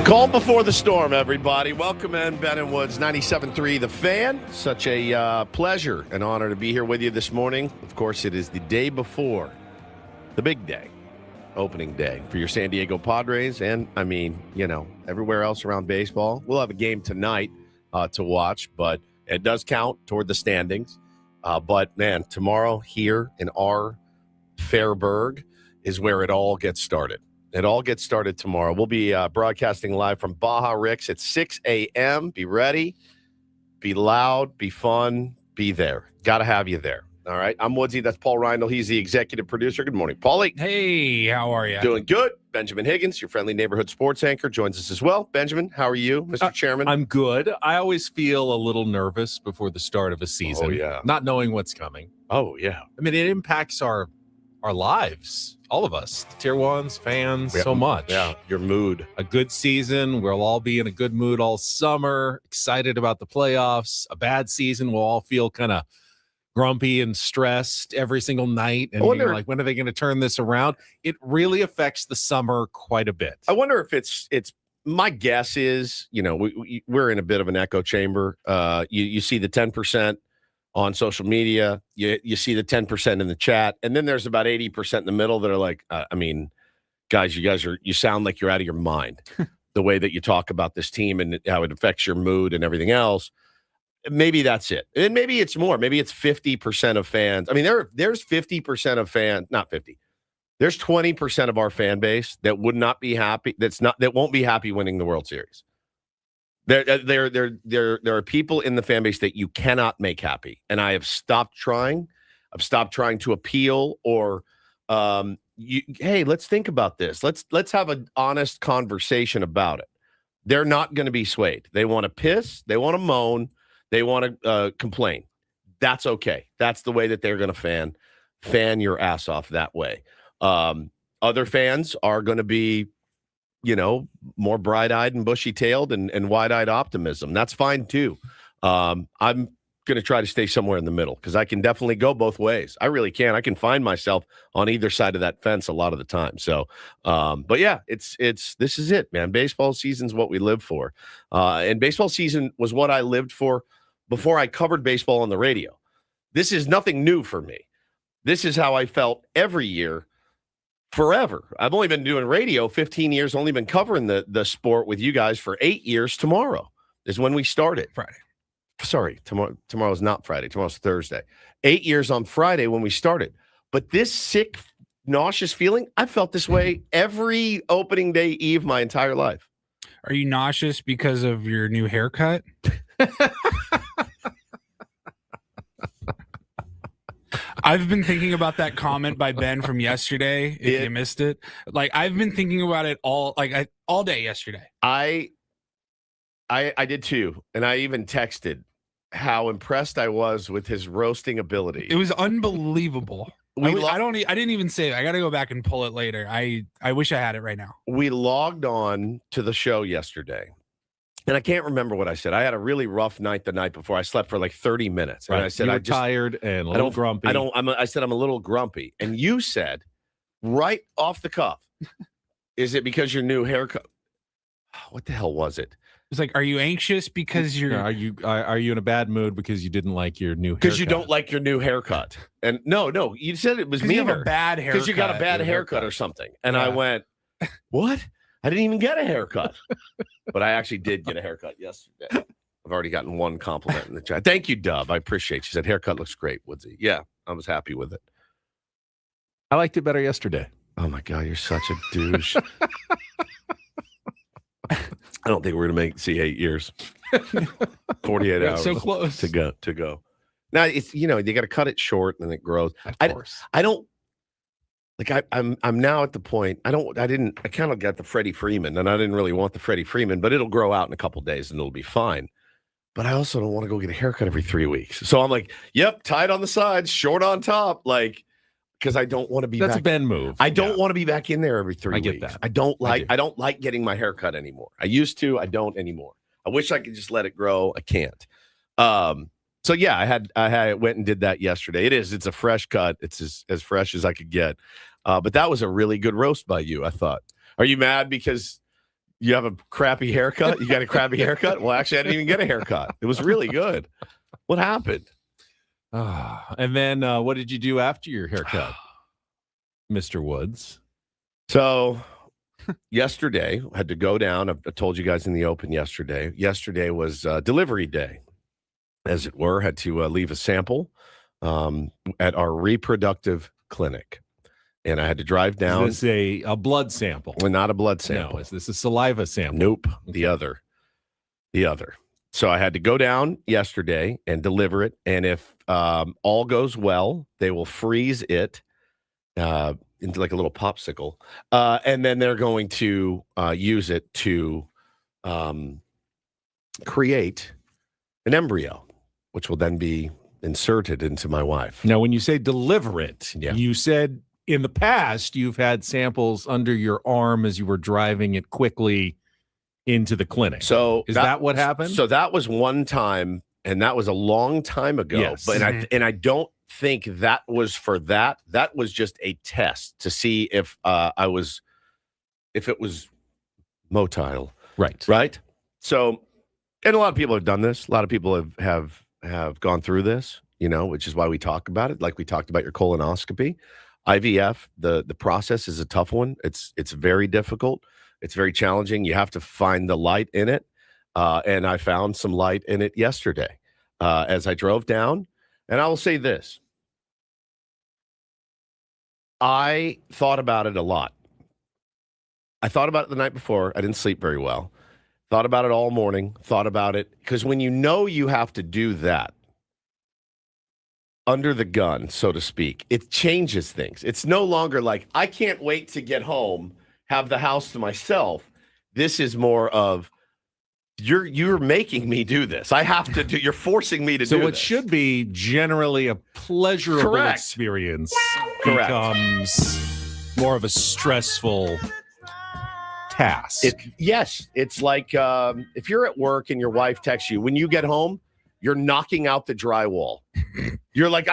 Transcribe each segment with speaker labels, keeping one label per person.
Speaker 1: Calm before the storm, everybody. Welcome in, Ben and Woods, 97.3 The Fan. Such a pleasure and honor to be here with you this morning. Of course, it is the day before the big day, opening day for your San Diego Padres. And, I mean, you know, everywhere else around baseball. We'll have a game tonight to watch, but it does count toward the standings. But, man, tomorrow here in our Fairburg is where it all gets started. It all gets started tomorrow. We'll be broadcasting live from Baja Ricks at 6 a.m. Be ready, be loud, be fun, be there. Got to have you there. All right. I'm Woodsy. That's Paul Reindl. He's the executive producer. Good morning, Paulie.
Speaker 2: Hey, how are you?
Speaker 1: Doing good. Benjamin Higgins, your friendly neighborhood sports anchor, joins us as well. Benjamin, how are you, Mr. Chairman?
Speaker 3: I'm good. I always feel a little nervous before the start of a season.
Speaker 1: Oh, yeah.
Speaker 3: Not knowing what's coming.
Speaker 1: Oh, yeah.
Speaker 3: I mean, it impacts our lives, all of us, Tier 1s, fans, so much.
Speaker 1: Yeah, your mood.
Speaker 3: A good season, we'll all be in a good mood all summer, excited about the playoffs. A bad season, we'll all feel kind of grumpy and stressed every single night. And you're like, when are they going to turn this around? It really affects the summer quite a bit.
Speaker 1: I wonder if it's my guess is, you know, we're in a bit of an echo chamber. You see the 10% on social media, you see the 10% in the chat, and then there's about 80% in the middle that are like, I mean, guys, you sound like you're out of your mind. The way that you talk about this team and how it affects your mood and everything else. Maybe that's it. And maybe it's more. Maybe it's 50% of fans. I mean, there's 50% of fans, not 50. There's 20% of our fan base that would not be happy, that won't be happy winning the World Series. There are people in the fan base that you cannot make happy, and I have stopped trying. I've stopped trying to appeal or, hey, let's think about this. Let's have an honest conversation about it. They're not going to be swayed. They want to piss. They want to moan. They want to complain. That's okay. That's the way that they're going to fan your ass off that way. Other fans are going to be, you know, more bright-eyed and bushy-tailed and wide-eyed optimism. That's fine, too. I'm going to try to stay somewhere in the middle because I can definitely go both ways. I really can. I can find myself on either side of that fence a lot of the time. So, but yeah, this is it, man. Baseball season's what we live for. And baseball season was what I lived for before I covered baseball on the radio. This is nothing new for me. This is how I felt every year forever. I've only been doing radio 15 years, only been covering the sport with you guys for 8 years. Tomorrow is when we started.
Speaker 2: Friday.
Speaker 1: Sorry, tomorrow's not Friday. Tomorrow's Thursday. 8 years on Friday when we started. But this sick, nauseous feeling, I felt this way every opening day eve my entire life.
Speaker 2: Are you nauseous because of your new haircut? I've been thinking about that comment by Ben from yesterday. If you missed it, like I've been thinking about it all day yesterday.
Speaker 1: I did too, and I even texted how impressed I was with his roasting ability.
Speaker 2: It was unbelievable. I didn't even say it. I got to go back and pull it later. I wish I had it right now.
Speaker 1: We logged on to the show yesterday. And I can't remember what I said. I had a really rough night the night before. I slept for like 30 minutes. And
Speaker 3: right.
Speaker 1: I said,
Speaker 3: I'm tired and a little grumpy.
Speaker 1: I said, I'm a little grumpy. And you said, right off the cuff, is it because your new haircut? What the hell was it?
Speaker 2: It's like, are you anxious because you're?
Speaker 3: Are you in a bad mood because you didn't like your new haircut?
Speaker 1: Because you don't like your new haircut. And no, you said it was meaner.
Speaker 2: You have a bad haircut.
Speaker 1: Because you got a bad haircut or something. And I went, what? I didn't even get a haircut. But I actually did get a haircut yesterday. I've already gotten one compliment in the chat. Thank you, Dub. I appreciate it. She said, haircut looks great, Woodsy. Yeah, I was happy with it.
Speaker 3: I liked it better yesterday.
Speaker 1: Oh, my God, you're such a douche. I don't think we're going to see 8 years. 48 hours.
Speaker 2: So close.
Speaker 1: To go. Now, it's, you know, you got to cut it short and then it grows.
Speaker 3: Of course.
Speaker 1: I don't. Like I'm now at the point I kind of got the Freddie Freeman and I didn't really want the Freddie Freeman, but it'll grow out in a couple days and it'll be fine. But I also don't want to go get a haircut every 3 weeks. So I'm like, yep, tight on the sides, short on top, like because I don't want to be
Speaker 3: That's
Speaker 1: back.
Speaker 3: a Ben move.
Speaker 1: I don't want to be back in there every 3 weeks.
Speaker 3: I get that.
Speaker 1: I don't like getting my haircut anymore. I used to, I don't anymore. I wish I could just let it grow. I can't. So yeah, I went and did that yesterday. It's a fresh cut. It's as fresh as I could get. But that was a really good roast by you, I thought. Are you mad because You have a crappy haircut? You got a crappy haircut? Well, actually, I didn't even get a haircut. It was really good. What happened?
Speaker 3: And then what did you do after your haircut, Mr. Woods?
Speaker 1: So yesterday, I had to go down. I told you guys in the open yesterday. Yesterday was delivery day, as it were. Had to leave a sample at our reproductive clinic. And I had to drive down.
Speaker 3: Is this a blood sample?
Speaker 1: Well, not a blood sample.
Speaker 3: No, is this a saliva sample?
Speaker 1: Nope. The other. So I had to go down yesterday and deliver it. And if all goes well, they will freeze it into like a little popsicle. And then they're going to use it to create an embryo, which will then be inserted into my wife.
Speaker 3: Now, when you say deliver it, you said in the past you've had samples under your arm as you were driving it quickly into the clinic.
Speaker 1: So
Speaker 3: is that what happened?
Speaker 1: So that was one time, and that was a long time ago.
Speaker 3: Yes.
Speaker 1: But I don't think that was for that. That was just a test to see if it was motile. Right. So, and a lot of people have done this. A lot of people have gone through this, which is why we talk about it. Like we talked about your colonoscopy. IVF, the process is a tough one. It's very difficult. It's very challenging. You have to find the light in it. And I found some light in it yesterday as I drove down. And I will say this. I thought about it a lot. I thought about it the night before. I didn't sleep very well. Thought about it all morning. Thought about it. Because when you have to do that, under the gun, so to speak, it changes things. It's no longer like, I can't wait to get home, have the house to myself. This is more of, you're making me do this. I have to do, you're forcing me to do this.
Speaker 3: So it should be generally a pleasurable experience. Becomes more of a stressful task.
Speaker 1: Yes. It's like if you're at work and your wife texts you, when you get home, you're knocking out the drywall. You're like,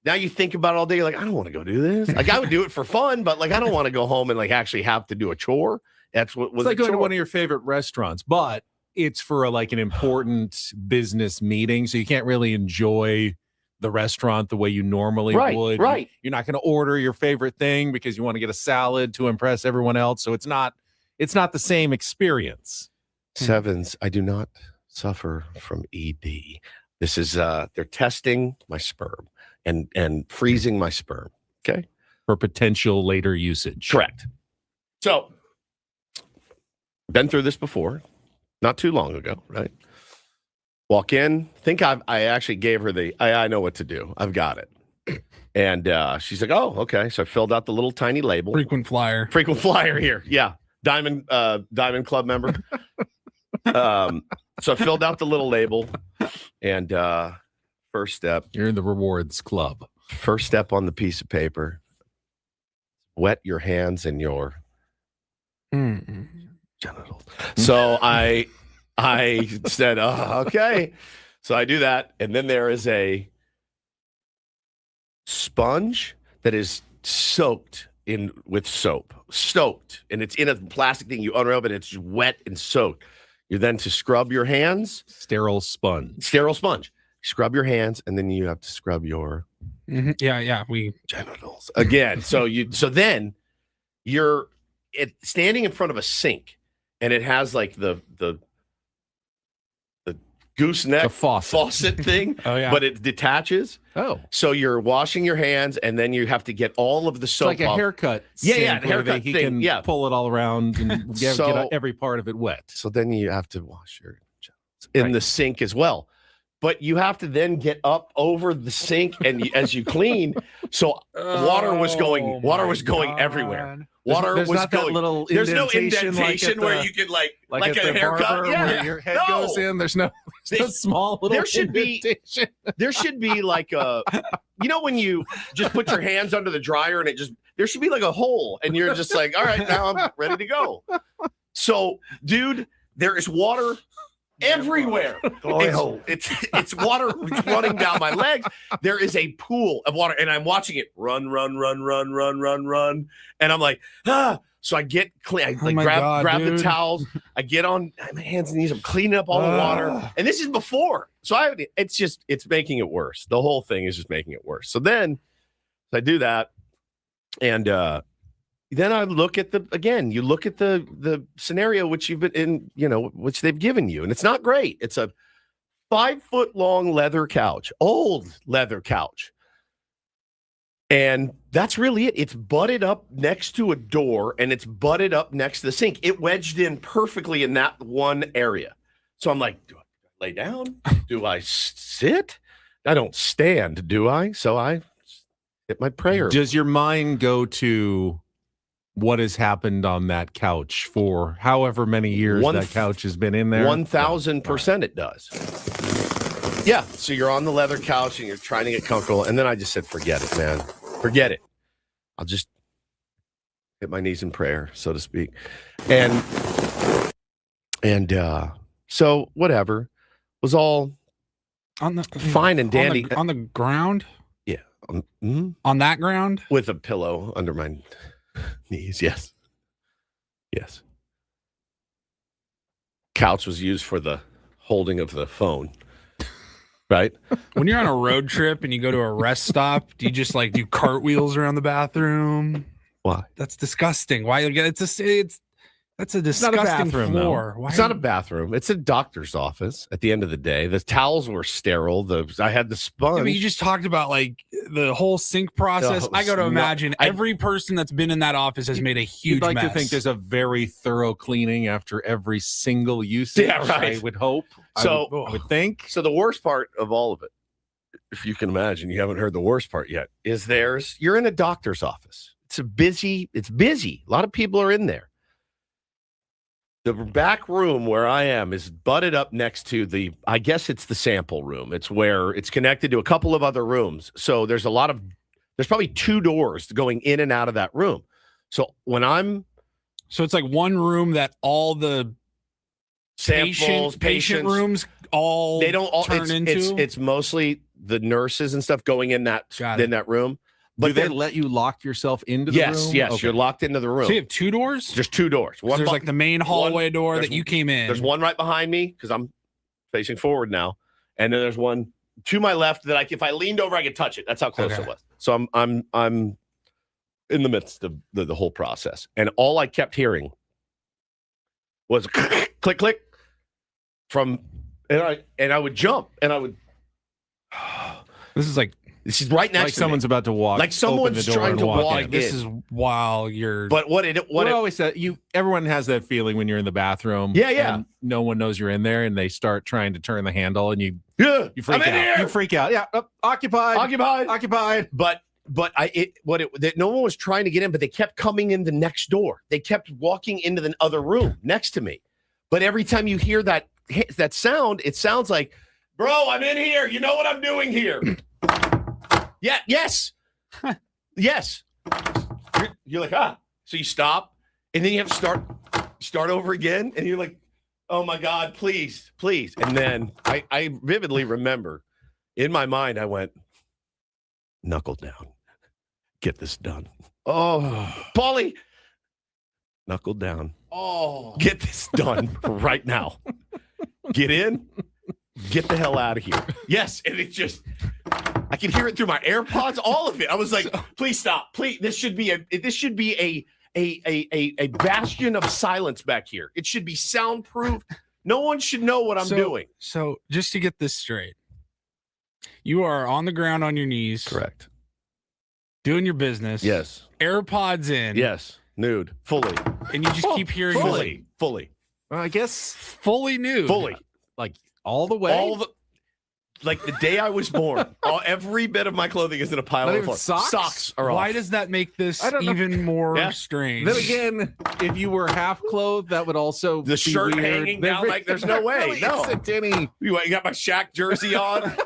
Speaker 1: now you think about it all day. You're like, I don't want to go do this. Like, I would do it for fun, but like, I don't want to go home and like actually have to do a chore. That's what was
Speaker 3: it's like going to one of your favorite restaurants, but it's for an important business meeting. So you can't really enjoy the restaurant the way you normally would.
Speaker 1: Right.
Speaker 3: You're not going to order your favorite thing because you want to get a salad to impress everyone else. So it's not the same experience.
Speaker 1: Sevens, I do not suffer from ED. This is they're testing my sperm and freezing my sperm. Okay.
Speaker 3: For potential later usage.
Speaker 1: Correct. So been through this before, not too long ago, right? Walk in, I actually gave her I know what to do. I've got it. And she's like, oh, okay. So I filled out the little tiny label.
Speaker 2: Frequent flyer here.
Speaker 1: Yeah. Diamond Club member. So I filled out the little label, and first step.
Speaker 3: You're in the rewards club.
Speaker 1: First step on the piece of paper. Wet your hands and your genitals. So I said, okay. So I do that, and then there is a sponge that is soaked with soap. Soaked, and it's in a plastic thing. You unroll it, and it's wet and soaked. You're then to scrub your hands.
Speaker 3: Sterile sponge.
Speaker 1: Scrub your hands, and then you have to scrub your genitals again. So then you're standing in front of a sink, and it has like the gooseneck faucet thing.
Speaker 2: Oh yeah,
Speaker 1: but it detaches.
Speaker 3: Oh,
Speaker 1: so you're washing your hands, and then you have to get all of the soap.
Speaker 3: It's like a haircut.
Speaker 1: Haircut
Speaker 3: he
Speaker 1: thing.
Speaker 3: Can pull it all around and get every part of it wet.
Speaker 1: So then you have to wash your genitals in the sink as well. But you have to then get up over the sink and as you clean. So water was going everywhere.
Speaker 3: There's not that little
Speaker 1: there's no
Speaker 3: indentation
Speaker 1: indentation where you could like a haircut.
Speaker 3: Where your head goes in. There's no small little indentation.
Speaker 1: There should be like a, when you just put your hands under the dryer and there should be like a hole and you're just like, all right, now I'm ready to go. So, dude, there is water everywhere. It's water running down my legs. There is a pool of water, and I'm watching it run. And I'm like, So I get clean. I
Speaker 2: Oh my God,
Speaker 1: grab the
Speaker 2: dude.
Speaker 1: towels. I get on my hands and knees. I'm cleaning up all the water. And this is before. So it's making it worse. The whole thing is just making it worse. So then I do that. And then I look at you look at the scenario which you've been in, which they've given you. And it's not great. It's a 5-foot long leather couch, old leather couch. And that's really it. It's butted up next to a door and it's butted up next to the sink. It wedged in perfectly in that one area. So I'm like, do I lay down? Do I sit? I don't stand, do I? So I hit my prayer.
Speaker 3: Does your mind go to what has happened on that couch for however many years that couch has been in there?
Speaker 1: 1,000% it does. Yeah. So you're on the leather couch and you're trying to get comfortable. And then I just said, forget it, man. Forget it. I'll just hit my knees in prayer, so to speak. And so whatever was all
Speaker 2: on the
Speaker 1: fine and dandy.
Speaker 2: On the ground?
Speaker 1: Yeah.
Speaker 2: On that ground?
Speaker 1: With a pillow under my knees. Yes. Yes. Couch was used for the holding of the phone. Right.
Speaker 2: When you're on a road trip and you go to a rest stop, do you just do cartwheels around the bathroom?
Speaker 1: Why?
Speaker 2: That's disgusting. Why? That's a disgusting
Speaker 3: bathroom,
Speaker 2: floor.
Speaker 1: It's not a bathroom. It's a doctor's office. At the end of the day, the towels were sterile. I had the sponge.
Speaker 2: Yeah, but you just talked about the whole sink process. I got to imagine every person that's been in that office has made a huge
Speaker 3: mess.
Speaker 2: mess.
Speaker 3: To think there's a very thorough cleaning after every single usage.
Speaker 1: Yeah, right.
Speaker 3: I would hope.
Speaker 1: So
Speaker 3: I would think.
Speaker 1: So the worst part of all of it, if you can imagine, you haven't heard the worst part yet, is you're in a doctor's office. It's busy. A lot of people are in there. The back room where I am is butted up next to I guess it's the sample room. It's where it's connected to a couple of other rooms. So there's probably 2 doors going in and out of that room. So
Speaker 2: so it's like one room that all the
Speaker 1: samples,
Speaker 2: patient
Speaker 1: patients,
Speaker 2: rooms
Speaker 1: they don't all
Speaker 2: turn into?
Speaker 1: It's mostly the nurses and stuff going in that room.
Speaker 3: But they let you lock yourself into the room?
Speaker 1: Yes,
Speaker 3: okay.
Speaker 1: You're locked into the room.
Speaker 2: So you have 2 doors?
Speaker 1: There's 2 doors.
Speaker 2: There's the main hallway door that you came in.
Speaker 1: There's one right behind me because I'm facing forward now, and then there's one to my left that if I leaned over, I could touch it. That's how close it was. So I'm in the midst of the whole process, and all I kept hearing was click click from, and I would jump, and I would.
Speaker 2: This is
Speaker 1: right next to
Speaker 3: someone's
Speaker 1: me.
Speaker 3: about to walk.
Speaker 1: Like someone's trying to walk in.
Speaker 2: This is while you're.
Speaker 1: But what
Speaker 3: always said, everyone has that feeling when you're in the bathroom.
Speaker 1: Yeah, yeah.
Speaker 3: And no one knows you're in there, and they start trying to turn the handle, and you freak
Speaker 1: I'm in
Speaker 3: out.
Speaker 1: here!
Speaker 3: You freak out. Yeah, occupied.
Speaker 1: But no one was trying to get in, but they kept coming in the next door. They kept walking into the other room next to me. But every time you hear that sound, it sounds like, bro, I'm in here. You know what I'm doing here. Yeah. Yes. Yes. You're like, So you stop, and then you have to start over again, and you're like, oh my God, please. And then I vividly remember in my mind, I went, knuckle down. Get this done. Oh, Paulie, knuckle down. Oh, get this done right now. Get in. Get the hell out of here. Yes, and it just, I can hear it through my AirPods, all of it. I was like, please stop. Please, this should be a bastion of silence back here. It should be soundproof. No one should know what I'm doing.
Speaker 2: So just to get this straight, you are on the ground on your knees.
Speaker 1: Correct.
Speaker 2: Doing your business.
Speaker 1: Yes.
Speaker 2: AirPods in.
Speaker 1: Yes. Nude. Fully.
Speaker 2: And you just keep hearing
Speaker 1: Fully.
Speaker 3: Well, I guess
Speaker 2: fully nude.
Speaker 1: Fully.
Speaker 3: Like all the way.
Speaker 1: Like the day I was born, every bit of my clothing is in a pile of clothes. Socks are off.
Speaker 2: Why does that make this even more strange?
Speaker 3: Then again, if you were half clothed, that would also
Speaker 1: the shirt
Speaker 3: weird.
Speaker 1: hanging down like there's no way.
Speaker 3: Really
Speaker 1: No. You got my Shaq jersey on.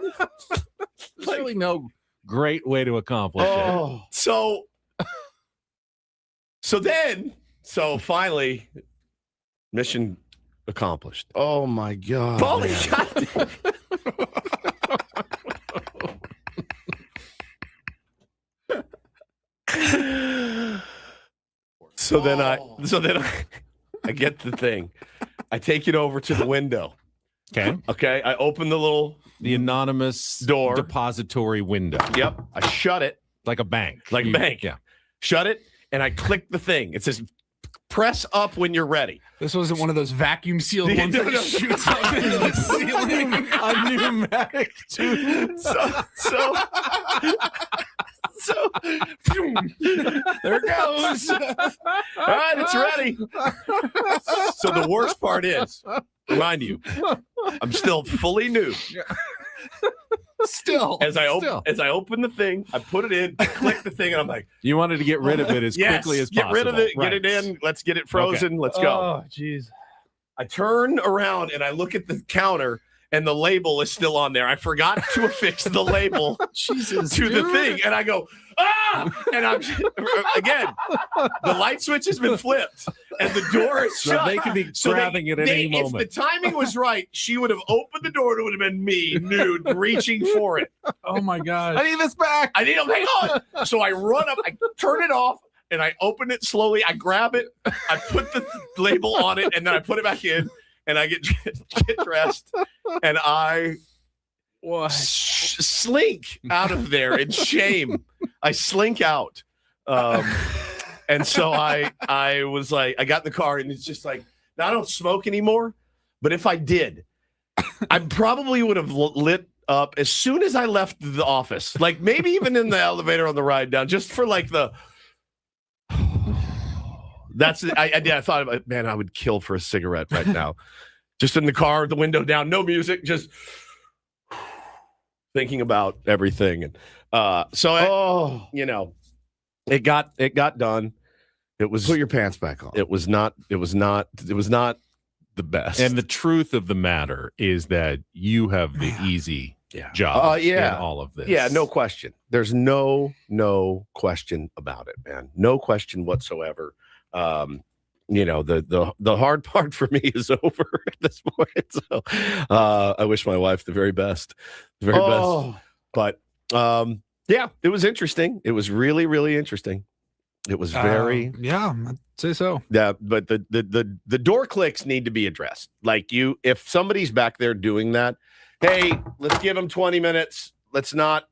Speaker 3: There's really no great way to accomplish it.
Speaker 1: So finally, mission accomplished. Oh my God. Holy God. So then I get the thing. I take it over to the window. Okay. I open the
Speaker 3: anonymous
Speaker 1: door
Speaker 3: depository window.
Speaker 1: Yep. I shut it
Speaker 3: like a bank.
Speaker 1: Yeah. Shut it, and I click the thing. It says, "Press up when you're ready."
Speaker 2: This wasn't one of those vacuum sealed ones that shoots up into the ceiling.
Speaker 3: A pneumatic tube.
Speaker 1: So there it goes. All right, it's ready. So the worst part is, remind you, I'm still fully new. As I open the thing, I put it in, I click the thing, and I'm like,
Speaker 3: you wanted to get rid of it as quickly as possible.
Speaker 1: Get rid of it, get it in, let's get it frozen, let's go.
Speaker 2: Oh, jeez.
Speaker 1: I turn around and I look at the counter, and the label is still on there. I forgot to affix the label to the thing, and I go, and I'm again, the light switch has been flipped and the door is shut.
Speaker 3: So they could be grabbing it at any moment.
Speaker 1: If the timing was right, she would have opened the door and it would have been me nude reaching for it.
Speaker 2: Oh my God.
Speaker 3: I need this back.
Speaker 1: I need him. Hang on. So I run up, I turn it off, and I open it slowly. I grab it, I put the label on it, and then I put it back in, and I get dressed, and I slink out of there in shame. I slink out. And so I was like, I got in the car, and it's just like, now I don't smoke anymore, but if I did, I probably would have lit up as soon as I left the office, like maybe even in the elevator on the ride down, just for like the I thought about, man, I would kill for a cigarette right now. Just in the car, the window down, no music, just thinking about everything. And it got done. It was,
Speaker 4: put your pants back on.
Speaker 1: It was not the best.
Speaker 3: And the truth of the matter is that you have the easy job in all of this.
Speaker 1: Yeah, no question. There's no question about it, man. No question whatsoever. The hard part for me is over at this point. So I wish my wife the very best. The very best. But it was interesting. It was really, really interesting. It was very
Speaker 2: I'd say so.
Speaker 1: Yeah, but the door clicks need to be addressed. Like if somebody's back there doing that, hey, let's give them 20 minutes. Let's not,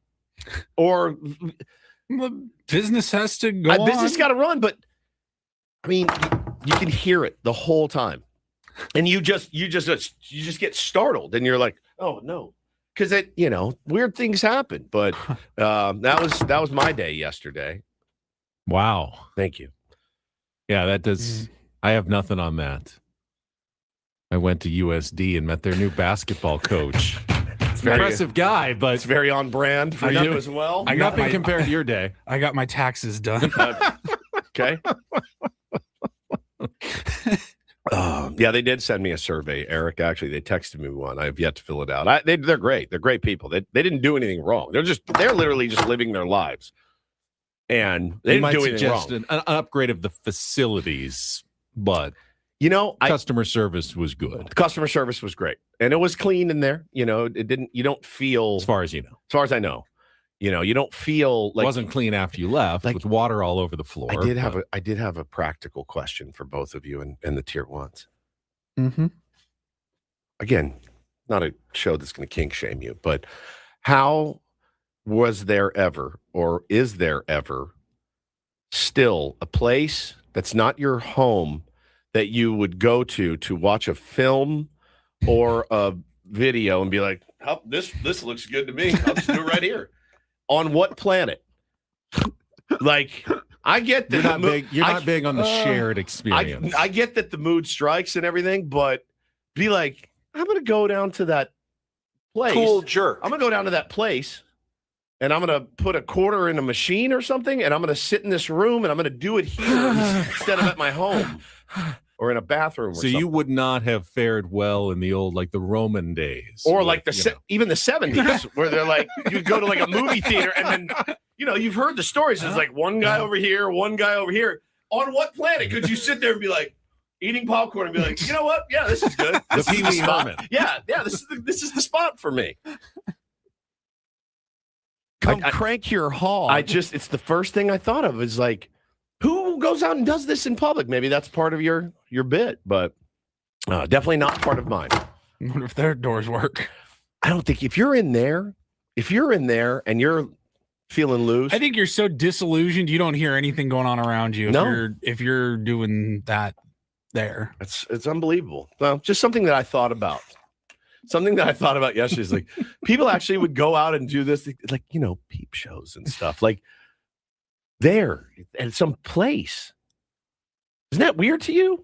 Speaker 1: or
Speaker 2: business has to go on.
Speaker 1: Business got to run, but I mean, you can hear it the whole time, and you just get startled, and you're like, oh no, because weird things happen. But that was my day yesterday.
Speaker 3: Wow,
Speaker 1: thank you.
Speaker 3: Yeah, that does. I have nothing on that. I went to USD and met their new basketball coach. Impressive guy, but
Speaker 1: it's very on brand for you as well.
Speaker 3: Nothing compared to your day.
Speaker 2: I got my taxes done.
Speaker 1: Okay. They did send me a survey, Eric. Actually, they texted me one. I have yet to fill it out. They're great. They're great people. They didn't do anything wrong. They're literally just living their lives, and they didn't do anything wrong.
Speaker 3: An upgrade of the facilities, but customer service was good.
Speaker 1: Customer service was great, and it was clean in there. It didn't. You don't feel,
Speaker 3: as far as you know,
Speaker 1: as far as I know. You don't feel like
Speaker 3: it wasn't clean after you left, with water all over the floor.
Speaker 1: I did have a practical question for both of you and the tier ones.
Speaker 2: Mm-hmm.
Speaker 1: Again, not a show that's going to kink shame you, but how was there ever, or is there ever still a place that's not your home that you would go to watch a film or a video and be like, oh, this looks good to me. I'll just do it right here. On what planet? Like, I get that
Speaker 3: you're not big on the shared experience.
Speaker 1: I get that the mood strikes and everything, but be like, I'm going to go down to that place.
Speaker 4: Cool jerk.
Speaker 1: I'm going to go down to that place, and I'm going to put a quarter in a machine or something, and I'm going to sit in this room, and I'm going to do it here instead of at my home or in a bathroom.
Speaker 3: So you would not have fared well in the old, like the Roman days,
Speaker 1: or like even the 70s, where they're like, you go to like a movie theater, and then you've heard the stories. It's like one guy over here, one guy over here. On what planet could you sit there and be like eating popcorn and be like, you know what? Yeah, this is good.
Speaker 3: The Pee Wee Herman.
Speaker 1: Yeah. This is the spot for me.
Speaker 4: Come crank your hall.
Speaker 1: It's the first thing I thought of is like, who goes out and does this in public? Maybe that's part of your bit, but definitely not part of mine.
Speaker 2: I wonder if their doors work.
Speaker 1: I don't think if you're in there and you're feeling loose,
Speaker 2: I think you're so disillusioned you don't hear anything going on around you. If you're doing that there,
Speaker 1: it's unbelievable. Well, just something that I thought about. Something that I thought about yesterday is like people actually would go out and do this, like, peep shows and stuff, like there at some place. Isn't that weird to you?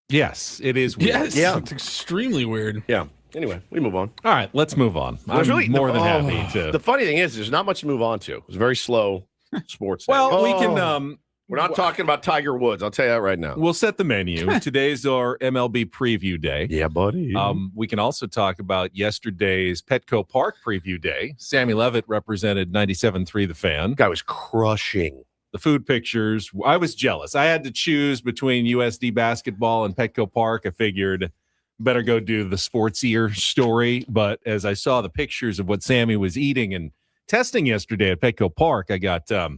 Speaker 3: Yes, it is weird.
Speaker 2: Yes,
Speaker 1: yeah,
Speaker 2: it's extremely weird.
Speaker 1: Yeah. Anyway, we move on.
Speaker 3: All right, let's move on. I'm really more than happy to.
Speaker 1: The funny thing is, there's not much to move on to. It was a very slow sports.
Speaker 3: Well, we can.
Speaker 1: We're not talking about Tiger Woods. I'll tell you that right now.
Speaker 3: We'll set the menu. Today's our MLB preview day.
Speaker 1: Yeah, buddy.
Speaker 3: We can also talk about yesterday's Petco Park preview day. Sammy Levitt represented 97.3 The Fan.
Speaker 1: Guy was crushing.
Speaker 3: The food pictures. I was jealous. I had to choose between USD basketball and Petco Park. I figured better go do the sportsier story. But as I saw the pictures of what Sammy was eating and testing yesterday at Petco Park, I got a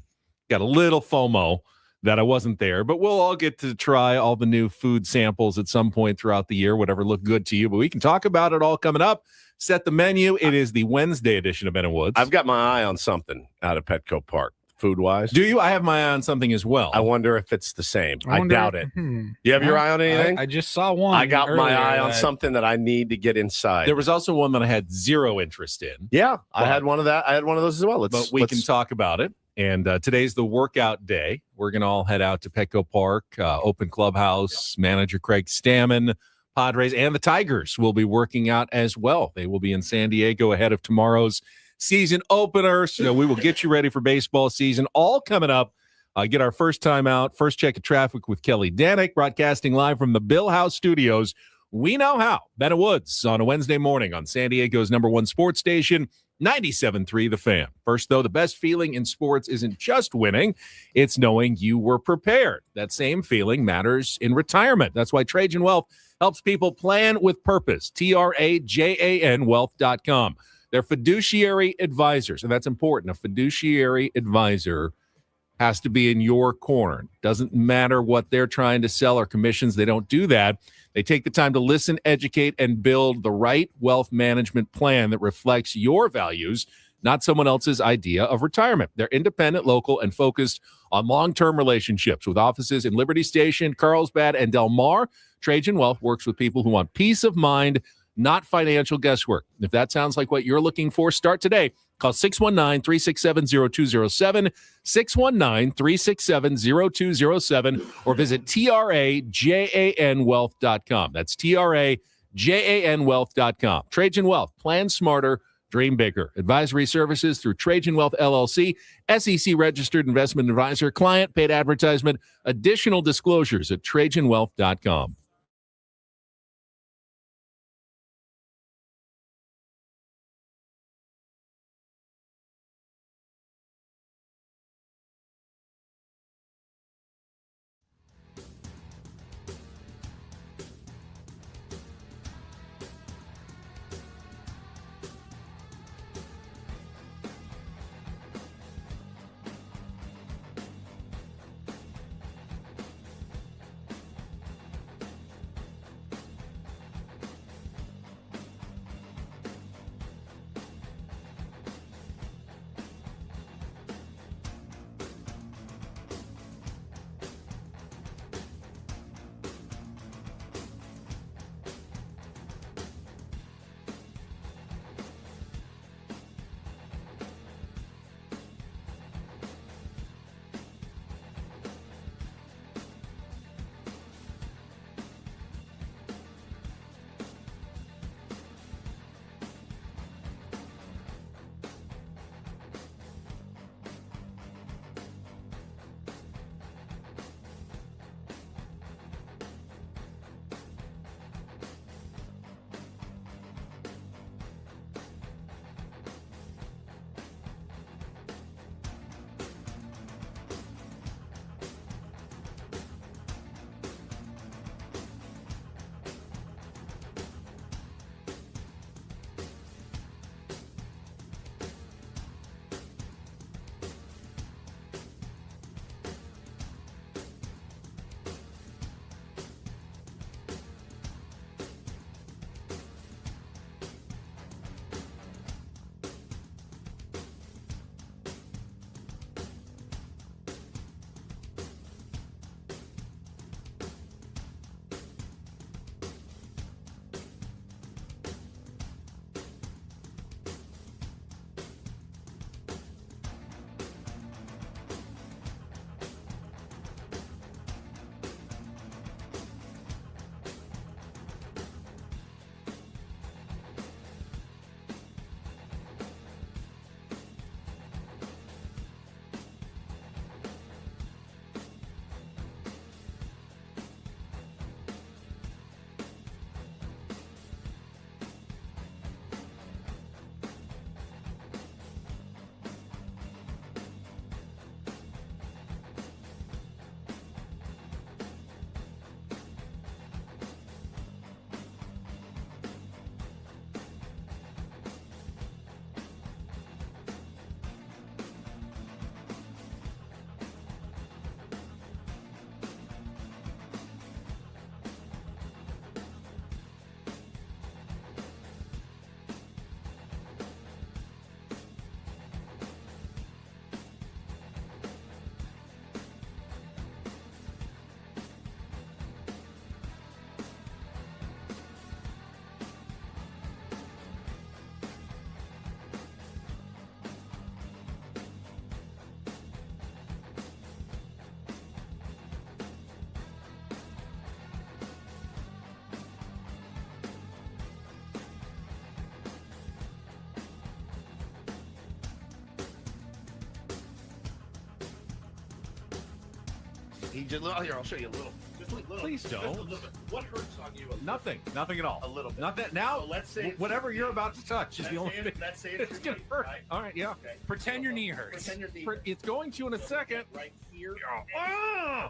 Speaker 3: little FOMO that I wasn't there. But we'll all get to try all the new food samples at some point throughout the year, whatever looked good to you. But we can talk about it all coming up. Set the menu. It is the Wednesday edition of Ben and Woods.
Speaker 1: I've got my eye on something out of Petco Park, food-wise.
Speaker 3: Do you? I have my eye on something as well.
Speaker 1: I wonder if it's the same. I doubt it. You have your eye on anything?
Speaker 2: I just saw one.
Speaker 1: I got my eye on something that I need to get inside.
Speaker 3: There was also one that I had zero interest in.
Speaker 1: Yeah, I had one of that. I had one of those as well.
Speaker 3: But we can talk about it. And today's the workout day. We're going to all head out to Petco Park, open clubhouse. Manager Craig Stammen, Padres, and the Tigers will be working out as well. They will be in San Diego ahead of tomorrow's season opener. So we will get you ready for baseball season. All coming up. Get our first time out, first check of traffic with Kelly Danick, broadcasting live from the Bill House Studios. We know how. Ben and Woods on a Wednesday morning on San Diego's #1 sports station, 97.3 The Fan. First, though, the best feeling in sports isn't just winning. It's knowing you were prepared. That same feeling matters in retirement. That's why Trajan Wealth helps people plan with purpose. TRAJAN Wealth.com. They're fiduciary advisors, and that's important. A fiduciary advisor has to be in your corner. Doesn't matter what they're trying to sell or commissions. They don't do that. They take the time to listen, educate, and build the right wealth management plan that reflects your values, not someone else's idea of retirement. They're independent, local, and focused on long-term relationships with offices in Liberty Station, Carlsbad, and Del Mar. Trajan Wealth works with people who want peace of mind, not financial guesswork. If that sounds like what you're looking for, start today. Call 619-367-0207, 619-367-0207, or visit TRAJANwealth.com. That's TRAJANwealth.com. Trajan Wealth. Plan smarter. Dream bigger. Advisory services through Trajan Wealth, LLC, SEC-registered investment advisor, client paid advertisement. Additional disclosures at TrajanWealth.com.
Speaker 1: He just here. I'll show you a little. Just a little.
Speaker 3: Please don't.
Speaker 1: Just a little bit. What hurts on you?
Speaker 3: Nothing at all.
Speaker 1: A little bit.
Speaker 3: Not that now.
Speaker 1: So let's say
Speaker 3: whatever you're about to touch is the only thing.
Speaker 1: Let's say
Speaker 3: It's gonna hurt.
Speaker 1: Right?
Speaker 3: All right, yeah.
Speaker 1: Okay.
Speaker 2: Pretend your knee hurts.
Speaker 1: Pretend your knee.
Speaker 3: It's going to in a second.
Speaker 1: Right here.
Speaker 3: Oh,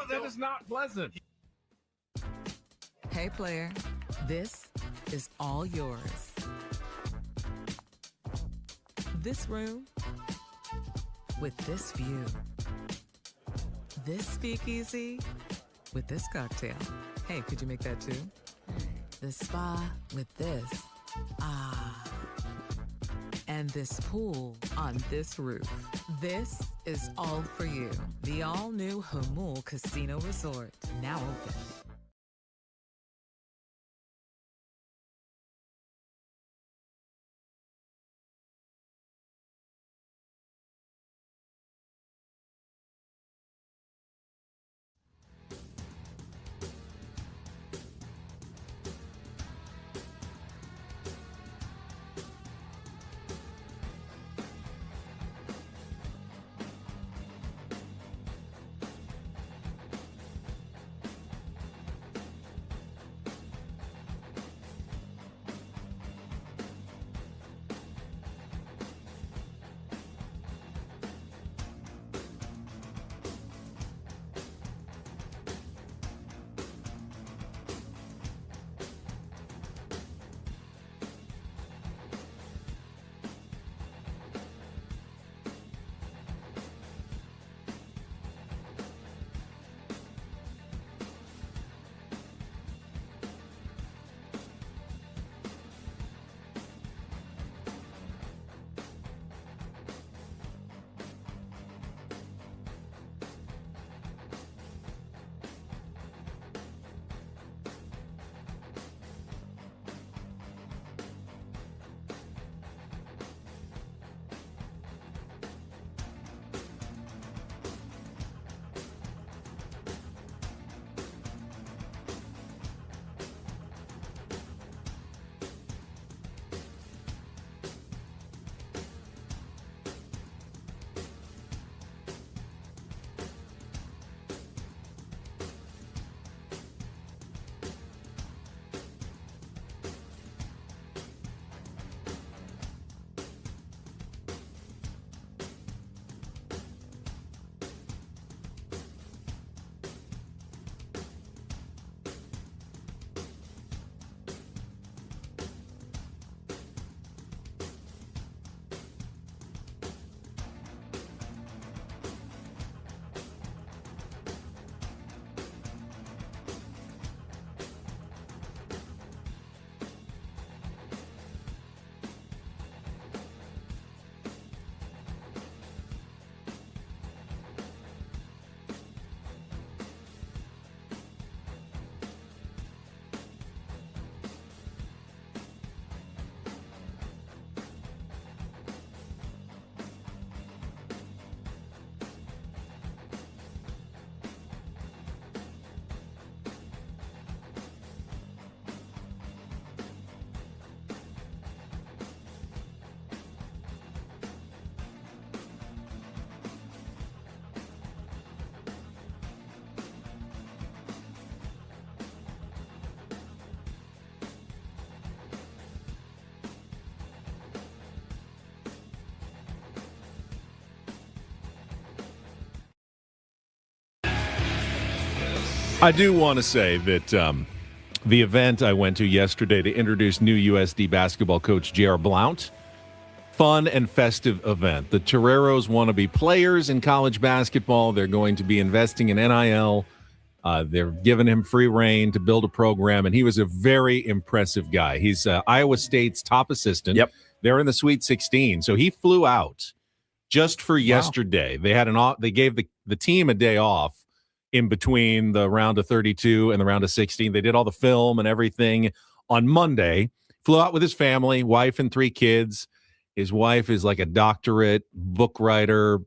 Speaker 3: that is not pleasant.
Speaker 4: Hey, player, this is all yours. This room with this view. This speakeasy with this cocktail. Hey, could you make that too? The spa with this. Ah. And this pool on this roof. This is all for you. The all-new Hamul Casino Resort, now open.
Speaker 3: I do want to say that the event I went to yesterday to introduce new USD basketball coach J.R. Blount, fun and festive event. The Toreros want to be players in college basketball. They're going to be investing in NIL. They're giving him free reign to build a program, and he was a very impressive guy. He's Iowa State's top assistant.
Speaker 1: Yep.
Speaker 3: They're in the Sweet 16, so he flew out just for yesterday. They had they gave the team a day off in between the round of 32 and the round of 16. They did all the film and everything on Monday. Flew out with his family, wife and 3 kids. His wife is like a doctorate book writer,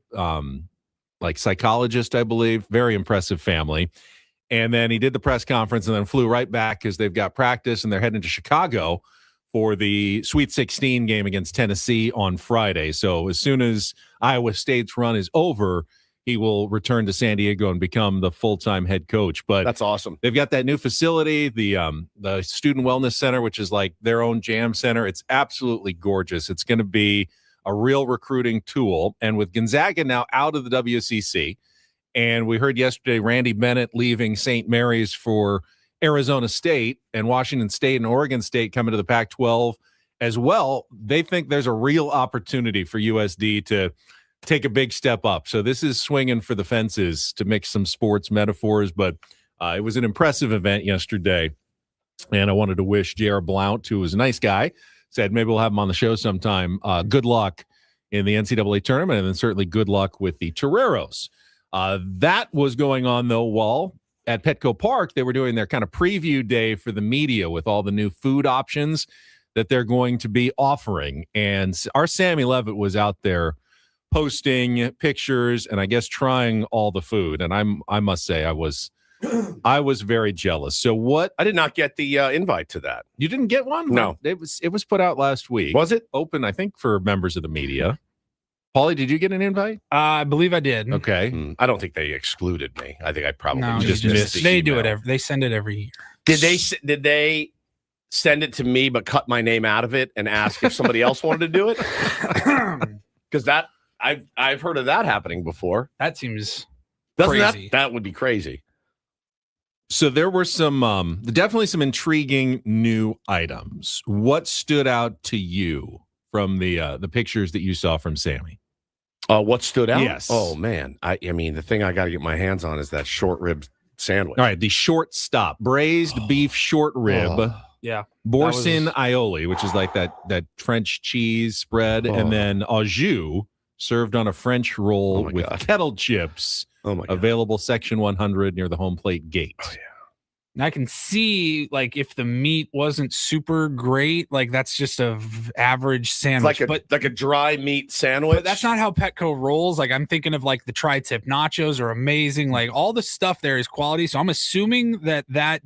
Speaker 3: like psychologist, I believe. Very impressive family. And then he did the press conference and then flew right back because they've got practice and they're heading to Chicago for the Sweet 16 game against Tennessee on Friday. So as soon as Iowa State's run is over, he will return to San Diego and become the full-time head coach. But
Speaker 1: that's awesome.
Speaker 3: They've got that new facility, the Student Wellness Center, which is like their own jam center. It's absolutely gorgeous. It's going to be a real recruiting tool. And with Gonzaga now out of the WCC, and we heard yesterday Randy Bennett leaving St. Mary's for Arizona State, and Washington State and Oregon State coming to the Pac-12 as well, they think there's a real opportunity for USD to take a big step up. So this is swinging for the fences, to mix some sports metaphors, but it was an impressive event yesterday. And I wanted to wish J.R. Blount, who was a nice guy, said maybe we'll have him on the show sometime. Good luck in the NCAA tournament, and then certainly good luck with the Toreros. That was going on, though, while at Petco Park, they were doing their kind of preview day for the media with all the new food options that they're going to be offering. And our Sammy Levitt was out there posting pictures and I guess trying all the food. And I must say I was very jealous. So what?
Speaker 1: I did not get the invite to that.
Speaker 3: You didn't get one?
Speaker 1: No.
Speaker 3: It was put out last week.
Speaker 1: Was it?
Speaker 3: Open, I think, for members of the media. Paulie, did you get an invite?
Speaker 2: I believe I did.
Speaker 3: Okay.
Speaker 1: I don't think they excluded me. I think I probably
Speaker 2: No,
Speaker 1: just
Speaker 3: missed
Speaker 1: the
Speaker 2: They
Speaker 1: email.
Speaker 2: do it. They send it every year.
Speaker 1: Did they send it to me but cut my name out of it and ask if somebody else wanted to do it? Because that I've heard of that happening before.
Speaker 2: That seems
Speaker 1: Doesn't
Speaker 2: crazy.
Speaker 1: that would be crazy.
Speaker 3: So there were some definitely some intriguing new items. What stood out to you from the pictures that you saw from Sammy?
Speaker 1: What stood out?
Speaker 3: Yes.
Speaker 1: Oh man. I mean, the thing I got to get my hands on is that short rib sandwich.
Speaker 3: All right, the short stop braised beef short rib,
Speaker 2: Yeah.
Speaker 3: boursin aioli, which is like that French cheese spread, and then au jus served on a French roll with
Speaker 1: God.
Speaker 3: kettle chips.
Speaker 1: Oh my God.
Speaker 3: Available section 100 near the home plate gate.
Speaker 1: Oh, yeah.
Speaker 2: And I can see, like, if the meat wasn't super great, like, that's just a average
Speaker 1: It's
Speaker 2: sandwich.
Speaker 1: like a dry meat sandwich.
Speaker 2: But that's not how Petco rolls. Like, I'm thinking of, like, the tri-tip nachos are amazing. Like, all the stuff there is quality. So I'm assuming that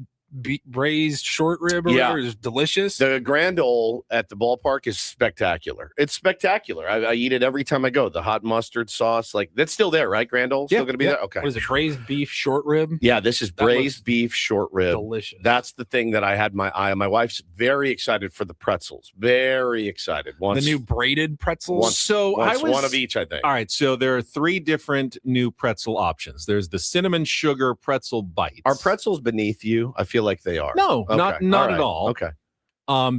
Speaker 2: braised short rib or whatever is delicious.
Speaker 1: The Grand Ole at the ballpark is spectacular. It's spectacular. I eat it every time I go. The hot mustard sauce, like that's still there, right? Grand Ole still going to be there. Okay.
Speaker 2: What is it? Braised beef short rib?
Speaker 1: Yeah, this is braised beef short rib.
Speaker 2: Delicious.
Speaker 1: That's the thing that I had my eye on. My wife's very excited for the pretzels. Very excited.
Speaker 2: The new braided pretzels.
Speaker 1: Once one of each, I think.
Speaker 3: All right, so there are 3 different new pretzel options. There's the cinnamon sugar pretzel bites.
Speaker 1: Are pretzels beneath you? I feel like they are.
Speaker 3: No,
Speaker 1: Okay.
Speaker 3: not
Speaker 1: All right.
Speaker 3: at all.
Speaker 1: Okay.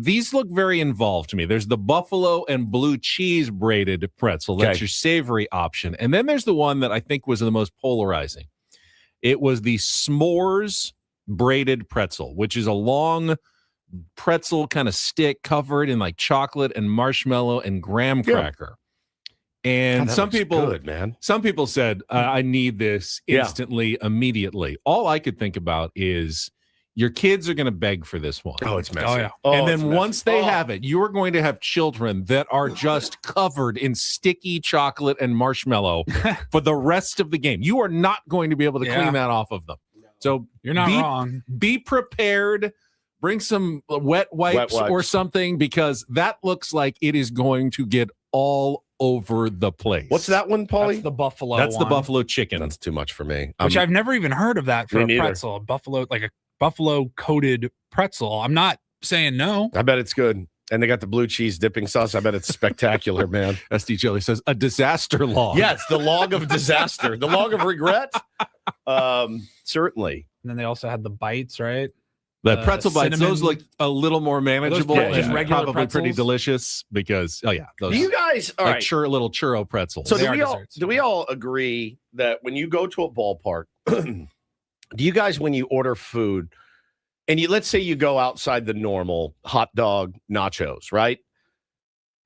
Speaker 3: These look very involved to me. There's the buffalo and blue cheese braided pretzel. That's
Speaker 1: Okay.
Speaker 3: your savory option. And then there's the one that I think was the most polarizing. It was the s'mores braided pretzel, which is a long pretzel kind of stick covered in like chocolate and marshmallow and graham cracker. And
Speaker 1: God, that
Speaker 3: some
Speaker 1: looks
Speaker 3: people
Speaker 1: good, man.
Speaker 3: Some people said, I need this instantly, immediately. All I could think about is your kids are going to beg for this one.
Speaker 1: Oh, it's messy.
Speaker 2: Oh, yeah.
Speaker 3: And
Speaker 1: it's
Speaker 3: then
Speaker 1: messy.
Speaker 3: once they have it, you're going to have children that are just covered in sticky chocolate and marshmallow for the rest of the game. You are not going to be able to clean that off of them. So
Speaker 2: You're not wrong.
Speaker 3: Be prepared. Bring some wet wipes or something, because that looks like it is going to get all over the place.
Speaker 1: What's that one, Paulie?
Speaker 2: That's the buffalo.
Speaker 3: That's the
Speaker 2: one,
Speaker 3: buffalo chicken.
Speaker 1: That's too much for me.
Speaker 2: which I've never even heard of that for
Speaker 1: Me
Speaker 2: a
Speaker 1: neither.
Speaker 2: pretzel. A buffalo coated pretzel. I'm not saying no.
Speaker 1: I bet it's good. And they got the blue cheese dipping sauce. I bet it's spectacular, man.
Speaker 3: SD Jelly says a disaster log.
Speaker 1: Yeah, it's the log of disaster, the log of regret. Certainly.
Speaker 2: And then they also had the bites, right?
Speaker 3: The pretzel bites, those
Speaker 2: cinnamon-
Speaker 3: look a little more manageable
Speaker 1: just
Speaker 3: and
Speaker 2: regular
Speaker 3: probably pretty
Speaker 2: pretzels?
Speaker 3: delicious because, those
Speaker 1: Do you guys, all
Speaker 3: like
Speaker 1: right.
Speaker 3: little churro pretzels.
Speaker 1: So
Speaker 2: They
Speaker 1: do
Speaker 2: are
Speaker 1: we, all,
Speaker 2: desserts.
Speaker 1: do we all agree that when you go to a ballpark, do you guys, when you order food, and let's say you go outside the normal hot dog nachos, right?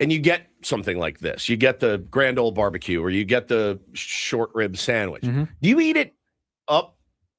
Speaker 1: And you get something like this. You get the Grand Ole barbecue or you get the short rib sandwich.
Speaker 2: Mhm.
Speaker 1: Do you eat it up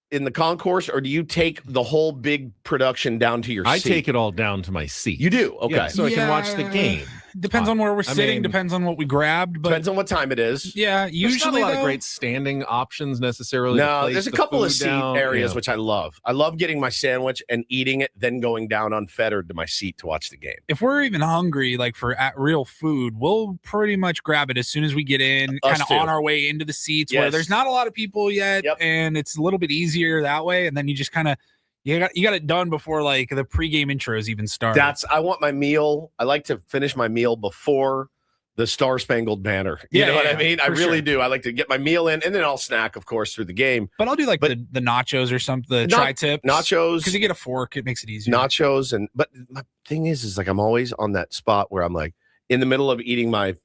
Speaker 1: in the concourse or do you take the whole big production down to your
Speaker 3: I
Speaker 1: seat?
Speaker 3: take it all down to my seat.
Speaker 1: You do? Okay.
Speaker 3: Yeah, so I can watch the game.
Speaker 2: Depends on where we're sitting. Depends on what we grabbed. But
Speaker 1: depends on what time it is.
Speaker 2: Yeah, usually
Speaker 3: not a lot of great standing options necessarily.
Speaker 1: No, there's a couple of seat areas which I love. I love getting my sandwich and eating it, then going down unfettered to my seat to watch the game.
Speaker 2: If we're even hungry, like for real food, we'll pretty much grab it as soon as we get in, kind of on our way into the seats where there's not a lot of people yet, and it's a little bit easier that way. And then you just kind of you got it done before like the pregame intros even start.
Speaker 1: I want my meal. I like to finish my meal before the Star Spangled Banner. You know what I mean? I really do. I like to get my meal in, and then I'll snack, of course, through the game.
Speaker 2: But I'll do like the nachos or something, the tri-tips.
Speaker 1: Nachos.
Speaker 2: Because you get a fork, it makes it easier.
Speaker 1: Nachos. But my thing is like I'm always on that spot where I'm like in the middle of eating my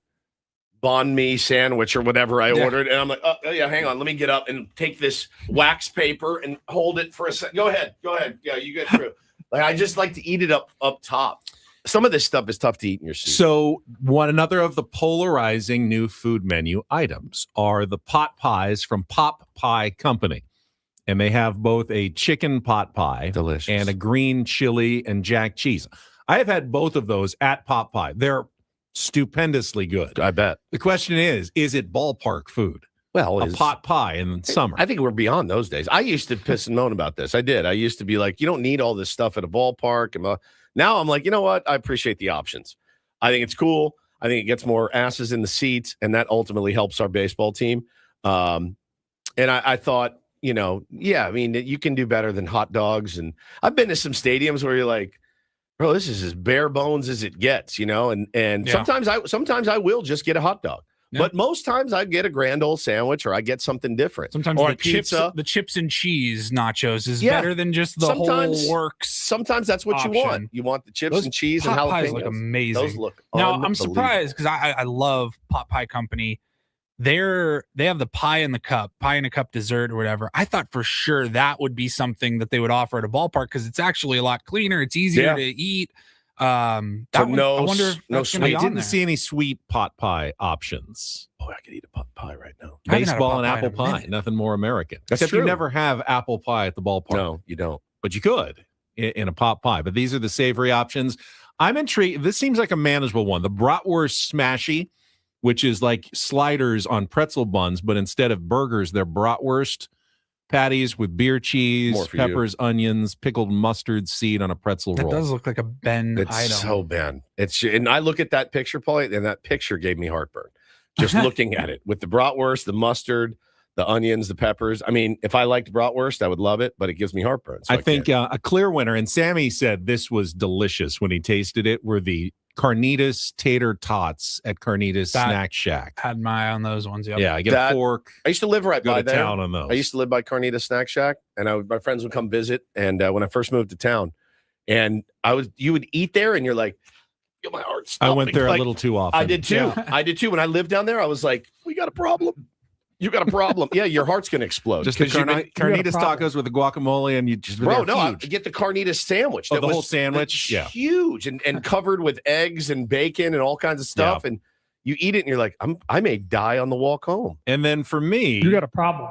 Speaker 1: banh mi sandwich or whatever I ordered, and I'm like, oh yeah, hang on, let me get up and take this wax paper and hold it for a second. Go ahead. Yeah, you get through. Like I just like to eat it up top. Some of this stuff is tough to eat in your seat.
Speaker 3: So another of the polarizing new food menu items are the pot pies from Pop Pie Company. And they have both a chicken pot pie and a green chili and jack cheese. I have had both of those at Pop Pie. They're stupendously good.
Speaker 1: I bet.
Speaker 3: The question is it ballpark food?
Speaker 1: Well,
Speaker 3: a pot pie in summer.
Speaker 1: I think we're beyond those days. I used to piss and moan about this. I did. I used to be like, you don't need all this stuff at a ballpark. And now I'm like, you know what? I appreciate the options. I think it's cool. I think it gets more asses in the seats, and that ultimately helps our baseball team. And I thought, I mean, you can do better than hot dogs. And I've been to some stadiums where you're like, bro, this is as bare bones as it gets, and sometimes I will just get a hot dog. Yeah. But most times I get a grand old sandwich or I get something different.
Speaker 2: Sometimes or the pizza. The chips and cheese nachos is better than just the whole works.
Speaker 1: Sometimes that's what you want. You want the chips and cheese and jalapenos.
Speaker 2: Pies look amazing.
Speaker 1: Those look
Speaker 2: now, I'm surprised because I love Pot Pie Company. They have the pie in a cup dessert or whatever. I thought for sure that would be something that they would offer at a ballpark because it's actually a lot cleaner. It's easier to eat. I wonder if no sweet.
Speaker 3: I didn't see any sweet pot pie options.
Speaker 1: Oh, I could eat a pot pie right now.
Speaker 3: Baseball and apple pie, nothing more American. Except you never have apple pie at the ballpark.
Speaker 1: No, you don't.
Speaker 3: But you could in a pot pie. But these are the savory options. I'm intrigued. This seems like a manageable one. The bratwurst smashy, which is like sliders on pretzel buns, but instead of burgers, they're bratwurst patties with beer cheese, peppers, onions, pickled mustard seed on a pretzel roll.
Speaker 2: That does look like a Ben item.
Speaker 1: It's so Ben. And I look at that picture, Paulie, and that picture gave me heartburn. Just looking at it with the bratwurst, the mustard, the onions, the peppers. I mean, if I liked bratwurst, I would love it, but it gives me heartburn. So
Speaker 3: I think a clear winner, and Sammy said this was delicious when he tasted it, were the carnitas tater tots at Carnitas Snack Shack.
Speaker 2: Had my eye on those ones. Yep.
Speaker 3: Yeah, I get a fork.
Speaker 1: I used to live right by there.
Speaker 3: Town on those.
Speaker 1: I used to live by Carnitas Snack Shack, and my friends would come visit. And when I first moved to town, and you would eat there, and you're like, my heart's stopping.
Speaker 3: I went there a little too often.
Speaker 1: I did too. Yeah. I did too. When I lived down there, I was like, we got a problem. You got a problem. Yeah, your heart's going to explode.
Speaker 3: Just the carnitas tacos with the guacamole, and you just
Speaker 1: I get the carnitas sandwich.
Speaker 3: The whole sandwich,
Speaker 1: huge and covered with eggs and bacon and all kinds of stuff. Yeah. And you eat it, and you're like, I may die on the walk home.
Speaker 3: And then for me,
Speaker 5: you got a problem.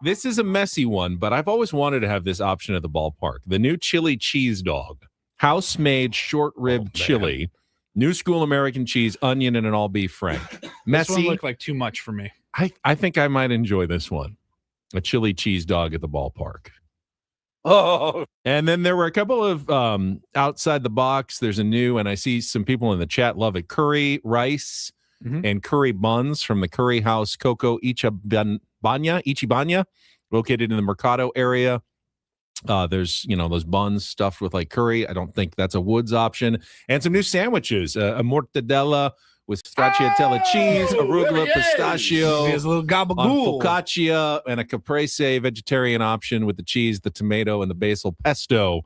Speaker 3: This is a messy one, but I've always wanted to have this option at the ballpark. The new chili cheese dog, house-made short rib chili, new school American cheese, onion, and an all beef frank. Messy.
Speaker 2: This one looked like too much for me.
Speaker 3: I think I might enjoy this one. A chili cheese dog at the ballpark.
Speaker 1: Oh.
Speaker 3: And then there were a couple of outside the box. There's a new, and I see some people in the chat love it, curry rice and curry buns from the Curry House Coco Ichibanya, located in the Mercado area. There's, those buns stuffed with like curry. I don't think that's a Woods option. And some new sandwiches, a mortadella with stracciatella cheese, arugula, pistachio,
Speaker 2: a little gabagool,
Speaker 3: focaccia, and a caprese vegetarian option with the cheese, the tomato, and the basil pesto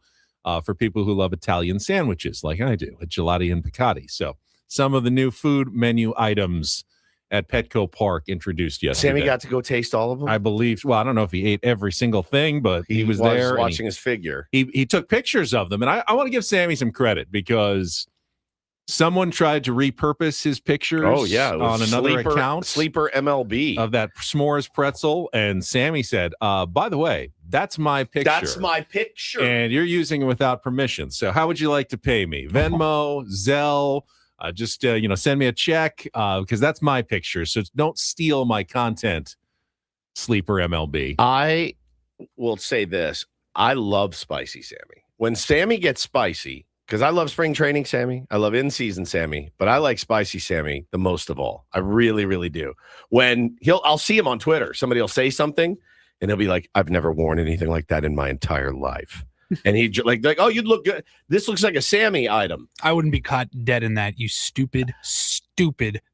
Speaker 3: for people who love Italian sandwiches like I do at Gelati and Piccati. So some of the new food menu items at Petco Park introduced yesterday.
Speaker 1: Sammy got to go taste all of them?
Speaker 3: I believe. Well, I don't know if he ate every single thing, but he was there.
Speaker 1: Watching his figure.
Speaker 3: He took pictures of them. And I want to give Sammy some credit because someone tried to repurpose his pictures on another account.
Speaker 1: Sleeper MLB.
Speaker 3: Of that s'mores pretzel. And Sammy said, by the way, that's my picture.
Speaker 1: That's my picture.
Speaker 3: And you're using it without permission. So how would you like to pay me? Venmo, Zelle, Just send me a check because that's my picture. So don't steal my content, Sleeper MLB.
Speaker 1: I will say this. I love spicy Sammy. When Sammy gets spicy, because I love spring training Sammy, I love in-season Sammy, but I like spicy Sammy the most of all. I really, really do. When I'll see him on Twitter. Somebody will say something, and he'll be like, "I've never worn anything like that in my entire life." And he like, "Oh, you'd look good. This looks like a Sammy item."
Speaker 2: I wouldn't be caught dead in that, you stupid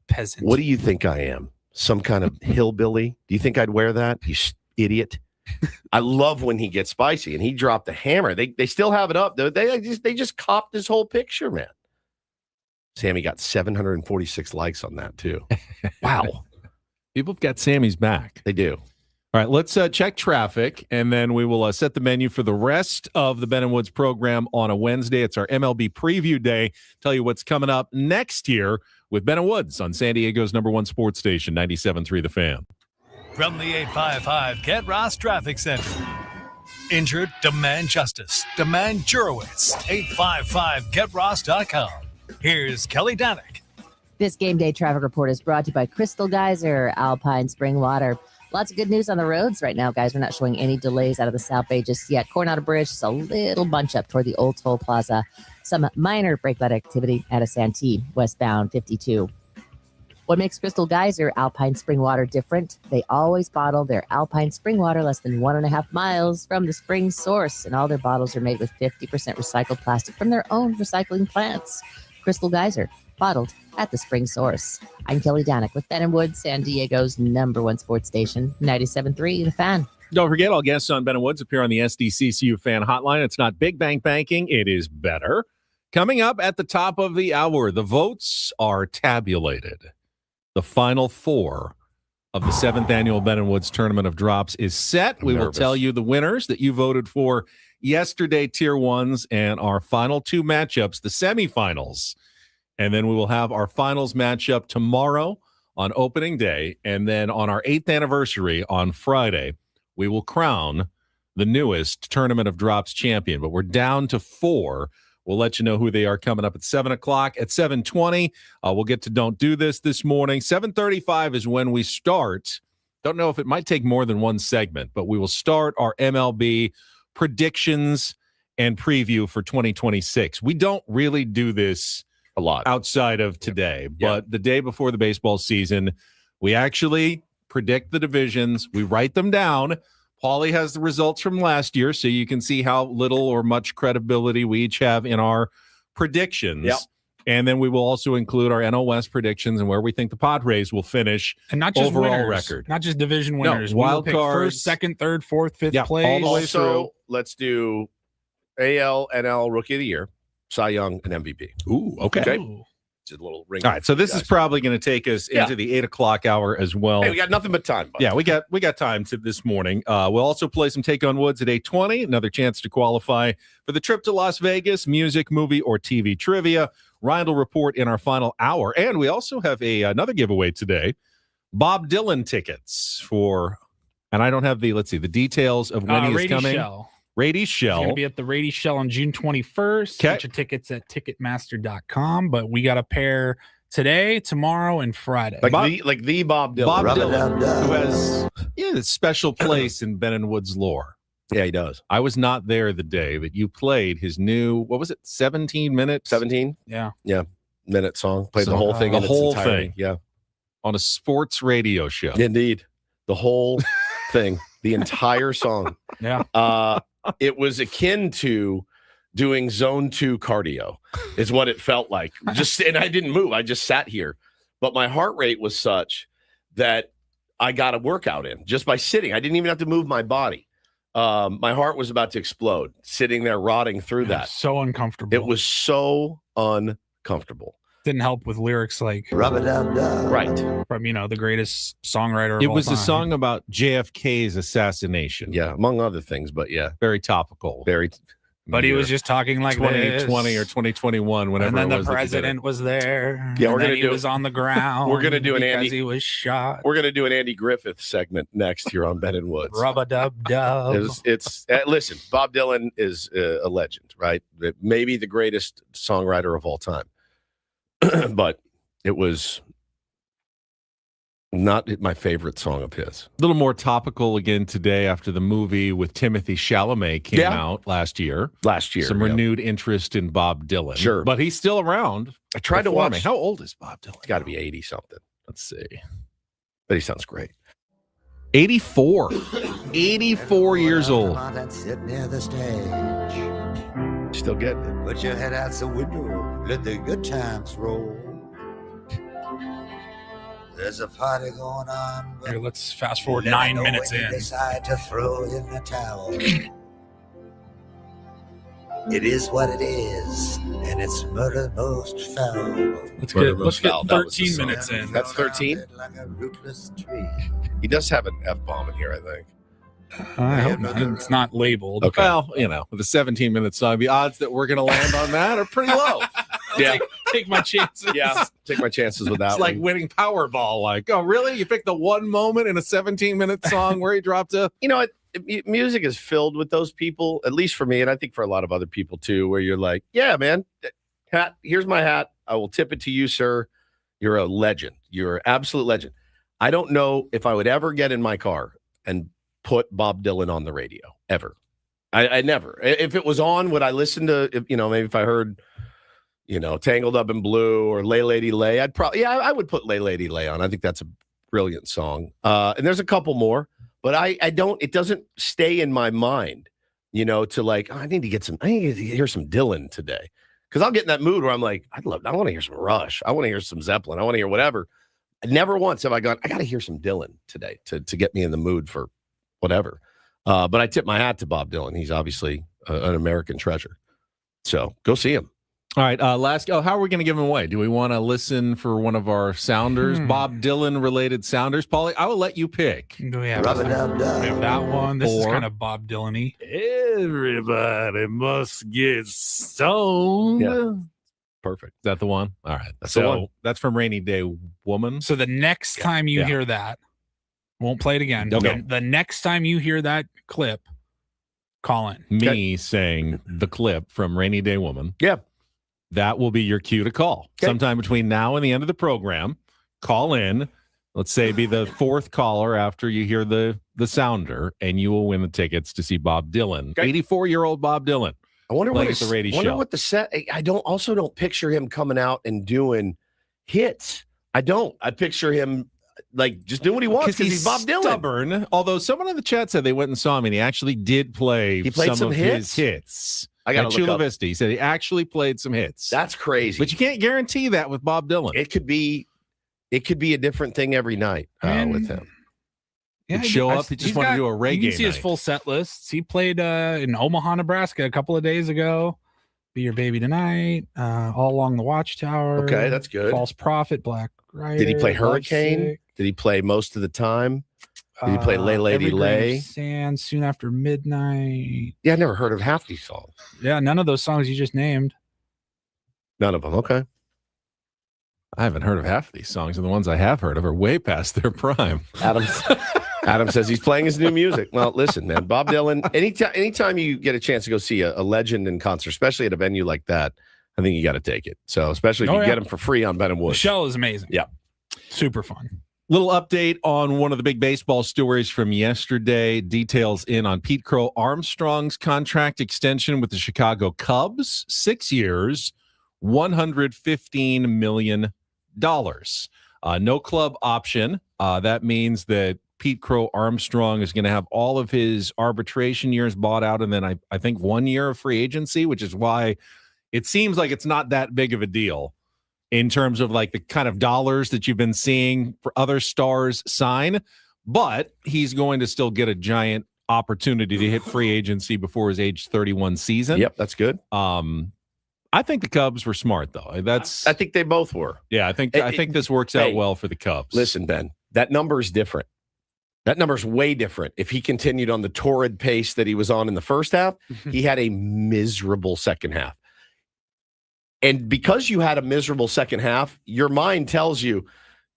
Speaker 2: peasant.
Speaker 1: What do you think I am? Some kind of hillbilly? Do you think I'd wear that? You idiot. I love when he gets spicy, and he dropped the hammer. They still have it up. They just copped his whole picture, man. Sammy got 746 likes on that too. Wow.
Speaker 3: People have got Sammy's back.
Speaker 1: They do.
Speaker 3: All right, let's check traffic, and then we will set the menu for the rest of the Ben & Woods program on a Wednesday. It's our MLB preview day. Tell you what's coming up next year with Ben & Woods on San Diego's #1 sports station, 97.3 The Fan.
Speaker 5: From the 855 Get Ross Traffic Center. Injured? Demand justice. Demand Jurowitz. 855GetRoss.com. Here's Kelly Danick.
Speaker 6: This game day traffic report is brought to you by Crystal Geyser, Alpine Spring Water. Lots of good news on the roads right now, guys. We're not showing any delays out of the South Bay just yet. Coronado Bridge, just a little bunch up toward the Old Toll Plaza. Some minor brake light activity at a Santee, westbound 52. What makes Crystal Geyser Alpine Spring Water different? They always bottle their Alpine Spring Water less than 1.5 miles from the spring source, and all their bottles are made with 50% recycled plastic from their own recycling plants. Crystal Geyser, bottled at the spring source. I'm Kelly Danick with Ben & Woods, San Diego's #1 sports station, 97.3 The Fan.
Speaker 3: Don't forget, all guests on Ben & Woods appear on the SDCCU fan hotline. It's not big bank banking. It is better. Coming up at the top of the hour, the votes are tabulated. The final four of the 7th annual Ben & Woods Tournament of Drops is set. We will tell you the winners that you voted for yesterday, Tier 1s, and our final two matchups, the semifinals. And then we will have our finals matchup tomorrow on opening day. And then on our 8th anniversary on Friday, we will crown the newest Tournament of Drops champion. But we're down to 4. We'll let you know who they are coming up at 7 o'clock. At 7:20, we'll get to Don't Do This morning. 7:35 is when we start. Don't know if it might take more than one segment, but we will start our MLB predictions and preview for 2026. We don't really do this
Speaker 1: a lot
Speaker 3: outside of today, but the day before the baseball season, we actually predict the divisions. We write them down. Paulie has the results from last year, so you can see how little or much credibility we each have in our predictions.
Speaker 1: Yep.
Speaker 3: And then we will also include our NL West predictions and where we think the Padres will finish,
Speaker 2: and not just
Speaker 3: overall
Speaker 2: winners,
Speaker 3: record.
Speaker 2: Not just division winners.
Speaker 3: No, wild
Speaker 2: first,
Speaker 3: cards.
Speaker 2: second, third, fourth, fifth place.
Speaker 3: all the way
Speaker 1: Also,
Speaker 3: through.
Speaker 1: let's do AL, NL Rookie of the Year, Cy Young, and MVP.
Speaker 3: Ooh, okay.
Speaker 2: Ooh.
Speaker 1: Just a little ring.
Speaker 3: All right, so this is probably going to take us into the 8 o'clock hour as well.
Speaker 1: Hey, we got nothing but time. Bud.
Speaker 3: Yeah, we got time to this morning. We'll also play some Take on Woods at 8:20. Another chance to qualify for the trip to Las Vegas, music, movie, or TV trivia. Ryan will report in our final hour. And we also have another giveaway today. Bob Dylan tickets for, and I don't have the details of when he is coming.
Speaker 2: Shell.
Speaker 3: Rady Shell.
Speaker 2: He's going to be at the Rady Shell on June 21st.
Speaker 3: Okay.
Speaker 2: Get your tickets at Ticketmaster.com. But we got a pair today, tomorrow, and Friday.
Speaker 1: Like the Bob Dylan.
Speaker 3: Bob Dylan, who has a special place in Ben & Woods lore.
Speaker 1: Yeah, he does.
Speaker 3: I was not there the day that you played his new, what was it, 17 minutes?
Speaker 1: 17?
Speaker 2: Yeah.
Speaker 1: Minute song. Played
Speaker 3: So,
Speaker 1: the whole thing.
Speaker 3: the
Speaker 1: in its
Speaker 3: whole
Speaker 1: entirety.
Speaker 3: thing.
Speaker 1: Yeah.
Speaker 3: On a sports radio show.
Speaker 1: Indeed. The whole thing. The entire song.
Speaker 2: Yeah.
Speaker 1: It was akin to doing zone 2 cardio is what it felt like. And I didn't move. I just sat here. But my heart rate was such that I got a workout in just by sitting. I didn't even have to move my body. My heart was about to explode sitting there rotting through that.
Speaker 2: So uncomfortable.
Speaker 1: It was so uncomfortable.
Speaker 2: Didn't help with lyrics like
Speaker 1: Right.
Speaker 2: from the greatest songwriter of
Speaker 3: It
Speaker 2: all
Speaker 3: was a
Speaker 2: time.
Speaker 3: song about JFK's assassination.
Speaker 1: Yeah, among other things, but yeah.
Speaker 3: Very topical.
Speaker 1: Very.
Speaker 2: But he was just talking like
Speaker 3: 2020
Speaker 2: this.
Speaker 3: or 2021, whenever
Speaker 2: And then
Speaker 3: it
Speaker 2: the
Speaker 3: was that he did it.
Speaker 2: president was there.
Speaker 1: Yeah,
Speaker 2: and
Speaker 1: we're
Speaker 2: then
Speaker 1: gonna
Speaker 2: he
Speaker 1: do-
Speaker 2: was on the ground.
Speaker 1: we're gonna do an
Speaker 2: because
Speaker 1: Andy-
Speaker 2: he was shot.
Speaker 1: We're gonna do an Andy Griffith segment next here on Ben and Woods.
Speaker 2: Rub-a-dub-dub.
Speaker 1: It's listen, Bob Dylan is a legend, right? Maybe the greatest songwriter of all time. but it was not my favorite song of his.
Speaker 3: A little more topical again today after the movie with Timothée Chalamet came out last year. Some renewed interest in Bob Dylan.
Speaker 1: Sure.
Speaker 3: But he's still around.
Speaker 1: I tried to watch.
Speaker 3: How old is Bob Dylan?
Speaker 1: It's got to be 80-something.
Speaker 3: Let's see.
Speaker 1: But he sounds great.
Speaker 3: 84. 84 years old.
Speaker 7: And sit near the stage.
Speaker 1: Still getting it.
Speaker 7: Put your head out the window. Let the good times roll. There's a party going on.
Speaker 2: Here, let's fast forward
Speaker 7: let
Speaker 2: 9
Speaker 7: me know
Speaker 2: minutes
Speaker 7: when you
Speaker 2: in.
Speaker 7: decide to throw in the towel. It is what it is, and it's murder most foul.
Speaker 2: Let's
Speaker 1: Murder
Speaker 2: get
Speaker 1: Most Foul. That was the
Speaker 2: 13
Speaker 1: song.
Speaker 2: minutes in.
Speaker 1: That's 13?
Speaker 7: Like a rootless tree.
Speaker 1: He does have an F-bomb in here, I think.
Speaker 2: I hope not. It's not labeled.
Speaker 1: Okay.
Speaker 3: Well, with a 17-minute song, the odds that we're going to land on that are pretty low.
Speaker 1: Yeah.
Speaker 2: Take my chances.
Speaker 1: Yeah. Take my chances with that
Speaker 3: It's like
Speaker 1: one.
Speaker 3: winning Powerball. Like, oh, really? You picked the one moment in a 17-minute song where he dropped a...
Speaker 1: You know what? Music is filled with those people, at least for me, and I think for a lot of other people too, where you're like, yeah, man, hat, here's my hat. I will tip it to you, sir. You're a legend. You're an absolute legend. I don't know if I would ever get in my car and put Bob Dylan on the radio, ever. I never. If it was on, would I listen to, maybe if I heard, Tangled Up in Blue or Lay Lady Lay, I'd probably, I would put Lay Lady Lay on. I think that's a brilliant song. And there's a couple more. But it doesn't stay in my mind, to like, I need to hear some Dylan today. Because I'll get in that mood where I'm like, I want to hear some Rush. I want to hear some Zeppelin. I want to hear whatever. Never once have I gone, I got to hear some Dylan today to get me in the mood for whatever. But I tip my hat to Bob Dylan. He's obviously an American treasure. So go see him.
Speaker 3: All right, how are we going to give him away? Do we want to listen for one of our sounders, Bob Dylan-related sounders? Paulie, I will let you pick.
Speaker 2: Do we have
Speaker 7: Rub-a-dub-dub.
Speaker 2: that one? This is
Speaker 3: Or-
Speaker 2: kind of Bob Dylan-y.
Speaker 3: Everybody must get stoned.
Speaker 1: Yeah. Perfect.
Speaker 3: Is that the one? All right.
Speaker 1: That's the one.
Speaker 3: That's from Rainy Day Woman.
Speaker 2: So the next time you hear that, won't play it again.
Speaker 3: Okay.
Speaker 2: The next time you hear that clip, call in.
Speaker 3: Me saying the clip from Rainy Day Woman.
Speaker 1: Yeah.
Speaker 3: That will be your cue to call.
Speaker 1: Okay.
Speaker 3: Sometime between now and the end of the program, call in. Let's say be the fourth caller after you hear the sounder, and you will win the tickets to see Bob Dylan.
Speaker 1: Okay.
Speaker 3: 84-year-old Bob Dylan.
Speaker 1: I wonder
Speaker 3: Playing
Speaker 1: what
Speaker 3: at the radio
Speaker 1: wonder
Speaker 3: show.
Speaker 1: what the set. I don't picture him coming out and doing hits. I don't. I picture him like just doing what he wants because he's Bob Dylan.
Speaker 3: Stubborn. Although someone in the chat said they went and saw him, and he actually did play.
Speaker 1: He played some
Speaker 3: of
Speaker 1: hits?
Speaker 3: his hits.
Speaker 1: I got
Speaker 3: At
Speaker 1: to look
Speaker 3: Chula
Speaker 1: up.
Speaker 3: Vista. He said he actually played some hits.
Speaker 1: That's crazy.
Speaker 3: But you can't guarantee that with Bob Dylan.
Speaker 1: It could be a different thing every night with him.
Speaker 3: He'd show up, he just wanted to do a reggae
Speaker 2: You can see his
Speaker 3: night.
Speaker 2: full set lists. He played in Omaha, Nebraska a couple of days ago. Be Your Baby Tonight, All Along the Watchtower.
Speaker 1: Okay, that's good.
Speaker 2: False Prophet, Black Rider.
Speaker 1: Did he play
Speaker 2: Lovesick,
Speaker 1: Hurricane? Did he play most of the time? Did he play Lay Lady
Speaker 2: Every Grain of
Speaker 1: Lay?
Speaker 2: Sand, Soon After Midnight.
Speaker 1: Yeah, I never heard of half these songs.
Speaker 2: Yeah, none of those songs you just named.
Speaker 1: None of them. Okay.
Speaker 3: I haven't heard of half of these songs, and the ones I have heard of are way past their prime.
Speaker 1: Adam says he's playing his new music. Well, listen, man, Bob Dylan. Anytime you get a chance to go see a legend in concert, especially at a venue like that, I think you got to take it. So, especially if you get him for free on Ben and Wood.
Speaker 2: Michelle is amazing.
Speaker 1: Yeah,
Speaker 2: super fun.
Speaker 3: Little update on one of the big baseball stories from yesterday. Details in on Pete Crow Armstrong's contract extension with the Chicago Cubs. 6 years, $115 million. No club option. That means that Pete Crow Armstrong is going to have all of his arbitration years bought out, and then I think 1 year of free agency, which is why it seems like it's not that big of a deal in terms of like the kind of dollars that you've been seeing for other stars sign. But he's going to still get a giant opportunity to hit free agency before his age 31 season.
Speaker 1: Yep, that's good.
Speaker 3: I think the Cubs were smart, though.
Speaker 1: I think they both were.
Speaker 3: Yeah, I think this works out well for the Cubs.
Speaker 1: Listen, Ben, that number is different. That number's way different. If he continued on the torrid pace that he was on in the first half, he had a miserable second half. And because you had a miserable second half, your mind tells you,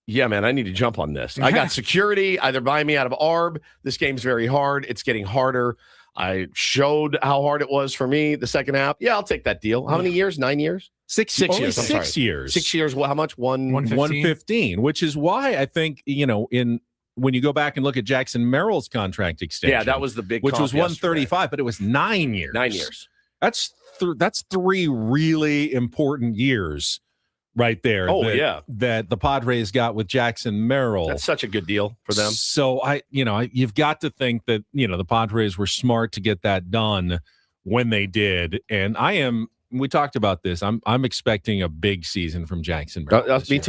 Speaker 1: yeah, man, I need to jump on this. I got security, either buy me out of ARB. This game's very hard. It's getting harder. I showed how hard it was for me the second half. Yeah, I'll take that deal. How many years? 9 years?
Speaker 3: 6
Speaker 1: Only
Speaker 3: years.
Speaker 1: I'm
Speaker 3: 6
Speaker 1: sorry.
Speaker 3: years.
Speaker 1: 6 years. Well, how much?
Speaker 3: 115, which is why I think, when you go back and look at Jackson Merrill's contract extension.
Speaker 1: Yeah, that was the big
Speaker 3: which
Speaker 1: comp
Speaker 3: was 135,
Speaker 1: yesterday.
Speaker 3: but it was 9 years.
Speaker 1: 9 years.
Speaker 3: That's 3 really important years right there.
Speaker 1: Oh,
Speaker 3: that, that the Padres got with Jackson Merrill.
Speaker 1: That's such a good deal for them.
Speaker 3: So you've got to think that, the Padres were smart to get that done when they did. And we talked about this. I'm expecting a big season from Jackson Merrill.
Speaker 1: Me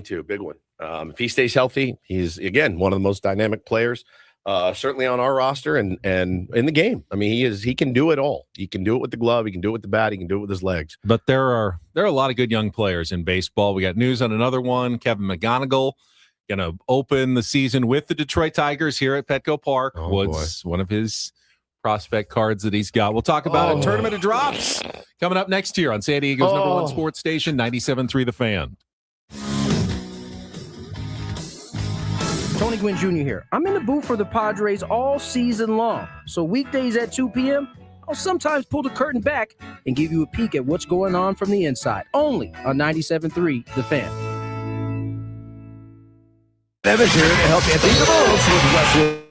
Speaker 1: too. Big one. If he stays healthy, he's again one of the most dynamic players, certainly on our roster and in the game. I mean, he can do it all. He can do it with the glove. He can do it with the bat. He can do it with his legs.
Speaker 3: But there are a lot of good young players in baseball. We got news on another one. Kevin McGonigal going to open the season with the Detroit Tigers here at Petco Park. Was one of his prospect cards that he's got. We'll talk about a tournament of drops coming up next year on San Diego's number one sports station, 97.3 The Fan.
Speaker 8: Tony Gwynn Jr. here. I'm in the booth for the Padres all season long. So weekdays at 2 p.m., I'll sometimes pull the curtain back and give you a peek at what's going on from the inside. Only on 97.3 The Fan.
Speaker 7: Evans here to help you beat the Bulls with Westwood.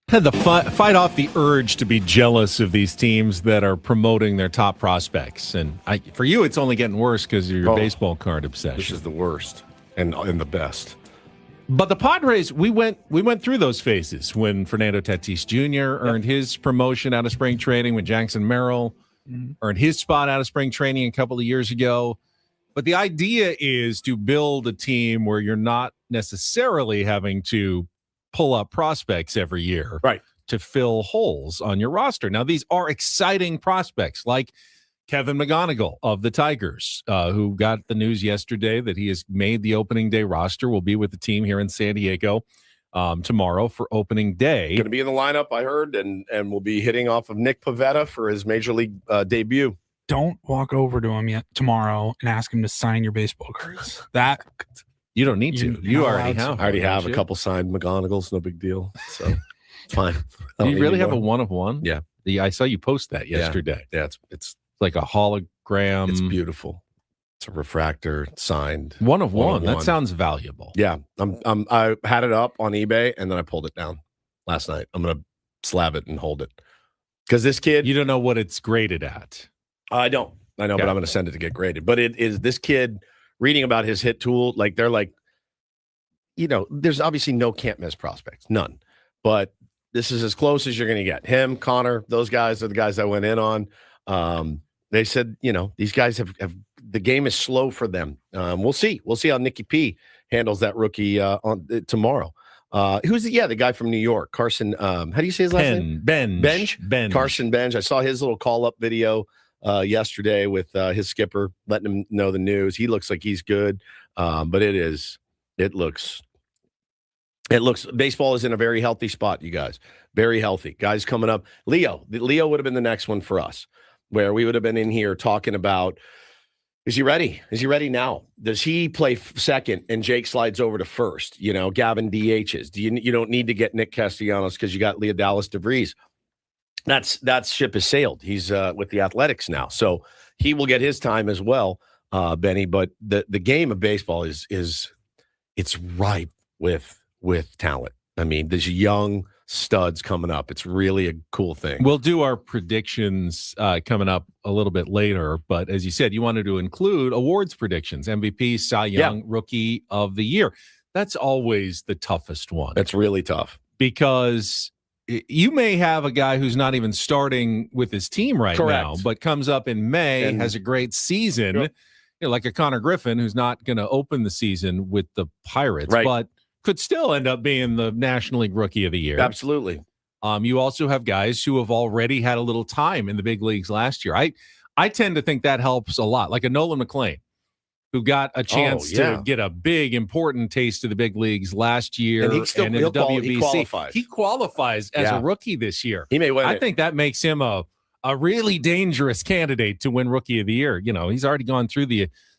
Speaker 3: Had the fight off the urge to be jealous of these teams that are promoting their top prospects. And for you, it's only getting worse because of your baseball card obsession.
Speaker 1: This is the worst and the best.
Speaker 3: But the Padres, we went through those phases when Fernando Tatis Jr. earned his promotion out of spring training, when Jackson Merrill earned his spot out of spring training a couple of years ago. But the idea is to build a team where you're not necessarily having to pull up prospects every year to fill holes on your roster. Now, these are exciting prospects like Kevin McGonigal of the Tigers, who got the news yesterday that he has made the opening day roster, will be with the team here in San Diego tomorrow for opening day.
Speaker 1: Going to be in the lineup, I heard, and will be hitting off of Nick Pivetta for his major league debut.
Speaker 2: Don't walk over to him yet tomorrow and ask him to sign your baseball cards. That
Speaker 3: you don't need to. You already have.
Speaker 1: I already have a couple signed McGonagals. No big deal. So fine.
Speaker 3: Do you really have a one of one?
Speaker 1: Yeah.
Speaker 3: I saw you post that yesterday.
Speaker 1: Yeah. It's
Speaker 3: like a hologram.
Speaker 1: It's beautiful. It's a refractor signed.
Speaker 3: One of one. That sounds valuable.
Speaker 1: Yeah. I had it up on eBay and then I pulled it down last night. I'm gonna slab it and hold it. Because this kid,
Speaker 3: you don't know what it's graded at.
Speaker 1: I know, but I'm going to send it to get graded. But it is this kid reading about his hit tool. Like they're like, there's obviously no can't miss prospects, none. But this is as close as you're going to get. Him, Connor, those guys are the guys I went in on. They said, these guys have the game is slow for them. We'll see. We'll see how Nicky P handles that rookie on tomorrow. Who's the guy from New York, Carson? How do you say his last name?
Speaker 3: Benj.
Speaker 1: Carson Benj. I saw his little call up video yesterday with his skipper letting him know the news. He looks like he's good, but it looks baseball is in a very healthy spot, you guys. Very healthy. Guys coming up. Leo would have been the next one for us, where we would have been in here talking about, is he ready? Is he ready now? Does he play second and Jake slides over to first? Gavin DHs. You don't need to get Nick Castellanos because you got Leah Dallas DeVries. That ship has sailed. He's with the Athletics now, so he will get his time as well, Benny. But the game of baseball is it's ripe with talent. I mean, there's young studs coming up. It's really a cool thing.
Speaker 3: We'll do our predictions coming up a little bit later, but as you said, you wanted to include awards predictions: MVP, Cy Young, Rookie of the Year. That's always the toughest one.
Speaker 1: That's really tough
Speaker 3: because you may have a guy who's not even starting with his team right now, but comes up in May, and has a great season, like a Connor Griffin, who's not going to open the season with the Pirates, but could still end up being the National League Rookie of the Year.
Speaker 1: Absolutely.
Speaker 3: You also have guys who have already had a little time in the big leagues last year. I tend to think that helps a lot, like a Nolan McLean, who got a chance to get a big, important taste of the big leagues last year, and in the WBC. He qualifies as a rookie this year.
Speaker 1: He may win.
Speaker 3: I think that makes him a really dangerous candidate to win Rookie of the Year. He's already gone through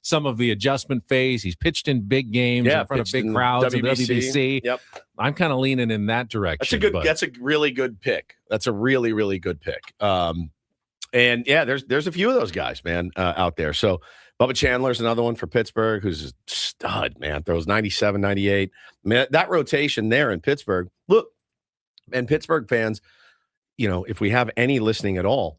Speaker 3: some of the adjustment phase. He's pitched in big games in front of big crowds in WBC.
Speaker 1: Yep.
Speaker 3: I'm kind of leaning in that direction.
Speaker 1: That's a really good pick. That's a really, really good pick. And there's a few of those guys, man, out there. So Bubba Chandler's another one for Pittsburgh, who's a stud, man. Throws 97, 98. Man, that rotation there in Pittsburgh. Look, and Pittsburgh fans, if we have any listening at all,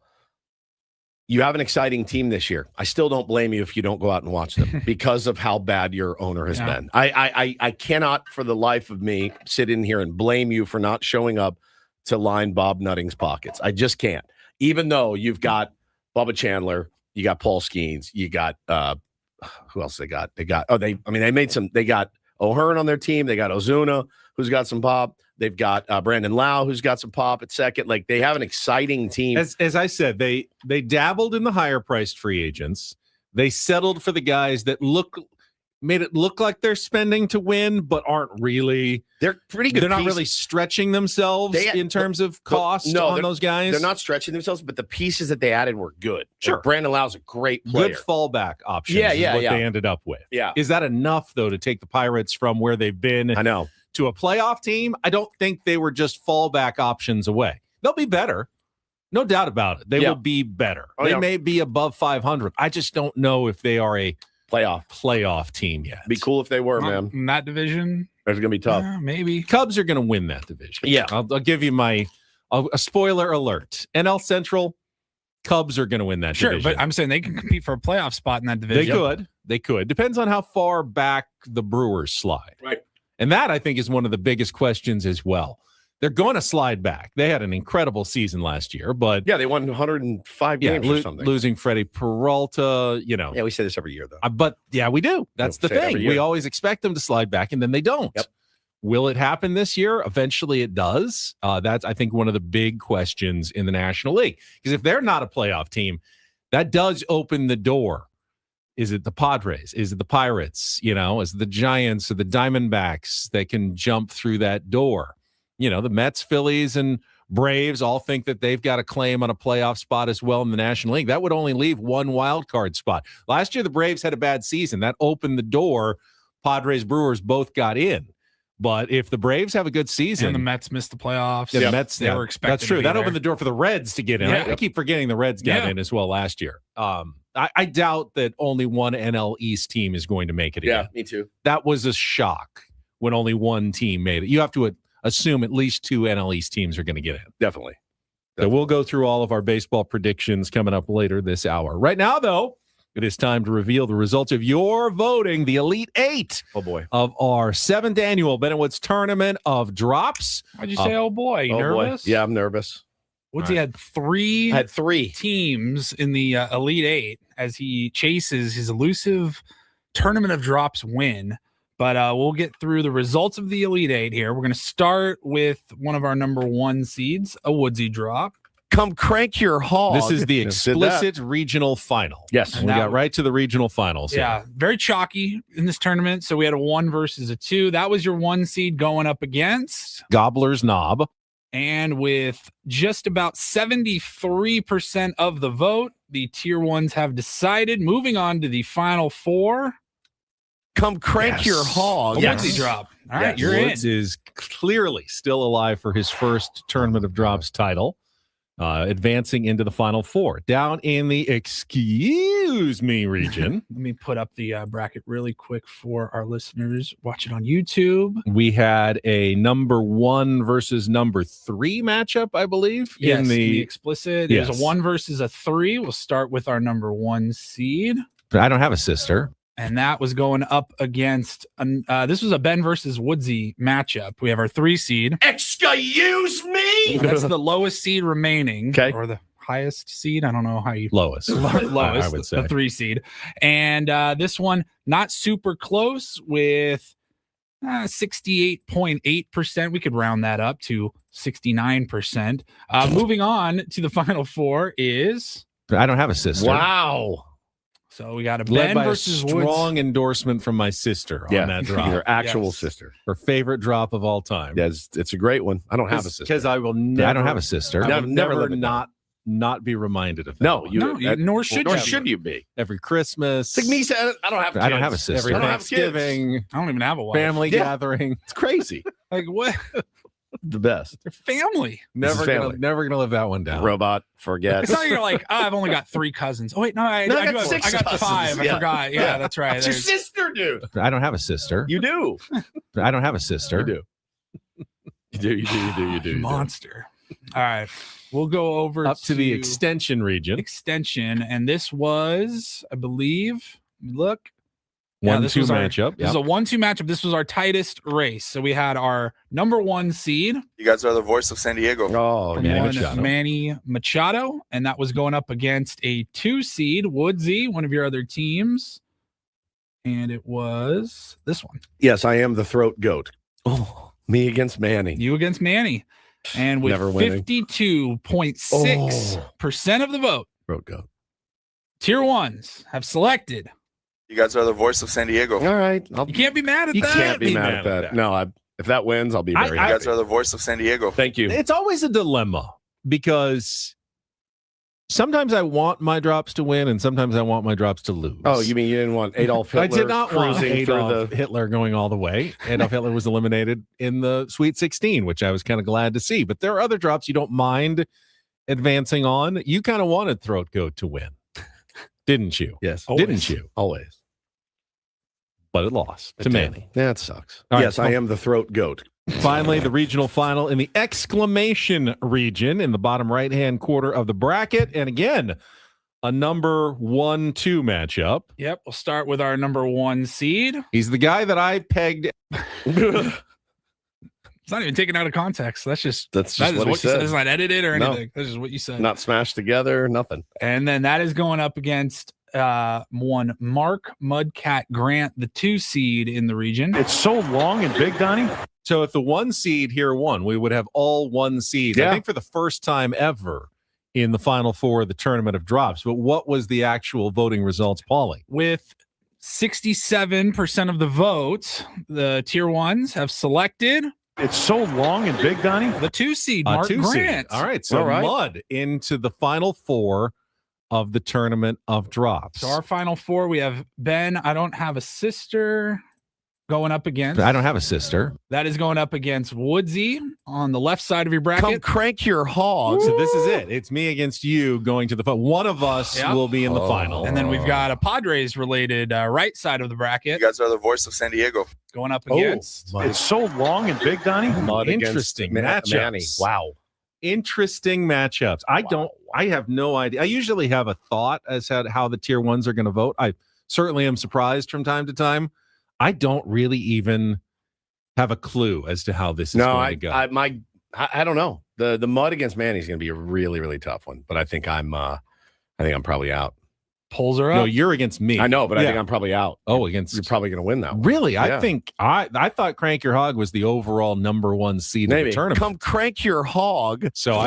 Speaker 1: you have an exciting team this year. I still don't blame you if you don't go out and watch them because of how bad your owner has been. I cannot for the life of me sit in here and blame you for not showing up to line Bob Nutting's pockets. I just can't. Even though you've got Bubba Chandler, you got Paul Skeens, you got who else they got? They got they got O'Hearn on their team, they got Ozuna, who's got some pop. They've got Brandon Lau, who's got some pop at second. Like, they have an exciting team.
Speaker 3: As I said, they dabbled in the higher priced free agents. They settled for the guys that made it look like they're spending to win, but aren't really.
Speaker 1: They're pretty good.
Speaker 3: They're not really stretching themselves in terms of cost on those guys.
Speaker 1: They're not stretching themselves, but the pieces that they added were good. Sure. Like, Brandon Lau's a great player.
Speaker 3: Good fallback options is what they ended up with.
Speaker 1: Yeah.
Speaker 3: Is that enough, though, to take the Pirates from where they've been to a playoff team? I don't think they were just fallback options away. They'll be better. No doubt about it. They will be better. They may be above 500. I just don't know if they are a playoff team yet.
Speaker 1: Be cool if they were, man.
Speaker 2: In that division,
Speaker 1: It's gonna be tough.
Speaker 2: maybe.
Speaker 3: Cubs are going to win that division.
Speaker 1: Yeah.
Speaker 3: I'll give you a spoiler alert. NL Central, Cubs are going to win that division.
Speaker 2: Sure, but I'm saying they can compete for a playoff spot in that division.
Speaker 3: They could. Depends on how far back the Brewers slide.
Speaker 1: Right.
Speaker 3: And that, I think, is one of the biggest questions as well. They're going to slide back. They had an incredible season last year, but
Speaker 1: Yeah, they won 105 games or something.
Speaker 3: losing Freddie Peralta,
Speaker 1: Yeah, we say this every year, though.
Speaker 3: But yeah, we do. That's the
Speaker 1: say it every
Speaker 3: thing.
Speaker 1: year.
Speaker 3: We always expect them to slide back, and then they don't.
Speaker 1: Yep.
Speaker 3: Will it happen this year? Eventually it does. That's, I think, one of the big questions in the National League. Because if they're not a playoff team, that does open the door. Is it the Padres? Is it the Pirates? Is it the Giants or the Diamondbacks that can jump through that door? The Mets, Phillies, and Braves all think that they've got a claim on a playoff spot as well in the National League. That would only leave one wild card spot. Last year, the Braves had a bad season. That opened the door. Padres, Brewers both got in. But if the Braves have a good season,
Speaker 2: And the Mets missed the playoffs.
Speaker 3: the Mets,
Speaker 2: They were expected
Speaker 3: that's true.
Speaker 2: to be
Speaker 3: That
Speaker 2: there.
Speaker 3: opened the door for the Reds to get in.
Speaker 2: Yeah.
Speaker 3: I keep forgetting the Reds got in as well last year. I doubt that only one NL East team is going to make it again.
Speaker 1: me too.
Speaker 3: That was a shock when only one team made it. You have to assume at least two NL East teams are going to get in.
Speaker 1: Definitely.
Speaker 3: So we'll go through all of our baseball predictions coming up later this hour. Right now, though, it is time to reveal the results of your voting, the Elite Eight
Speaker 1: Oh, boy.
Speaker 3: of our 7th annual Ben & Woods Tournament of Drops.
Speaker 2: Why'd you say, oh boy? You nervous?
Speaker 1: Boy. Yeah, I'm nervous.
Speaker 2: Woodsy had three
Speaker 1: I had 3.
Speaker 2: teams in the Elite Eight as he chases his elusive Tournament of Drops win. But we'll get through the results of the Elite Eight here. We're going to start with one of our number 1 seeds, a Woodsy drop.
Speaker 1: Come crank your hog.
Speaker 3: This is the
Speaker 1: Just did that.
Speaker 3: explicit regional final.
Speaker 1: Yes.
Speaker 3: We got right to the regional finals.
Speaker 2: Yeah, very chalky in this tournament. So we had a 1 versus a 2. That was your 1 seed going up against.
Speaker 3: Gobbler's Knob.
Speaker 2: And with just about 73% of the vote, the tier 1s have decided. Moving on to the final 4.
Speaker 1: Come crank
Speaker 3: Yes.
Speaker 1: your hog.
Speaker 2: A Woodsy drop. All right, you're
Speaker 3: Woods
Speaker 2: in.
Speaker 3: is clearly still alive for his first Tournament of Drops title, advancing into the final 4. Down in the excuse me region,
Speaker 2: Let me put up the bracket really quick for our listeners. Watch it on YouTube.
Speaker 3: we had a number 1 versus number 3 matchup, I believe.
Speaker 2: Yes,
Speaker 3: in
Speaker 2: the explicit. It was
Speaker 3: Yes.
Speaker 2: a 1 versus a 3. We'll start with our number 1 seed.
Speaker 3: I don't have a sister.
Speaker 2: And that was going up against, this was a Ben versus Woodsy matchup. We have our 3 seed.
Speaker 1: Excuse me.
Speaker 2: That's the lowest seed remaining.
Speaker 1: Okay.
Speaker 2: Or the highest seed. I don't know how you.
Speaker 3: Lowest.
Speaker 2: Lowest,
Speaker 3: I would say.
Speaker 2: the 3 seed. And this one, not super close with 68.8%. We could round that up to 69%. Moving on to the final 4 is.
Speaker 3: I don't have a sister.
Speaker 1: Wow.
Speaker 2: So we got a
Speaker 3: Led
Speaker 2: Ben
Speaker 3: by a
Speaker 2: versus Woods.
Speaker 3: strong endorsement from my sister on that drop.
Speaker 1: Your actual
Speaker 2: Yes.
Speaker 1: sister.
Speaker 3: Her favorite drop of all time.
Speaker 1: Yeah, it's a great one. I don't have a sister.
Speaker 3: Because I will never. I don't have a sister. I
Speaker 1: Never-
Speaker 3: will
Speaker 1: never
Speaker 3: never
Speaker 1: live it
Speaker 3: not be reminded of that.
Speaker 1: No,
Speaker 3: one.
Speaker 2: nor should
Speaker 1: nor
Speaker 2: you.
Speaker 1: should you be.
Speaker 3: Every Christmas.
Speaker 1: It's like me saying, I don't have kids.
Speaker 3: I don't have a sister.
Speaker 1: I
Speaker 3: Every
Speaker 1: don't have kids.
Speaker 3: Thanksgiving,
Speaker 2: I don't even have a wife.
Speaker 3: family
Speaker 1: Yeah.
Speaker 3: gathering.
Speaker 1: It's crazy.
Speaker 2: Like what?
Speaker 1: The best.
Speaker 2: They're family.
Speaker 3: Never
Speaker 1: is
Speaker 3: gonna,
Speaker 1: family.
Speaker 3: never gonna live that one down.
Speaker 1: Robot forgets.
Speaker 2: It's not you're like, oh, I've only got 3 cousins. Oh wait, no, I
Speaker 1: No, I
Speaker 2: do
Speaker 1: got
Speaker 2: have-
Speaker 1: 6
Speaker 2: I got
Speaker 1: cousins.
Speaker 2: 5. I
Speaker 1: Yeah.
Speaker 2: forgot. Yeah,
Speaker 1: Yeah.
Speaker 2: that's right.
Speaker 1: That's your
Speaker 2: There's-
Speaker 1: sister, dude.
Speaker 3: I don't have a sister.
Speaker 1: You do.
Speaker 3: I don't have a sister.
Speaker 1: You do. You do.
Speaker 2: monster. All right, we'll go over
Speaker 3: Up to the extension region.
Speaker 2: extension, and this was, I believe, look. Yeah,
Speaker 3: 1-2
Speaker 2: this was our-
Speaker 3: matchup.
Speaker 2: This is a 1-2 matchup. This was our tightest race. So we had our number 1 seed,
Speaker 9: You guys are the voice of San Diego.
Speaker 1: Oh,
Speaker 2: from
Speaker 3: Manny
Speaker 2: one
Speaker 3: Machado.
Speaker 2: Manny Machado, and that was going up against a 2 seed, Woodsy, one of your other teams. And it was this one.
Speaker 1: yes, I am the throat goat. Oh, me against Manning.
Speaker 2: You against Manny. And with
Speaker 1: Never winning.
Speaker 2: 52.6% of the vote,
Speaker 1: Throat goat.
Speaker 2: tier 1s have selected.
Speaker 9: You guys are the voice of San Diego.
Speaker 1: All right.
Speaker 2: You can't be mad at
Speaker 1: You
Speaker 2: that.
Speaker 1: can't be mad at that. No, if that wins, I'll be very
Speaker 9: You
Speaker 1: happy.
Speaker 9: guys are the voice of San Diego.
Speaker 1: Thank you.
Speaker 3: It's always a dilemma because sometimes I want my drops to win and sometimes I want my drops to lose.
Speaker 1: Oh, you mean you didn't want Adolf Hitler
Speaker 3: I did not want
Speaker 1: cruising through
Speaker 3: Adolf Hitler going all the way. Adolf Hitler was eliminated in the Sweet 16, which I was kind of glad to see. But there are other drops you don't mind advancing on. You kind of wanted Throat Goat to win, didn't you?
Speaker 1: Yes.
Speaker 3: Didn't you?
Speaker 1: Always.
Speaker 3: but it lost to Manny.
Speaker 1: That sucks.
Speaker 3: All right,
Speaker 1: yes, I am the throat goat.
Speaker 3: Finally, the regional final in the exclamation region in the bottom right-hand quarter of the bracket. And again, a number 1-2 matchup.
Speaker 2: Yep. We'll start with our number 1 seed.
Speaker 3: He's the guy that I pegged.
Speaker 2: It's not even taken out of context. That's just
Speaker 1: what he
Speaker 2: you
Speaker 1: said.
Speaker 2: It's not edited or
Speaker 1: No.
Speaker 2: anything. That's just what you said.
Speaker 1: Not smashed together, nothing.
Speaker 2: And then that is going up against one Mark Mudcat Grant, the 2 seed in the region.
Speaker 10: It's so long and big, Donnie.
Speaker 3: So if the 1 seed here won, we would have all 1 seeds.
Speaker 1: Yeah.
Speaker 3: I think for the first time ever in the Final Four of the Tournament of Drops. But what was the actual voting results, Paulie?
Speaker 2: With 67% of the votes, the tier 1s have selected
Speaker 10: It's so long and big, Donnie.
Speaker 2: the 2 seed, Mark
Speaker 3: 2
Speaker 2: Grant.
Speaker 3: seed. All right. So Mud into the Final Four of the Tournament of Drops.
Speaker 2: So our Final Four, we have Ben. I don't have a sister going up against.
Speaker 3: I don't have a sister.
Speaker 2: That is going up against Woodsy on the left side of your
Speaker 1: Come
Speaker 2: bracket.
Speaker 1: crank your hog.
Speaker 3: So this is it. It's me against you going to the final. One of us
Speaker 2: Yep.
Speaker 3: will be in the final.
Speaker 2: And then we've got a Padres related right side of the
Speaker 9: You
Speaker 2: bracket
Speaker 9: guys are the voice of San Diego.
Speaker 2: going up against.
Speaker 10: It's so long and big, Donnie.
Speaker 1: Mud against
Speaker 3: Interesting
Speaker 1: Manny.
Speaker 3: matchups.
Speaker 1: Wow.
Speaker 3: Interesting matchups. I have no idea. I usually have a thought as to how the tier 1s are going to vote. I certainly am surprised from time to time. I don't really even have a clue as to how this is going to go.
Speaker 1: I don't know. The Mud against Manny is going to be a really, really tough one. But I think I'm probably out.
Speaker 2: Polls are up.
Speaker 3: No, you're against me.
Speaker 1: I know, but I
Speaker 3: Yeah.
Speaker 1: think I'm probably out.
Speaker 3: Oh, against
Speaker 1: You're probably going to win that one.
Speaker 3: Really? I
Speaker 1: Yeah.
Speaker 3: think I thought Crank Your Hog was the overall number 1 seed in
Speaker 1: Maybe
Speaker 3: the tournament.
Speaker 1: come crank your hog.
Speaker 3: So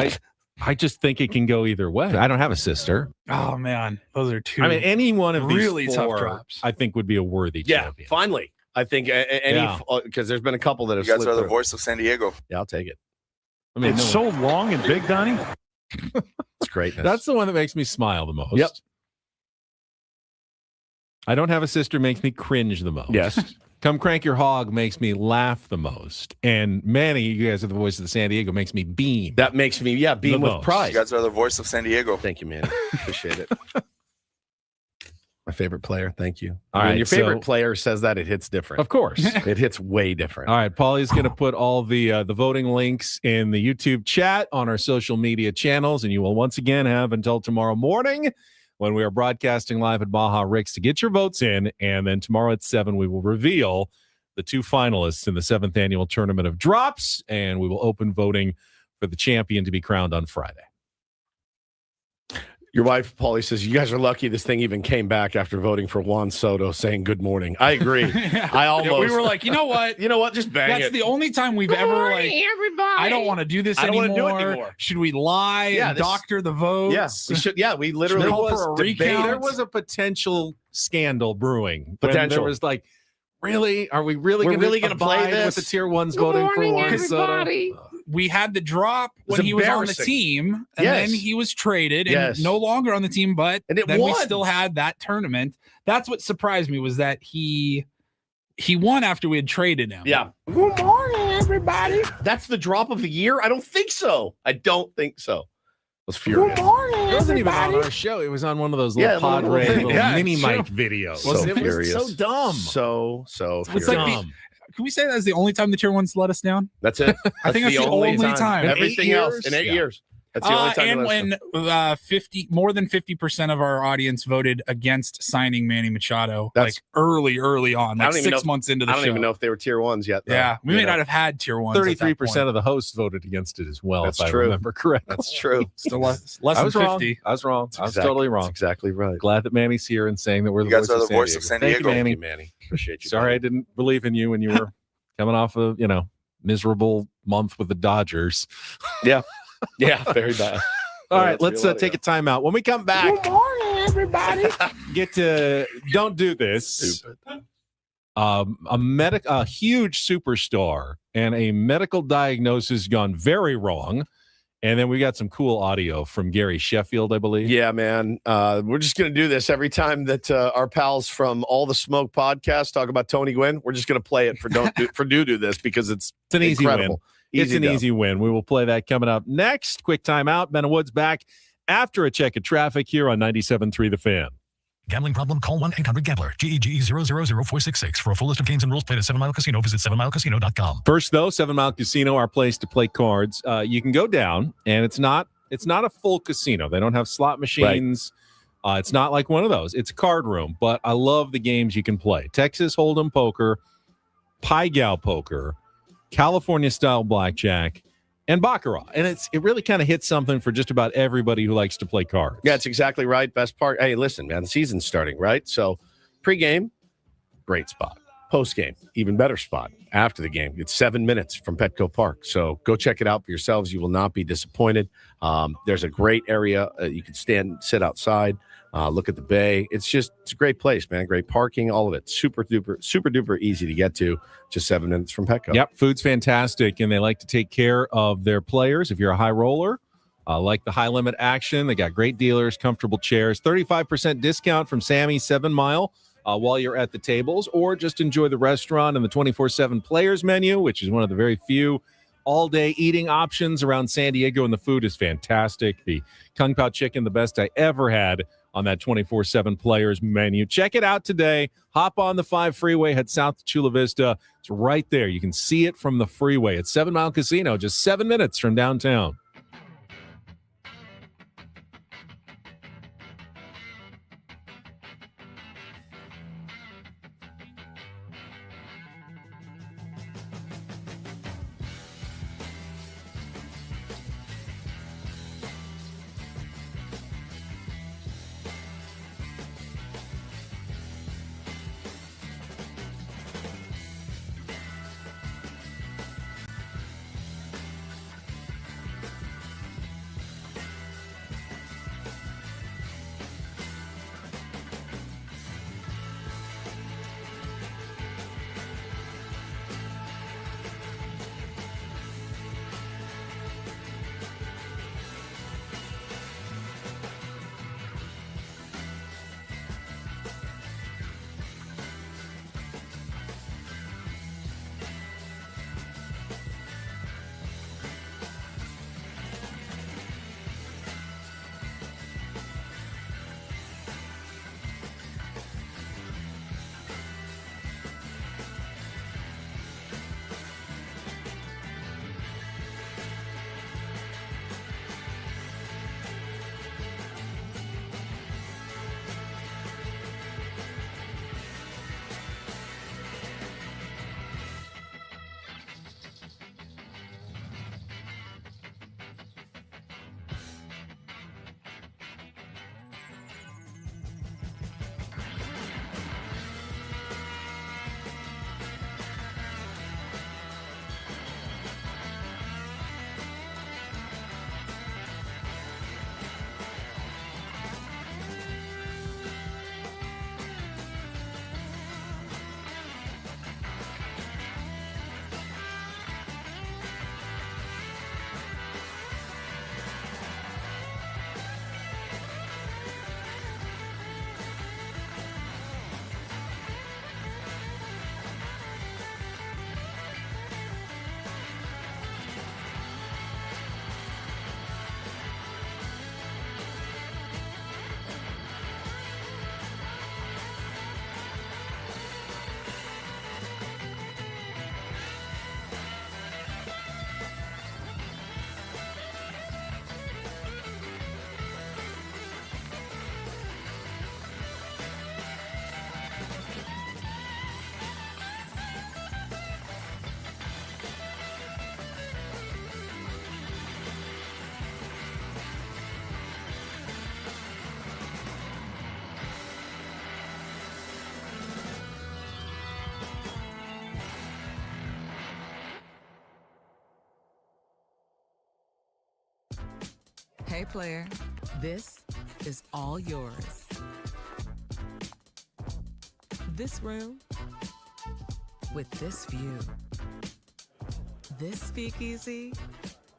Speaker 3: I just think it can go either way. I don't have a sister.
Speaker 2: Oh man, those are 2.
Speaker 3: I mean, any one of these
Speaker 2: really tough
Speaker 3: 4,
Speaker 2: drops.
Speaker 3: I think would be a worthy
Speaker 1: Yeah,
Speaker 3: champion.
Speaker 1: finally. I think because there's been a couple that
Speaker 9: You
Speaker 1: have
Speaker 9: guys
Speaker 1: slipped
Speaker 9: are the
Speaker 1: through.
Speaker 9: voice of San Diego.
Speaker 1: Yeah, I'll take it.
Speaker 3: I mean,
Speaker 10: It's so long and big, Donnie.
Speaker 1: It's greatness.
Speaker 3: that's the one that makes me smile the most.
Speaker 1: Yep.
Speaker 3: I don't have a sister makes me cringe the most.
Speaker 1: Yes.
Speaker 3: Come Crank Your Hog makes me laugh the most. And Manny, you guys are the voice of the San Diego, makes me beam.
Speaker 1: That makes me, beam
Speaker 3: The
Speaker 1: with
Speaker 3: most.
Speaker 9: You
Speaker 1: pride.
Speaker 9: guys are the voice of San Diego.
Speaker 1: Thank you, man. Appreciate it. My favorite player. Thank you.
Speaker 3: All
Speaker 1: When
Speaker 3: right,
Speaker 1: your favorite
Speaker 3: so-
Speaker 1: player says that, it hits different.
Speaker 3: Of course.
Speaker 1: It hits way different.
Speaker 3: All right, Paulie's going to put all the voting links in the YouTube chat on our social media channels, and you will once again have until tomorrow morning when we are broadcasting live at Baja Rick's to get your votes in, and then tomorrow at 7 we will reveal the 2 finalists in the 7th annual Tournament of Drops, and we will open voting for the champion to be crowned on Friday.
Speaker 1: Your wife, Paulie, says, you guys are lucky this thing even came back after voting for Juan Soto saying good morning. I agree. I almost.
Speaker 2: we were like, you know what?
Speaker 1: Just bang
Speaker 2: That's
Speaker 1: it.
Speaker 2: the only time we've ever like.
Speaker 1: everybody.
Speaker 2: I don't want to do this
Speaker 1: I don't wanna
Speaker 2: anymore.
Speaker 1: do it anymore.
Speaker 2: Should we lie and doctor the votes?
Speaker 1: Yes, we should. Yeah, we literally
Speaker 2: Should we call for a recount?
Speaker 3: There was a potential scandal brewing.
Speaker 1: Potential.
Speaker 3: There was like, really? Are we really
Speaker 1: We're
Speaker 3: going
Speaker 1: really
Speaker 3: to
Speaker 1: gonna play
Speaker 3: abide with
Speaker 1: this?
Speaker 3: the tier 1s voting for Juan Soto?
Speaker 2: We had the drop
Speaker 1: was
Speaker 2: when he was on the
Speaker 1: embarrassing.
Speaker 2: team, and
Speaker 1: Yes.
Speaker 2: then he was traded and
Speaker 1: Yes.
Speaker 2: no longer on the team. But
Speaker 1: And it
Speaker 2: then we
Speaker 1: won.
Speaker 2: still had that tournament. That's what surprised me was that he won after we had traded him.
Speaker 1: Yeah. Good morning, everybody. That's the drop of the year? I don't think so. I was furious.
Speaker 3: It wasn't even on our show. It was on one of those little
Speaker 1: Yeah, little
Speaker 3: Padre
Speaker 1: thing.
Speaker 3: little
Speaker 1: Yeah,
Speaker 3: mini
Speaker 1: it's
Speaker 3: mic
Speaker 1: true.
Speaker 3: videos.
Speaker 1: So
Speaker 3: It was
Speaker 1: furious.
Speaker 3: so dumb.
Speaker 1: So
Speaker 2: It's
Speaker 1: furious.
Speaker 2: like
Speaker 3: dumb.
Speaker 2: Can we say that's the only time the tier 1s let us down?
Speaker 1: That's it.
Speaker 2: I think that's the only time.
Speaker 3: In 8
Speaker 1: Everything else
Speaker 3: years?
Speaker 1: in 8
Speaker 3: Yeah.
Speaker 1: years. That's the only time.
Speaker 2: And
Speaker 1: they let us
Speaker 2: when
Speaker 1: know.
Speaker 2: more than 50% of our audience voted against signing Manny Machado,
Speaker 1: That's-
Speaker 2: like early on,
Speaker 1: I
Speaker 2: like
Speaker 1: don't even
Speaker 2: 6 months into the
Speaker 1: I
Speaker 2: show.
Speaker 1: don't even know if they were tier 1s yet. Though.
Speaker 2: Yeah, we
Speaker 1: You
Speaker 2: may
Speaker 1: know?
Speaker 2: not have had tier 1s.
Speaker 3: 33% of the hosts voted against it as well,
Speaker 1: That's
Speaker 3: if I
Speaker 1: true.
Speaker 3: remember correctly.
Speaker 1: That's true.
Speaker 2: Still less
Speaker 3: I
Speaker 2: than
Speaker 3: was
Speaker 2: 50.
Speaker 3: wrong. I was wrong. I was totally wrong.
Speaker 1: That's exactly right.
Speaker 3: Glad that Manny's here and saying that we're
Speaker 9: You
Speaker 3: the
Speaker 9: guys
Speaker 3: voice
Speaker 9: are
Speaker 3: of
Speaker 9: the voice of San
Speaker 3: Thank
Speaker 9: Diego.
Speaker 3: you, Manny.
Speaker 1: Thank you, Manny. Appreciate you.
Speaker 3: Sorry I
Speaker 1: buddy.
Speaker 3: didn't believe in you when you were coming off a miserable month with the Dodgers.
Speaker 1: Yeah, very bad.
Speaker 3: All
Speaker 1: Yeah,
Speaker 3: right,
Speaker 1: that's
Speaker 3: let's
Speaker 1: real
Speaker 3: take a timeout. When we come back,
Speaker 1: Good morning, everybody.
Speaker 3: get to Don't Do This.
Speaker 1: Stupid.
Speaker 3: A huge superstar and a medical diagnosis gone very wrong. And then we got some cool audio from Gary Sheffield, I believe.
Speaker 1: Yeah, man. We're just going to do this every time that our pals from All the Smoke podcast talk about Tony Gwynn. We're just going to play it for do this because it's
Speaker 3: an easy
Speaker 1: incredible.
Speaker 3: win. It's an
Speaker 1: dub.
Speaker 3: easy win. We will play that coming up next. Quick timeout. Ben Woods back after a check of traffic here on 97.3 The Fan.
Speaker 5: Gambling problem? Call 1-800-GAMBLER. GEGE 0000466. For a full list of games and rules, play at 7 Mile Casino. Visit 7milecasino.com.
Speaker 3: First, though, 7 Mile Casino, our place to play cards. You can go down, and it's not a full casino. They don't have slot machines. Right. It's not like one of those. It's a card room, but I love the games you can play. Texas Hold'em poker, Pai Gow poker, California-style blackjack, and baccarat. And it really kind of hits something for just about everybody who likes to play cards.
Speaker 1: Yeah, that's exactly right. Best part. Hey, listen, man, the season's starting, right? So pregame, great spot. Postgame, even better spot. After the game, it's 7 minutes from Petco Park. So go check it out for yourselves. You will not be disappointed. There's a great area. You can sit outside, look at the bay. It's a great place, man. Great parking, all of it. Super duper easy to get to. Just 7 minutes from Petco.
Speaker 3: Yep, food's fantastic, and they like to take care of their players. If you're a high roller, like the high limit action, they got great dealers, comfortable chairs, 35% discount from Sammy's 7 Mile. While you're at the tables, or just enjoy the restaurant and the 24/7 players menu, which is one of the very few all-day eating options around San Diego, and the food is fantastic. The Kung Pao chicken, the best I ever had on that 24/7 players menu. Check it out today. Hop on the 5 freeway, head south to Chula Vista. It's right there. You can see it from the freeway. It's 7 Mile Casino, just 7 minutes from downtown.
Speaker 4: Hey player, this is all yours. This room with this view. This speakeasy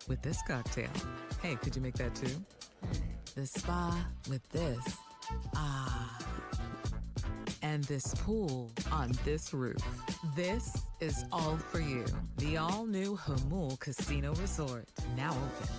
Speaker 4: with this cocktail. Hey, could you make that too? This spa with this. Ah. And this pool on this roof. This is all for you. The all-new Hamul Casino Resort, now open.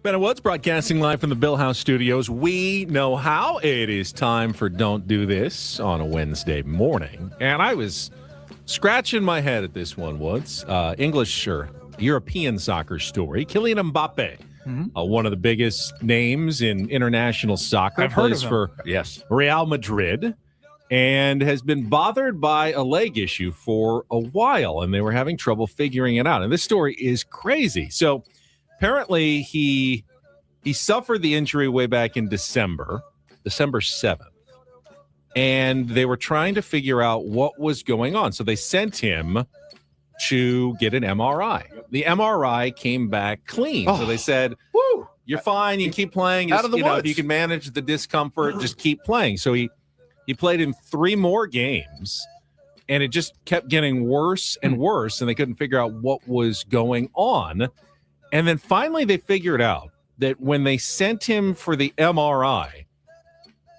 Speaker 3: Ben and Woods broadcasting live from the Bill House Studios. We know how. It is time for Don't Do This on a Wednesday morning. And I was scratching my head at this one, Woods. English or European soccer story. Kylian Mbappe, one of the biggest names in international soccer.
Speaker 2: I've heard
Speaker 3: plays
Speaker 2: of him.
Speaker 3: for Real Madrid and has been bothered by a leg issue for a while. And they were having trouble figuring it out. And this story is crazy. So apparently, he suffered the injury way back in December 7th, and they were trying to figure out what was going on. So they sent him to get an MRI. The MRI came back clean. So they said, "Woo, you're fine. You can keep playing.
Speaker 1: Out of the woods.
Speaker 3: If you can manage the discomfort, just keep playing." So he played in 3 more games, and it just kept getting worse and worse, and they couldn't figure out what was going on. And then finally they figured out that when they sent him for the MRI,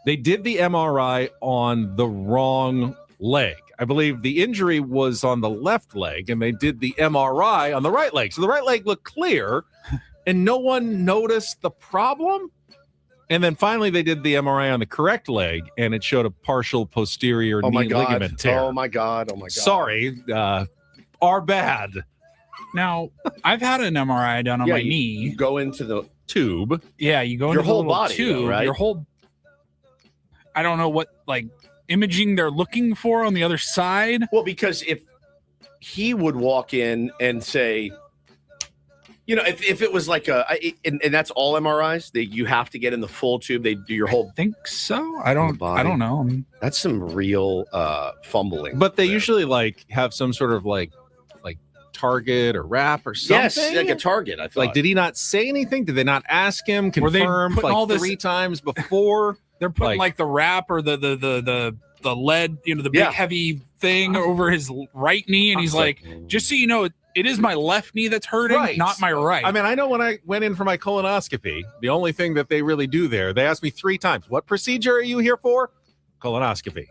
Speaker 3: they did the MRI on the wrong leg. I believe the injury was on the left leg, and they did the MRI on the right leg. So the right leg looked clear, and no one noticed the problem. And then finally they did the MRI on the correct leg, and it showed a partial posterior knee ligament tear.
Speaker 1: Oh, my God.
Speaker 3: Sorry, our bad.
Speaker 2: Now, I've had an MRI done on my knee.
Speaker 1: You go into the
Speaker 3: tube.
Speaker 2: Yeah, you go into
Speaker 1: Your
Speaker 2: the
Speaker 1: whole
Speaker 2: little
Speaker 1: body,
Speaker 2: tube.
Speaker 1: though, right?
Speaker 2: Your whole. I don't know what imaging they're looking for on the other side.
Speaker 1: Well, because if he would walk in and say, if it was like and that's all MRIs, you have to get in the full tube. They do your whole.
Speaker 2: I think so. I don't know.
Speaker 1: That's some real fumbling.
Speaker 3: But they usually have some sort of target or wrap or something.
Speaker 1: Yes, like a target. I thought.
Speaker 3: Did he not say anything? Did they not ask him? Confirm
Speaker 2: putting all this-
Speaker 3: 3 times before?
Speaker 2: They're putting the wrap or the lead, the big heavy thing over his right knee, and he's like, just so you know, it is my left knee that's hurting, not my right.
Speaker 3: I mean, I know when I went in for my colonoscopy, the only thing that they really do there, they asked me 3 times, "What procedure are you here for?" Colonoscopy.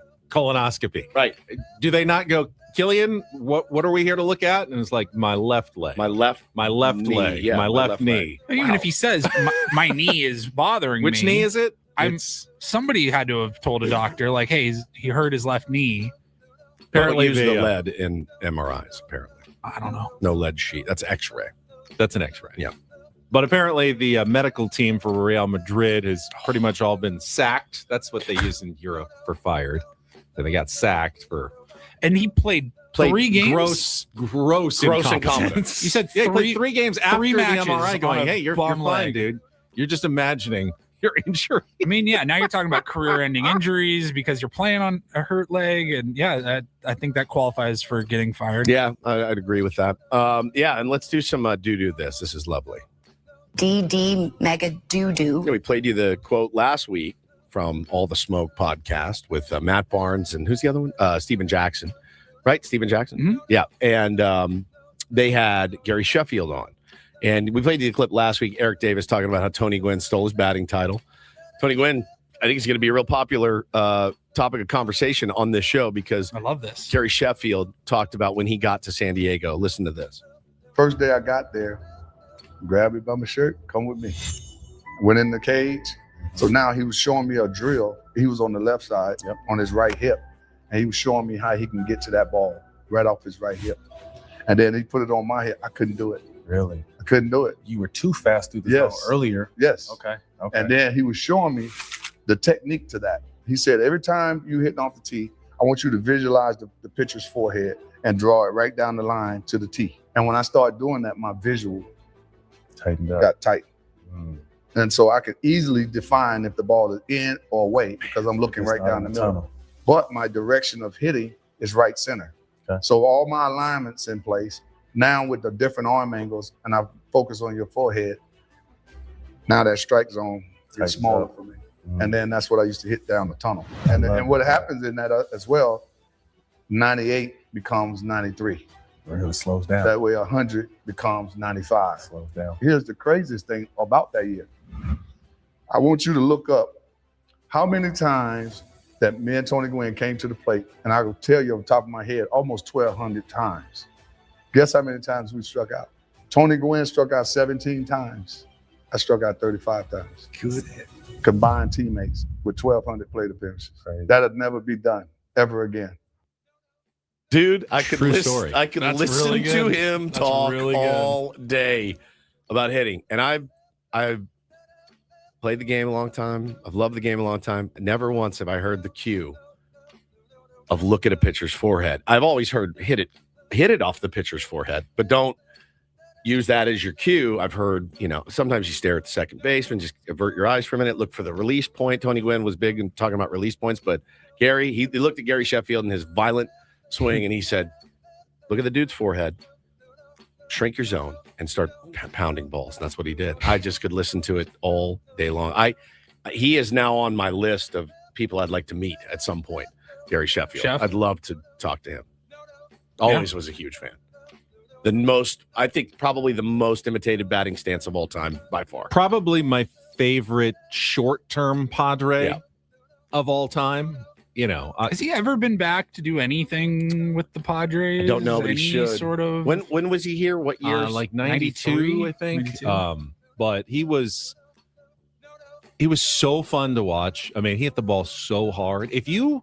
Speaker 3: Right. Do they not go, "Killian, what are we here to look at?" And it's like, my left leg.
Speaker 1: My left
Speaker 3: knee,
Speaker 1: leg.
Speaker 3: Yeah, my left knee.
Speaker 2: Even if he says my knee is bothering
Speaker 3: Which
Speaker 2: me.
Speaker 3: knee is it?
Speaker 2: Somebody had to have told a doctor, hey, he hurt his left knee.
Speaker 1: Apparently, use the lead in MRIs. Apparently,
Speaker 2: I don't know.
Speaker 1: No lead sheet. That's X-ray.
Speaker 3: That's an X-ray.
Speaker 1: Yeah.
Speaker 3: But apparently, the medical team for Real Madrid has pretty much all been sacked. That's what they use in Europe for fired. So they got sacked for.
Speaker 2: And he played 3 games.
Speaker 3: Gross incompetence.
Speaker 2: You said
Speaker 3: he
Speaker 2: 3
Speaker 3: played 3 games after the
Speaker 2: matches
Speaker 3: MRI. Going, hey, you're fine,
Speaker 2: leg.
Speaker 3: dude. You're just imagining your injury.
Speaker 2: I mean, yeah. Now you're talking about career-ending injuries because you're playing on a hurt leg, and I think that qualifies for getting fired.
Speaker 1: Yeah, I'd agree with that. And let's do some do this. This is lovely.
Speaker 11: DD mega doo-doo.
Speaker 1: We played you the quote last week from All the Smoke podcast with Matt Barnes and who's the other one? Steven Jackson, right? Steven Jackson?
Speaker 2: Mm-hmm.
Speaker 1: Yeah. And they had Gary Sheffield on. And we played you the clip last week, Eric Davis talking about how Tony Gwynn stole his batting title. Tony Gwynn, I think, is going to be a real popular topic of conversation on this show because
Speaker 2: I love this.
Speaker 1: Gary Sheffield talked about when he got to San Diego. Listen to this.
Speaker 12: First day I got there, grabbed me by my shirt, come with me. Went in the cage. So now he was showing me a drill. He was on the left side, on his right hip. And he was showing me how he can get to that ball right off his right hip. And then he put it on my hip. I couldn't do it.
Speaker 13: Really?
Speaker 12: I couldn't do it.
Speaker 13: You were too fast through the zone earlier.
Speaker 12: Yes.
Speaker 13: Okay.
Speaker 12: And then he was showing me the technique to that. He said, every time you hit off the tee, I want you to visualize the pitcher's forehead and draw it right down the line to the tee. And when I started doing that, my visual got tight. And so I could easily define if the ball is in or away because I'm looking right down the middle. But my direction of hitting is right center. Okay. So all my alignments in place. Now with the different arm angles, and I focus on your forehead, now that strike zone is smaller for me. And then that's what I used to hit down the tunnel. And what happens in that as well, 98 becomes 93.
Speaker 13: It really slows down.
Speaker 12: That way 100 becomes 95.
Speaker 13: Slows down.
Speaker 12: Here's the craziest thing about that year. I want you to look up how many times that me and Tony Gwynn came to the plate, and I will tell you off the top of my head, almost 1,200 times. Guess how many times we struck out? Tony Gwynn struck out 17 times. I struck out 35 times.
Speaker 1: Good.
Speaker 12: Combined teammates with 1,200 plate appearances. Right. That'll never be done ever again.
Speaker 1: Dude, I could
Speaker 3: True
Speaker 1: listen.
Speaker 3: story.
Speaker 1: I could
Speaker 2: That's
Speaker 1: listen
Speaker 2: really
Speaker 1: to
Speaker 2: good.
Speaker 1: him
Speaker 2: That's
Speaker 1: talk
Speaker 2: really good.
Speaker 1: all day about hitting. And I've played the game a long time. I've loved the game a long time. Never once have I heard the cue of look at a pitcher's forehead. I've always heard hit it off the pitcher's forehead, but don't use that as your cue. I've heard, sometimes you stare at the second baseman, just avert your eyes for a minute, look for the release point. Tony Gwynn was big in talking about release points, but Gary, he looked at Gary Sheffield and his violent swing, and he said, look at the dude's forehead, shrink your zone, and start pounding balls. And that's what he did. I just could listen to it all day long. He is now on my list of people I'd like to meet at some point, Gary Sheffield. I'd love to talk to him. Always was a huge fan. I think probably the most imitated batting stance of all time by far.
Speaker 3: Probably my favorite short-term Padre of all time.
Speaker 2: Has he ever been back to do anything with the Padres?
Speaker 1: I don't know, but he
Speaker 2: Any
Speaker 1: should.
Speaker 2: Sort of.
Speaker 1: When was he here? What year?
Speaker 3: Like 92, I think.
Speaker 2: 92?
Speaker 3: But he was so fun to watch. I mean, he hit the ball so hard. If you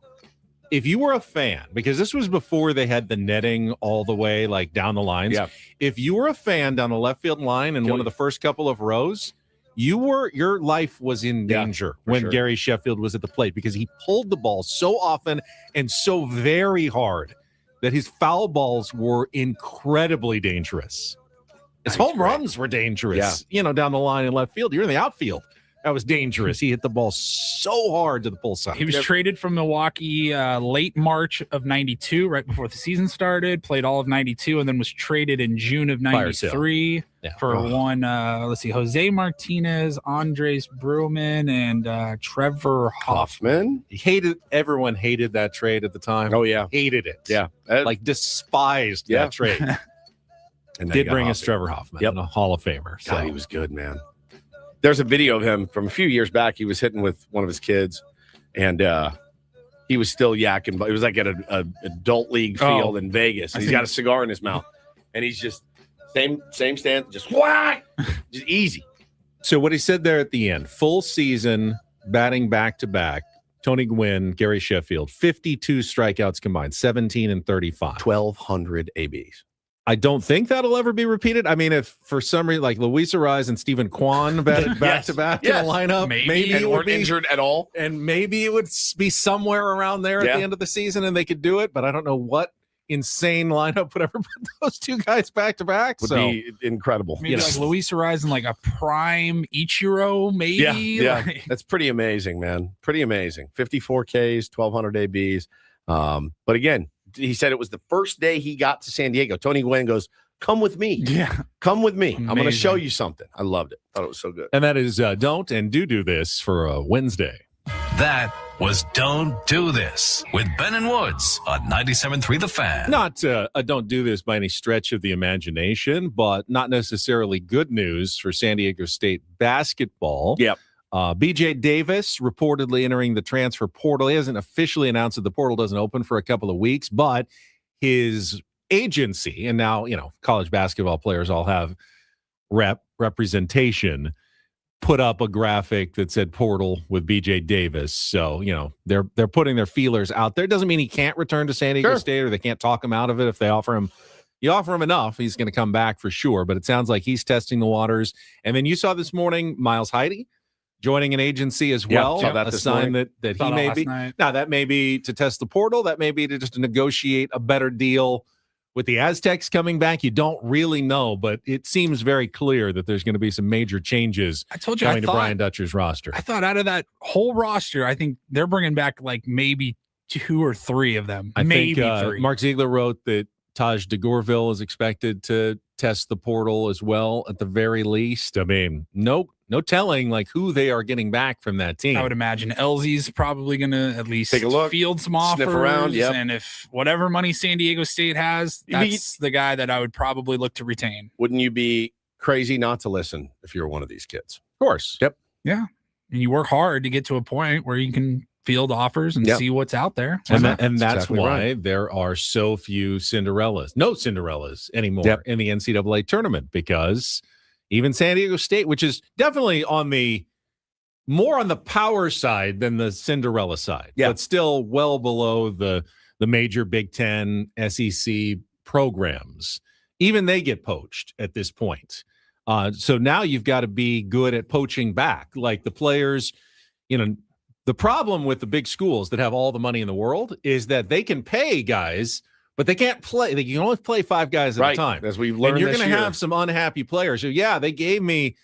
Speaker 3: were a fan, because this was before they had the netting all the way like down the lines.
Speaker 1: Yeah.
Speaker 3: If you were a fan down the left field line in one of the first couple of rows, your life was in danger when Gary Sheffield was at the plate, because he pulled the ball so often and so very hard that his foul balls were incredibly dangerous. His home runs were dangerous, down the line in left field. You're in the outfield. That was dangerous. He hit the ball so hard to the pull side.
Speaker 2: He was traded from Milwaukee late March of 92, right before the season started, played all of 92, and then was traded in June of 93 for Jose Martinez, Andres Brewman, and Trevor Hoffman.
Speaker 3: Everyone hated that trade at the time.
Speaker 1: Oh, yeah.
Speaker 3: Hated it.
Speaker 1: Yeah.
Speaker 3: Despised that trade.
Speaker 1: And
Speaker 3: did bring us Trevor Hoffman, a Hall of Famer.
Speaker 1: God, he was good, man. There's a video of him from a few years back. He was hitting with one of his kids, and he was still yakking. But it was like at an adult league field in Vegas. And he's got a cigar in his mouth, and he's just same stance, just whack, just easy.
Speaker 3: So what he said there at the end, full season batting back to back. Tony Gwynn, Gary Sheffield, 52 strikeouts combined, 17 and 35,
Speaker 1: 1,200 ABs.
Speaker 3: I don't think that'll ever be repeated. I mean, if for some reason, like Luis Ariz and Stephen Kwan batted back to back in a lineup, maybe it would be
Speaker 1: injured at all,
Speaker 3: and maybe it would be somewhere around there at the end of the season, and they could do it. But I don't know what insane lineup would ever put those two guys back to back.
Speaker 1: Would be incredible.
Speaker 2: Maybe like Luis Ariz and like a prime Ichiro, maybe.
Speaker 1: Yeah. That's pretty amazing, man. Pretty amazing. 54 Ks, 1,200 ABs. But again, he said it was the first day he got to San Diego. Tony Gwynn goes, come with me.
Speaker 2: Yeah.
Speaker 1: Come with me.
Speaker 2: Amazing.
Speaker 1: I'm going to show you something. I loved it. Thought it was so good.
Speaker 3: And that is Don't and Do This for Wednesday.
Speaker 5: That was Don't Do This with Ben and Woods on 97.3 The Fan.
Speaker 3: Not a Don't Do This by any stretch of the imagination, but not necessarily good news for San Diego State basketball.
Speaker 1: Yep.
Speaker 3: BJ Davis reportedly entering the transfer portal. He hasn't officially announced that the portal doesn't open for a couple of weeks, but his agency, and now, college basketball players all have representation, put up a graphic that said portal with BJ Davis. So, they're putting their feelers out there. Doesn't mean he can't return to San Diego State, or they can't talk him out of it. If they offer him, you offer him enough, he's going to come back for sure. But it sounds like he's testing the waters. And then you saw this morning, Miles Heide joining an agency as well.
Speaker 1: Saw that
Speaker 3: a
Speaker 1: this
Speaker 3: sign
Speaker 1: morning.
Speaker 3: that he may be. Now, that may be to test the portal. That may be to just negotiate a better deal with the Aztecs coming back. You don't really know, but it seems very clear that there's going to be some major changes coming to Brian Dutcher's roster.
Speaker 2: I thought out of that whole roster, I think they're bringing back like maybe 2 or 3 of them.
Speaker 3: I
Speaker 2: maybe
Speaker 3: think
Speaker 2: 3.
Speaker 3: Mark Ziegler wrote that Taj DeGorville is expected to test the portal as well, at the very least. I mean, no telling like who they are getting back from that team.
Speaker 2: I would imagine Elsie's probably going to at least
Speaker 1: take a look,
Speaker 2: field some offers,
Speaker 1: sniff around. Yep.
Speaker 2: And if whatever money San Diego State has, that's the guy that I would probably look to retain.
Speaker 1: Wouldn't you be crazy not to listen if you're one of these kids?
Speaker 3: Of course.
Speaker 1: Yep.
Speaker 2: Yeah. And you work hard to get to a point where you can field offers and see what's out there.
Speaker 3: And that's
Speaker 1: exactly
Speaker 3: why
Speaker 1: right.
Speaker 3: there are so few no Cinderellas anymore in the NCAA tournament, because Even San Diego State, which is definitely more on the power side than the Cinderella side, but still well below the major Big Ten, SEC programs. Even they get poached at this point. So now you've got to be good at poaching back. Like the players, the problem with the big schools that have all the money in the world is that they can pay guys, but they can't play. They can only play 5 guys at a time.
Speaker 1: As we've learned,
Speaker 3: and you're going to have some unhappy players. So they gave me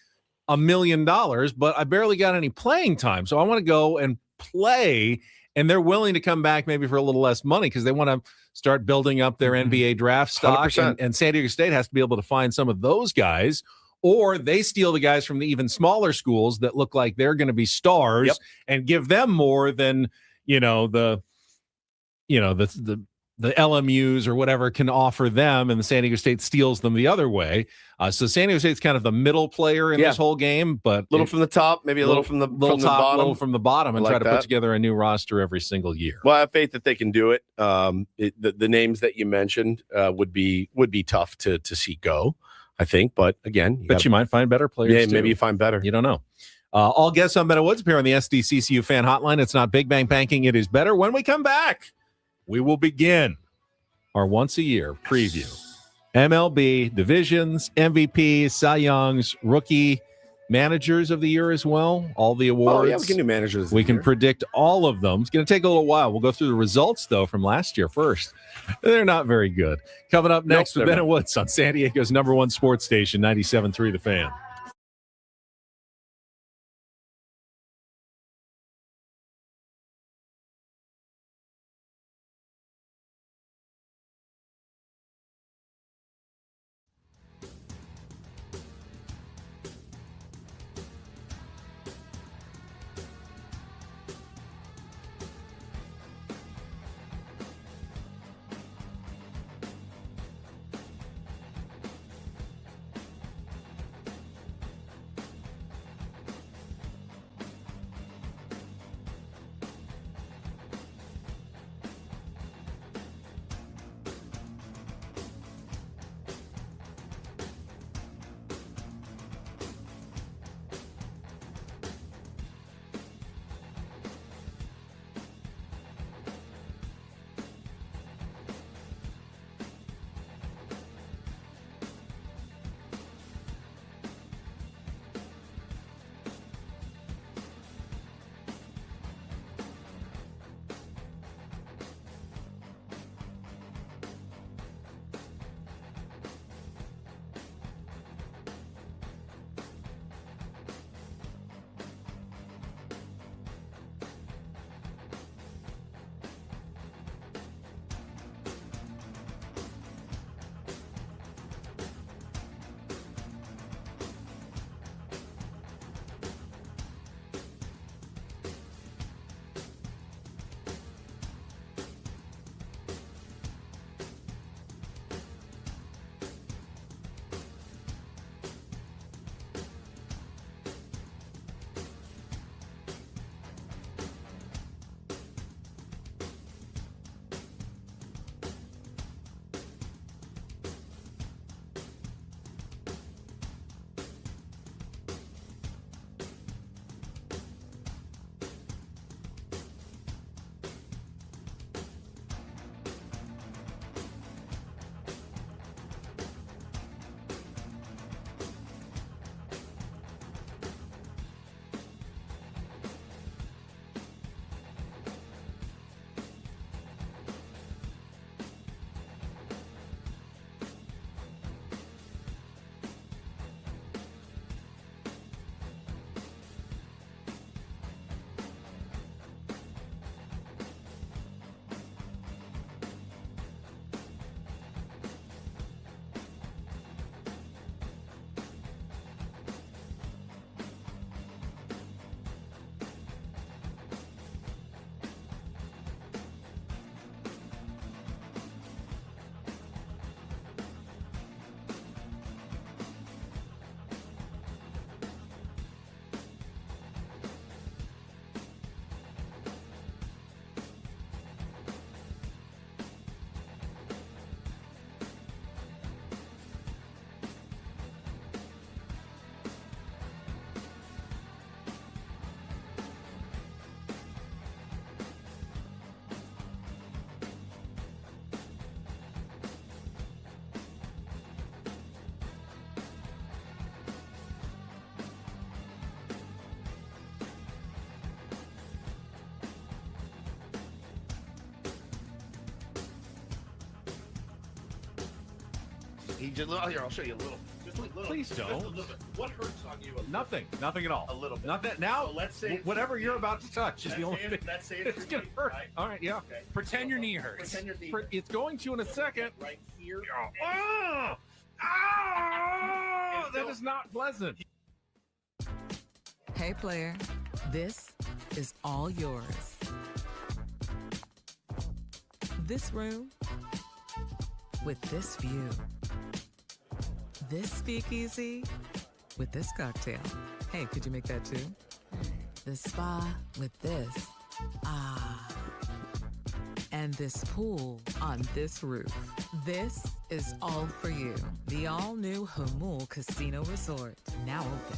Speaker 3: $1 million, but I barely got any playing time. So I want to go and play, and they're willing to come back maybe for a little less money because they want to start building up their NBA draft stock. And San Diego State has to be able to find some of those guys, or they steal the guys from the even smaller schools that look like they're going to be stars and give them more than, the LMUs or whatever can offer them, and the San Diego State steals them the other way. So San Diego State's kind of the middle player in this whole game, but
Speaker 1: a little from the top, maybe a little from the bottom,
Speaker 3: little from the bottom, and try to put together a new roster every single year.
Speaker 1: Well, I have faith that they can do it. The names that you mentioned would be tough to see go, I think. But again,
Speaker 3: you might find better players.
Speaker 1: Yeah,
Speaker 3: too.
Speaker 1: maybe you find better.
Speaker 3: You don't know. All guests on Better Woods appear on the SDCCU fan hotline. It's not Big Bang Banking. It is better. When we come back, we will begin our once-a-year preview. MLB, divisions, MVPs, Cy Youngs, rookie managers of the year as well. All the awards.
Speaker 1: Oh, yeah, we can do managers.
Speaker 3: We can predict all of them. It's going to take a little while. We'll go through the results, though, from last year first. They're not very good. Coming up next with Bennett Woods on San Diego's #1 sports station, 97.3 The Fan.
Speaker 1: He just here. I'll show you a little. Just a little.
Speaker 3: Please don't.
Speaker 1: Just a little bit. What hurts on you?
Speaker 3: Nothing at all.
Speaker 1: A little bit.
Speaker 3: Not that now.
Speaker 1: So let's say
Speaker 3: whatever you're about to touch is the only thing.
Speaker 1: Let's say
Speaker 3: it's gonna hurt.
Speaker 1: Right?
Speaker 3: All right, yeah.
Speaker 1: Okay.
Speaker 2: Pretend your knee hurts.
Speaker 1: Pretend your knee.
Speaker 3: It's going to in a second.
Speaker 1: Right here.
Speaker 3: That is not pleasant.
Speaker 4: Hey, player, this is all yours. This room with this view. This speakeasy with this cocktail. Hey, could you make that too? The spa with this. Ah. And this pool on this roof. This is all for you. The all-new Hamul Casino Resort, now open.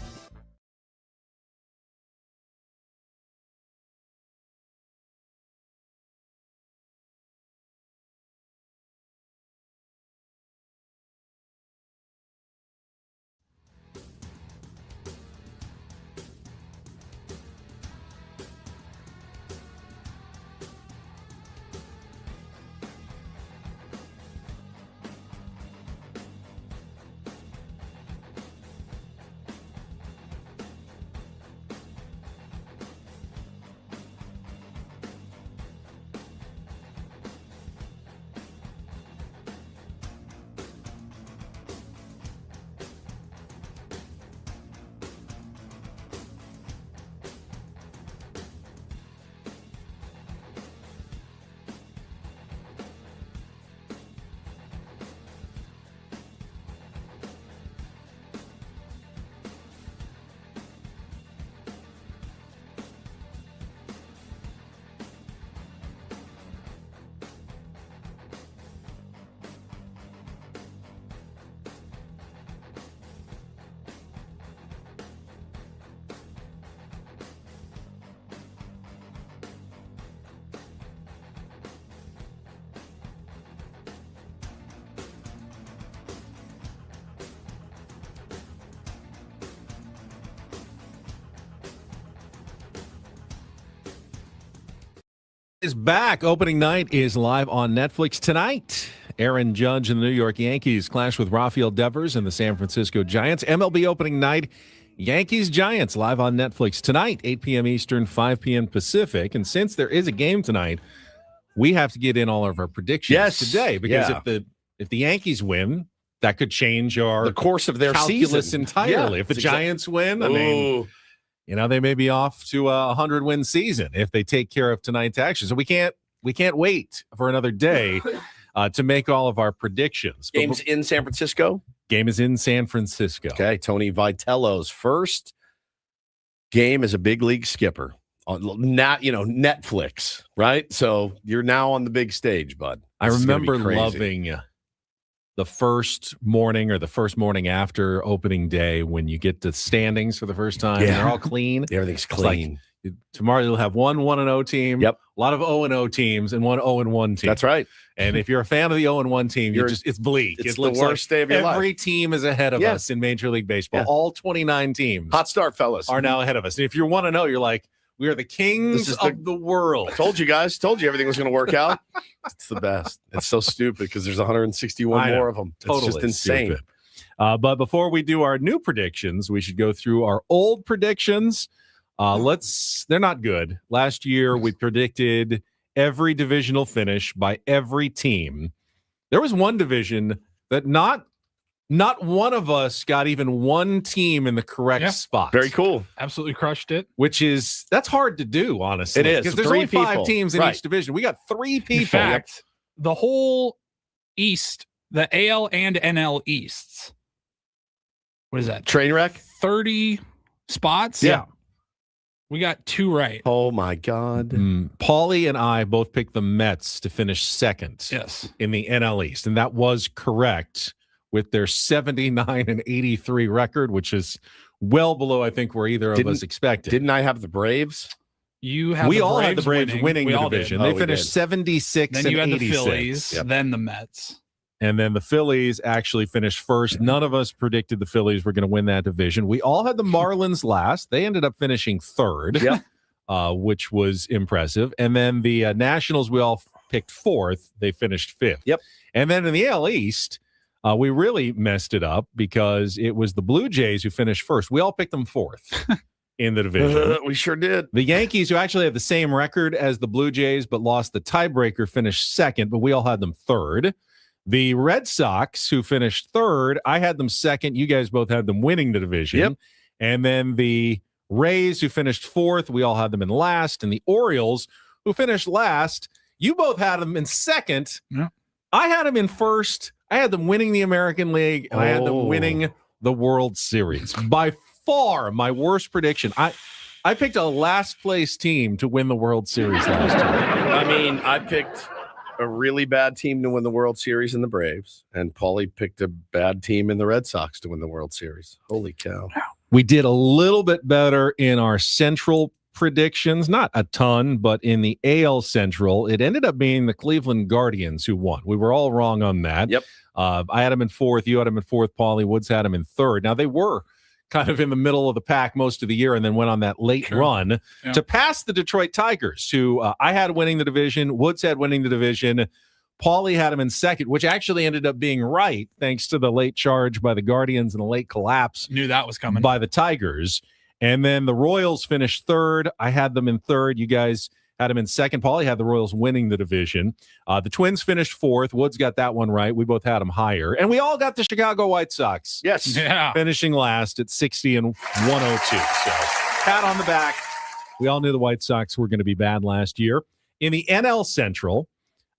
Speaker 3: Is back. Opening night is live on Netflix tonight. Aaron Judge and the New York Yankees clash with Rafael Devers and the San Francisco Giants. MLB opening night, Yankees-Giants live on Netflix tonight, 8 p.m. Eastern, 5 p.m. Pacific. And since there is a game tonight, we have to get in all of our predictions today because if the Yankees win, that could change the
Speaker 1: course of their
Speaker 3: calculus
Speaker 1: season
Speaker 3: entirely. If the Giants win, I mean, they may be off to a 100-win season if they take care of tonight's action. So we can't wait for another day to make all of our predictions.
Speaker 1: Game's in San Francisco?
Speaker 3: Game is in San Francisco.
Speaker 1: Okay, Tony Vitello's first game as a big league skipper on Netflix, right? So you're now on the big stage, bud.
Speaker 3: I remember loving the first morning or the first morning after opening day when you get the standings for the first time.
Speaker 1: Yeah.
Speaker 3: And they're all clean.
Speaker 1: Everything's clean.
Speaker 3: Like, tomorrow you'll have one 1-0 team.
Speaker 1: Yep.
Speaker 3: A lot of 0-0 teams and one 0-1 team.
Speaker 1: That's right.
Speaker 3: And if you're a fan of the 0-1 team, it's bleak.
Speaker 1: It's
Speaker 3: It
Speaker 1: the
Speaker 3: looks
Speaker 1: worst day of your life.
Speaker 3: Every team is ahead of us in Major League Baseball.
Speaker 1: Yeah.
Speaker 3: All 29 teams
Speaker 1: Hot start, fellas.
Speaker 3: are now ahead of us. And if you're 1-0, you're like, we are the kings of the world.
Speaker 1: I told you guys. Told you everything was going to work out. It's the best. It's so stupid because there's 161 more of them.
Speaker 3: Totally
Speaker 1: it's just insane.
Speaker 3: stupid. But before we do our new predictions, we should go through our old predictions. They're not good. Last year, we predicted every divisional finish by every team. There was one division that not one of us got even one team in the correct spot.
Speaker 1: Very cool.
Speaker 2: Absolutely crushed it.
Speaker 3: That's hard to do, honestly.
Speaker 1: It is.
Speaker 3: Because there's
Speaker 1: Three
Speaker 3: only 5
Speaker 1: people.
Speaker 3: teams in each division. We got 3 people.
Speaker 2: In fact, the whole East, the AL and NL Easts, what is that?
Speaker 1: Train wreck?
Speaker 2: 30 spots?
Speaker 1: Yeah.
Speaker 2: We got 2 right.
Speaker 1: Oh, my God.
Speaker 3: Paulie and I both picked the Mets to finish second in the NL East, and that was correct with their 79-83 record, which is well below, I think, where either of us expected.
Speaker 1: Didn't I have the Braves?
Speaker 3: We all had the Braves winning the division. They finished 76
Speaker 2: then
Speaker 3: and
Speaker 2: you had
Speaker 3: 86.
Speaker 2: the Phillies, then the Mets.
Speaker 3: And then the Phillies actually finished first. None of us predicted the Phillies were going to win that division. We all had the Marlins last. They ended up finishing third, which was impressive. And then the Nationals, we all picked fourth. They finished fifth.
Speaker 1: Yep.
Speaker 3: And then in the AL East, We really messed it up because it was the Blue Jays who finished first. We all picked them fourth in the division.
Speaker 1: We sure did.
Speaker 3: The Yankees, who actually have the same record as the Blue Jays but lost the tiebreaker, finished second, but we all had them third. The Red Sox, who finished third, I had them second. You guys both had them winning the division.
Speaker 1: Yep.
Speaker 3: And then the Rays, who finished fourth, we all had them in last. And the Orioles, who finished last, you both had them in second.
Speaker 2: Yep.
Speaker 3: I had them in first. I had them winning the American League, and I had them winning the World Series. By far, my worst prediction. I picked a last place team to win the World Series last year.
Speaker 1: I mean, I picked a really bad team to win the World Series in the Braves, and Paulie picked a bad team in the Red Sox to win the World Series. Holy cow.
Speaker 3: We did a little bit better in our Central predictions, not a ton, but in the AL Central, it ended up being the Cleveland Guardians who won. We were all wrong on that.
Speaker 1: Yep.
Speaker 3: I had them in fourth. You had them in fourth. Paulie Woods had them in third. Now, they were kind of in the middle of the pack most of the year and then went on that late run to pass the Detroit Tigers, who I had winning the division. Woods had winning the division. Paulie had him in second, which actually ended up being right thanks to the late charge by the Guardians and a late collapse.
Speaker 2: Knew that was coming.
Speaker 3: By the Tigers. And then the Royals finished third. I had them in third. You guys had them in second. Paulie had the Royals winning the division. The Twins finished fourth. Woods got that one right. We both had them higher. And we all got the Chicago White Sox.
Speaker 1: Yes.
Speaker 2: Yeah.
Speaker 3: Finishing last at 60 and 102. So pat on the back. We all knew the White Sox were going to be bad last year. In the NL Central,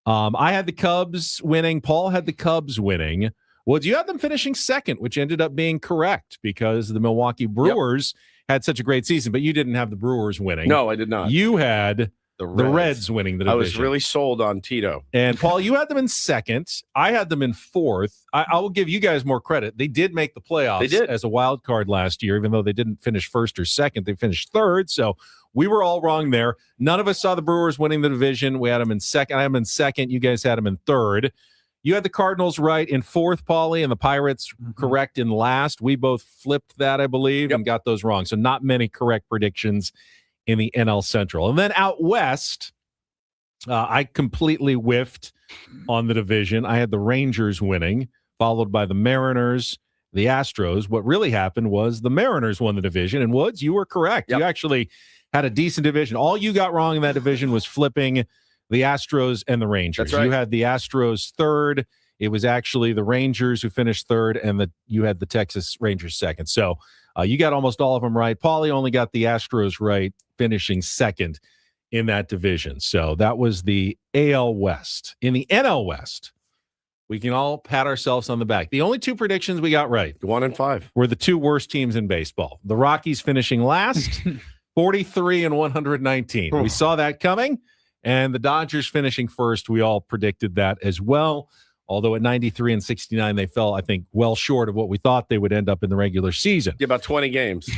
Speaker 3: I had the Cubs winning. Paul had the Cubs winning. Woods, you had them finishing second, which ended up being correct because the Milwaukee Brewers had such a great season, but you didn't have the Brewers winning.
Speaker 1: No, I did not.
Speaker 3: You had the Reds winning the division.
Speaker 1: I was really sold on Tito.
Speaker 3: And Paul, you had them in second. I had them in fourth. I will give you guys more credit. They did make the playoffs.
Speaker 1: They did.
Speaker 3: As a wild card last year, even though they didn't finish first or second. They finished third. So we were all wrong there. None of us saw the Brewers winning the division. We had them in second. I had them in second. You guys had them in third. You had the Cardinals right in fourth, Paulie, and the Pirates correct in last. We both flipped that, I believe, and got those wrong. So not many correct predictions in the NL Central. And then out west, I completely whiffed on the division. I had the Rangers winning, followed by the Mariners, the Astros. What really happened was the Mariners won the division. And Woods, you were correct. You actually had a decent division. All you got wrong in that division was flipping the Astros and the Rangers.
Speaker 1: That's right.
Speaker 3: You had the Astros third. It was actually the Rangers who finished third, and you had the Texas Rangers second. So you got almost all of them right. Paulie only got the Astros right, finishing second in that division. So that was the AL West. In the NL West, we can all pat ourselves on the back. The only two predictions we got right,
Speaker 1: 1 and 5,
Speaker 3: were the two worst teams in baseball. The Rockies finishing last, 43 and 119. We saw that coming. And the Dodgers finishing first, we all predicted that as well. Although at 93 and 69, they fell, I think, well short of what we thought they would end up in the regular season.
Speaker 1: Yeah, about 20 games.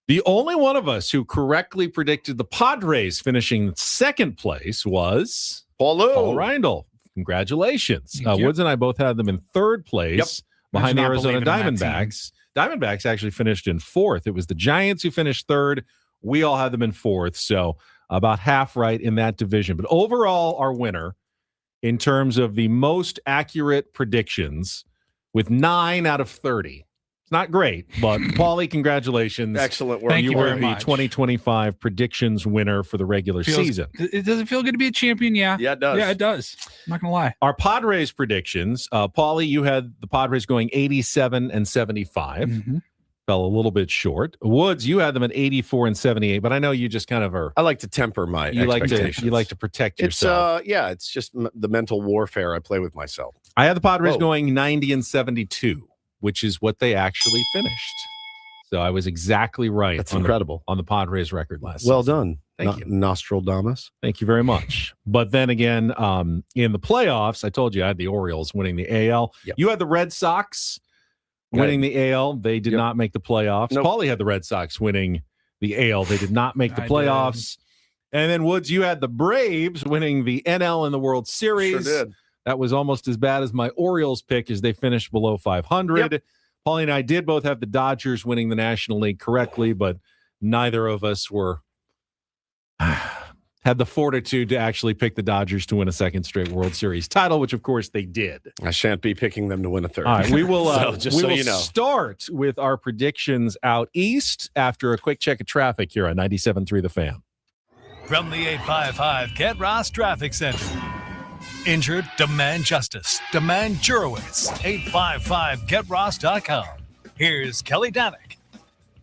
Speaker 3: The only one of us who correctly predicted the Padres finishing second place was Paul Reindl. Congratulations. Woods and I both had them in third place behind the Arizona Diamondbacks. Diamondbacks actually finished in fourth. It was the Giants who finished third. We all had them in fourth. So about half right in that division. But overall, our winner in terms of the most accurate predictions with 9 out of 30. It's not great, but Paulie, congratulations.
Speaker 1: Excellent work.
Speaker 2: Thank you
Speaker 3: were
Speaker 2: very
Speaker 3: the
Speaker 2: much.
Speaker 3: 2025 predictions winner for the regular season.
Speaker 2: It doesn't feel good to be a champion, yeah.
Speaker 1: Yeah, it does.
Speaker 2: Yeah, it does. I'm not going to lie.
Speaker 3: Our Padres predictions, Paulie, you had the Padres going 87 and 75. Fell a little bit short. Woods, you had them at 84 and 78, but I know you just kind of are.
Speaker 1: I like to temper my expectations.
Speaker 3: You like to protect yourself.
Speaker 1: It's just the mental warfare I play with myself.
Speaker 3: I had the Padres going 90 and 72, which is what they actually finished. So I was exactly right.
Speaker 1: That's incredible.
Speaker 3: On the Padres record last
Speaker 1: Well
Speaker 3: season.
Speaker 1: done.
Speaker 3: Thank you.
Speaker 1: Nostradamus.
Speaker 3: Thank you very much. But then again, in the playoffs, I told you I had the Orioles winning the AL.
Speaker 1: Yep.
Speaker 3: You had the Red Sox winning the AL. They did not make the playoffs.
Speaker 1: Nope.
Speaker 3: Paulie had the Red Sox winning the AL. They did not make the playoffs. And then Woods, you had the Braves winning the NL and the World Series.
Speaker 1: Sure did.
Speaker 3: That was almost as bad as my Orioles pick as they finished below 500.
Speaker 1: Yep.
Speaker 3: Paulie and I did both have the Dodgers winning the National League correctly, but neither of us were had the fortitude to actually pick the Dodgers to win a second straight World Series title, which of course they did.
Speaker 1: I shan't be picking them to win a third.
Speaker 3: All right, we will,
Speaker 1: start
Speaker 3: with our predictions out east after a quick check of traffic here on 97.3 The Fan.
Speaker 5: From the 855 Get Ross Traffic Center. Injured? Demand justice. Demand Jurowitz. 855GetRoss.com. Here's Kelly Danick.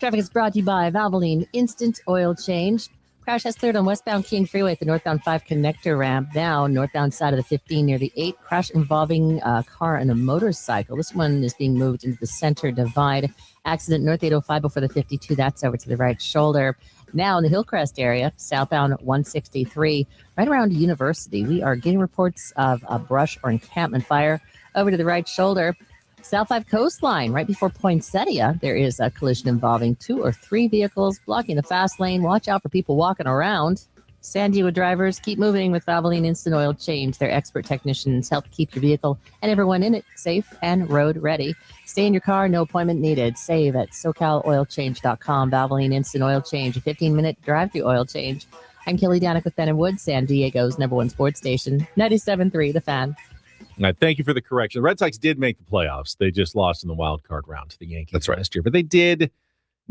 Speaker 6: Traffic is brought to you by Valvoline Instant Oil Change. Crash has cleared on westbound King Freeway at the northbound 5 connector ramp. Now, northbound side of the 15 near the 8. Crash involving a car and a motorcycle. This one is being moved into the center divide. Accident north 805 before the 52. That's over to the right shoulder. Now in the Hillcrest area, southbound 163, right around University. We are getting reports of a brush or encampment fire over to the right shoulder. South 5 coastline, right before Poinsettia, there is a collision involving 2 or 3 vehicles blocking the fast lane. Watch out for people walking around. San Diego drivers, keep moving with Valvoline Instant Oil Change. Their expert technicians help keep your vehicle and everyone in it safe and road ready. Stay in your car, no appointment needed. Save at SoCalOilChange.com. Valvoline Instant Oil Change, a 15-minute drive-through oil change. I'm Kelly Danick with Ben and Wood, San Diego's #1 sports station, 97.3 The Fan.
Speaker 3: All right, thank you for the correction. The Red Sox did make the playoffs. They just lost in the wild card round to the Yankees last year, but they did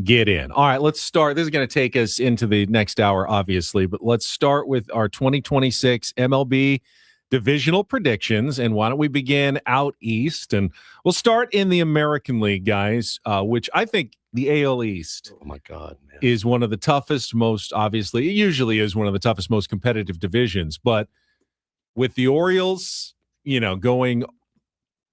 Speaker 3: get in. All right, let's start. This is going to take us into the next hour, obviously, but let's start with our 2026 MLB divisional predictions. And why don't we begin out east? And we'll start in the American League, guys, which I think the AL East is one of the toughest, most obviously, it usually is one of the toughest, most competitive divisions. But with the Orioles, going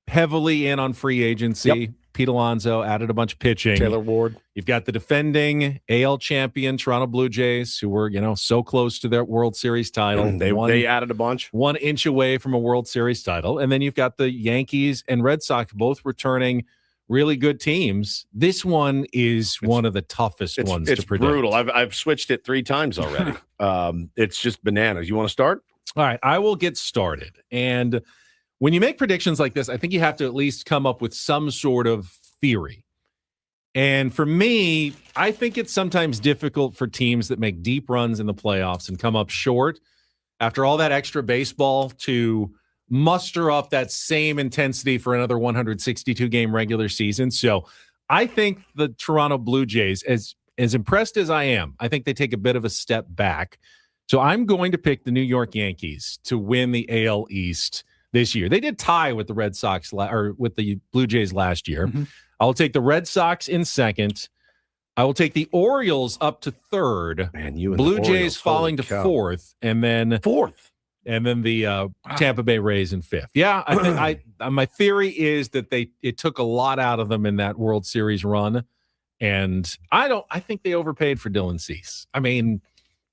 Speaker 3: heavily in on free agency, Pete Alonso added a bunch of pitching.
Speaker 1: Taylor Ward.
Speaker 3: You've got the defending AL champion Toronto Blue Jays, who were, so close to their World Series title.
Speaker 1: They added a bunch.
Speaker 3: 1 inch away from a World Series title. And then you've got the Yankees and Red Sox both returning really good teams. This one is one of the toughest ones to predict. It's
Speaker 1: brutal. I've switched it 3 times already. It's just bananas. You want to start?
Speaker 3: All right, I will get started. And when you make predictions like this, I think you have to at least come up with some sort of theory. And for me, I think it's sometimes difficult for teams that make deep runs in the playoffs and come up short after all that extra baseball to muster up that same intensity for another 162-game regular season. So I think the Toronto Blue Jays, as impressed as I am, I think they take a bit of a step back. So I'm going to pick the New York Yankees to win the AL East this year. They did tie with the Red Sox or with the Blue Jays last year. Mm-hmm. I'll take the Red Sox in second. I will take the Orioles up to third.
Speaker 1: Man, you and
Speaker 3: Blue
Speaker 1: the
Speaker 3: Jays
Speaker 1: Orioles,
Speaker 3: falling to fourth, and then the Tampa Bay Rays in fifth. Yeah, I think my theory is that it took a lot out of them in that World Series run, and I think they overpaid for Dylan Cease. I mean,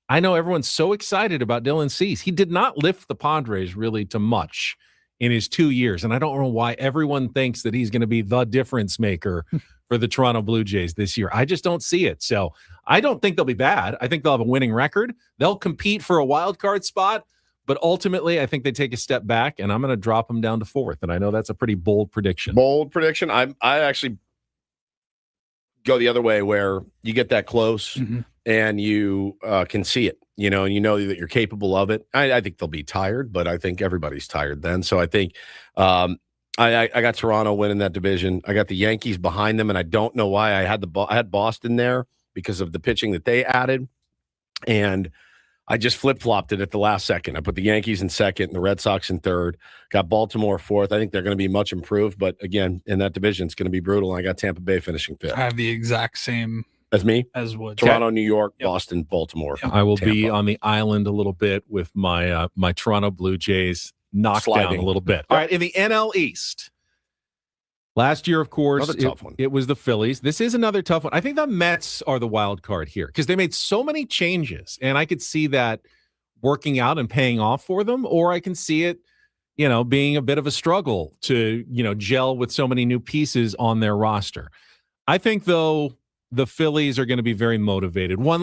Speaker 3: I know everyone's so excited about Dylan Cease. He did not lift the Padres really to much in his 2 years, and I don't know why everyone thinks that he's going to be the difference maker for the Toronto Blue Jays this year. I just don't see it. So I don't think they'll be bad. I think they'll have a winning record. They'll compete for a wild card spot, but ultimately I think they take a step back, and I'm going to drop them down to fourth. And I know that's a pretty bold prediction.
Speaker 1: I actually go the other way, where you get that close and you can see it, and you know that you're capable of it. I think they'll be tired, but I think everybody's tired then. So I think I got Toronto winning that division. I got the Yankees behind them, and I don't know why I had Boston there because of the pitching that they added, and I just flip-flopped it at the last second. I put the Yankees in second and the Red Sox in third. Got Baltimore fourth. I think they're going to be much improved, but again, in that division, it's going to be brutal. I got Tampa Bay finishing fifth.
Speaker 2: I have the exact same
Speaker 1: as me,
Speaker 2: as Wood.
Speaker 1: Toronto, New York, Boston, Baltimore.
Speaker 3: I will be on the island a little bit with my my Toronto Blue Jays knocked down a little bit. All right, in the NL East. Last year, of course, it was the Phillies. This is another tough one. I think the Mets are the wild card here because they made so many changes, and I could see that working out and paying off for them, or I can see it, being a bit of a struggle to, gel with so many new pieces on their roster. I think, though, the Phillies are going to be very motivated. One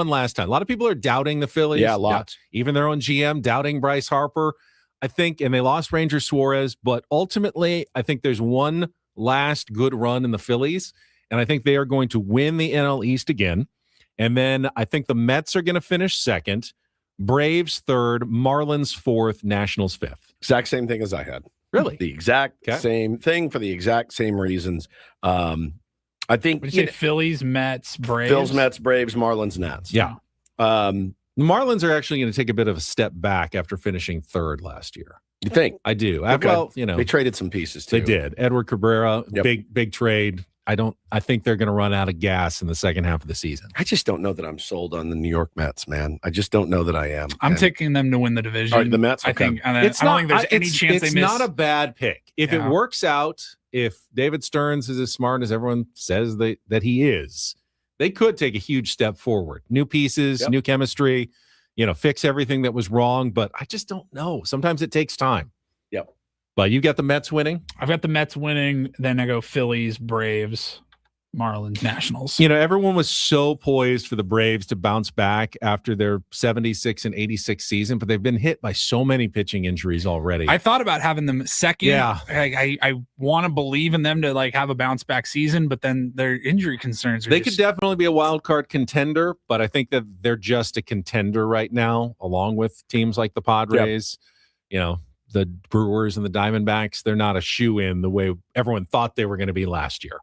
Speaker 3: last time. A lot of people are doubting the Phillies.
Speaker 1: Yeah, lots.
Speaker 3: Even their own GM doubting Bryce Harper. I think, and they lost Ranger Suarez, but ultimately, I think there's one last good run in the Phillies, and I think they are going to win the NL East again. And then I think the Mets are going to finish second. Braves third, Marlins fourth, Nationals fifth.
Speaker 1: Exact same thing as I had.
Speaker 3: Really?
Speaker 1: The exact same thing for the exact same reasons. I think
Speaker 2: What did you say? Phillies, Mets, Braves.
Speaker 1: Phillies, Mets, Braves, Marlins, Nats.
Speaker 3: Yeah. The Marlins are actually going to take a bit of a step back after finishing third last year.
Speaker 1: You think?
Speaker 3: I do.
Speaker 1: Okay.
Speaker 3: Well, you know,
Speaker 1: they traded some pieces too.
Speaker 3: They did. Edward Cabrera, big trade. I think they're going to run out of gas in the second half of the season.
Speaker 1: I just don't know that I'm sold on the New York Mets, man. I just don't know that I am.
Speaker 2: I'm taking them to win the division.
Speaker 1: All right, the Mets.
Speaker 2: I think. And I don't think there's any chance they miss.
Speaker 3: It's not a bad pick if it works out. If David Stearns is as smart as everyone says that he is, they could take a huge step forward. New pieces, new chemistry. Fix everything that was wrong. But I just don't know. Sometimes it takes time.
Speaker 1: Yep.
Speaker 3: But you got the Mets winning?
Speaker 2: I've got the Mets winning. Then I go Phillies, Braves, Marlins, Nationals.
Speaker 3: Everyone was so poised for the Braves to bounce back after their 76 and 86 season, but they've been hit by so many pitching injuries already.
Speaker 2: I thought about having them second.
Speaker 3: Yeah.
Speaker 2: I want to believe in them to have a bounce back season, but then their injury concerns are
Speaker 3: They could definitely be a wild card contender, but I think that they're just a contender right now, along with teams like the Padres. The Brewers and the Diamondbacks, they're not a shoe-in the way everyone thought they were going to be last year.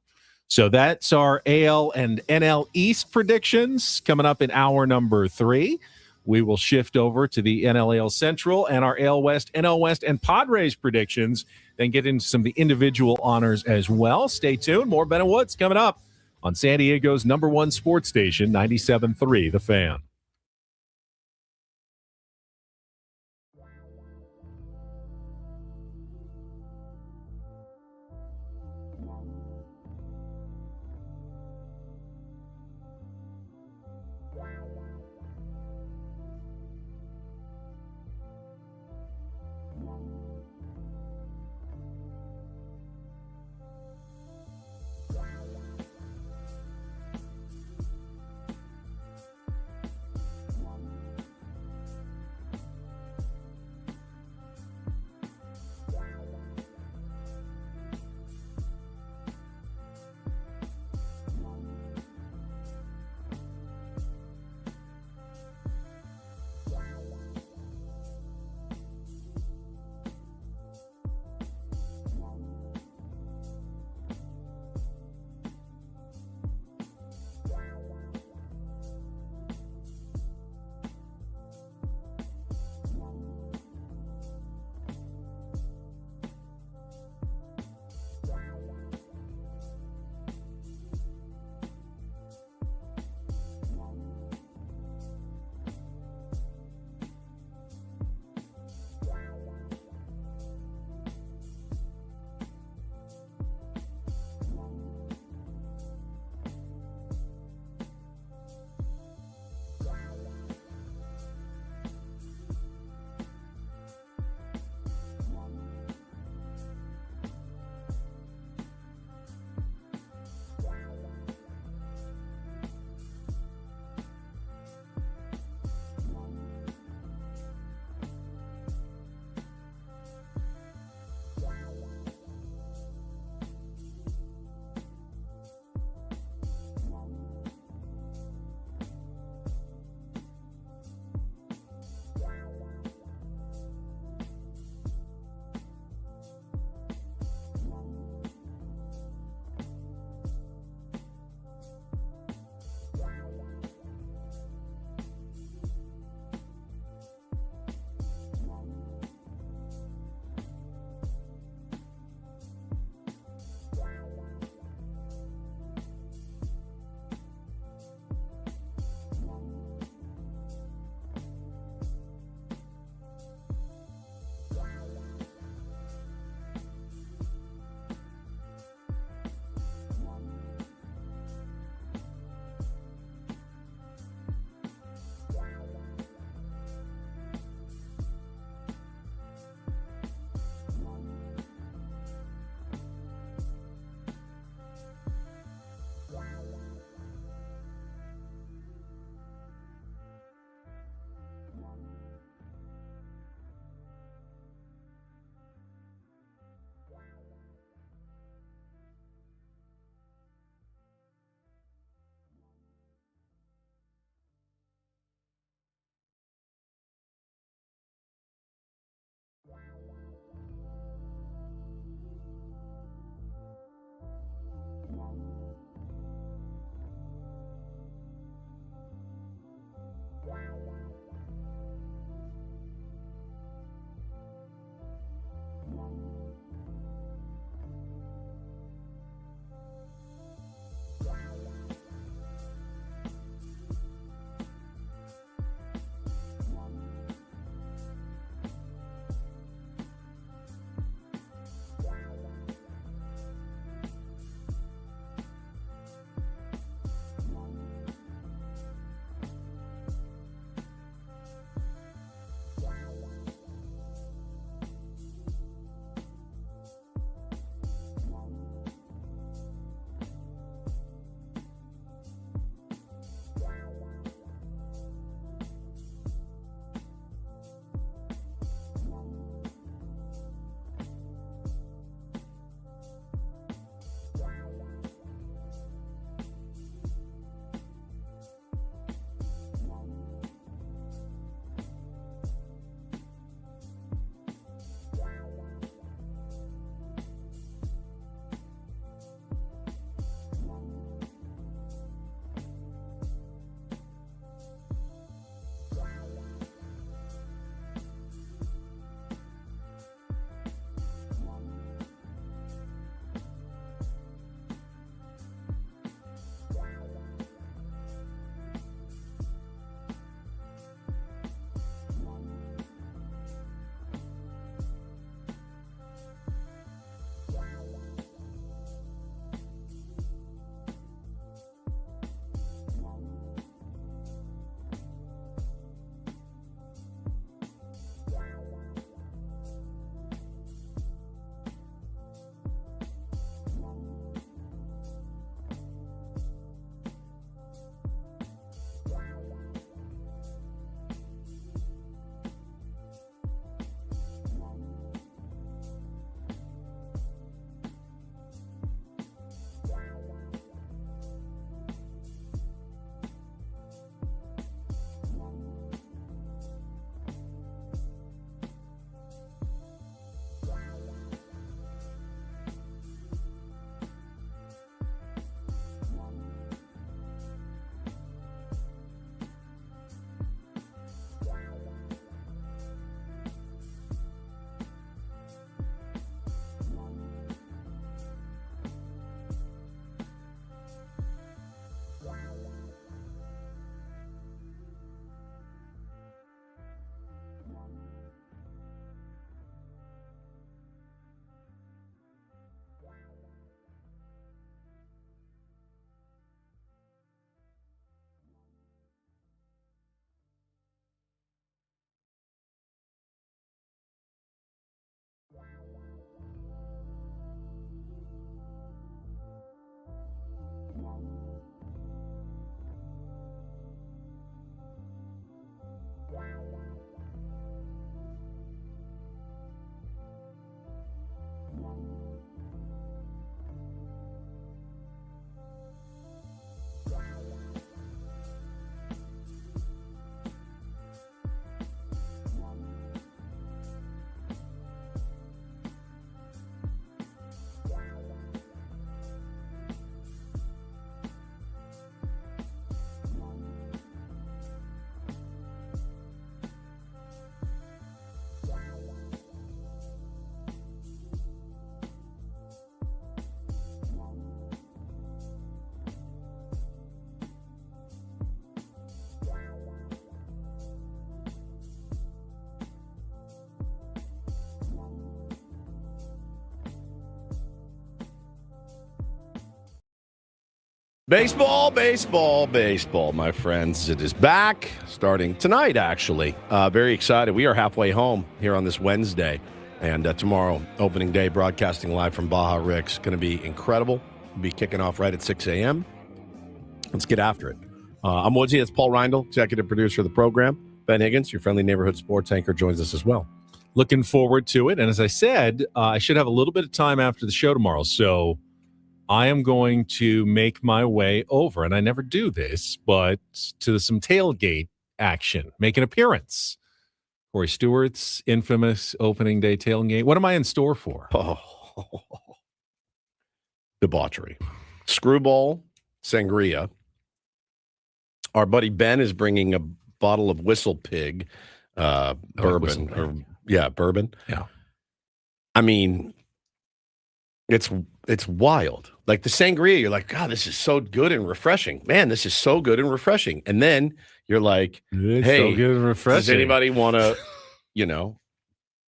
Speaker 3: So that's our AL and NL East predictions coming up in hour number 3. We will shift over to the NL Central and our AL West, NL West, and Padres predictions, then get into some of the individual honors as well. Stay tuned. More Ben and Woods coming up on San Diego's #1 sports station, 97.3 The Fan.
Speaker 1: Baseball, baseball, baseball, my friends. It is back starting tonight, actually. Very excited. We are halfway home here on this Wednesday. And tomorrow, opening day, broadcasting live from Baja Rick's. Going to be incredible. We'll be kicking off right at 6 a.m. Let's get after it. I'm Woodsy. That's Paul Reindl, executive producer of the program. Ben Higgins, your friendly neighborhood sports anchor, joins us as well.
Speaker 3: Looking forward to it. And as I said, I should have a little bit of time after the show tomorrow. So I am going to make my way over, and I never do this, but to some tailgate action, make an appearance. Corey Stewart's infamous opening day tailgate. What am I in store for?
Speaker 1: Oh, debauchery. Screwball, sangria. Our buddy Ben is bringing a bottle of Whistle Pig bourbon. Bourbon.
Speaker 3: Yeah.
Speaker 1: I mean, it's wild. Like the sangria, you're like, God, this is so good and refreshing. Man, this is so good and refreshing. And then you're like, hey,
Speaker 3: so good and refreshing.
Speaker 1: Does anybody want to,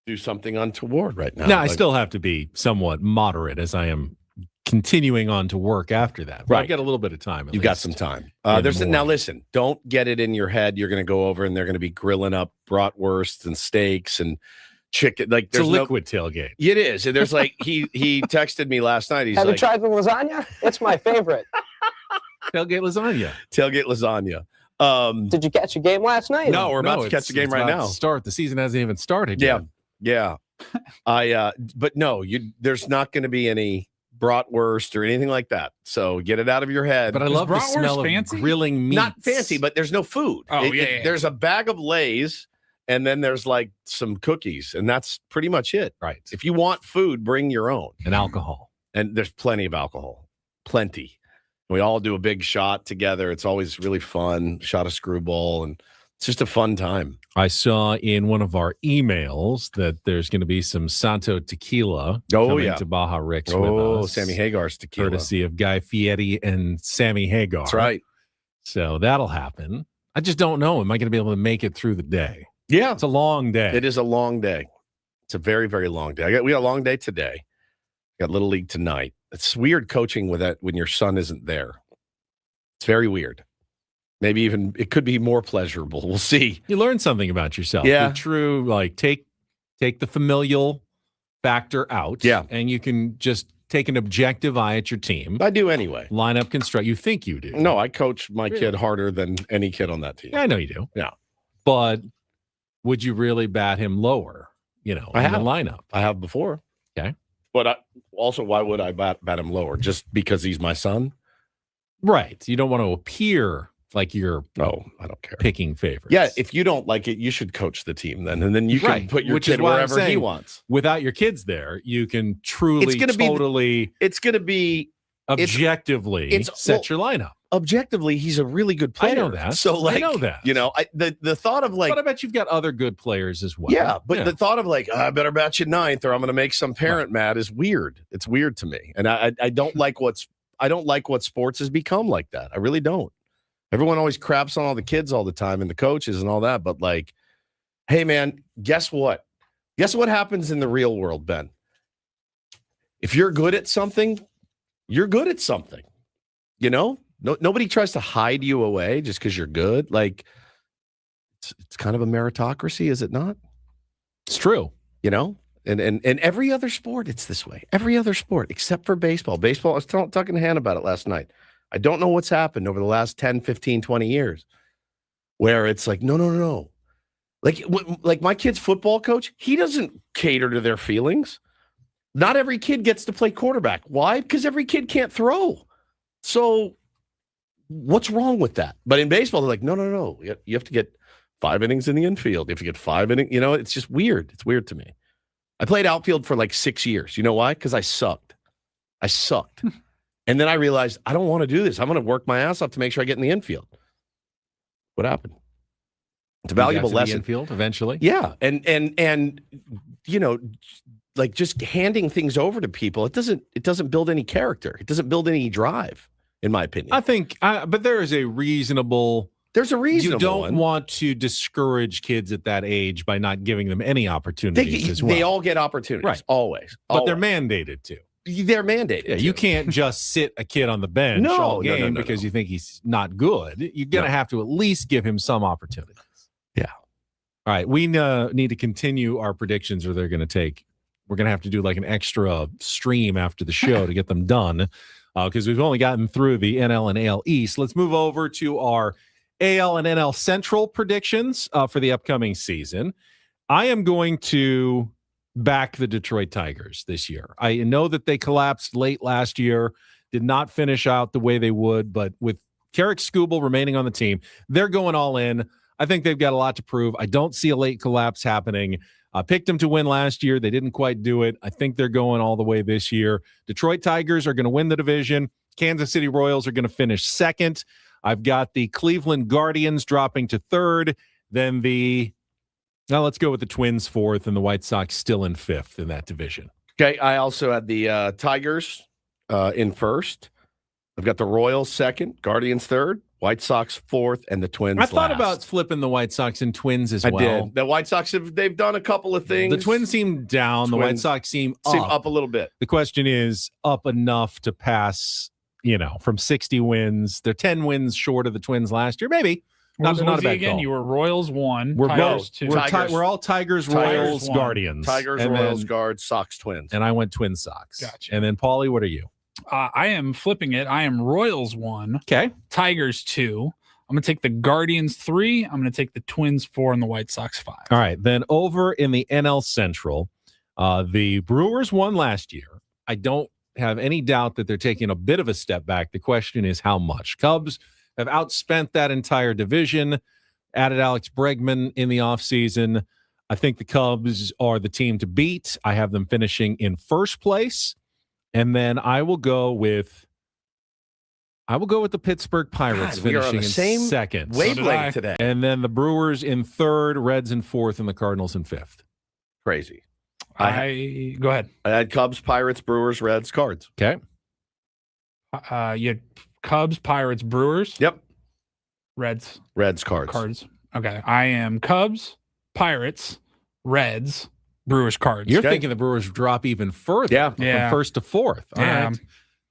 Speaker 1: do something untoward right now?
Speaker 3: Now, I still have to be somewhat moderate as I am continuing on to work after that. But
Speaker 1: Right.
Speaker 3: I've got a little bit of time.
Speaker 1: You got some time. Now listen, don't get it in your head. You're going to go over and they're going to be grilling up bratwursts and steaks and chicken. Like
Speaker 3: It's a
Speaker 1: there's
Speaker 3: liquid tailgate.
Speaker 1: It is. And there's like he texted me last night. He's
Speaker 14: Have
Speaker 1: like,
Speaker 14: you tried the lasagna? It's my favorite.
Speaker 3: Tailgate lasagna.
Speaker 1: Tailgate lasagna.
Speaker 14: Did you catch a game last night?
Speaker 1: No, we're about to catch the game right now.
Speaker 3: Start. The season hasn't even started
Speaker 1: Yeah.
Speaker 3: yet.
Speaker 1: Yeah. But no, there's not going to be any bratwurst or anything like that. So get it out of your head.
Speaker 3: But I love the smell
Speaker 2: fancy?
Speaker 3: of grilling meats.
Speaker 1: Not fancy, but there's no food.
Speaker 2: Oh,
Speaker 1: There's a bag of Lay's and then there's like some cookies and that's pretty much it.
Speaker 3: Right.
Speaker 1: If you want food, bring your own.
Speaker 3: And alcohol.
Speaker 1: And there's plenty of alcohol. Plenty. We all do a big shot together. It's always really fun. Shot of Screwball and it's just a fun time.
Speaker 3: I saw in one of our emails that there's going to be some Santo tequila
Speaker 1: Oh,
Speaker 3: coming
Speaker 1: yeah.
Speaker 3: to Baja Rick's with
Speaker 1: Oh,
Speaker 3: us.
Speaker 1: Sammy Hagar's tequila.
Speaker 3: Courtesy of Guy Fieri and Sammy Hagar.
Speaker 1: That's right.
Speaker 3: So that'll happen. I just don't know. Am I going to be able to make it through the day?
Speaker 1: Yeah.
Speaker 3: It's a long day.
Speaker 1: It is a long day. It's a very, very long day. We got a long day today. Got Little League tonight. It's weird coaching with that when your son isn't there. It's very weird. Maybe even it could be more pleasurable. We'll see.
Speaker 3: You learn something about yourself.
Speaker 1: Yeah.
Speaker 3: The true, like take the familial factor out.
Speaker 1: Yeah.
Speaker 3: And you can just take an objective eye at your team.
Speaker 1: I do anyway.
Speaker 3: Line up, construct. You think you do.
Speaker 1: No, I coach my kid harder than any kid on that team.
Speaker 3: Yeah, I know you do.
Speaker 1: Yeah.
Speaker 3: But would you really bat him lower,
Speaker 1: I
Speaker 3: in
Speaker 1: have.
Speaker 3: the lineup?
Speaker 1: I have before.
Speaker 3: Okay.
Speaker 1: But also, why would I bat him lower? Just because he's my son?
Speaker 3: Right. You don't want to appear like you're
Speaker 1: I don't care.
Speaker 3: picking favorites.
Speaker 1: Yeah, if you don't like it, you should coach the team then. And then you can
Speaker 3: Right.
Speaker 1: put your
Speaker 3: Which is
Speaker 1: kid
Speaker 3: why I'm
Speaker 1: wherever he
Speaker 3: saying,
Speaker 1: wants.
Speaker 3: Without your kids there, you can truly,
Speaker 1: It's gonna be
Speaker 3: it's
Speaker 1: going to be
Speaker 3: objectively set your lineup.
Speaker 1: Objectively, he's a really good player.
Speaker 3: I know that.
Speaker 1: So, like,
Speaker 3: I know that.
Speaker 1: The thought of like,
Speaker 3: But I bet you've got other good players as well.
Speaker 1: yeah, but the thought of like, I better bat you ninth, or I'm going to make some parent mad is weird. It's weird to me, and I don't like what sports has become like that. I really don't. Everyone always craps on all the kids all the time and the coaches and all that, but like, hey man, guess what? Guess what happens in the real world, Ben? If you're good at something, you're good at something. Nobody tries to hide you away just because you're good. Like, it's kind of a meritocracy, is it not?
Speaker 3: It's true.
Speaker 1: And every other sport, it's this way. Every other sport, except for baseball. Baseball, I was talking to Hannah about it last night. I don't know what's happened over the last 10, 15, 20 years where it's like, no. Like my kid's football coach, he doesn't cater to their feelings. Not every kid gets to play quarterback. Why? Because every kid can't throw. So what's wrong with that? But in baseball, they're like, no. You have to get 5 innings in the infield. You have to get 5 innings. It's just weird. It's weird to me. I played outfield for like 6 years. You know why? Because I sucked. And then I realized I don't want to do this. I'm going to work my ass off to make sure I get in the infield. What happened? It's a valuable lesson.
Speaker 3: Infield eventually.
Speaker 1: Yeah. And like just handing things over to people, it doesn't build any character. It doesn't build any drive, in my opinion.
Speaker 3: I think, but there is a reasonable.
Speaker 1: There's a reasonable
Speaker 3: You don't
Speaker 1: one.
Speaker 3: want to discourage kids at that age by not giving them any opportunities as well.
Speaker 1: They all get opportunities,
Speaker 3: Right.
Speaker 1: always.
Speaker 3: But they're mandated to.
Speaker 1: they're mandated.
Speaker 3: Yeah, you can't just sit a kid on the bench all game because you think he's not good. You're going to have to at least give him some opportunities.
Speaker 1: Yeah.
Speaker 3: All right. We need to continue our predictions, or we're going to have to do like an extra stream after the show to get them done because we've only gotten through the NL and AL East. Let's move over to our AL and NL Central predictions for the upcoming season. I am going to back the Detroit Tigers this year. I know that they collapsed late last year, did not finish out the way they would, but with Carrick Skubal remaining on the team, they're going all in. I think they've got a lot to prove. I don't see a late collapse happening. I picked them to win last year. They didn't quite do it. I think they're going all the way this year. Detroit Tigers are going to win the division. Kansas City Royals are going to finish second. I've got the Cleveland Guardians dropping to third. Then now let's go with the Twins fourth and the White Sox still in fifth in that division.
Speaker 1: Okay, I also had the Tigers in first. I've got the Royals second, Guardians third, White Sox fourth, and the Twins
Speaker 3: I thought
Speaker 1: last.
Speaker 3: about flipping the White Sox and Twins as well.
Speaker 1: I did. The White Sox, they've done a couple of things.
Speaker 3: The Twins seem down. The White Sox seem
Speaker 1: up a little bit.
Speaker 3: The question is up enough to pass, from 60 wins. They're 10 wins short of the Twins last year. Maybe. Not a bad
Speaker 2: again,
Speaker 3: call.
Speaker 2: You were Royals 1,
Speaker 3: We're
Speaker 2: Tigers
Speaker 3: both.
Speaker 2: 2.
Speaker 3: We're all Tigers, Royals, Guardians.
Speaker 1: Tigers,
Speaker 3: and
Speaker 1: Royals,
Speaker 3: then,
Speaker 1: Guards, Sox, Twins.
Speaker 3: And I went Twin Sox.
Speaker 2: Gotcha.
Speaker 3: And then, Paulie, what are you?
Speaker 2: I am flipping it. I am Royals 1.
Speaker 3: Okay.
Speaker 2: Tigers 2. I'm going to take the Guardians 3. I'm going to take the Twins 4 and the White Sox 5.
Speaker 3: All right. Then over in the NL Central, the Brewers won last year. I don't have any doubt that they're taking a bit of a step back. The question is how much. Cubs have outspent that entire division, added Alex Bregman in the offseason. I think the Cubs are the team to beat. I have them finishing in first place. And then I will go with the Pittsburgh Pirates finishing in second.
Speaker 1: Wavelength today.
Speaker 3: And then the Brewers in third, Reds in fourth, and the Cardinals in fifth.
Speaker 1: Crazy.
Speaker 2: Go ahead.
Speaker 1: I had Cubs, Pirates, Brewers, Reds, Cards.
Speaker 3: Okay.
Speaker 2: You had Cubs, Pirates, Brewers.
Speaker 1: Yep.
Speaker 2: Reds,
Speaker 1: Cards.
Speaker 2: Okay. I am Cubs, Pirates, Reds, Brewers, Cards.
Speaker 3: You're thinking the Brewers drop even further from first to fourth. All right.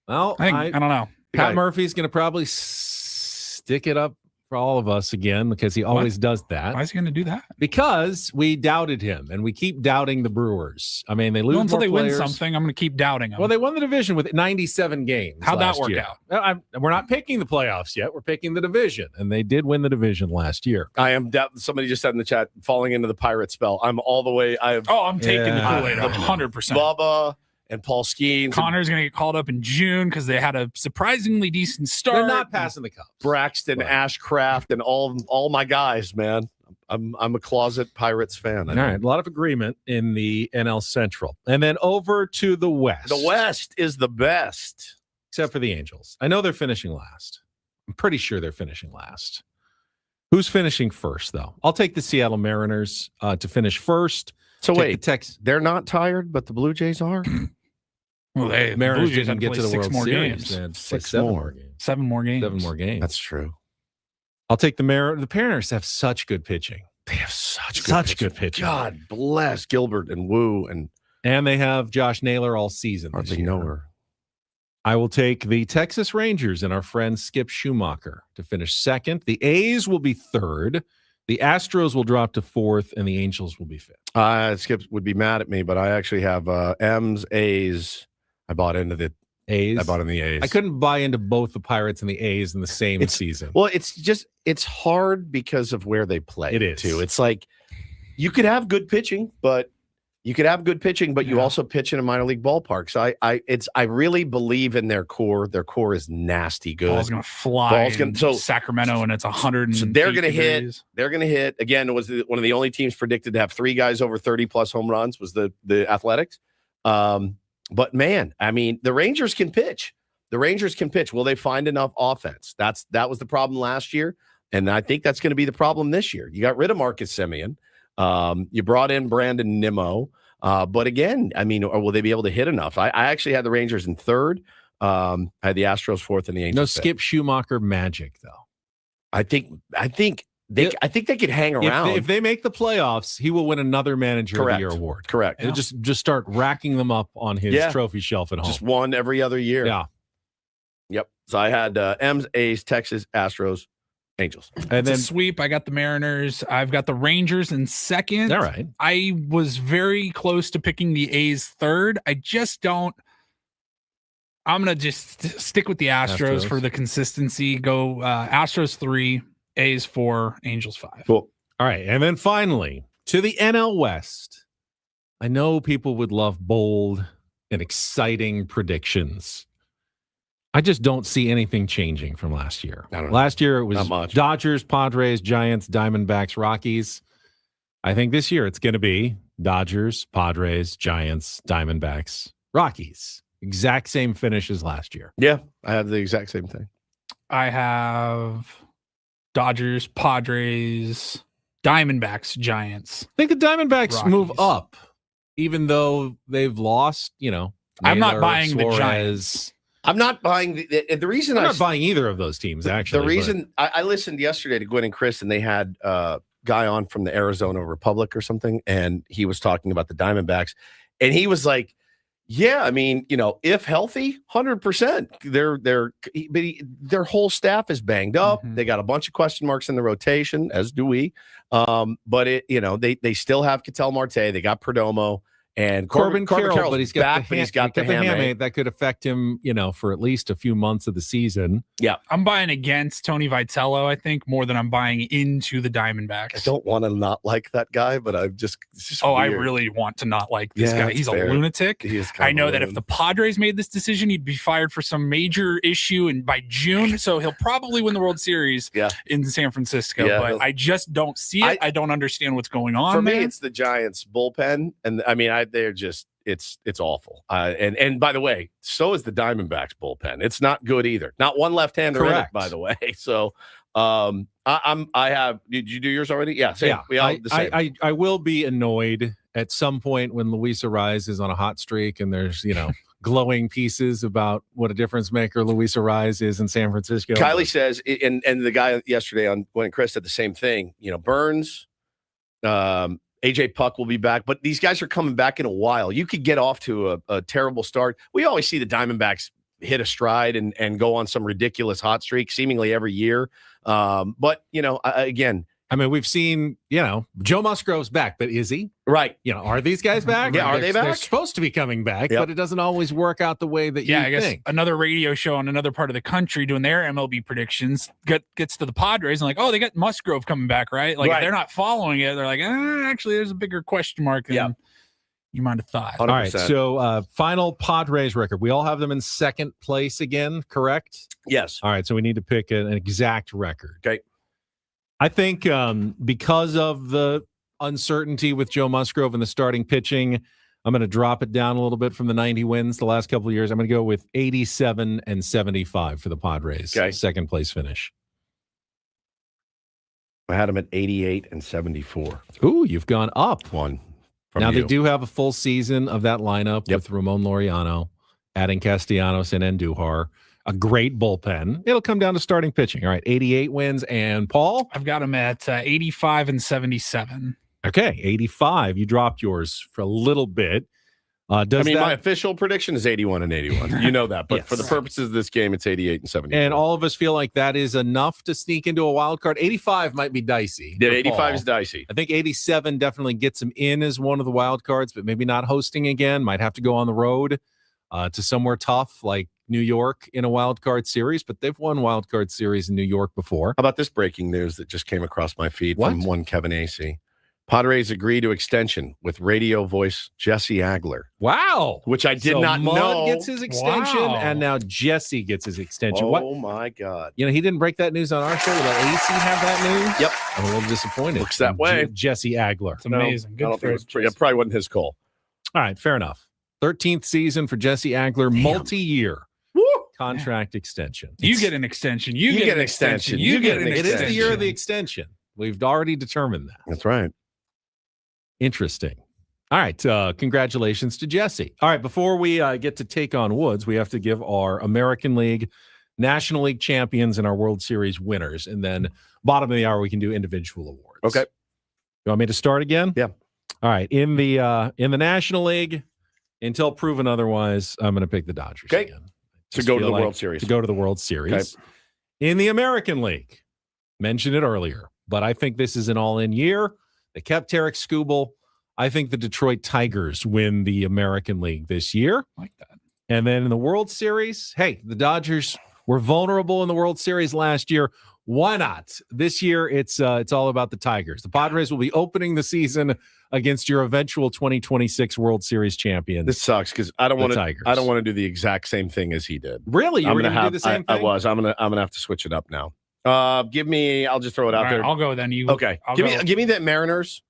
Speaker 3: Well,
Speaker 2: I don't know.
Speaker 3: Pat Murphy's going to probably stick it up for all of us again because he always does that.
Speaker 2: Why is he going to do that?
Speaker 3: Because we doubted him, and we keep doubting the Brewers. I mean, they lose
Speaker 2: until
Speaker 3: more
Speaker 2: they
Speaker 3: players.
Speaker 2: win something. I'm going to keep doubting them.
Speaker 3: Well, they won the division with 97 games.
Speaker 2: How'd that
Speaker 3: last
Speaker 2: work
Speaker 3: year.
Speaker 2: out?
Speaker 3: We're not picking the playoffs yet. We're picking the division, and they did win the division last year.
Speaker 1: I am. Somebody just said in the chat, falling into the Pirate spell. I'm all the way.
Speaker 2: I'm taking the Kool-Aid 100%.
Speaker 1: Bubba and Paul Skeens.
Speaker 2: Connor's going to get called up in June because they had a surprisingly decent start.
Speaker 3: They're not passing the Cubs.
Speaker 1: Braxton, Ashcraft, and all my guys, man. I'm a closet Pirates fan.
Speaker 3: All right, a lot of agreement in the NL Central. And then over to the West.
Speaker 1: The West is the best.
Speaker 3: Except for the Angels. I know they're finishing last. I'm pretty sure they're finishing last. Who's finishing first, though? I'll take the Seattle Mariners to finish first.
Speaker 1: So wait, they're not tired, but the Blue Jays are?
Speaker 2: Well,
Speaker 3: Mariners
Speaker 2: Blue Jays
Speaker 3: didn't get to the
Speaker 2: six
Speaker 3: World
Speaker 2: more
Speaker 3: Series.
Speaker 2: games.
Speaker 3: They had
Speaker 1: Six
Speaker 3: seven
Speaker 1: more.
Speaker 3: more games.
Speaker 2: 7 more games.
Speaker 3: 7 more games.
Speaker 1: That's true.
Speaker 3: I'll take the Mariners. The Mariners have such good pitching.
Speaker 1: They have such
Speaker 3: good pitching.
Speaker 1: God bless Gilbert and Wu
Speaker 3: and they have Josh Naylor all season.
Speaker 1: Hardly know her.
Speaker 3: I will take the Texas Rangers and our friend Skip Schumacher to finish second. The A's will be third. The Astros will drop to fourth, and the Angels will be fifth.
Speaker 1: Skip would be mad at me, but I actually have M's, A's. I bought into the
Speaker 3: A's.
Speaker 1: I bought in the A's.
Speaker 3: I couldn't buy into both the Pirates and the A's in the same season.
Speaker 1: Well, it's hard because of where they play.
Speaker 3: It is
Speaker 1: too. It's like you could have good pitching, but you also pitch in a minor league ballpark. So I really believe in their core. Their core is nasty good.
Speaker 2: Ball's going to fly. Sacramento, and it's 100.
Speaker 1: So they're going to hit. They're going to hit again. Was one of the only teams predicted to have 3 guys over 30 plus home runs was the Athletics. But man, I mean, the Rangers can pitch. Will they find enough offense? That was the problem last year, and I think that's going to be the problem this year. You got rid of Marcus Semien. You brought in Brandon Nimmo. But again, I mean, or will they be able to hit enough? I actually had the Rangers in third. I had the Astros fourth and the Angels.
Speaker 3: No Skip Schumacher magic, though.
Speaker 1: I think I think they could hang around.
Speaker 3: If they make the playoffs, he will win another Manager of the Year award.
Speaker 1: Correct.
Speaker 3: He'll just start racking them up on his trophy shelf at home.
Speaker 1: Just one every other year.
Speaker 3: Yeah.
Speaker 1: Yep. So I had M's, A's, Texas, Astros, Angels.
Speaker 2: And then sweep. I got the Mariners. I've got the Rangers in second.
Speaker 3: All right.
Speaker 2: I was very close to picking the A's third. I just don't. I'm going to just stick with the Astros for the consistency. Go Astros 3, A's 4, Angels 5.
Speaker 1: Cool.
Speaker 3: All right. And then finally, to the NL West. I know people would love bold and exciting predictions. I just don't see anything changing from last year. Last year it was Dodgers, Padres, Giants, Diamondbacks, Rockies. I think this year it's going to be Dodgers, Padres, Giants, Diamondbacks, Rockies. Exact same finish as last year.
Speaker 1: Yeah, I have the exact same thing.
Speaker 2: I have Dodgers, Padres, Diamondbacks, Giants.
Speaker 3: I think the Diamondbacks
Speaker 2: Rockies.
Speaker 3: move up, even though they've lost,
Speaker 2: I'm not
Speaker 3: Naylor,
Speaker 2: buying
Speaker 3: Suarez.
Speaker 2: the Giants.
Speaker 1: I'm not buying the reason
Speaker 3: I'm not buying either of those teams, actually.
Speaker 1: The reason I listened yesterday to Gwynn and Chris, and they had a guy on from the Arizona Republic or something, and he was talking about the Diamondbacks, and he was like, yeah, I mean, if healthy, 100%. Their whole staff is banged up.
Speaker 2: Mm-hmm.
Speaker 1: They got a bunch of question marks in the rotation, as do we. But they still have Ketel Marte. They got Perdomo and
Speaker 3: Corbin Carroll, but he's got
Speaker 1: back, but he's got the hamate.
Speaker 3: That could affect him, for at least a few months of the season.
Speaker 1: Yeah,
Speaker 2: I'm buying against Tony Vitello, I think, more than I'm buying into the Diamondbacks.
Speaker 1: I don't want to not like that guy, but it's just
Speaker 2: I
Speaker 1: weird.
Speaker 2: really want to not like this guy. He's
Speaker 1: fair.
Speaker 2: A lunatic.
Speaker 1: He is
Speaker 2: I know that if the Padres made this decision, he'd be fired for some major issue and by June. So he'll probably win the World Series in San Francisco.
Speaker 1: Yeah,
Speaker 2: but I just don't see it. I don't understand what's going on.
Speaker 1: For me,
Speaker 2: there.
Speaker 1: it's the Giants bullpen, and I mean, they're just it's awful. And by the way, so is the Diamondbacks bullpen. It's not good either. Not one left-hander in it, by the way. So I have. Did you do yours already? Yeah. Same.
Speaker 3: Yeah.
Speaker 1: We all the same.
Speaker 3: I will be annoyed at some point when Luis Ariz is on a hot streak and there's glowing pieces about what a difference maker Luis Ariz is in San Francisco.
Speaker 1: Kylie says, and the guy yesterday on Gwynn and Chris said the same thing. Burns. AJ Puck will be back, but these guys are coming back in a while. You could get off to a terrible start. We always see the Diamondbacks hit a stride and go on some ridiculous hot streak seemingly every year. But, again,
Speaker 3: I mean, we've seen, Joe Musgrove's back, but is he?
Speaker 1: Right.
Speaker 3: Are these guys back?
Speaker 1: Yeah, are they back?
Speaker 3: They're supposed to be coming back, but it doesn't always work out the way that you
Speaker 2: I guess
Speaker 3: think.
Speaker 2: another radio show in another part of the country doing their MLB predictions gets to the Padres and they got Musgrove coming back, right? If they're not following it, they're like, actually, there's a bigger question mark than you might have thought.
Speaker 1: 100%.
Speaker 3: All right, so final Padres record. We all have them in second place again, correct?
Speaker 1: Yes.
Speaker 3: All right, so we need to pick an exact record.
Speaker 1: Okay.
Speaker 3: I think because of the uncertainty with Joe Musgrove and the starting pitching, I'm going to drop it down a little bit from the 90 wins the last couple of years. I'm going to go with 87 and 75 for the Padres.
Speaker 1: Okay.
Speaker 3: Second place finish.
Speaker 1: I had them at 88 and 74.
Speaker 3: Ooh, you've gone up
Speaker 1: one.
Speaker 3: Now they do have a full season of that lineup with Ramon Laureano, adding Castellanos and Andujar. A great bullpen. It'll come down to starting pitching. All right, 88 wins. And Paul?
Speaker 2: I've got him at 85 and 77.
Speaker 3: Okay, 85. You dropped yours for a little bit.
Speaker 1: My official prediction is 81 and 81. You know that. But for the purposes of this game, it's 88 and 74.
Speaker 3: And all of us feel like that is enough to sneak into a wild card. 85 might be dicey.
Speaker 1: Yeah, 85 is dicey.
Speaker 3: I think 87 definitely gets him in as one of the wild cards, but maybe not hosting again. Might have to go on the road to somewhere tough like New York in a wild card series, but they've won wild card series in New York before.
Speaker 1: How about this breaking news that just came across my feed from one Kevin AC? Padres agree to extension with radio voice Jesse Agler.
Speaker 3: Wow.
Speaker 1: Which I did not
Speaker 3: Mud
Speaker 1: know.
Speaker 3: Gets his extension, and now Jesse gets his extension.
Speaker 1: Oh, my God.
Speaker 3: He didn't break that news on our show. Did AC have that news?
Speaker 1: Yep.
Speaker 3: I'm a little disappointed.
Speaker 1: Looks that way.
Speaker 3: Jesse Agler.
Speaker 2: It's amazing. Good for
Speaker 1: it probably wasn't his call.
Speaker 3: All right, fair enough. 13th season for Jesse Agler, multi-year contract extension.
Speaker 2: You get an extension. You get an extension. You get an extension.
Speaker 3: It is the year of the extension. We've already determined that.
Speaker 1: That's right.
Speaker 3: Interesting. All right. Congratulations to Jesse. All right. Before we get to take on Woods, we have to give our American League National League champions and our World Series winners. And then bottom of the hour, we can do individual awards.
Speaker 1: Okay.
Speaker 3: You want me to start again?
Speaker 1: Yeah.
Speaker 3: All right. In the National League, until proven otherwise, I'm going to pick the Dodgers again.
Speaker 1: To go to the World Series.
Speaker 3: To go to the World Series.
Speaker 1: Okay.
Speaker 3: In the American League, mentioned it earlier, but I think this is an all-in year. They kept Tarek Skubal. I think the Detroit Tigers win the American League this year.
Speaker 2: I like that.
Speaker 3: And then in the World Series, hey, the Dodgers were vulnerable in the World Series last year. Why not? This year, it's all about the Tigers. The Padres will be opening the season against your eventual 2026 World Series champions.
Speaker 1: This sucks because I don't want to do the exact same thing as he did.
Speaker 3: Really? You were going to do the same thing?
Speaker 1: I was. I'm gonna have to switch it up now. Give me. I'll just throw it out there.
Speaker 2: I'll go then. You
Speaker 1: okay? Give me the Mariners.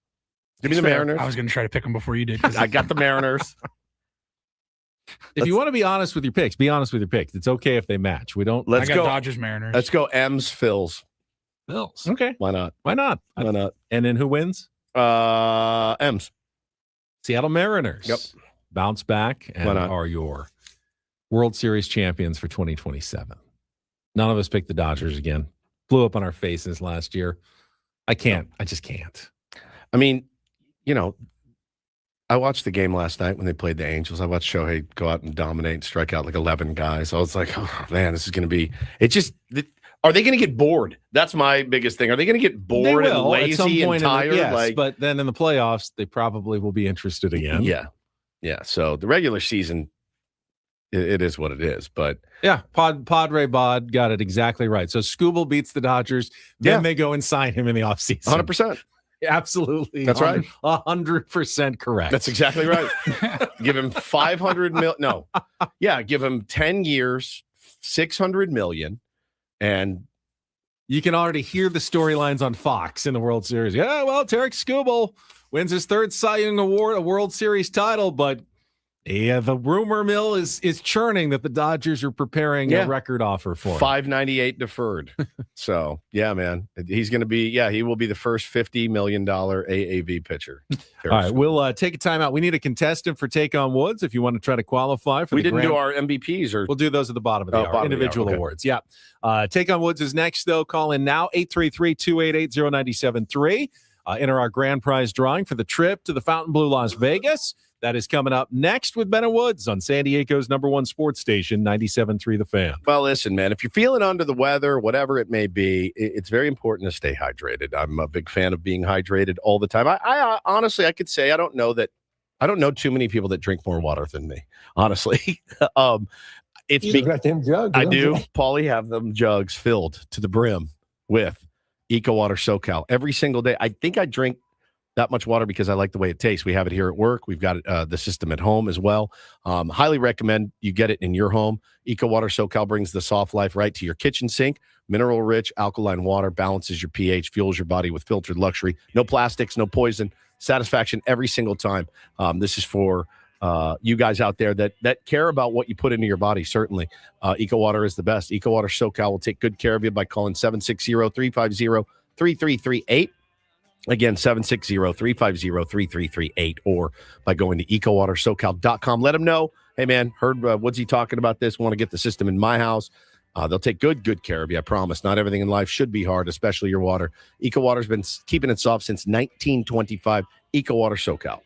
Speaker 1: Give me the Mariners.
Speaker 2: I was going to try to pick them before you did.
Speaker 1: I got the Mariners.
Speaker 3: If you want to be honest with your picks, be honest with your picks. It's okay if they match. We don't.
Speaker 1: Let's
Speaker 2: I
Speaker 1: go
Speaker 2: got Dodgers, Mariners.
Speaker 1: Let's go. M's, Phils.
Speaker 2: Phils.
Speaker 3: Okay.
Speaker 1: Why not?
Speaker 3: Why not?
Speaker 1: Why not?
Speaker 3: And then who wins?
Speaker 1: M's.
Speaker 3: Seattle Mariners.
Speaker 1: Yep.
Speaker 3: Bounce back and are your World Series champions for 2027. None of us picked the Dodgers again. Blew up on our faces last year. I can't. I just can't.
Speaker 1: I mean, I watched the game last night when they played the Angels. I watched Shohei go out and dominate and strike out like 11 guys. I was like, oh, man, this is going to be – are they going to get bored? That's my biggest thing. Are they going to get bored and lazy and tired?
Speaker 3: Yes, but then in the playoffs, they probably will be interested again.
Speaker 1: Yeah. Yeah. So the regular season, it is what it is. But
Speaker 3: yeah, Padre Bod got it exactly right. So Skubal beats the Dodgers. Then they go and sign him in the offseason.
Speaker 1: 100%.
Speaker 3: Absolutely.
Speaker 1: That's right.
Speaker 3: 100% correct.
Speaker 1: That's exactly right. Give him 500 million. No. Yeah. Give him 10 years, 600 million. And
Speaker 3: you can already hear the storylines on Fox in the World Series. Yeah, well, Tarek Skubal wins his third Cy Young Award, a World Series title, but the rumor mill is churning that the Dodgers are preparing a record offer for him.
Speaker 1: $598 deferred. So, yeah, man. He's going to be, he will be the first $50 million AAV pitcher.
Speaker 3: All right, we'll take a timeout. We need a contestant for Take on Woods if you want to try to qualify for
Speaker 1: We didn't do our MVPs. We'll
Speaker 3: do those at the bottom of the hour. Individual awards. Yeah. Take on Woods is next, though. Call in now, 833-288-0973. Enter our grand prize drawing for the trip to the Fontainebleau, Las Vegas. That is coming up next with Ben and Woods on San Diego's #1 sports station, 97.3 The Fan.
Speaker 1: Well, listen, man, if you're feeling under the weather, whatever it may be, it's very important to stay hydrated. I'm a big fan of being hydrated all the time. I honestly, I could say I don't know too many people that drink more water than me, honestly.
Speaker 15: You got them jugs.
Speaker 1: I do. Paulie have them jugs filled to the brim with Eco Water SoCal every single day. I think I drink that much water because I like the way it tastes. We have it here at work. We've got the system at home as well. Highly recommend you get it in your home. Eco Water SoCal brings the soft life right to your kitchen sink. Mineral-rich alkaline water balances your pH, fuels your body with filtered luxury. No plastics, no poison. Satisfaction every single time. This is for you guys out there that care about what you put into your body, certainly. Eco Water is the best. Eco Water SoCal will take good care of you by calling 760-350-3338. Again, 760-350-3338, or by going to ecowatersocal.com. Let them know, hey, man, heard Woodsy talking about this, want to get the system in my house. They'll take good care of you, I promise. Not everything in life should be hard, especially your water. Eco Water's been keeping it soft since 1925. Eco Water SoCal.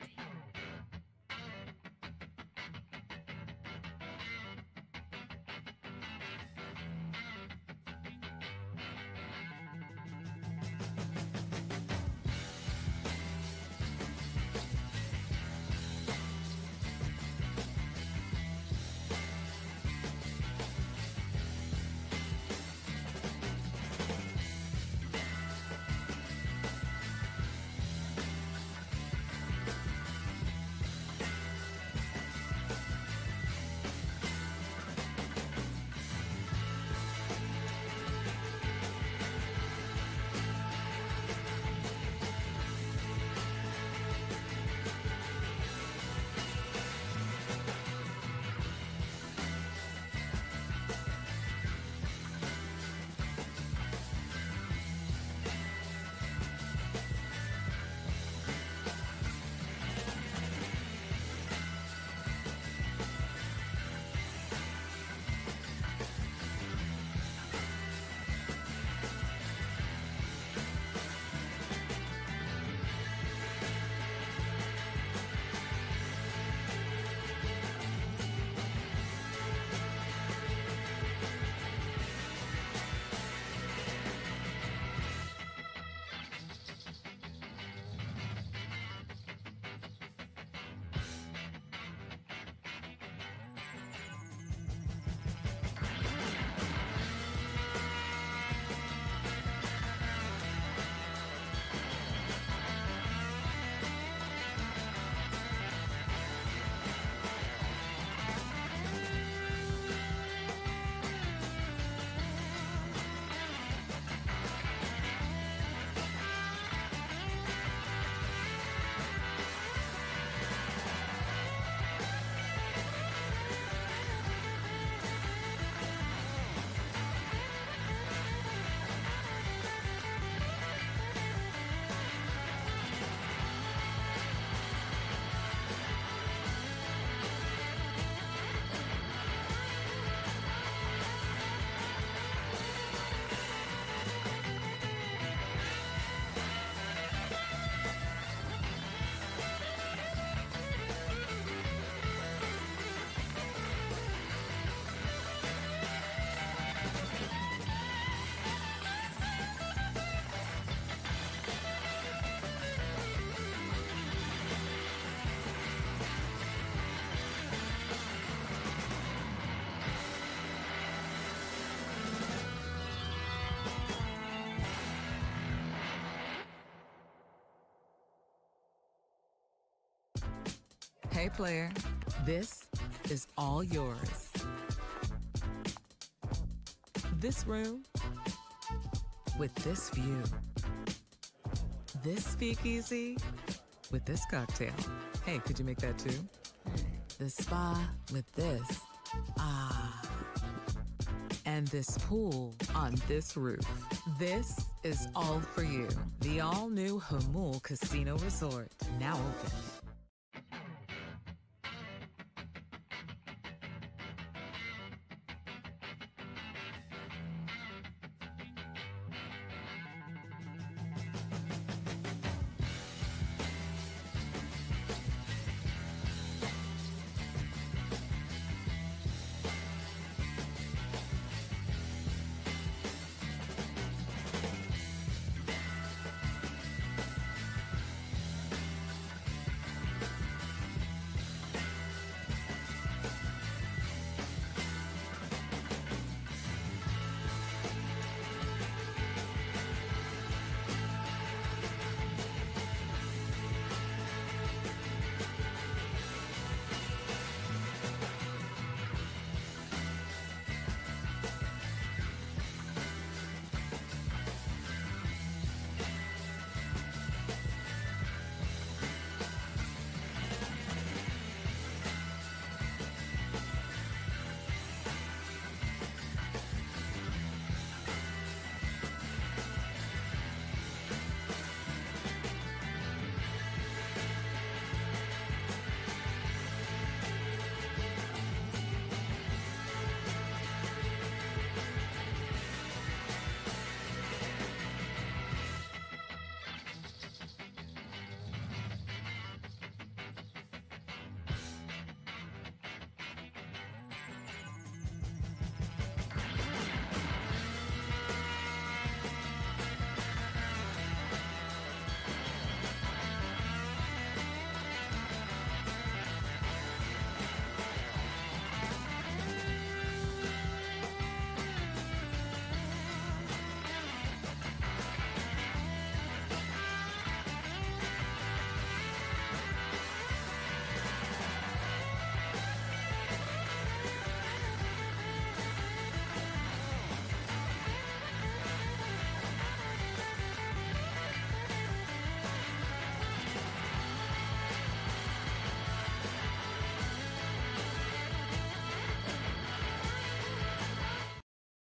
Speaker 4: Hey, player, this is all yours. This room with this view. This speakeasy with this cocktail. Hey, could you make that too? The spa with this. Ah. And this pool on this roof. This is all for you. The all-new Hamul Casino Resort, now open.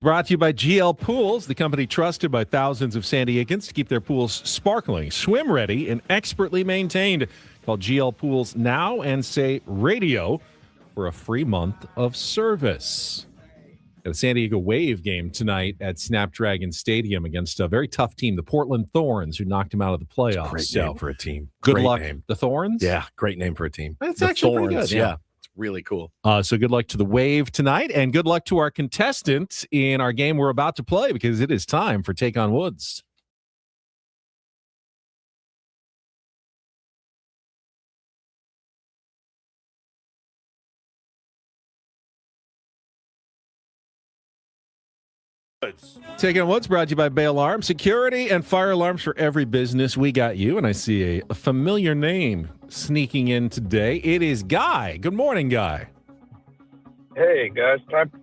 Speaker 3: Brought to you by GL Pools, the company trusted by thousands of San Diegans to keep their pools sparkling, swim ready, and expertly maintained. Call GL Pools now and say radio for a free month of service. Got a San Diego Wave game tonight at Snapdragon Stadium against a very tough team, the Portland Thorns, who knocked them out of the playoffs.
Speaker 1: Great name for a team.
Speaker 3: Good
Speaker 1: Great
Speaker 3: luck,
Speaker 1: name.
Speaker 3: the Thorns.
Speaker 1: Yeah, great name for a team.
Speaker 3: That's
Speaker 1: the
Speaker 3: actually pretty
Speaker 1: Thorns,
Speaker 3: good. Yeah.
Speaker 1: It's really cool.
Speaker 3: So good luck to the Wave tonight, and good luck to our contestant in our game we're about to play, because it is time for Take on Woods. Take on Woods brought to you by Bay Alarm. Security and fire alarms for every business. We got you. And I see a familiar name sneaking in today. It is Guy. Good morning, Guy.
Speaker 16: Hey, guys.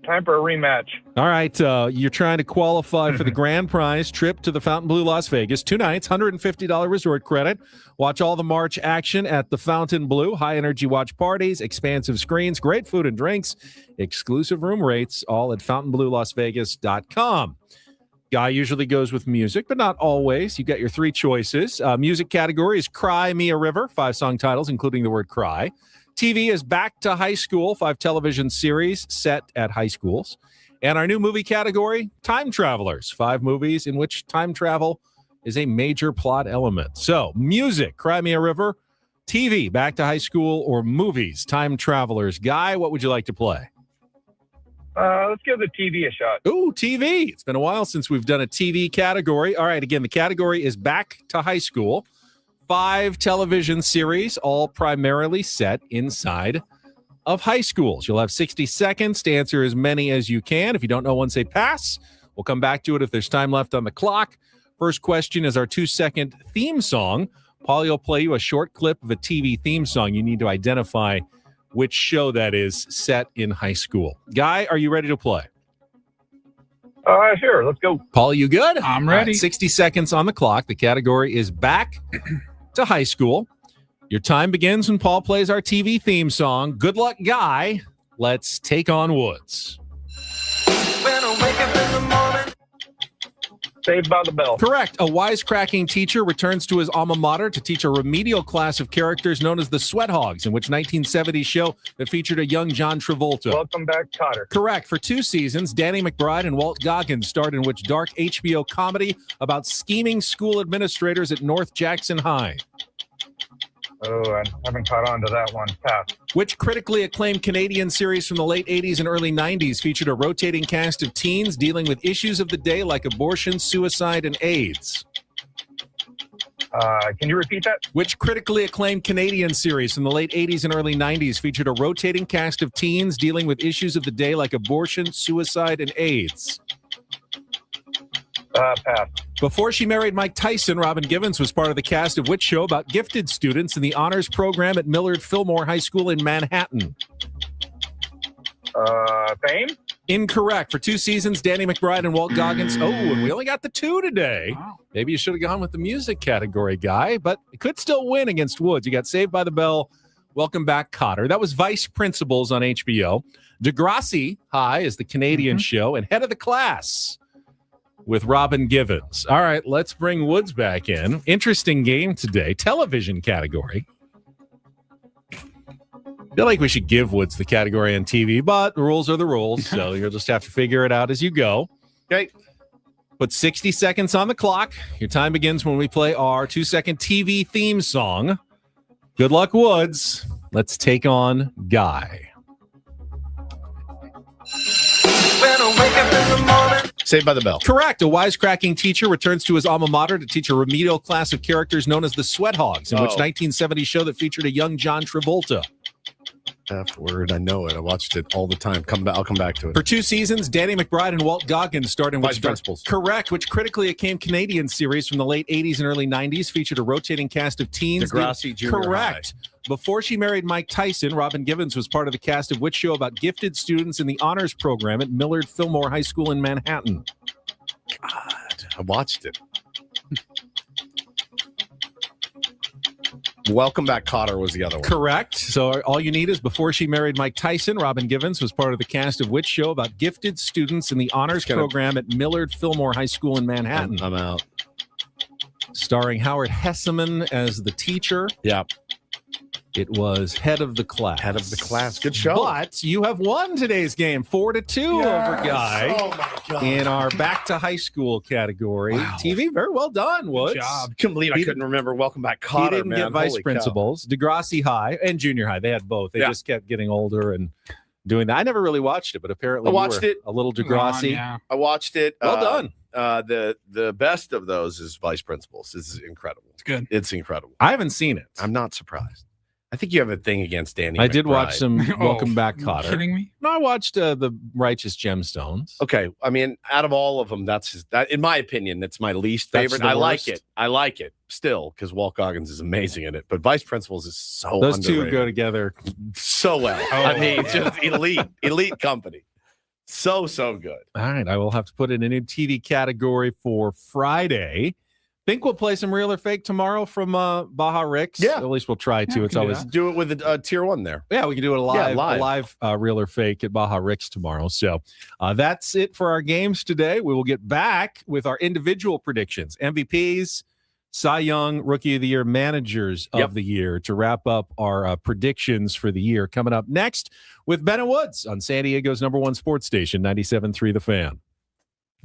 Speaker 16: Time for a rematch.
Speaker 3: All right. You're trying to qualify for the grand prize trip to the Fontainebleau, Las Vegas. 2 nights, $150 resort credit. Watch all the March action at the Fontainebleau. High-energy watch parties, expansive screens, great food and drinks, exclusive room rates, all at FontainebleauLasVegas.com. Guy usually goes with music, but not always. You got your 3 choices. Music category is Cry Me a River, 5 song titles, including the word cry. TV is Back to High School, 5 television series set at high schools. And our new movie category, Time Travelers, 5 movies in which time travel is a major plot element. So, music, Cry Me a River, TV, Back to High School, or movies, Time Travelers. Guy, what would you like to play?
Speaker 16: Let's give the TV a shot.
Speaker 3: Ooh, TV. It's been a while since we've done a TV category. All right, again, the category is Back to High School. 5 television series, all primarily set inside of high schools. You'll have 60 seconds to answer as many as you can. If you don't know one, say pass. We'll come back to it if there's time left on the clock. First question is our 2-second theme song. Paulie will play you a short clip of a TV theme song. You need to identify which show that is set in high school. Guy, are you ready to play?
Speaker 16: Sure. Let's go.
Speaker 3: Paulie, you good?
Speaker 2: I'm ready.
Speaker 3: All right, 60 seconds on the clock. The category is back to high school. Your time begins when Paul plays our TV theme song. Good luck, Guy. Let's take on Woods.
Speaker 16: Saved by the Bell.
Speaker 3: Correct. A wisecracking teacher returns to his alma mater to teach a remedial class of characters known as the Sweat Hogs, in which 1970s show that featured a young John Travolta.
Speaker 16: Welcome back, Cotter.
Speaker 3: Correct. For 2 seasons, Danny McBride and Walt Goggins starred in which dark HBO comedy about scheming school administrators at North Jackson High?
Speaker 16: Oh, I haven't caught on to that one. Pass.
Speaker 3: Which critically acclaimed Canadian series from the late 80s and early 90s featured a rotating cast of teens dealing with issues of the day like abortion, suicide, and AIDS?
Speaker 16: Can you repeat that?
Speaker 3: Which critically acclaimed Canadian series from the late 80s and early 90s featured a rotating cast of teens dealing with issues of the day like abortion, suicide, and AIDS?
Speaker 16: Pass.
Speaker 3: Before she married Mike Tyson, Robin Givens was part of the cast of which show about gifted students in the honors program at Millard Fillmore High School in Manhattan?
Speaker 16: Fame?
Speaker 3: Incorrect. For 2 seasons, Danny McBride and Walt Goggins. Oh, and we only got the 2 today.
Speaker 2: Wow.
Speaker 3: Maybe you should have gone with the music category, Guy, but it could still win against Woods. You got Saved by the Bell. Welcome back, Cotter. That was Vice Principals on HBO. Degrassi High is the Canadian show, and Head of the Class with Robin Givens. All right, let's bring Woods back in. Interesting game today. Television category. I feel like we should give Woods the category on TV, but the rules are the rules, so you'll just have to figure it out as you go.
Speaker 1: Okay.
Speaker 3: Put 60 seconds on the clock. Your time begins when we play our 2-second TV theme song. Good luck, Woods. Let's take on Guy.
Speaker 1: Saved by the Bell.
Speaker 3: Correct. A wisecracking teacher returns to his alma mater to teach a remedial class of characters known as the Sweat Hogs, in which 1970s show that featured a young John Travolta.
Speaker 1: F word. I know it. I watched it all the time. I'll come back to it.
Speaker 3: For 2 seasons, Danny McBride and Walt Goggins starred in
Speaker 1: Vice Principals.
Speaker 3: Correct, which critically acclaimed Canadian series from the late 80s and early 90s featured a rotating cast of teens.
Speaker 1: Degrassi Junior
Speaker 3: Correct.
Speaker 1: High.
Speaker 3: Before she married Mike Tyson, Robin Givens was part of the cast of which show about gifted students in the honors program at Millard Fillmore High School in Manhattan?
Speaker 1: God, I watched it. Welcome Back, Cotter was the other one.
Speaker 3: Correct. So all you need is before she married Mike Tyson, Robin Givens was part of the cast of which show about gifted students in the honors program at Millard Fillmore High School in Manhattan?
Speaker 1: I'm out.
Speaker 3: Starring Howard Hesseman as the teacher.
Speaker 1: Yeah.
Speaker 3: It was Head of the Class.
Speaker 1: Head of the Class. Good show.
Speaker 3: But you have won today's game 4-2 over Guy.
Speaker 1: Oh, my God.
Speaker 3: In our back to high school category.
Speaker 1: Wow.
Speaker 3: TV, very well done, Woods.
Speaker 2: Good job.
Speaker 1: I couldn't believe I couldn't remember Welcome Back, Cotter,
Speaker 3: He didn't
Speaker 1: man.
Speaker 3: get vice
Speaker 1: Holy
Speaker 3: principals. Degrassi High and Junior High. They had both. They
Speaker 1: Yeah.
Speaker 3: just kept getting older and doing that. I never really watched it, but apparently
Speaker 1: I watched
Speaker 3: you were
Speaker 1: it.
Speaker 3: a little Degrassi.
Speaker 2: Yeah.
Speaker 1: I watched it.
Speaker 3: Well done.
Speaker 1: The best of those is Vice Principals. This is incredible.
Speaker 2: It's good.
Speaker 1: It's incredible.
Speaker 3: I haven't seen it.
Speaker 1: I'm not surprised. I think you have a thing against Danny.
Speaker 3: I did watch
Speaker 1: McBride.
Speaker 3: some Welcome Back,
Speaker 2: Are you
Speaker 3: Cotter.
Speaker 2: kidding me?
Speaker 3: No, I watched the Righteous Gemstones.
Speaker 1: Okay, I mean, out of all of them, that in my opinion, that's my least
Speaker 3: That's
Speaker 1: favorite.
Speaker 3: the
Speaker 1: I like
Speaker 3: worst?
Speaker 1: it. I like it still because Walt Goggins is amazing in it. But Vice Principals is so
Speaker 3: Those
Speaker 1: underrated.
Speaker 3: two go together.
Speaker 1: so well. I mean, just elite company. So good.
Speaker 3: All right, I will have to put in a new TV category for Friday. Think we'll play some real or fake tomorrow from Baja Rick's.
Speaker 1: Yeah.
Speaker 3: At least we'll try to.
Speaker 2: we
Speaker 3: It's
Speaker 2: can do
Speaker 3: always
Speaker 2: that.
Speaker 1: Do it with a tier 1 there.
Speaker 3: Yeah, we can do it
Speaker 1: Yeah,
Speaker 3: live real or fake at Baja Rick's tomorrow. So that's it for our games today. We will get back with our individual predictions, MVPs, Cy Young, Rookie of the Year, Managers of the Year to wrap up our predictions for the year. Coming up next with Ben and Woods on San Diego's #1 sports station, 97.3 The Fan.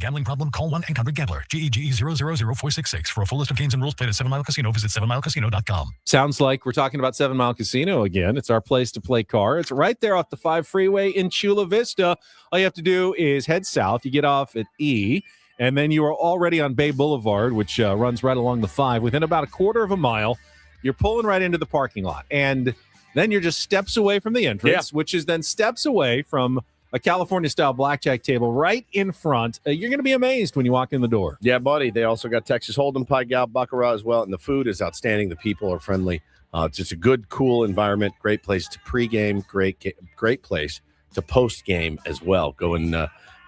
Speaker 5: Gambling problem? Call 1-800-GAMBLER. GEGE 000-466. For a full list of games and rules, play at 7 Mile Casino. Visit 7milecasino.com.
Speaker 3: Sounds like we're talking about 7 Mile Casino again. It's our place to play cards. Right there off the 5 freeway in Chula Vista. All you have to do is head south. You get off at E, and then you are already on Bay Boulevard, which runs right along the 5. Within about a quarter of a mile, you're pulling right into the parking lot. And then you're just steps away from the entrance, which is then steps away from a California-style blackjack table right in front. You're going to be amazed when you walk in the door.
Speaker 1: Yeah, buddy. They also got Texas Hold'em, Pai Gow, Baccarat as well, and the food is outstanding. The people are friendly. It's just a good, cool environment. Great place to pregame. Great place to postgame as well. Go and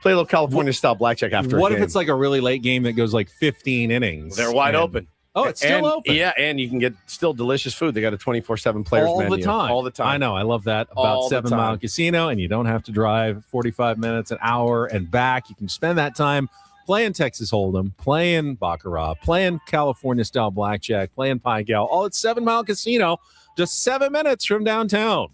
Speaker 1: play a little California-style blackjack after a
Speaker 3: What
Speaker 1: game.
Speaker 3: if it's like a really late game that goes like 15 innings?
Speaker 1: They're wide open.
Speaker 3: Oh, it's still open.
Speaker 1: Yeah, and you can get still delicious food. They got a 24/7 players
Speaker 3: all
Speaker 1: menu.
Speaker 3: the time.
Speaker 1: All the time.
Speaker 3: I know. I love that about
Speaker 1: All the
Speaker 3: 7 Mile
Speaker 1: time.
Speaker 3: Casino, and you don't have to drive 45 minutes, an hour, and back. You can spend that time playing Texas Hold'em, playing Baccarat, playing California-style blackjack, playing Pai Gow, all at 7 Mile Casino, just 7 minutes from downtown.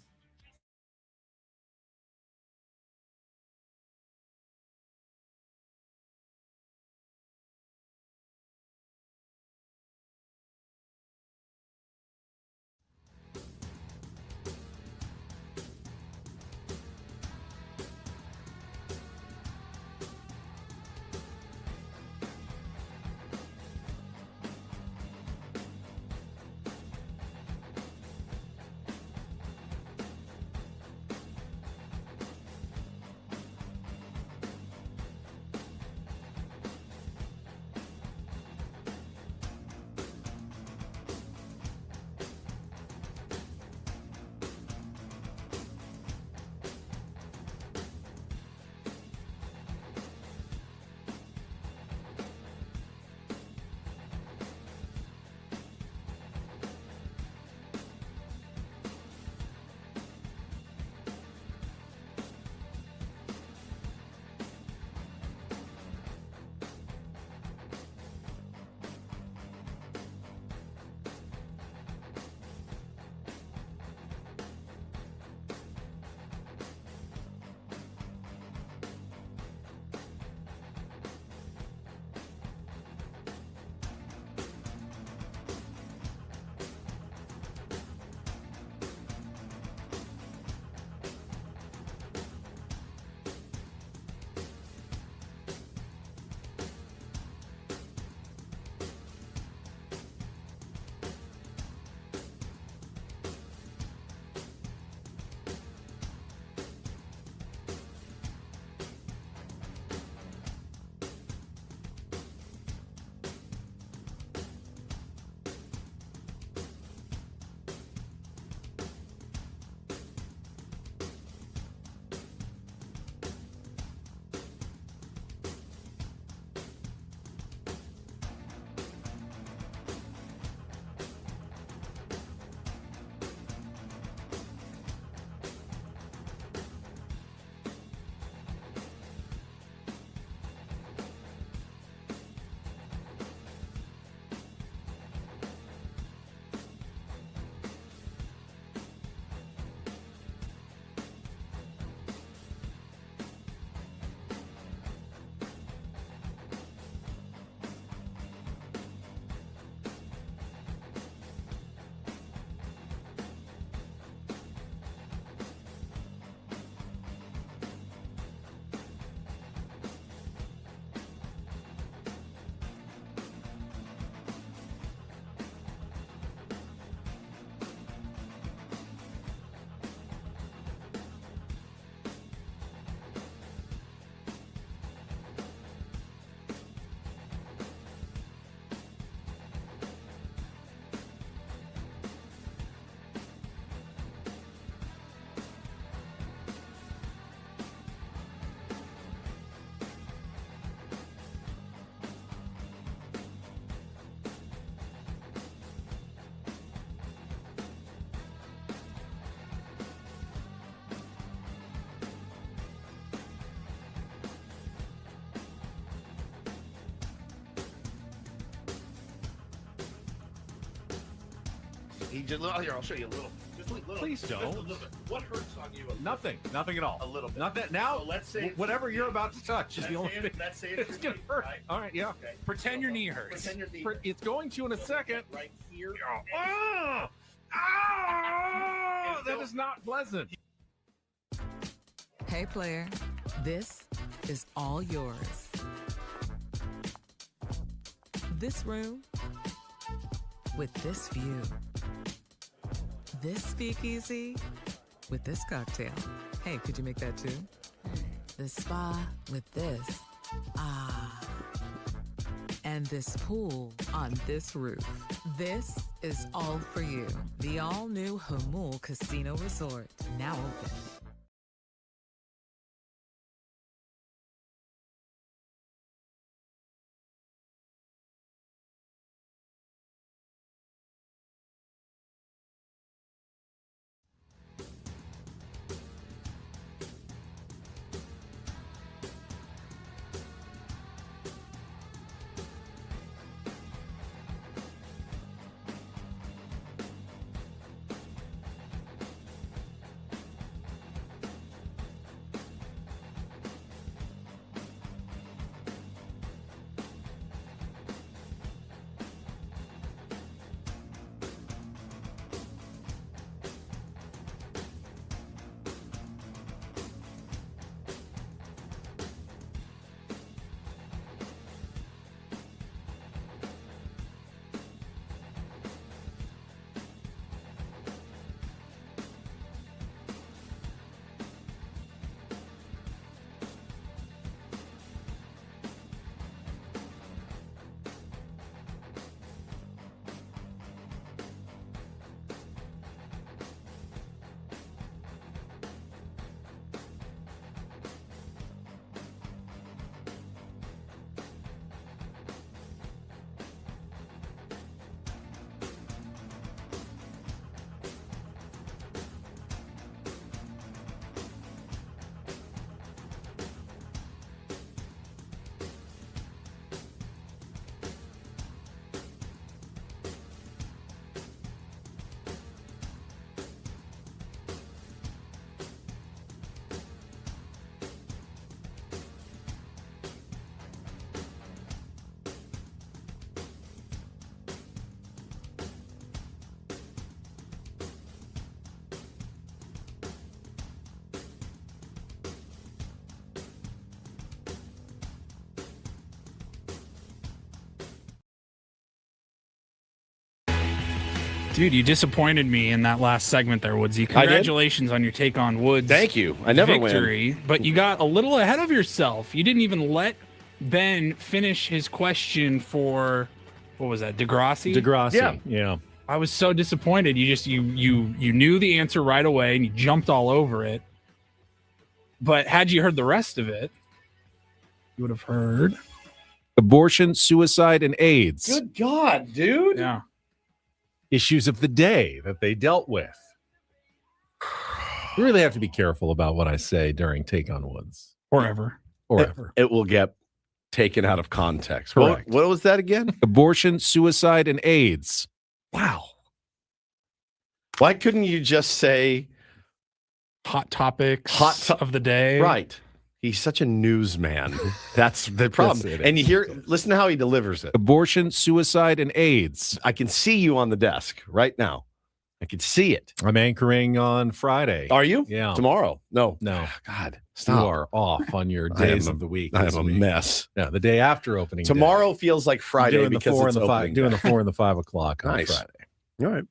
Speaker 1: He just here. I'll show you a little. Just a little.
Speaker 3: Please don't.
Speaker 1: Just a little bit. What hurts on you?
Speaker 3: Nothing at all.
Speaker 1: A little bit.
Speaker 3: Not that now.
Speaker 1: So let's say
Speaker 3: whatever you're about to touch is the only thing.
Speaker 1: Let's say
Speaker 3: It's gonna hurt.
Speaker 1: Right?
Speaker 3: All right, yeah.
Speaker 1: Okay.
Speaker 2: Pretend your knee hurts.
Speaker 1: Pretend your knee.
Speaker 3: It's going to in a second.
Speaker 1: Right here.
Speaker 3: Oh, oh, that is not pleasant.
Speaker 4: Hey, player, this is all yours. This room with this view. This speakeasy with this cocktail. Hey, could you make that too? The spa with this. Ah. And this pool on this roof. This is all for you. The all-new Hamul Casino Resort, now open.
Speaker 2: Dude, you disappointed me in that last segment there, Woodsy. Congratulations on your take on Woods.
Speaker 1: Thank you. I never
Speaker 2: victory, but you got a little ahead of yourself. You didn't even let Ben finish his question for, what was that, Degrassi?
Speaker 3: Degrassi, yeah.
Speaker 2: I was so disappointed. You knew the answer right away and you jumped all over it. But had you heard the rest of it, you would have heard
Speaker 3: abortion, suicide, and AIDS.
Speaker 1: Good God, dude.
Speaker 2: Yeah.
Speaker 3: Issues of the day that they dealt with. You really have to be careful about what I say during Take on Woods.
Speaker 2: Forever.
Speaker 1: It will get taken out of context.
Speaker 3: Correct.
Speaker 1: What was that again?
Speaker 3: Abortion, suicide, and AIDS.
Speaker 1: Wow. Why couldn't you just say
Speaker 2: hot topics of the day?
Speaker 1: Right. He's such a newsman. That's the problem.
Speaker 3: Yes,
Speaker 1: and listen to how he delivers it.
Speaker 3: Abortion, suicide, and AIDS.
Speaker 1: I can see you on the desk right now. I can see it.
Speaker 3: I'm anchoring on Friday.
Speaker 1: Are you?
Speaker 3: Yeah.
Speaker 1: Tomorrow? No.
Speaker 3: God,
Speaker 1: stop.
Speaker 3: You are off on your days of the week.
Speaker 1: I am a mess.
Speaker 3: Yeah, the day after opening.
Speaker 1: Tomorrow
Speaker 3: day.
Speaker 1: feels like Friday
Speaker 3: doing
Speaker 1: because
Speaker 3: the 4
Speaker 1: it's
Speaker 3: and the 5,
Speaker 1: opening
Speaker 3: doing
Speaker 1: day.
Speaker 3: the 4 and the 5 o'clock on
Speaker 1: Nice.
Speaker 3: Friday.
Speaker 1: All right.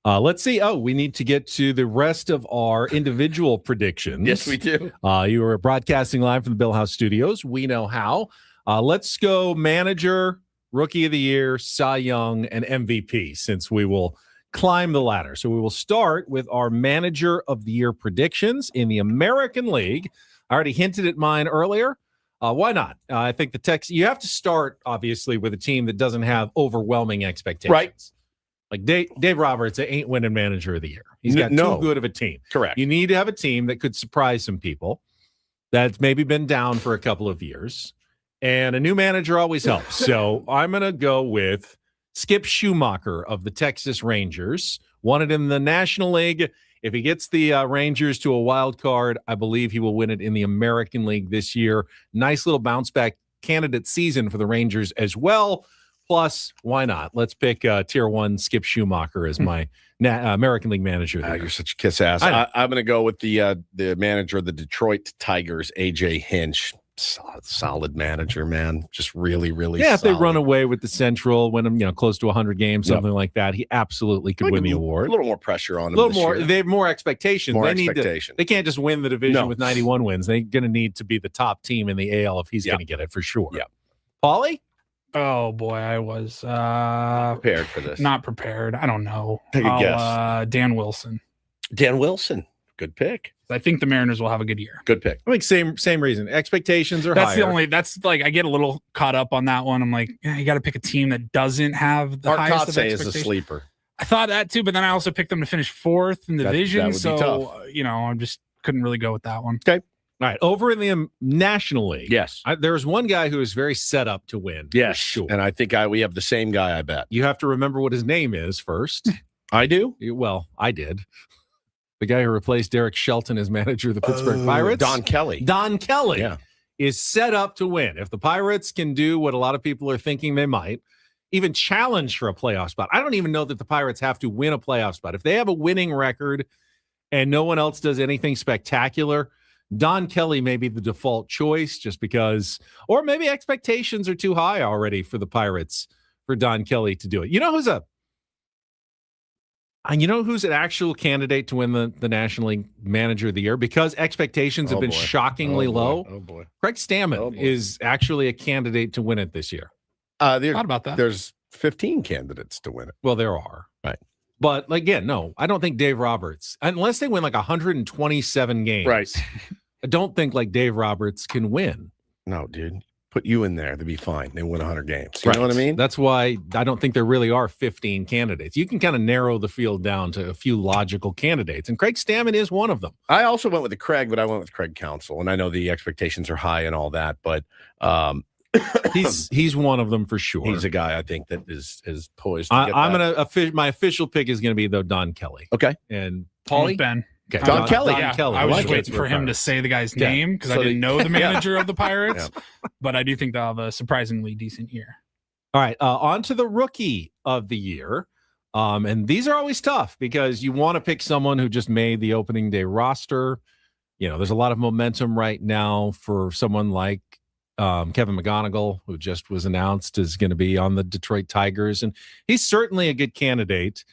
Speaker 3: Let's see. Oh, we need to get to the rest of our individual predictions.
Speaker 1: Yes, we do.
Speaker 3: You were broadcasting live from the Bill House Studios. We know how. Let's go manager, rookie of the year, Cy Young, and MVP, since we will climb the ladder. So we will start with our manager of the year predictions in the American League. I already hinted at mine earlier. Why not? I think the Texans, you have to start, obviously, with a team that doesn't have overwhelming expectations.
Speaker 1: Right.
Speaker 3: Like Dave Roberts ain't winning manager of the year. He's got too good of a team.
Speaker 1: Correct.
Speaker 3: You need to have a team that could surprise some people that's maybe been down for a couple of years. And a new manager always helps. So I'm going to go with Skip Schumacher of the Texas Rangers. Won it in the National League. If he gets the Rangers to a wild card, I believe he will win it in the American League this year. Nice little bounce back candidate season for the Rangers as well. Plus, why not? Let's pick Tier 1 Skip Schumacher as my American League manager.
Speaker 1: You're such a kiss ass. I'm going to go with the manager of the Detroit Tigers, AJ Hinch. solid manager, man. Just really, really.
Speaker 3: Yeah, if they
Speaker 1: solid.
Speaker 3: run away with the Central, win them, close to 100 games, something like that, he absolutely could win the award.
Speaker 1: A little more pressure on him.
Speaker 3: A little more. They have more expectations.
Speaker 1: More
Speaker 3: they
Speaker 1: expectation.
Speaker 3: They can't just win the division with 91 wins. They're going to need to be the top team in the AL if he's going to get it for sure.
Speaker 1: Yeah.
Speaker 3: Paulie?
Speaker 2: Oh boy, I was
Speaker 1: prepared for this.
Speaker 2: Not prepared. I don't know.
Speaker 1: Take a guess.
Speaker 2: Dan Wilson.
Speaker 1: Dan Wilson. Good pick.
Speaker 2: I think the Mariners will have a good year.
Speaker 1: Good pick.
Speaker 3: I think same reason. Expectations are higher.
Speaker 2: That's like I get a little caught up on that one. I'm like, you got to pick a team that doesn't have the
Speaker 1: Mark
Speaker 2: highest of
Speaker 1: Kotsay is
Speaker 2: expectations.
Speaker 1: a sleeper.
Speaker 2: I thought that too, but then I also picked them to finish 4th in the division.
Speaker 1: That would be tough.
Speaker 2: I just couldn't really go with that one.
Speaker 1: Okay.
Speaker 3: All right, over in the National League.
Speaker 1: Yes.
Speaker 3: There's one guy who is very set up to win.
Speaker 1: Yes.
Speaker 3: Sure.
Speaker 1: And I think we have the same guy, I bet.
Speaker 3: You have to remember what his name is first.
Speaker 1: I do?
Speaker 3: Well, I did. The guy who replaced Derek Shelton as manager of the Pittsburgh Pirates.
Speaker 1: Don Kelly.
Speaker 3: Don Kelly is set up to win. If the Pirates can do what a lot of people are thinking they might, even challenge for a playoff spot. I don't even know that the Pirates have to win a playoff spot. If they have a winning record and no one else does anything spectacular, Don Kelly may be the default choice just because, or maybe expectations are too high already for the Pirates for Don Kelly to do it. You know who's an actual candidate to win the National League Manager of the Year because expectations have been shockingly low?
Speaker 1: Oh, boy.
Speaker 3: Craig Stammen is actually a candidate to win it this year.
Speaker 2: Thought about that.
Speaker 1: There's 15 candidates to win it.
Speaker 3: Well, there are.
Speaker 1: Right.
Speaker 3: But again, no, I don't think Dave Roberts, unless they win like 127 games.
Speaker 1: Right.
Speaker 3: I don't think like Dave Roberts can win.
Speaker 1: No, dude. Put you in there. They'd be fine. They win 100 games. You know what I mean?
Speaker 3: That's why I don't think there really are 15 candidates. You can kind of narrow the field down to a few logical candidates, and Craig Stammen is one of them.
Speaker 1: I also went with the Craig, but I went with Craig Counsell, and I know the expectations are high and all that, but
Speaker 3: he's one of them for sure.
Speaker 1: He's a guy I think that is poised to get
Speaker 3: my official pick is going to be though Don Kelly.
Speaker 1: Okay.
Speaker 3: And
Speaker 2: Paulie? Ben.
Speaker 3: Okay.
Speaker 1: Don Kelly.
Speaker 2: Yeah,
Speaker 3: Kelly.
Speaker 2: I was
Speaker 3: like
Speaker 2: just waiting for him to say the guy's name because I didn't know the manager of the Pirates, but I do think they'll have a surprisingly decent year.
Speaker 3: All right, on to the Rookie of the Year. And these are always tough because you want to pick someone who just made the opening day roster. You know, there's a lot of momentum right now for someone like Kevin McGonigal, who just was announced is going to be on the Detroit Tigers. And he's certainly a good candidate.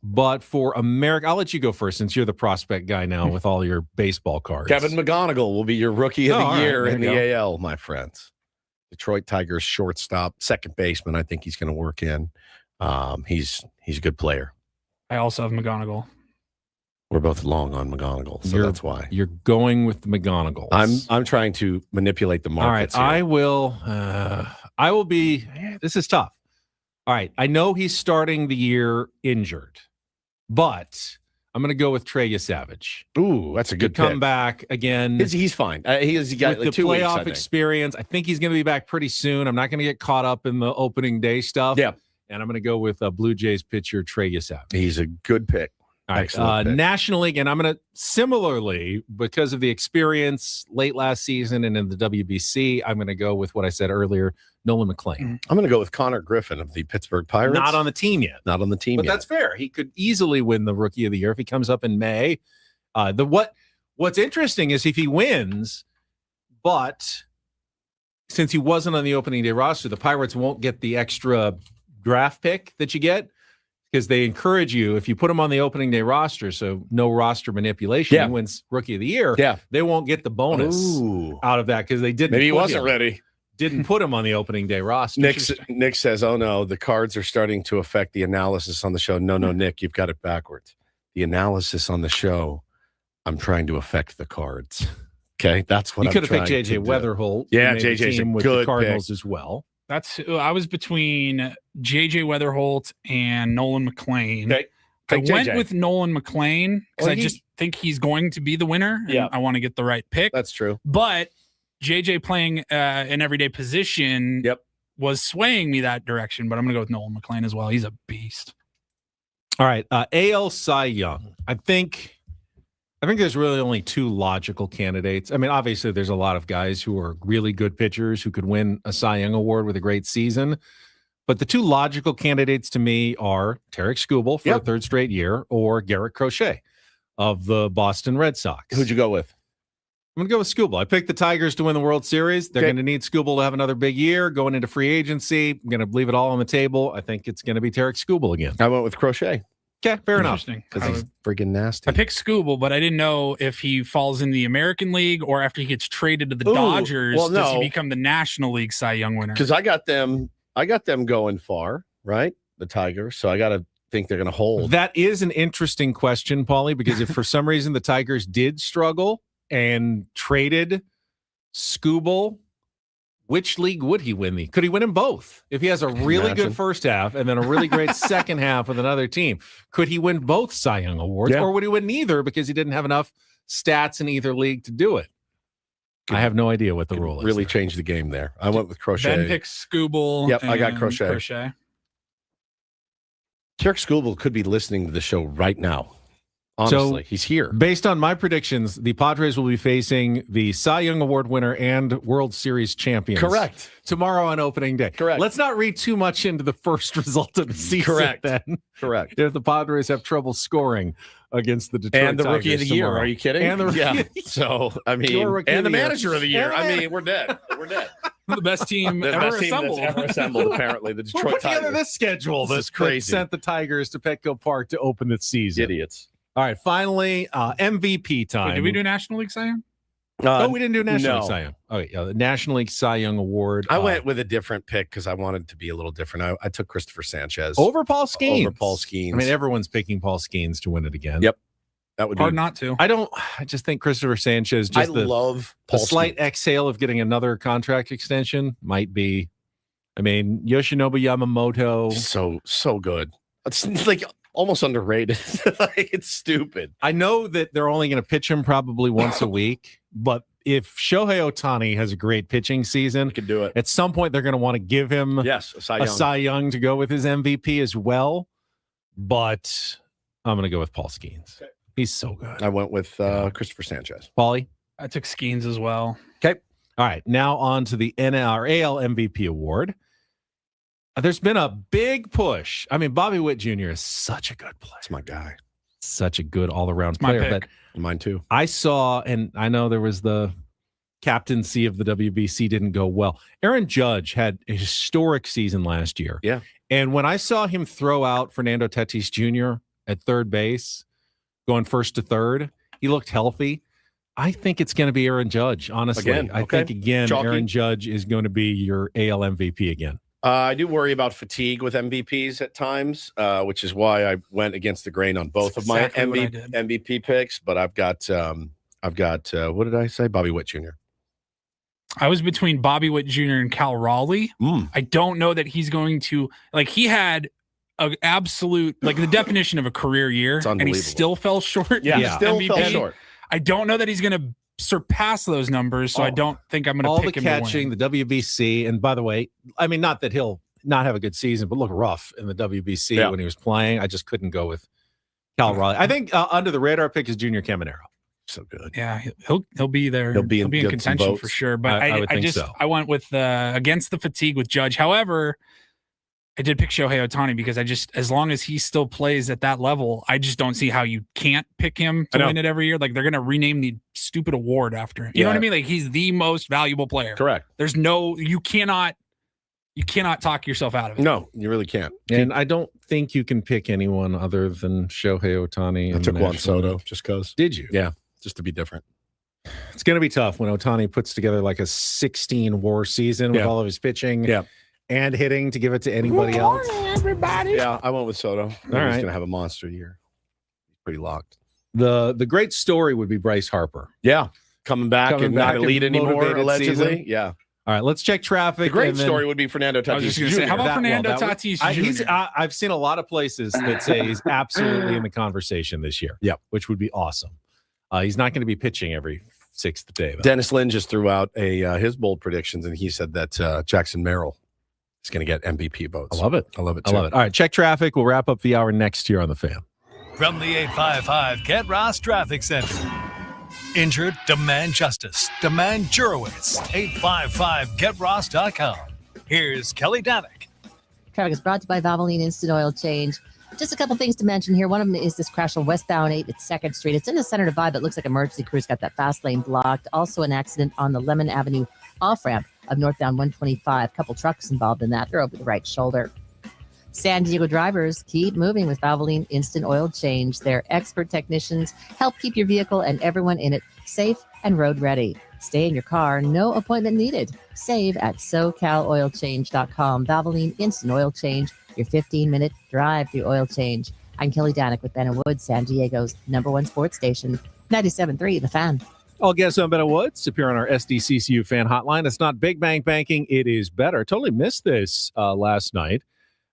Speaker 3: But for America, I'll let you go first since you're the prospect guy now with all your baseball cards.
Speaker 1: Kevin McGonigal will be your Rookie of the Year in the
Speaker 3: go.
Speaker 1: AL, my friends. Detroit Tigers shortstop, second baseman. I think he's going to work in. He's a good player.
Speaker 2: I also have McGonigal.
Speaker 1: We're both long on McGonigal, so that's why
Speaker 3: you're going with McGonigal.
Speaker 1: I'm trying to manipulate the markets.
Speaker 3: All right,
Speaker 1: here.
Speaker 3: I will be. This is tough. All right, I know he's starting the year injured, but I'm going to go with Trey Savage.
Speaker 1: Ooh, that's a good
Speaker 3: come
Speaker 1: pick.
Speaker 3: back again.
Speaker 1: He's fine. He's got
Speaker 3: with
Speaker 1: like
Speaker 3: the
Speaker 1: 2 weeks,
Speaker 3: playoff
Speaker 1: I think.
Speaker 3: experience. I think he's going to be back pretty soon. I'm not going to get caught up in the opening day stuff.
Speaker 1: Yeah,
Speaker 3: and I'm going to go with Blue Jays pitcher Trey Savage.
Speaker 1: He's a good pick.
Speaker 3: All right, National League, and I'm going to similarly, because of the experience late last season and in the WBC, I'm going to go with what I said earlier, Nolan McLean.
Speaker 1: I'm going to go with Connor Griffin of the Pittsburgh Pirates.
Speaker 3: Not on the team yet.
Speaker 1: Not on the team
Speaker 3: but
Speaker 1: yet.
Speaker 3: That's fair. He could easily win the Rookie of the Year if he comes up in May. What's interesting is if he wins, but since he wasn't on the opening day roster, the Pirates won't get the extra draft pick that you get. Because they encourage you, if you put him on the opening day roster, so no roster manipulation, he wins Rookie of the Year.
Speaker 1: Yeah,
Speaker 3: they won't get the bonus out of that because they didn't.
Speaker 1: Maybe he wasn't ready.
Speaker 3: Didn't put him on the opening day roster.
Speaker 1: Nick says, "Oh no, the cards are starting to affect the analysis on the show." No, Nick, you've got it backwards. The analysis on the show, I'm trying to affect the cards. Okay, that's what
Speaker 3: you could have picked
Speaker 1: JJ
Speaker 3: JJ Weatherholt.
Speaker 1: Yeah, JJ's a
Speaker 3: with
Speaker 1: good
Speaker 3: the Cardinals
Speaker 1: pick
Speaker 3: as well.
Speaker 2: I was between JJ Weatherholt and Nolan McLean.
Speaker 1: Okay.
Speaker 2: I went with Nolan McLean because I just think he's going to be the winner.
Speaker 1: Yeah,
Speaker 2: I want to get the right pick.
Speaker 1: That's true.
Speaker 2: But JJ playing an everyday position was swaying me that direction. But I'm going to go with Nolan McLean as well. He's a beast.
Speaker 3: All right, AL Cy Young. I think there's really only two logical candidates. I mean, obviously, there's a lot of guys who are really good pitchers who could win a Cy Young Award with a great season. But the two logical candidates to me are Tarek Skubal for a third straight year or Garrett Crochet of the Boston Red Sox.
Speaker 1: Who'd you go with?
Speaker 3: I'm going to go with Skubal. I picked the Tigers to win the World Series. They're going to need Skubal to have another big year going into free agency. I'm going to leave it all on the table. I think it's going to be Tarek Skubal again.
Speaker 1: I went with Crochet.
Speaker 3: Okay, fair enough.
Speaker 1: Because he's friggin' nasty.
Speaker 2: I picked Skubal, but I didn't know if he falls in the American League or after he gets traded to the Dodgers, does he become the National League Cy Young winner?
Speaker 1: Because I got them going far, right? The Tigers. So I got to think they're going to hold.
Speaker 3: That is an interesting question, Paulie, because if for some reason the Tigers did struggle and traded Skubal, which league would he win? Could he win in both? If he has a really good first half and then a really great second half with another team, could he win both Cy Young awards, or would he win neither because he didn't have enough stats in either league to do it? I have no idea what the rule is.
Speaker 1: Really changed the game there. I went with Crochet.
Speaker 2: Ben picks Skubal.
Speaker 1: Yep, I got Crochet. Tarek Skubal could be listening to the show right now. Honestly, he's here.
Speaker 3: Based on my predictions, the Padres will be facing the Cy Young Award winner and World Series champions.
Speaker 1: Correct.
Speaker 3: Tomorrow on opening day.
Speaker 1: Correct.
Speaker 3: Let's not read too much into the first result of the season.
Speaker 1: Correct.
Speaker 3: Then.
Speaker 1: Correct.
Speaker 3: If the Padres have trouble scoring against the Detroit
Speaker 1: and the
Speaker 3: Tigers
Speaker 1: rookie of the year,
Speaker 3: tomorrow.
Speaker 1: are you kidding?
Speaker 3: And the rookie of the year.
Speaker 1: So I mean, and the manager of the year. I mean, we're dead. We're dead.
Speaker 2: The best team
Speaker 1: The
Speaker 2: ever
Speaker 1: best team
Speaker 2: assembled.
Speaker 1: that's ever assembled. Apparently, the Detroit
Speaker 3: We'll put together
Speaker 1: Tigers.
Speaker 3: this schedule
Speaker 1: This is crazy.
Speaker 3: that sent the Tigers to Petco Park to open the season.
Speaker 1: Idiots.
Speaker 3: All right, finally, MVP time.
Speaker 2: Wait, did we do National League Cy Young?
Speaker 3: We didn't do National League Cy Young. Okay, the National League Cy Young Award.
Speaker 1: I went with a different pick because I wanted it to be a little different. I took Christopher Sanchez
Speaker 3: over Paul Skeens.
Speaker 1: Over Paul Skeens.
Speaker 3: I mean, everyone's picking Paul Skeens to win it again.
Speaker 1: Yep. That would
Speaker 2: Hard
Speaker 1: be
Speaker 2: not to.
Speaker 3: I just think Christopher Sanchez,
Speaker 1: I love
Speaker 3: the
Speaker 1: Paul
Speaker 3: slight
Speaker 1: Skeens.
Speaker 3: exhale of getting another contract extension might be. I mean, Yoshinobu Yamamoto.
Speaker 1: So good. It's like almost underrated. Like, it's stupid.
Speaker 3: I know that they're only going to pitch him probably once a week, but if Shohei Ohtani has a great pitching season,
Speaker 1: He could do it.
Speaker 3: at some point they're going to want to give him
Speaker 1: Yes, a Cy
Speaker 3: a
Speaker 1: Young.
Speaker 3: Cy Young to go with his MVP as well. But I'm going to go with Paul Skeens. He's so good.
Speaker 1: I went with Christopher Sanchez.
Speaker 3: Paulie?
Speaker 2: I took Skeens as well.
Speaker 3: Okay. All right. Now on to the NRAL MVP award. There's been a big push. I mean, Bobby Witt Jr. is such a good player.
Speaker 1: That's my guy.
Speaker 3: Such a good all-around
Speaker 2: my
Speaker 3: player.
Speaker 2: pick.
Speaker 3: But
Speaker 1: Mine too.
Speaker 3: I saw, and I know there was the captaincy of the WBC didn't go well. Aaron Judge had a historic season last year.
Speaker 1: Yeah.
Speaker 3: And when I saw him throw out Fernando Tatis Jr. at third base, going first to third, he looked healthy. I think it's going to be Aaron Judge, honestly.
Speaker 1: Again,
Speaker 3: I
Speaker 1: okay.
Speaker 3: think, again,
Speaker 1: Chalky.
Speaker 3: Aaron Judge is going to be your AL MVP again.
Speaker 1: I do worry about fatigue with MVPs at times, which is why I went against the grain on both of my
Speaker 2: exactly what I did.
Speaker 1: MVP picks. But I've got what did I say? Bobby Witt Jr.
Speaker 2: I was between Bobby Witt Jr. and Cal Raleigh. I don't know that he's going to he had an absolute the definition of a career year, and he
Speaker 1: unbelievable.
Speaker 2: still fell short.
Speaker 1: Yeah, still
Speaker 2: MVP.
Speaker 1: fell short.
Speaker 2: I don't know that he's going to surpass those numbers, so I don't think I'm going to
Speaker 3: all
Speaker 2: pick
Speaker 3: the
Speaker 2: him
Speaker 3: catching,
Speaker 2: to win.
Speaker 3: the WBC, and by the way, I mean, not that he'll not have a good season, but look rough in the WBC when he was playing. I just couldn't go with Cal Raleigh. I think under the radar pick is Junior Caminero.
Speaker 1: So good.
Speaker 2: Yeah, he'll be there.
Speaker 1: He'll be in
Speaker 2: contention
Speaker 1: votes.
Speaker 2: for sure. But
Speaker 3: I would think so.
Speaker 2: I went with against the fatigue with Judge. However, I did pick Shohei Ohtani because as long as he still plays at that level, I just don't see how you can't pick him to win it every year. Like, they're going to rename the stupid award after him. You know what I mean? Like, he's the most valuable player.
Speaker 1: Correct.
Speaker 2: There's you cannot talk yourself out of it.
Speaker 1: No, you really can't.
Speaker 3: And I don't think you can pick anyone other than Shohei Ohtani.
Speaker 1: I took Juan Soto just because.
Speaker 3: Did you?
Speaker 1: Yeah, just to be different.
Speaker 3: It's going to be tough when Ohtani puts together like a 16 WAR season with all of his pitching and hitting to give it to anybody else.
Speaker 1: Everybody. Yeah, I went with Soto. He's
Speaker 3: right.
Speaker 1: going to have a monster year. He's pretty locked.
Speaker 3: The great story would be Bryce Harper.
Speaker 1: Yeah, coming back and not a lead anymore,
Speaker 3: motivated
Speaker 1: allegedly.
Speaker 3: season.
Speaker 1: Yeah.
Speaker 3: All right, let's check traffic.
Speaker 1: The great
Speaker 3: and then-
Speaker 1: story would be Fernando Tatis.
Speaker 2: I was just going to say, how about Fernando Tatis Jr.?
Speaker 3: I've seen a lot of places that say he's absolutely in the conversation this year.
Speaker 1: Yeah,
Speaker 3: which would be awesome. He's not going to be pitching every sixth day, though.
Speaker 1: Dennis Lynn just threw out his bold predictions, and he said that Jackson Merrill is going to get MVP votes.
Speaker 3: I love it.
Speaker 1: I love it,
Speaker 3: I
Speaker 1: too.
Speaker 3: love it. All right, check traffic. We'll wrap up the hour next year on The Fan.
Speaker 5: From the 855 Get Ross Traffic Center. Injured? Demand justice. Demand Jurowitz. 855GetRoss.com. Here's Kelly Danick.
Speaker 6: Traffic is brought to you by Valvoline Instant Oil Change. Just a couple things to mention here. One of them is this crash on westbound 8 at 2nd Street. It's in the center divide, but looks like emergency crews got that fast lane blocked. Also an accident on the Lemon Avenue off-ramp of northbound 125. Couple trucks involved in that. They're over the right shoulder. San Diego drivers keep moving with Valvoline Instant Oil Change. Their expert technicians help keep your vehicle and everyone in it safe and road ready. Stay in your car, no appointment needed. Save at SoCalOilChange.com. Valvoline Instant Oil Change, your 15-minute drive-through oil change. I'm Kelly Danick with Ben & Woods, San Diego's #1 sports station, 97.3 The Fan.
Speaker 3: All guests on Ben & Woods appear on our SDCCU fan hotline. It's not big bank banking, it is better. Totally missed this last night.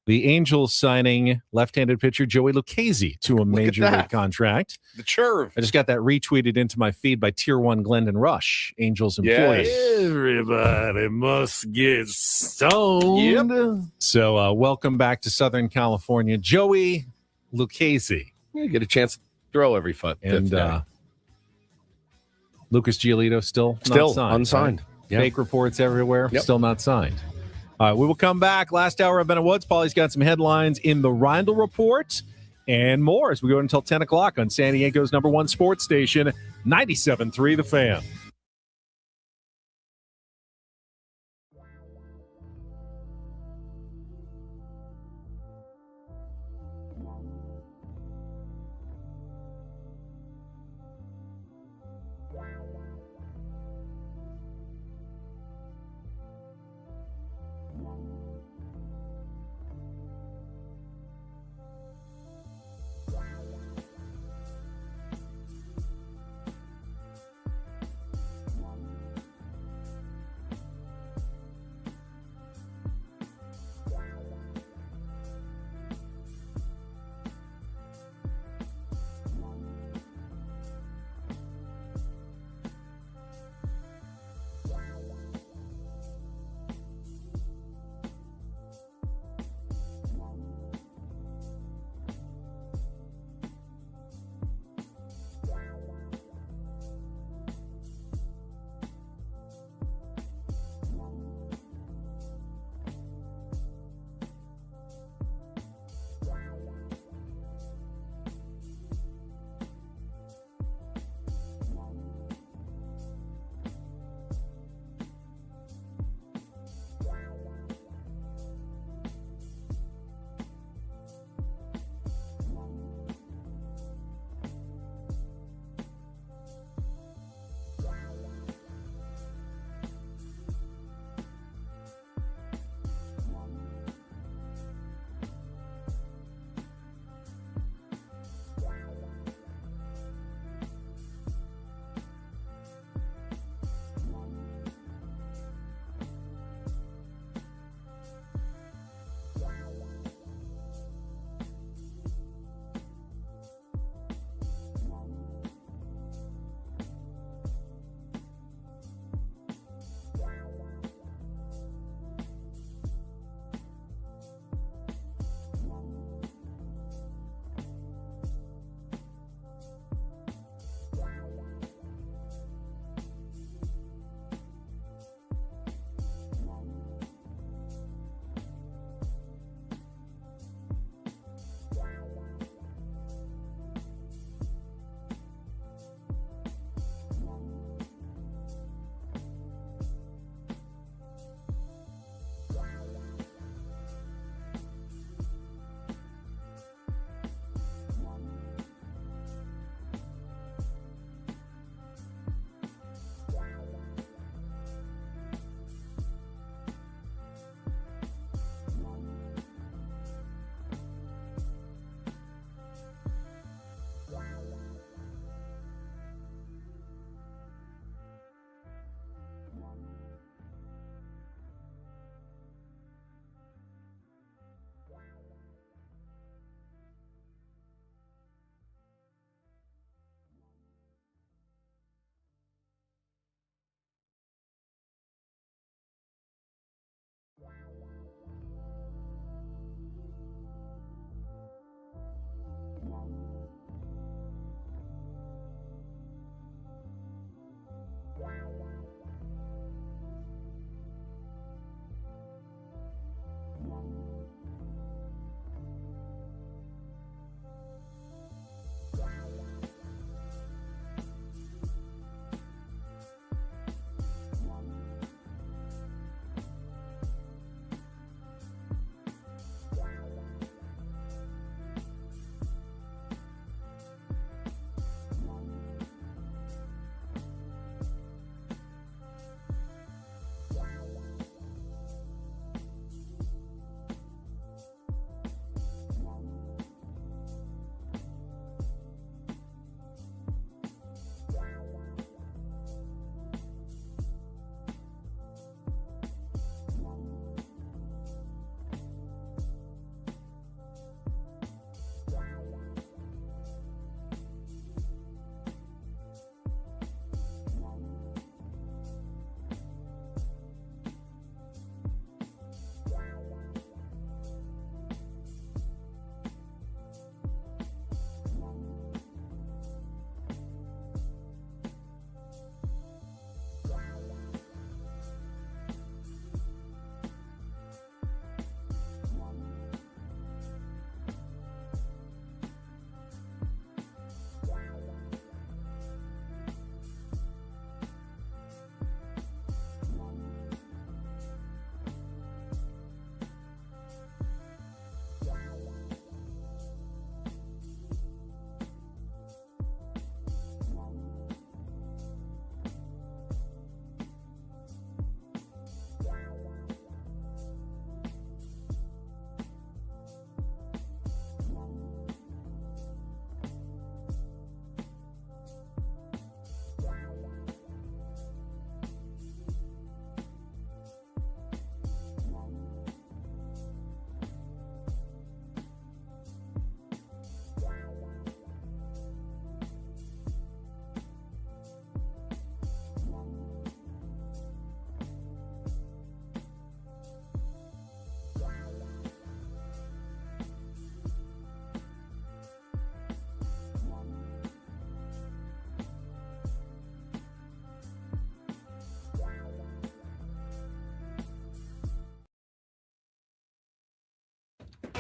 Speaker 3: The Angels signing left-handed pitcher Joey Lucchesi to a major league contract.
Speaker 1: The churve.
Speaker 3: I just got that retweeted into my feed by Tier 1 Glendon Rush, Angels employee.
Speaker 1: Yes.
Speaker 3: Everybody must get stoned.
Speaker 1: Yep.
Speaker 3: So welcome back to Southern California, Joey Lucchesi.
Speaker 1: You get a chance to throw every foot.
Speaker 3: And Lucas Giolito still not signed,
Speaker 1: unsigned.
Speaker 3: Right?
Speaker 1: Yep.
Speaker 3: Fake reports everywhere,
Speaker 1: Yep.
Speaker 3: still not signed. All right, we will come back. Last hour of Ben & Woods. Paulie's got some headlines in the Reindl Report and more as we go until 10 o'clock on San Diego's #1 sports station, 97.3 The Fan.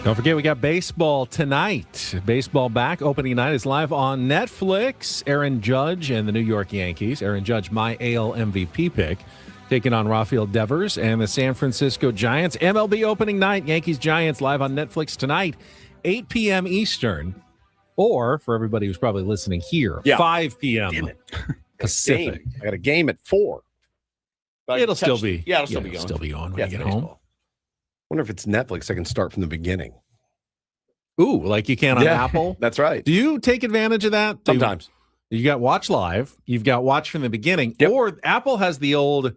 Speaker 3: Don't forget, we got baseball tonight. Baseball back. Opening night is live on Netflix. Aaron Judge and the New York Yankees. Aaron Judge, my AL MVP pick, taking on Rafael Devers and the San Francisco Giants. MLB opening night, Yankees-Giants, live on Netflix tonight, 8 p.m. Eastern. Or, for everybody who's probably listening here, 5 p.m. Pacific.
Speaker 1: I got a game at 4.
Speaker 3: It'll still be.
Speaker 1: Yeah, it'll still be
Speaker 3: on when
Speaker 1: Yeah,
Speaker 3: you get
Speaker 1: baseball.
Speaker 3: home.
Speaker 1: Wonder if it's Netflix. I can start from the beginning.
Speaker 3: Ooh, like you can on Apple?
Speaker 1: That's right.
Speaker 3: Do you take advantage of that?
Speaker 1: Sometimes.
Speaker 3: You got Watch Live. You've got Watch from the beginning.
Speaker 1: Yep.
Speaker 3: Or Apple has the old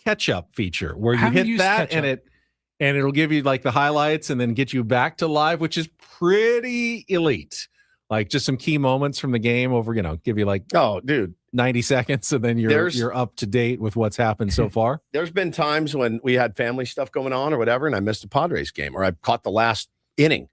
Speaker 3: catch-up feature where you hit that and it'll give you like the highlights and then get you back to live, which is pretty elite. Like just some key moments from the game over, give you like 90 seconds, and then you're up to date with what's happened so far.
Speaker 1: There's been times when we had family stuff going on or whatever, and I missed a Padres game, or I caught the last inning.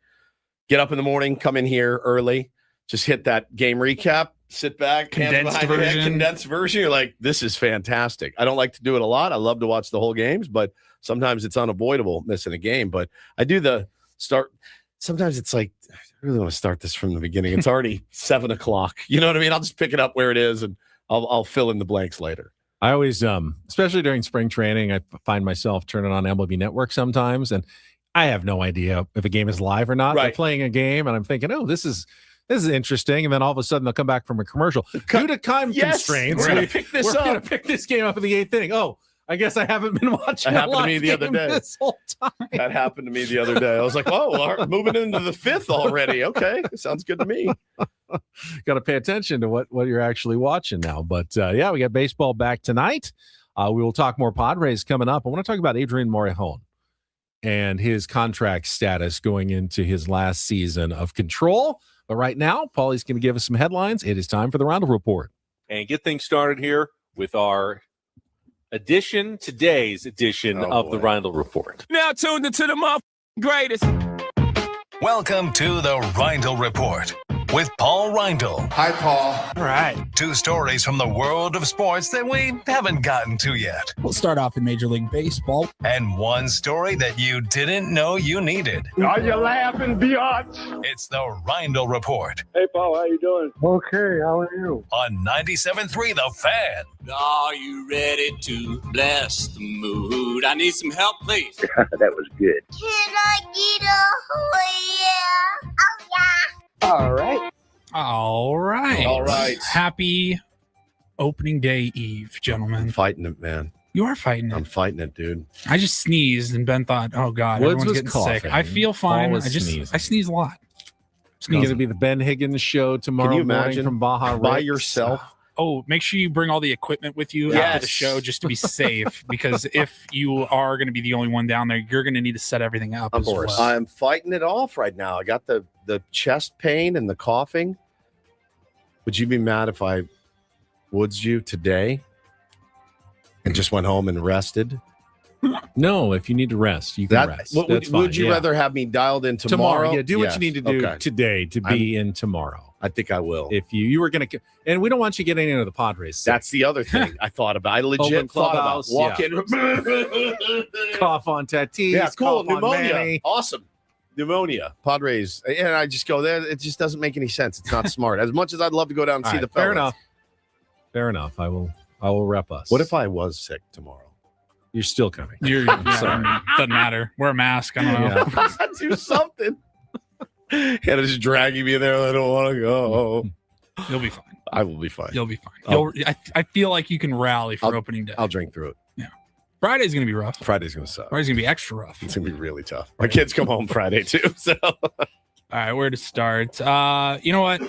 Speaker 1: Get up in the morning, come in here early, just hit that game recap, sit back, condensed version. You're like, this is fantastic. I don't like to do it a lot. I love to watch the whole games, but sometimes it's unavoidable missing a game. But I do the start. Sometimes it's like, I really want to start this from the beginning. It's already 7 o'clock. You know what I mean? I'll just pick it up where it is and I'll fill in the blanks later.
Speaker 3: I always, especially during spring training, I find myself turning on MLB Network sometimes, and I have no idea if a game is live or not.
Speaker 1: Right.
Speaker 3: They're playing a game, and I'm thinking, oh, this is interesting. And then all of a sudden, they'll come back from a commercial. Due to time constraints,
Speaker 1: we're going to pick this
Speaker 3: we're
Speaker 1: up.
Speaker 3: going to pick this game up in the 8th inning. Oh, I guess I haven't been watching.
Speaker 1: That happened to me the other day.
Speaker 3: This whole time.
Speaker 1: That happened to me the other day. I was like, "Oh, we're moving into the 5th already." Okay, sounds good to me.
Speaker 3: Got to pay attention to what you're actually watching now. But yeah, we got baseball back tonight. We will talk more Padres coming up. I want to talk about Adrien Morejon and his contract status going into his last season of control. But right now, Paulie's going to give us some headlines. It is time for the Roundel Report.
Speaker 17: And get things started here with our today's edition of the Roundel Report.
Speaker 18: Now tuned into the greatest.
Speaker 5: Welcome to the Reindl Report with Paul Reindl.
Speaker 19: Hi, Paul.
Speaker 18: All right.
Speaker 5: 2 stories from the world of sports that we haven't gotten to yet.
Speaker 2: We'll start off in Major League Baseball.
Speaker 5: And 1 story that you didn't know you needed.
Speaker 19: Are you laughing, biatch?
Speaker 5: It's the Reindl Report.
Speaker 16: Hey, Paul, how you doing?
Speaker 19: Okay, how are you?
Speaker 5: On 97.3 The Fan.
Speaker 18: Are you ready to bless the mood? I need some help, please.
Speaker 19: That was good.
Speaker 11: Can I get a oh yeah? Oh yeah.
Speaker 14: All right.
Speaker 2: All right.
Speaker 1: All right.
Speaker 2: Happy opening day eve, gentlemen.
Speaker 1: I'm fighting it, man.
Speaker 2: You are fighting it.
Speaker 1: I'm fighting it, dude.
Speaker 2: I just sneezed, and Ben thought, "Oh God,
Speaker 3: Woods
Speaker 2: everyone's
Speaker 3: was
Speaker 2: getting
Speaker 3: coughing.
Speaker 2: sick." I feel fine. I sneeze a lot.
Speaker 3: It's going to be the Ben Higgins show tomorrow
Speaker 1: Can you
Speaker 3: morning
Speaker 1: imagine
Speaker 3: from Baja
Speaker 1: by
Speaker 3: Ricks.
Speaker 1: yourself?
Speaker 2: Oh, make sure you bring all the equipment with you after the show just to be safe, because if you are going to be the only one down there, you're going to need to set everything up.
Speaker 1: Of course. I'm fighting it off right now. I got the chest pain and the coughing. Would you be mad if I woods you today and just went home and rested?
Speaker 3: No, if you need to rest, you can rest.
Speaker 1: Would you rather have me dialed in tomorrow?
Speaker 3: Yeah, do what you need to do today to be in tomorrow.
Speaker 1: I think I will.
Speaker 3: If you were going to, and we don't want you getting into the Padres.
Speaker 1: That's the other thing I thought about. I legit thought about walking,
Speaker 3: cough on Tatis.
Speaker 1: Yeah, cool.
Speaker 3: Cough
Speaker 1: Pneumonia.
Speaker 3: on Manny.
Speaker 1: Awesome. Pneumonia. Padres. And I just go there. It just doesn't make any sense. It's not smart. As much as I'd love to go down and see the
Speaker 3: fair
Speaker 1: fellas.
Speaker 3: enough. Fair enough. I will rep us.
Speaker 1: What if I was sick tomorrow?
Speaker 3: You're still coming.
Speaker 2: Sorry. Doesn't matter. Wear a mask. I don't know.
Speaker 1: Do something. And it's just dragging me there. I don't want to go.
Speaker 2: You'll be fine.
Speaker 1: I will be fine.
Speaker 2: You'll be fine. I feel like you can rally for opening day.
Speaker 1: I'll drink through it.
Speaker 2: Yeah. Friday's going to be rough.
Speaker 1: Friday's going to suck.
Speaker 2: Friday's going to be extra rough.
Speaker 1: It's going to be really tough. My kids come home Friday too. So,
Speaker 2: all right, where to start? You know what,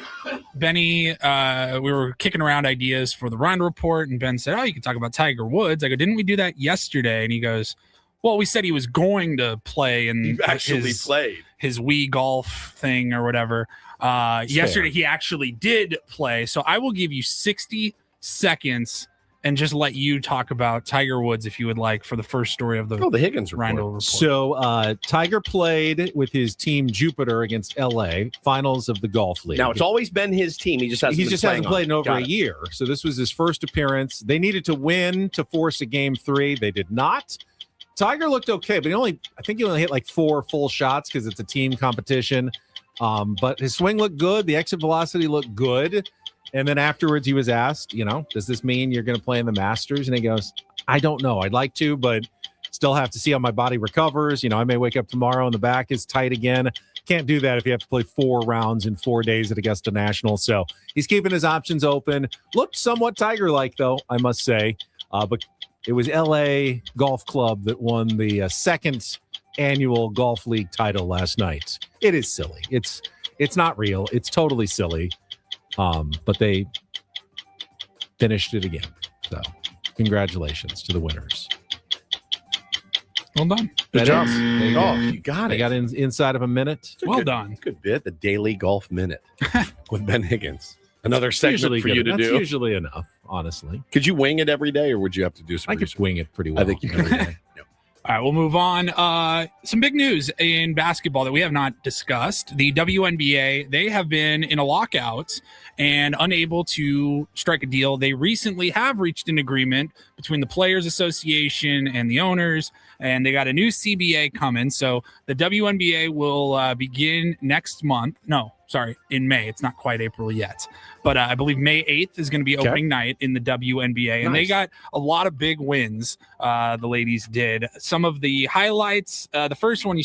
Speaker 2: Benny? We were kicking around ideas for the Roundel Report, and Ben said, "Oh, you can talk about Tiger Woods." I go, "Didn't we do that yesterday?" And he goes, "Well, we said he was going to play, and
Speaker 1: he actually played
Speaker 2: his Wii golf thing or whatever. Yesterday, he actually did play. So I will give you 60 seconds." And just let you talk about Tiger Woods, if you would like, for the first story of the
Speaker 1: Higgins
Speaker 2: Roundel Report.
Speaker 3: So Tiger played with his team Jupiter against LA, finals of the golf league.
Speaker 1: Now, it's always been his team. He just hasn't
Speaker 3: played in over a year. So this was his first appearance. They needed to win to force a game 3. They did not. Tiger looked okay, but I think he only hit like 4 full shots because it's a team competition. But his swing looked good. The exit velocity looked good. And then afterwards he was asked, does this mean you're going to play in the Masters? And he goes, I don't know. I'd like to, but still have to see how my body recovers. I may wake up tomorrow and the back is tight again. Can't do that if you have to play 4 rounds in 4 days at Augusta National. So he's keeping his options open. Looked somewhat Tiger-like, though, I must say. But it was LA Golf Club that won the second annual Golf League title last night. It is silly. It's not real. It's totally silly. But they finished it again. So congratulations to the winners.
Speaker 2: Well done.
Speaker 1: Good job.
Speaker 3: You
Speaker 1: got it.
Speaker 3: I got inside of a minute.
Speaker 2: Well done.
Speaker 1: Good bit. The Daily Golf Minute with Ben Higgins. Another segment
Speaker 3: Usually
Speaker 1: for you to
Speaker 3: That's
Speaker 1: do.
Speaker 3: usually enough, honestly.
Speaker 1: Could you wing it every day, or would you have to do some
Speaker 3: I could
Speaker 1: research?
Speaker 3: wing it pretty well.
Speaker 1: I think you
Speaker 3: every
Speaker 1: could.
Speaker 3: day.
Speaker 2: All right, we'll move on. Some big news in basketball that we have not discussed. The WNBA, they have been in a lockout and unable to strike a deal. They recently have reached an agreement between the Players Association and the owners, and they got a new CBA coming. So the WNBA will begin next month. No, sorry, in May. It's not quite April yet. But I believe May 8th is going to be opening night in the WNBA. And they got a lot of big wins, the ladies did. Some of the highlights, the first one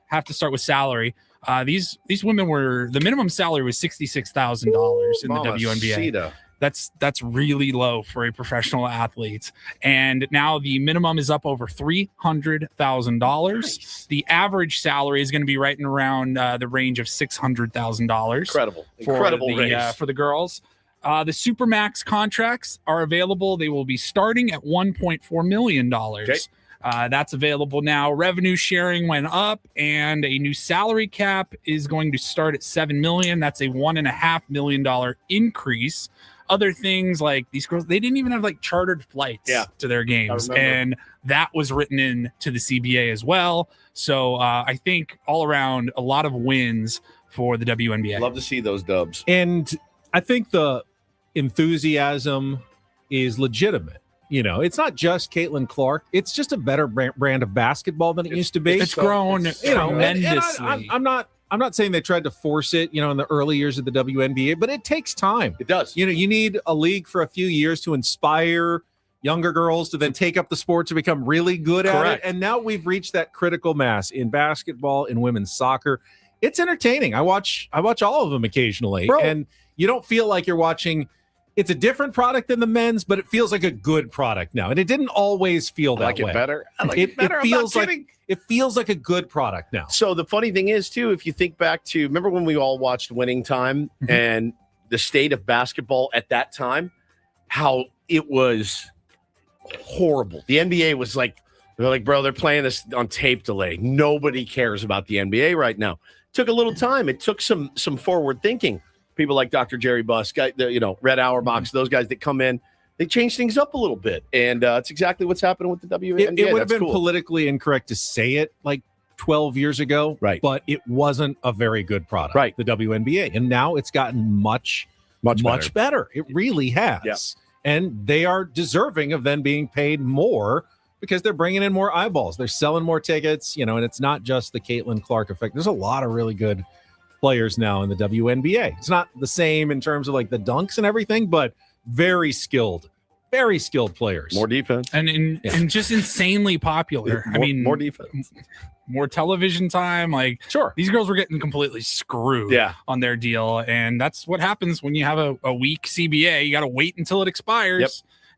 Speaker 2: have to start with salary. These women the minimum salary was $66,000 in the WNBA. That's really low for a professional athlete. And now the minimum is up over $300,000. Nice. The average salary is going to be right in around the range of $600,000.
Speaker 1: Incredible raise
Speaker 2: for the girls. The Supermax contracts are available. They will be starting at $1.4 million. Okay. That's available now. Revenue sharing went up, and a new salary cap is going to start at $7 million. That's a $1.5 million increase. Other things like these girls, they didn't even have like chartered flights to their games, and that was written in to the CBA as well. So I think all around a lot of wins for the WNBA.
Speaker 1: Love to see those dubs.
Speaker 3: And I think the enthusiasm is legitimate. It's not just Caitlin Clark. It's just a better brand of basketball than it used to be.
Speaker 2: It's grown tremendously.
Speaker 3: And I'm not saying they tried to force it, in the early years of the WNBA, but it takes time.
Speaker 1: It does.
Speaker 3: You need a league for a few years to inspire younger girls to then take up the sport to become really good at it. And now we've reached that critical mass in basketball, in women's soccer. It's entertaining. I watch all of them occasionally. And you don't feel like you're watching. It's a different product than the men's, but it feels like a good product now. And it didn't always feel that way.
Speaker 1: I like it better.
Speaker 3: It feels like a good product now.
Speaker 1: So the funny thing is, too, if you think back to, remember when we all watched Winning Time and the state of basketball at that time, how it was horrible. The NBA was like, bro, they're playing this on tape delay. Nobody cares about the NBA right now. It took a little time. It took some forward thinking. People like Dr. Jerry Buss, Red Auerbachs, those guys that come in, they change things up a little bit. And it's exactly what's happening with the WNBA.
Speaker 3: It would have been politically incorrect to say it like 12 years ago, but it wasn't a very good product, the WNBA. And now it's gotten much better. It really has. Yeah. And they are deserving of then being paid more because they're bringing in more eyeballs. They're selling more tickets, and it's not just the Caitlin Clark effect. There's a lot of really good players now in the WNBA. It's not the same in terms of like the dunks and everything, but very skilled players.
Speaker 1: More defense.
Speaker 2: And just insanely popular.
Speaker 1: More defense.
Speaker 2: More television time. These girls were getting completely screwed on their deal. And that's what happens when you have a weak CBA. You got to wait until it expires. Yep.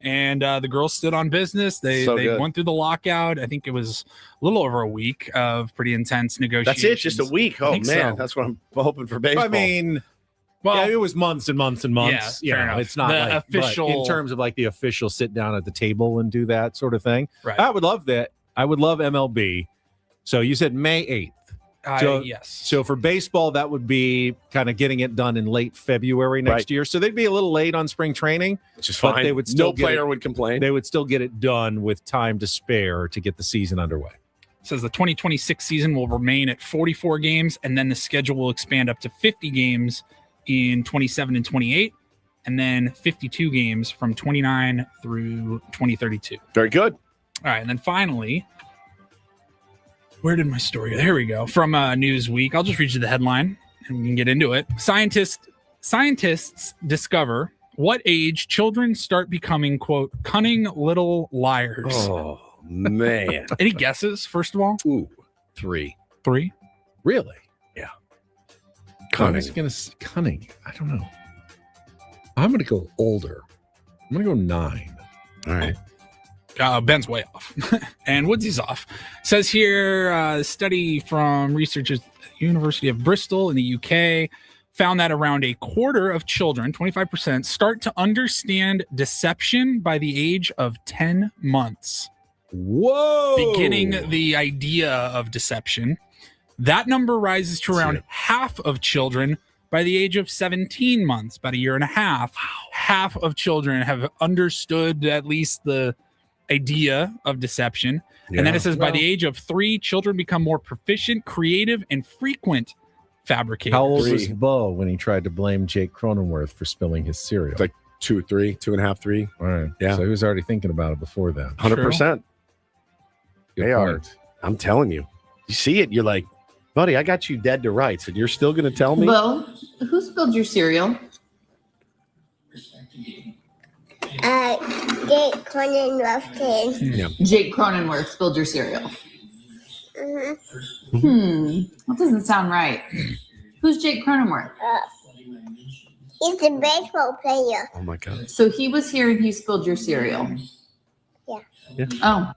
Speaker 2: And the girls stood on business. They went through the lockout. I think it was a little over a week of pretty intense negotiations.
Speaker 1: That's it, just a week. Oh, man. So. That's what I'm hoping for baseball.
Speaker 3: I mean, it was months and months and months.
Speaker 2: Yeah,
Speaker 3: it's not
Speaker 2: the
Speaker 3: like
Speaker 2: official
Speaker 3: in terms of like the official sit down at the table and do that sort of thing.
Speaker 2: Right.
Speaker 3: I would love that. I would love MLB. So you said May 8th.
Speaker 2: Yes.
Speaker 3: So for baseball, that would be kind of getting it done in late February next year. So they'd be a little late on spring training,
Speaker 1: which is fine.
Speaker 3: They would still
Speaker 1: no player would complain.
Speaker 3: They would still get it done with time to spare to get the season underway.
Speaker 2: It says the 2026 season will remain at 44 games, and then the schedule will expand up to 50 games in 27 and 28, and then 52 games from 29 through 2032.
Speaker 1: Very good.
Speaker 2: All right, and then finally, Where did my story go? Here we go. From Newsweek. I'll just read you the headline and we can get into it. Scientists discover what age children start becoming, quote, cunning little liars.
Speaker 1: Oh, man.
Speaker 2: Any guesses, first of all?
Speaker 1: Ooh, 3.
Speaker 2: 3?
Speaker 3: Really?
Speaker 1: Yeah.
Speaker 3: I was gonna cunning. I don't know. I'm gonna go older. I'm gonna go 9.
Speaker 1: All right.
Speaker 2: Ben's way off. And Woodsy's off. Says here, a study from researchers at the University of Bristol in the UK found that around a quarter of children, 25%, start to understand deception by the age of 10 months.
Speaker 3: Whoa!
Speaker 2: Beginning the idea of deception. That number rises to around half of children by the age of 17 months, about a year and a half. Wow. Half of children have understood at least the idea of deception. Yeah. And then it says by the age of 3, children become more proficient, creative, and frequent fabricators.
Speaker 3: How old was Bo when he tried to blame Jake Cronenworth for spilling his cereal?
Speaker 1: Like 2, 3, 2.5, 3.
Speaker 3: All right.
Speaker 1: Yeah.
Speaker 3: So he was already thinking about it before then.
Speaker 1: 100%. They are. I'm telling you. You see it, you're like, buddy, I got you dead to rights, and you're still going to tell me?
Speaker 20: Bo, who spilled your cereal?
Speaker 11: Jake Cronenworth.
Speaker 1: Yeah.
Speaker 20: Jake Cronenworth spilled your cereal.
Speaker 11: Mm-hmm.
Speaker 20: That doesn't sound right. Who's Jake Cronenworth?
Speaker 11: He's a baseball player.
Speaker 1: Oh my God.
Speaker 20: So he was here and he spilled your cereal.
Speaker 11: Yeah.
Speaker 20: Oh.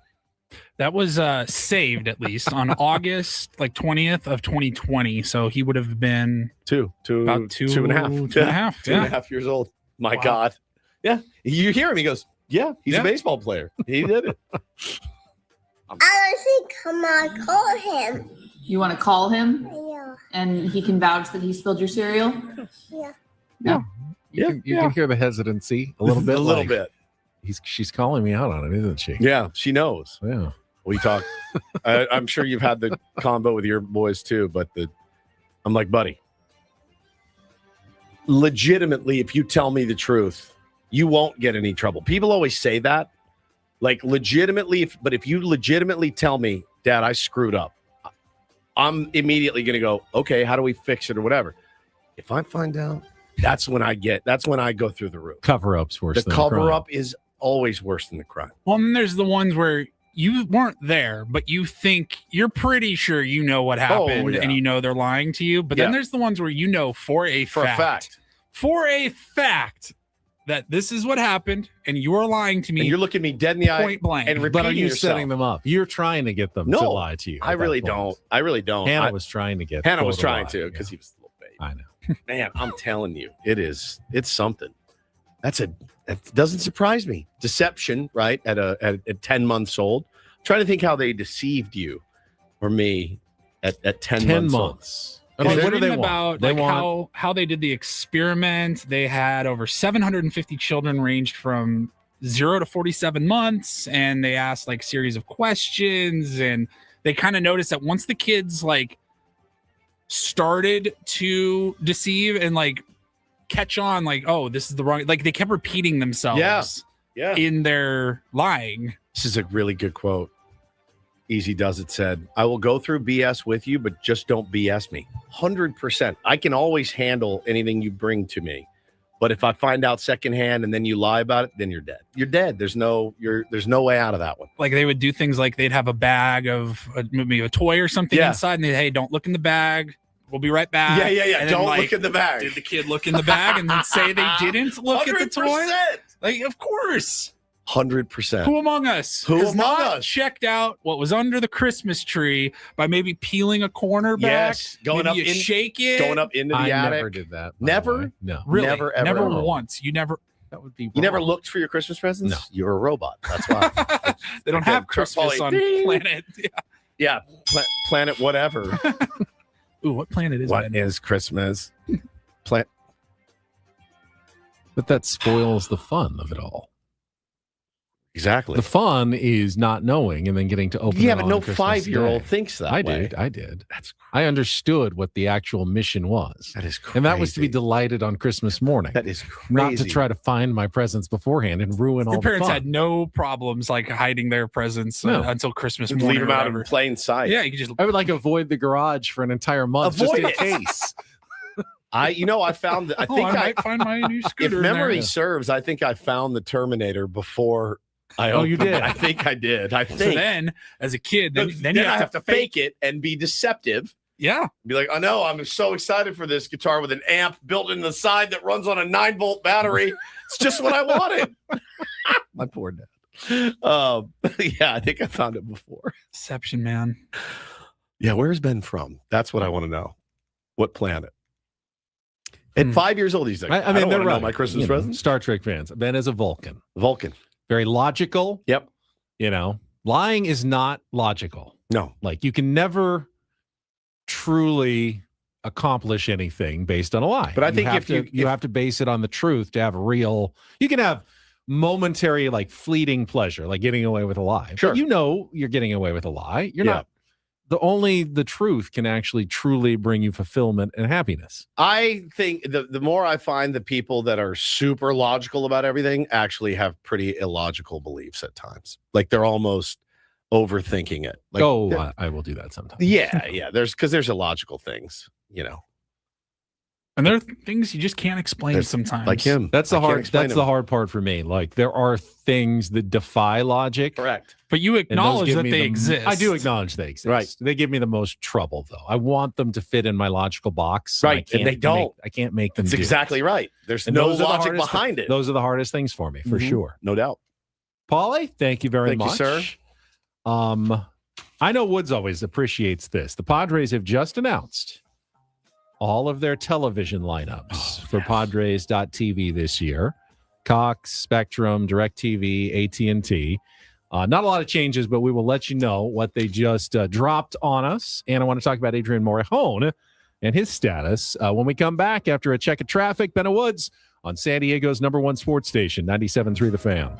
Speaker 2: That was saved at least on August 20th of 2020. So he would have been about 2.5.
Speaker 1: 2.5 years old. My God. Yeah. You hear him. He goes, yeah, he's a baseball player. He did it.
Speaker 11: I think come on, call him.
Speaker 20: You want to call him?
Speaker 11: Yeah.
Speaker 20: And he can vouch that he spilled your cereal?
Speaker 11: Yeah.
Speaker 20: No.
Speaker 3: You can hear the hesitancy a little bit.
Speaker 1: A little bit.
Speaker 3: She's calling me out on it, isn't she?
Speaker 1: Yeah, she knows.
Speaker 3: Yeah.
Speaker 1: We talk. I'm sure you've had the combo with your boys too, but I'm like, buddy, legitimately, if you tell me the truth, you won't get any trouble. People always say that, like legitimately, but if you legitimately tell me, Dad, I screwed up, I'm immediately going to go, okay, how do we fix it or whatever. If I find out, that's when I go through the roof.
Speaker 3: Cover-up's worse than the
Speaker 1: crime. The cover-up is always worse than the crime.
Speaker 2: Well, and then there's the ones where you weren't there, but you think you're pretty sure you know what happened and you know they're lying to you. But then there's the ones where you know for a fact that this is what happened and you're lying to me.
Speaker 1: And you're looking me dead in the eye
Speaker 2: point blank.
Speaker 1: and repeating
Speaker 3: but are you
Speaker 1: yourself.
Speaker 3: setting them up? You're trying to get them to lie to you.
Speaker 1: I really don't.
Speaker 3: Hannah was trying to get
Speaker 1: Hannah was trying to because he was a little baby.
Speaker 3: I know.
Speaker 1: Man, I'm telling you, it's something. That doesn't surprise me. Deception, right? At 10 months old. I'm trying to think how they deceived you or me at 10 months old.
Speaker 3: I mean,
Speaker 2: what
Speaker 3: do they
Speaker 2: about
Speaker 3: want?
Speaker 2: how they did the experiment? They had over 750 children ranged from 0 to 47 months, and they asked like series of questions, and they kind of noticed that once the kids like started to deceive and like catch on, like, oh, this is the wrong, like they kept repeating themselves in their lying.
Speaker 1: This is a really good quote. Easy Does It said, I will go through BS with you, but just don't BS me. 100%. I can always handle anything you bring to me. But if I find out secondhand and then you lie about it, then you're dead. You're dead. There's no way out of that one.
Speaker 2: Like they would do things like they'd have a bag of maybe a toy or something inside, and they'd, hey, don't look in the bag. We'll be right back.
Speaker 1: Yeah.
Speaker 2: And
Speaker 1: Don't
Speaker 2: then,
Speaker 1: look in the bag.
Speaker 2: Did the kid look in the bag and then say they didn't look
Speaker 1: 100%.
Speaker 2: at the toy? Like, of course.
Speaker 1: 100%.
Speaker 2: Who among us has not checked out what was under the Christmas tree by maybe peeling a corner back?
Speaker 1: Yes, going up,
Speaker 2: shake it,
Speaker 1: going up into the attic.
Speaker 3: I never did that.
Speaker 1: Never?
Speaker 3: No.
Speaker 2: Really?
Speaker 3: Never, ever.
Speaker 2: Never once. You never.
Speaker 3: That would be.
Speaker 1: You never looked for your Christmas presents?
Speaker 3: No.
Speaker 1: You're a robot. That's why.
Speaker 2: They don't have Christmas on planet.
Speaker 1: Yeah. Planet whatever.
Speaker 2: Ooh, what planet is
Speaker 1: What is Christmas?
Speaker 3: But that spoils the fun of it all.
Speaker 1: Exactly.
Speaker 3: The fun is not knowing and then getting to open.
Speaker 1: Yeah,
Speaker 3: it
Speaker 1: but
Speaker 3: on
Speaker 1: no
Speaker 3: Christmas
Speaker 1: 5-year-old
Speaker 3: Day.
Speaker 1: thinks that
Speaker 3: I
Speaker 1: way.
Speaker 3: did. I understood what the actual mission was.
Speaker 1: That is crazy.
Speaker 3: And that was to be delighted on Christmas morning.
Speaker 1: That is crazy.
Speaker 3: Not to try to find my presents beforehand and ruin all
Speaker 2: Your
Speaker 3: the
Speaker 2: parents
Speaker 3: fun.
Speaker 2: had no problems like hiding their presents until Christmas morning.
Speaker 1: Leave them
Speaker 2: or
Speaker 1: out
Speaker 2: whatever.
Speaker 1: in plain sight.
Speaker 2: Yeah, you could just.
Speaker 3: I would avoid the garage for an entire month
Speaker 1: Avoid
Speaker 3: just in
Speaker 1: it.
Speaker 3: case.
Speaker 1: I found. I think
Speaker 2: I might find my new
Speaker 1: if
Speaker 2: scooter.
Speaker 1: memory
Speaker 2: in there.
Speaker 1: serves, I think I found the Terminator before.
Speaker 3: You
Speaker 1: opened
Speaker 3: did.
Speaker 1: it. I think I did. I think.
Speaker 2: So then, as a kid, then you
Speaker 1: I have to fake it and be deceptive.
Speaker 2: Yeah.
Speaker 1: Be like, I know, I'm so excited for this guitar with an amp built in the side that runs on a 9-volt battery. It's just what I wanted. My poor dad. Yeah, I think I found it before.
Speaker 2: Deception, man.
Speaker 1: Yeah, where's Ben from? That's what I want to know. What planet? At 5 years old, he's like, I mean,
Speaker 3: they're
Speaker 1: know
Speaker 3: right.
Speaker 1: my Christmas present.
Speaker 3: Star Trek fans. Ben is a Vulcan.
Speaker 1: Vulcan.
Speaker 3: Very logical.
Speaker 1: Yep.
Speaker 3: Lying is not logical.
Speaker 1: No.
Speaker 3: Like you can never truly accomplish anything based on a lie.
Speaker 1: But I think if
Speaker 3: you have to base it on the truth to have real, you can have momentary, like fleeting pleasure, like getting away with a lie.
Speaker 1: Sure.
Speaker 3: But you're getting away with a lie. You're not. The truth can actually truly bring you fulfillment and happiness.
Speaker 1: I think the more I find the people that are super logical about everything actually have pretty illogical beliefs at times. Like they're almost overthinking it. Like,
Speaker 3: I will do that sometimes.
Speaker 1: Yeah. There's illogical things,
Speaker 2: And there are things you just can't explain sometimes.
Speaker 1: Like him.
Speaker 3: That's the hard part for me. Like there are things that defy logic.
Speaker 1: Correct.
Speaker 2: But you acknowledge that they exist.
Speaker 3: I do acknowledge they exist.
Speaker 1: Right.
Speaker 3: They give me the most trouble though. I want them to fit in my logical box.
Speaker 1: Right. And they don't.
Speaker 3: I can't make them
Speaker 1: That's
Speaker 3: do
Speaker 1: exactly
Speaker 3: it.
Speaker 1: right. There's
Speaker 3: And
Speaker 1: no
Speaker 3: those are the
Speaker 1: logic
Speaker 3: hardest
Speaker 1: behind it.
Speaker 3: Those are the hardest things for me, for sure.
Speaker 1: No doubt.
Speaker 3: Paulie, thank you very much.
Speaker 1: Thank you, sir.
Speaker 3: I know Woods always appreciates this. The Padres have just announced all of their television lineups for Padres.TV this year. Cox, Spectrum, DirecTV, AT&T. Not a lot of changes, but we will let you know what they just dropped on us. And I want to talk about Adrien Morejon and his status when we come back after a check of traffic. Ben Woods on San Diego's #1 sports station, 97.3 The Fan.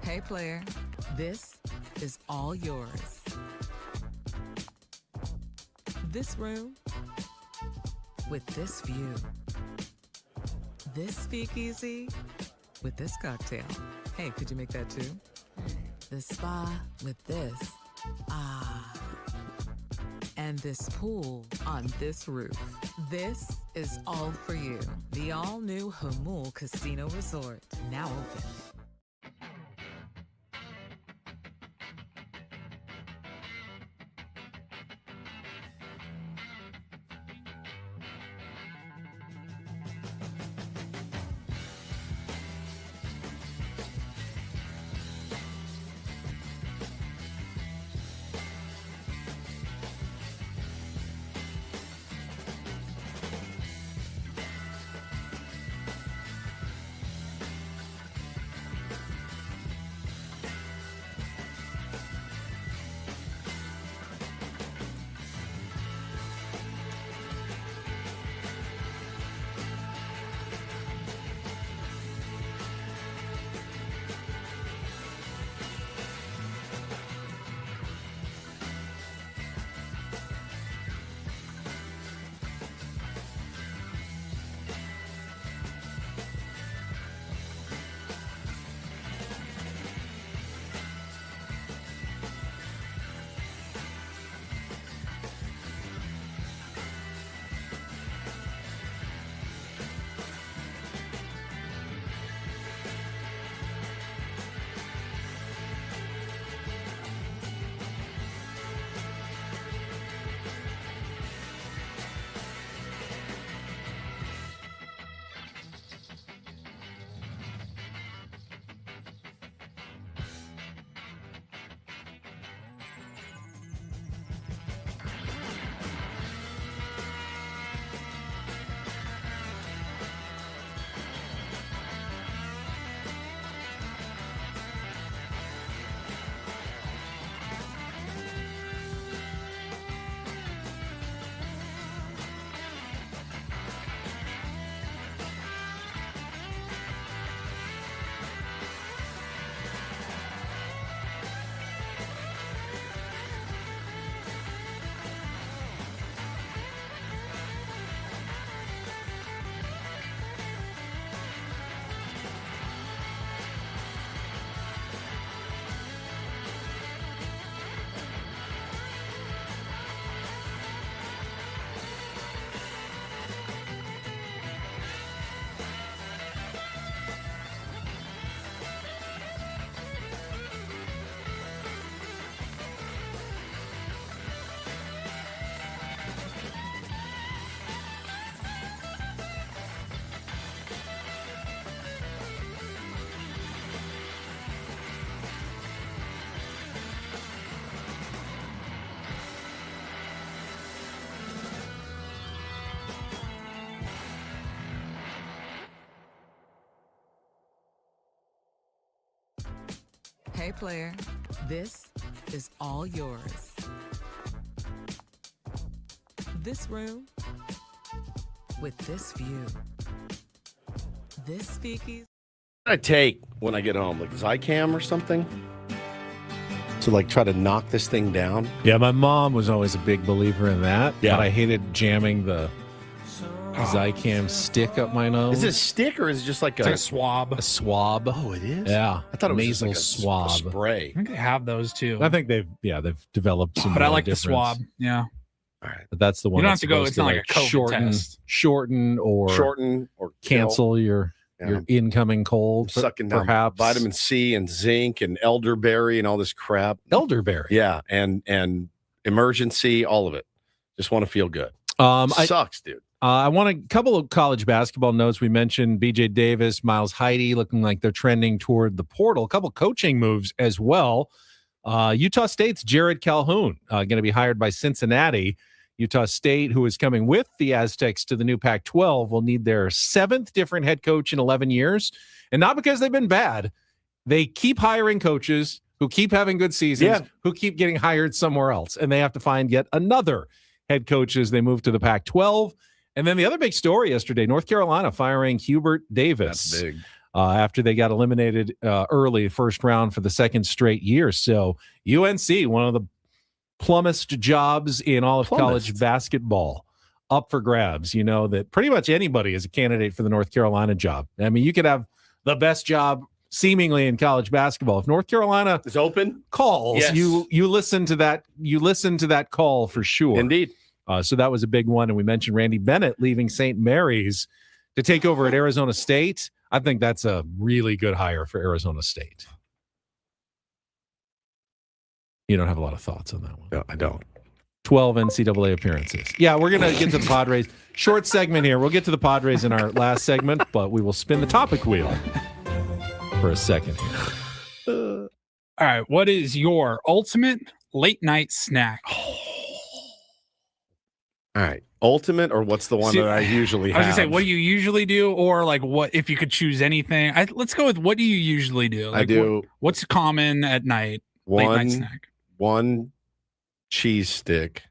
Speaker 4: Hey, player, this is all yours. This room with this view. This speakeasy with this cocktail. Hey, could you make that too? The spa with this. Ah. And this pool on this roof. This is all for you. The all-new Hamul Casino Resort, now open. Hey, player, this is all yours. This room with this view. This speakeasy.
Speaker 1: I take when I get home, like Zycam or something, to like try to knock this thing down.
Speaker 3: Yeah, my mom was always a big believer in that.
Speaker 1: Yeah.
Speaker 3: But I hated jamming the Zycam stick up my nose.
Speaker 1: Is it a stick or is it just like
Speaker 2: It's like a swab.
Speaker 3: A swab.
Speaker 1: Oh, it is?
Speaker 3: Yeah.
Speaker 1: I thought it was just
Speaker 3: nasal
Speaker 1: like a
Speaker 3: swab.
Speaker 1: spray.
Speaker 2: I think they have those too.
Speaker 3: I think they've developed some.
Speaker 2: But I
Speaker 3: more
Speaker 2: like the
Speaker 3: difference.
Speaker 2: swab. Yeah.
Speaker 1: All right.
Speaker 3: But that's the one.
Speaker 2: You don't
Speaker 3: that's
Speaker 2: have to go.
Speaker 3: supposed
Speaker 2: It's not like a COVID test.
Speaker 3: shorten or cancel your incoming cold.
Speaker 1: Sucking down
Speaker 3: perhaps
Speaker 1: vitamin C and zinc and elderberry and all this crap.
Speaker 3: Elderberry.
Speaker 1: Yeah, and emergency, all of it. Just want to feel good. Sucks, dude.
Speaker 3: I want a couple of college basketball notes. We mentioned BJ Davis, Miles Heide looking like they're trending toward the portal. A couple coaching moves as well. Utah State's Jared Calhoun going to be hired by Cincinnati. Utah State, who is coming with the Aztecs to the new Pac-12, will need their 7th different head coach in 11 years. And not because they've been bad. They keep hiring coaches who keep having good seasons, who keep getting hired somewhere else. And they have to find yet another head coach as they move to the Pac-12. And then the other big story yesterday, North Carolina firing Hubert Davis.
Speaker 1: That's big.
Speaker 3: after they got eliminated early first round for the second straight year. So UNC, one of the plummest jobs in all of college basketball, up for grabs. You know that pretty much anybody is a candidate for the North Carolina job. I mean, you could have the best job seemingly in college basketball. If North Carolina
Speaker 1: is open,
Speaker 3: calls,
Speaker 1: yes.
Speaker 3: you listen to that. You listen to that call for sure.
Speaker 1: Indeed.
Speaker 3: So that was a big one. And we mentioned Randy Bennett leaving St. Mary's to take over at Arizona State. I think that's a really good hire for Arizona State. You don't have a lot of thoughts on that one.
Speaker 1: No, I don't.
Speaker 3: 12 NCAA appearances. Yeah, we're going to get to the Padres. Short segment here. We'll get to the Padres in our last segment, but we will spin the topic wheel for a second here.
Speaker 2: All right. What is your ultimate late night snack?
Speaker 1: All right. Ultimate, or what's the one that I usually have?
Speaker 2: I was going to say, what do you usually do? Or like what, if you could choose anything? Let's go with what do you usually do? Like,
Speaker 1: I do.
Speaker 2: What's common at night? Late night snack.
Speaker 1: One cheese stick.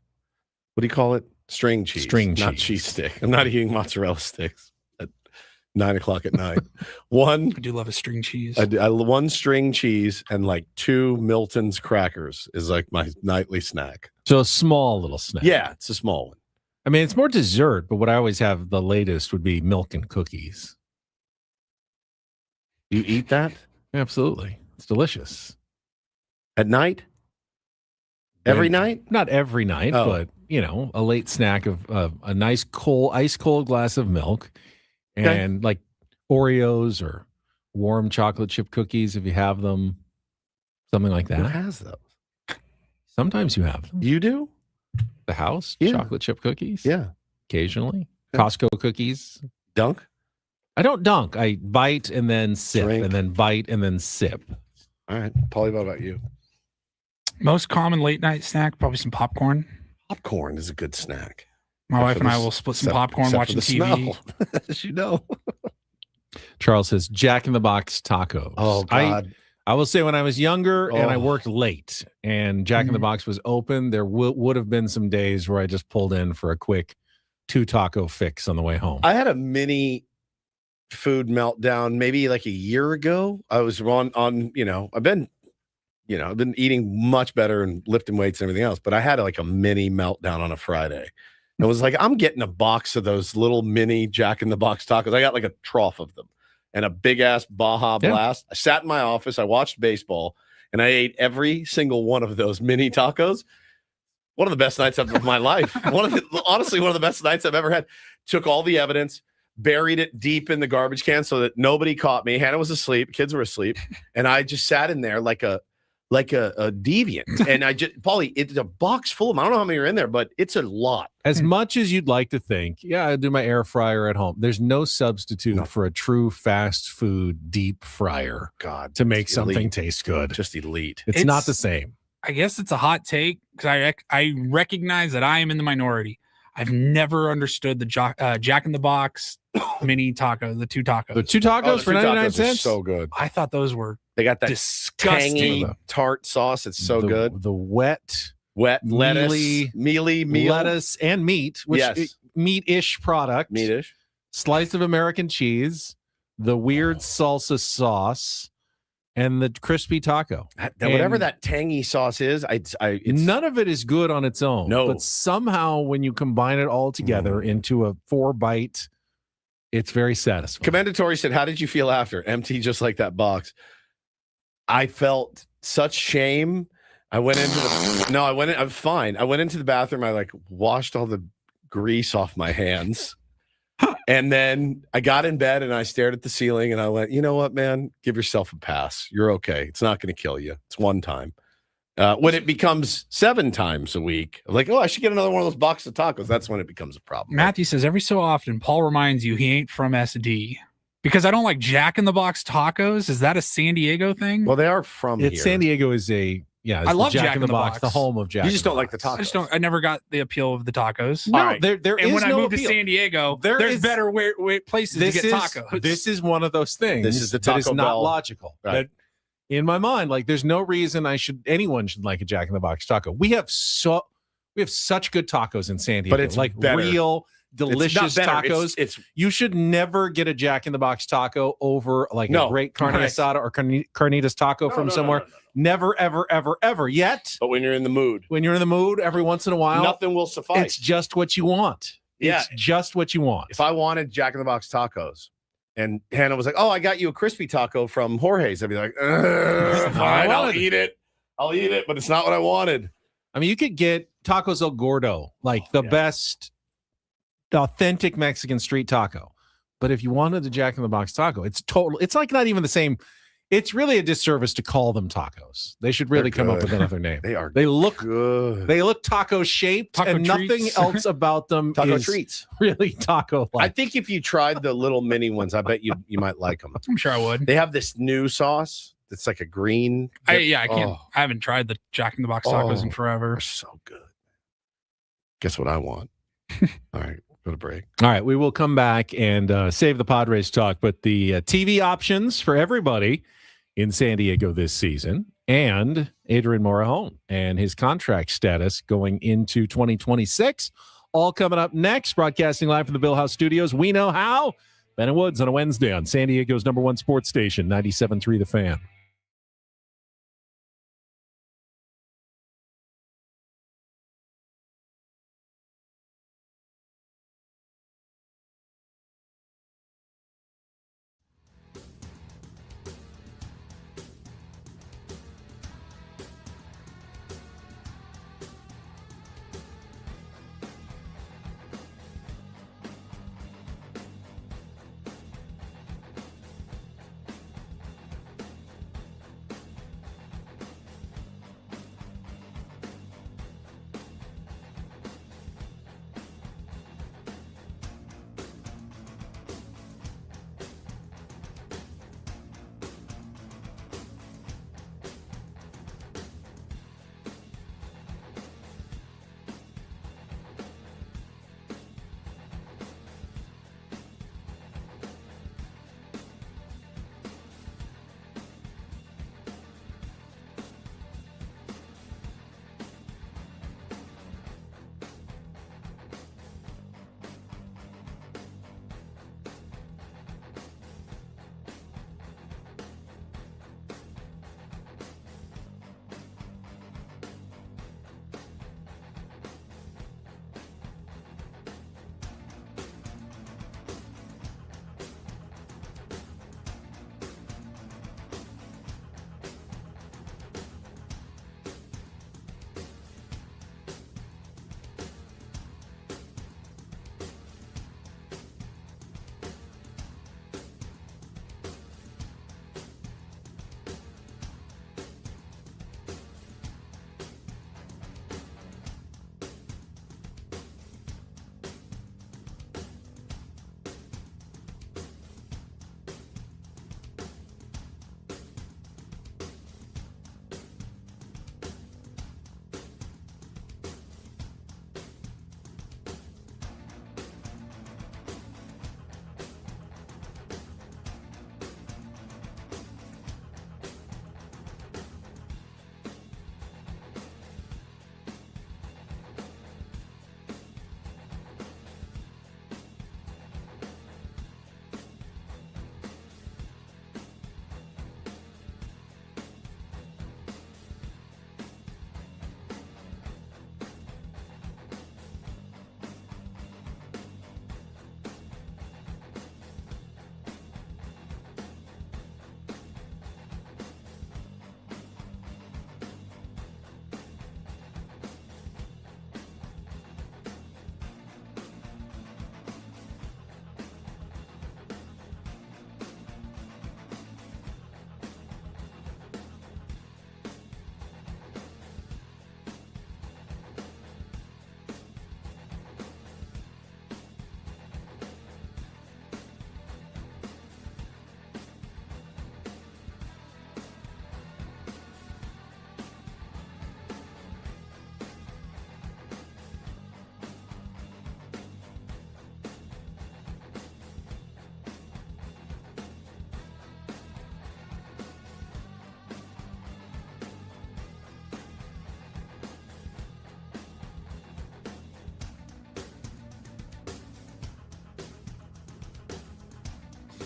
Speaker 1: What do you call it? String cheese. Not cheese stick. I'm not eating mozzarella sticks at 9:00 at night. One.
Speaker 2: I do love a string cheese.
Speaker 1: One string cheese and like 2 Milton's crackers is like my nightly snack.
Speaker 3: So a small little snack.
Speaker 1: Yeah, it's a small one.
Speaker 3: I mean, it's more dessert, but what I always have the latest would be milk and cookies.
Speaker 1: You eat that?
Speaker 3: Absolutely. It's delicious.
Speaker 1: At night? Every night?
Speaker 3: Not every night, but, you know, a late snack of a nice ice cold glass of milk and like Oreos or warm chocolate chip cookies if you have them, something like that.
Speaker 1: Who has those?
Speaker 3: Sometimes you have them.
Speaker 1: You do?
Speaker 3: The house?
Speaker 1: Yeah.
Speaker 3: Chocolate chip cookies?
Speaker 1: Yeah.
Speaker 3: Occasionally.
Speaker 1: Yeah.
Speaker 3: Costco cookies.
Speaker 1: Dunk?
Speaker 3: I don't dunk. I bite and then sip
Speaker 1: Drink.
Speaker 3: and then bite and then sip.
Speaker 1: All right. Paulie, what about you?
Speaker 2: Most common late night snack, probably some popcorn.
Speaker 1: Popcorn is a good snack.
Speaker 2: My wife and I will split some popcorn watching TV.
Speaker 1: As you know.
Speaker 3: Charles says Jack in the Box tacos.
Speaker 1: Oh, God.
Speaker 3: I will say when I was younger and I worked late and Jack in the Box was open, there would have been some days where I just pulled in for a quick 2 taco fix on the way home.
Speaker 1: I had a mini food meltdown maybe like a year ago. I was on you know, I've been eating much better and lifting weights and everything else, but I had like a mini meltdown on a Friday. And it was like, I'm getting a box of those little mini Jack in the Box tacos. I got like a trough of them and a big ass Baja Blast. I sat in my office, I watched baseball, and I ate every single one of those mini tacos. One of the best nights of my life. Honestly, one of the best nights I've ever had. Took all the evidence, buried it deep in the garbage can so that nobody caught me. Hannah was asleep, kids were asleep, and I just sat in there like a deviant. And Paulie, it's a box full of them. I don't know how many are in there, but it's a lot.
Speaker 3: As much as you'd like to think, I do my air fryer at home. There's no substitute for a true fast food deep fryer.
Speaker 1: God,
Speaker 3: to make something taste good.
Speaker 1: Just elite.
Speaker 3: It's not the same.
Speaker 2: I guess it's a hot take because I recognize that I am in the minority. I've never understood the Jack in the Box mini taco, the 2 tacos.
Speaker 3: The 2 tacos for 99 cents?
Speaker 1: So good.
Speaker 2: I thought those were
Speaker 1: They got that
Speaker 2: disgusting.
Speaker 1: tangy tart sauce. It's so good.
Speaker 3: The wet
Speaker 1: lettuce, mealy
Speaker 3: lettuce and meat, which meat-ish product.
Speaker 1: Meat-ish.
Speaker 3: Slice of American cheese, the weird salsa sauce, and the crispy taco.
Speaker 1: Whatever that tangy sauce is, it's
Speaker 3: none of it is good on its own.
Speaker 1: No.
Speaker 3: But somehow when you combine it all together into a 4-bite, it's very satisfying.
Speaker 1: Commendatory said, how did you feel after? Empty just like that box. I felt such shame. I went into I'm fine. I went into the bathroom. I like washed all the grease off my hands. And then I got in bed and I stared at the ceiling and I went, you know what, man, give yourself a pass. You're okay. It's not going to kill you. It's one time. When it becomes 7 times a week, I'm like, oh, I should get another one of those boxes of tacos. That's when it becomes a problem.
Speaker 2: Matthew says every so often, Paul reminds you he ain't from SD. Because I don't like Jack in the Box tacos. Is that a San Diego thing?
Speaker 1: Well, they are from here.
Speaker 3: San Diego is
Speaker 2: I love
Speaker 3: Jack in the Box, the home of Jack.
Speaker 1: You just don't like the tacos.
Speaker 2: I never got the appeal of the tacos.
Speaker 3: No,
Speaker 2: right.
Speaker 3: there
Speaker 2: and
Speaker 3: is
Speaker 2: when I
Speaker 3: no
Speaker 2: moved
Speaker 3: appeal.
Speaker 2: to San Diego, there's better places to get tacos.
Speaker 3: This is one of those things.
Speaker 1: This is the
Speaker 3: that is
Speaker 1: Taco
Speaker 3: not
Speaker 1: Bell.
Speaker 3: logical.
Speaker 1: Right.
Speaker 3: But in my mind, like there's no reason anyone should like a Jack in the Box taco. We have such good tacos in San Diego.
Speaker 1: But it's
Speaker 3: like
Speaker 1: better.
Speaker 3: real delicious
Speaker 1: better.
Speaker 3: tacos.
Speaker 1: It's
Speaker 3: you should never get a Jack in the Box taco over like a great carne asada or carnitas taco from somewhere. Never, ever, ever, ever yet.
Speaker 1: But when you're in the mood,
Speaker 3: every once in a while,
Speaker 1: nothing will suffice.
Speaker 3: It's just what you want.
Speaker 1: Yeah.
Speaker 3: It's just what you want.
Speaker 1: If I wanted Jack in the Box tacos and Hannah was like, "Oh, I got you a crispy taco from Jorge's," I'd be like, "Fine, I'll eat it. I'll eat it, but it's not what I wanted."
Speaker 3: I mean, you could get Tacos El Gordo, like the best authentic Mexican street taco. But if you wanted a Jack in the Box taco, it's like not even the same. It's really a disservice to call them tacos. They should really come up with another name. They look
Speaker 1: good.
Speaker 3: They look taco shaped,
Speaker 2: Taco
Speaker 3: and
Speaker 2: treats.
Speaker 3: nothing else about them
Speaker 1: Taco
Speaker 3: is
Speaker 1: treats.
Speaker 3: really taco.
Speaker 1: I think if you tried the little mini ones, I bet you might like them.
Speaker 2: I'm sure I would.
Speaker 1: They have this new sauce that's like a green.
Speaker 2: I can't. I haven't tried the Jack in the Box tacos in forever.
Speaker 1: They're so good. Guess what I want? All right, go to break.
Speaker 3: All right, we will come back and save the Padres talk, but the TV options for everybody in San Diego this season, and Adrien Morejon and his contract status going into 2026. All coming up next, broadcasting live from the Bill House Studios. We Know How. Ben and Woods on a Wednesday on San Diego's #1 sports station, 97.3 The Fan.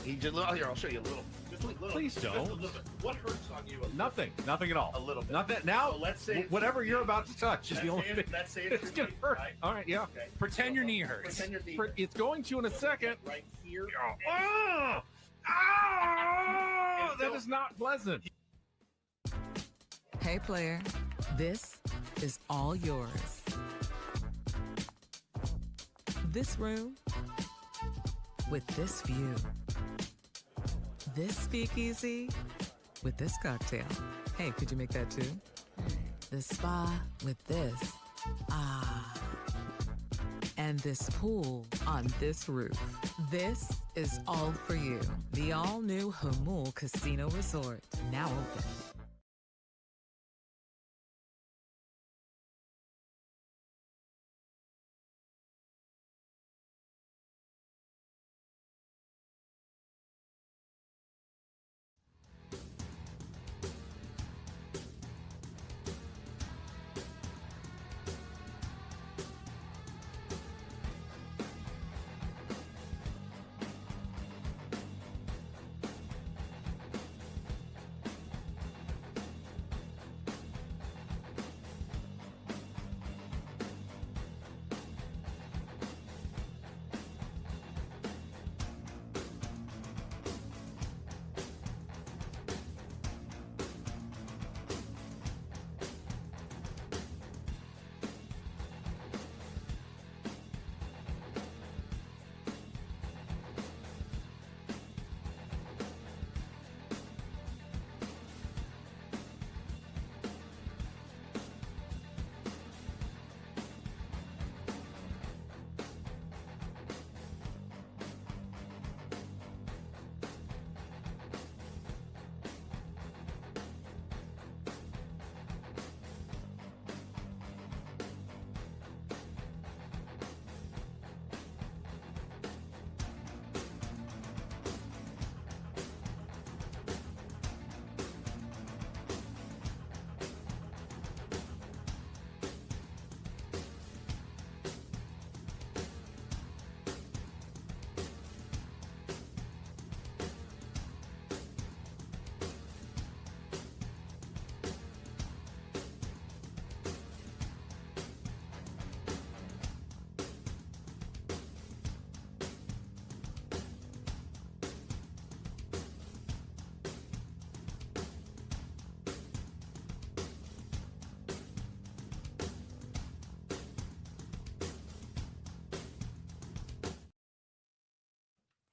Speaker 1: He just, here, I'll show you a little. Just a little.
Speaker 3: Please don't.
Speaker 1: Just a little bit. What hurts on you?
Speaker 3: Nothing at all.
Speaker 1: A little bit.
Speaker 3: Nothing. Now,
Speaker 1: So let's say
Speaker 3: whatever you're about to touch is the only thing.
Speaker 1: Let's say
Speaker 3: It's gonna hurt.
Speaker 1: right?
Speaker 3: All right, yeah.
Speaker 1: Okay.
Speaker 2: Pretend your knee hurts.
Speaker 1: Pretend your knee
Speaker 3: It's going to in a second.
Speaker 1: right here.
Speaker 3: Oh, that is not pleasant.
Speaker 4: Hey, player, this is all yours. This room with this view. This speakeasy with this cocktail. Hey, could you make that too? The spa with this. Ah. And this pool on this roof. This is all for you. The all-new Hamul Casino Resort, now open.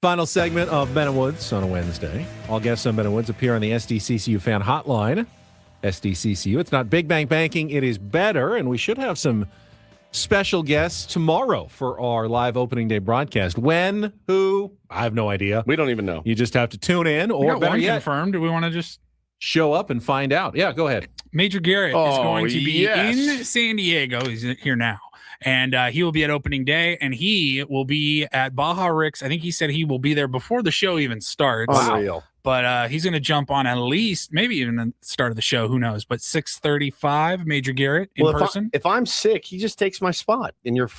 Speaker 3: Final segment of Ben and Woods on a Wednesday. All guests on Ben and Woods appear on the SDCCU fan hotline. SDCCU. It's not Big Bang Banking. It is better. And we should have some special guests tomorrow for our live opening day broadcast. When? Who? I have no idea.
Speaker 1: We don't even know.
Speaker 3: You just have to tune in, or better
Speaker 2: one
Speaker 3: yet,
Speaker 2: confirmed. Do we want to just
Speaker 3: show up and find out? Yeah, go ahead.
Speaker 2: Major Garrett is going to be in San Diego. He's here now. And he will be at opening day, and he will be at Baja Rick's. I think he said he will be there before the show even starts.
Speaker 1: Unreal.
Speaker 2: But he's going to jump on at least, maybe even the start of the show. Who knows? But 6:35, Major Garrett in person.
Speaker 1: If I'm sick, he just takes my spot, and you're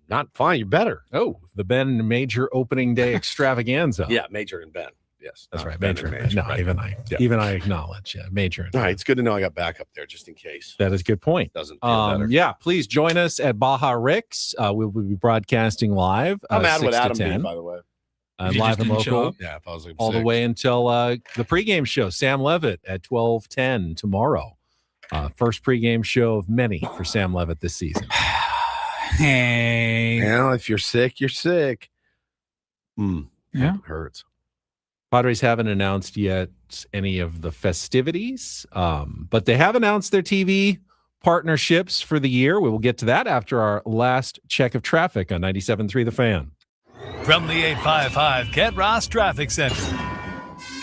Speaker 1: not fine. You're better.
Speaker 3: Oh, the Ben Major opening day extravaganza.
Speaker 1: Yeah, Major and Ben. Yes,
Speaker 3: that's right.
Speaker 1: Ben
Speaker 3: Major.
Speaker 1: and Major,
Speaker 3: No,
Speaker 1: right.
Speaker 3: even I acknowledge. Yeah, Major.
Speaker 1: All right, it's good to know I got backup there just in case.
Speaker 3: That is a good point.
Speaker 1: Doesn't feel better.
Speaker 3: Yeah, please join us at Baja Rick's. We'll be broadcasting live.
Speaker 1: How mad would
Speaker 3: 6 to
Speaker 1: Adam
Speaker 3: 10.
Speaker 1: be, by the way?
Speaker 3: Live and local.
Speaker 1: Yeah, if I was like
Speaker 3: all the way until the pregame show. Sam Levitt at 12:10 tomorrow. First pregame show of many for Sam Levitt this season.
Speaker 2: Hey.
Speaker 1: Well, if you're sick, you're sick.
Speaker 2: Yeah.
Speaker 1: It hurts.
Speaker 3: Padres haven't announced yet any of the festivities, but they have announced their TV partnerships for the year. We will get to that after our last check of traffic on 97.3 The Fan.
Speaker 5: From the 855 Get Ross Traffic Center.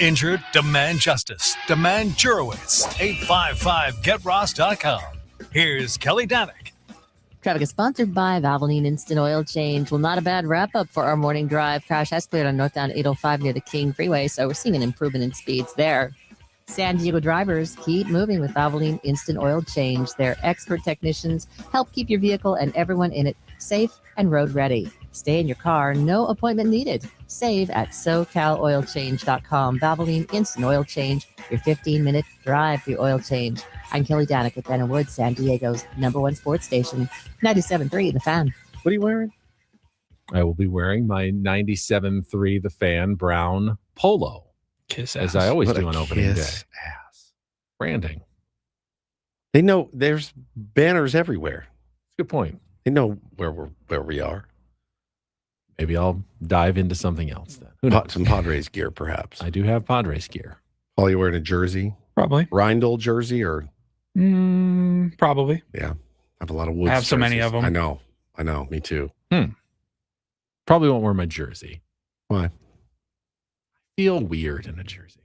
Speaker 5: Injured? Demand justice. Demand Jurowitz. 855GetRoss.com. Here's Kelly Danick.
Speaker 6: Traffic is sponsored by Valvoline Instant Oil Change. Well, not a bad wrap-up for our morning drive. Crash has cleared on northbound 805 near the King Freeway, so we're seeing an improvement in speeds there. San Diego drivers, keep moving with Valvoline Instant Oil Change. Their expert technicians help keep your vehicle and everyone in it safe and road ready. Stay in your car, no appointment needed. Save at SoCalOilChange.com. Valvoline Instant Oil Change, your 15-minute drive-through oil change. I'm Kelly Danick with Ben & Wood, San Diego's #1 sports station, 97.3 The Fan.
Speaker 3: What are you wearing? I will be wearing my 97.3 The Fan brown polo.
Speaker 2: Kiss
Speaker 3: as
Speaker 2: ass.
Speaker 3: I always
Speaker 1: What
Speaker 3: do
Speaker 1: a
Speaker 3: on opening day.
Speaker 1: kiss
Speaker 3: Branding.
Speaker 1: They know there's banners everywhere.
Speaker 3: Good point.
Speaker 1: They know where we are.
Speaker 3: Maybe I'll dive into something else then. Who knows?
Speaker 1: Some Padres gear, perhaps.
Speaker 3: I do have Padres gear.
Speaker 1: Paul, you wearing a jersey?
Speaker 2: Probably.
Speaker 1: Rindle jersey or?
Speaker 2: Probably.
Speaker 1: Yeah. I have a lot of Woods
Speaker 2: I have so many
Speaker 1: jerseys.
Speaker 2: of them.
Speaker 1: I know. Me too.
Speaker 3: Probably won't wear my jersey.
Speaker 1: Why?
Speaker 3: Feel weird in a jersey.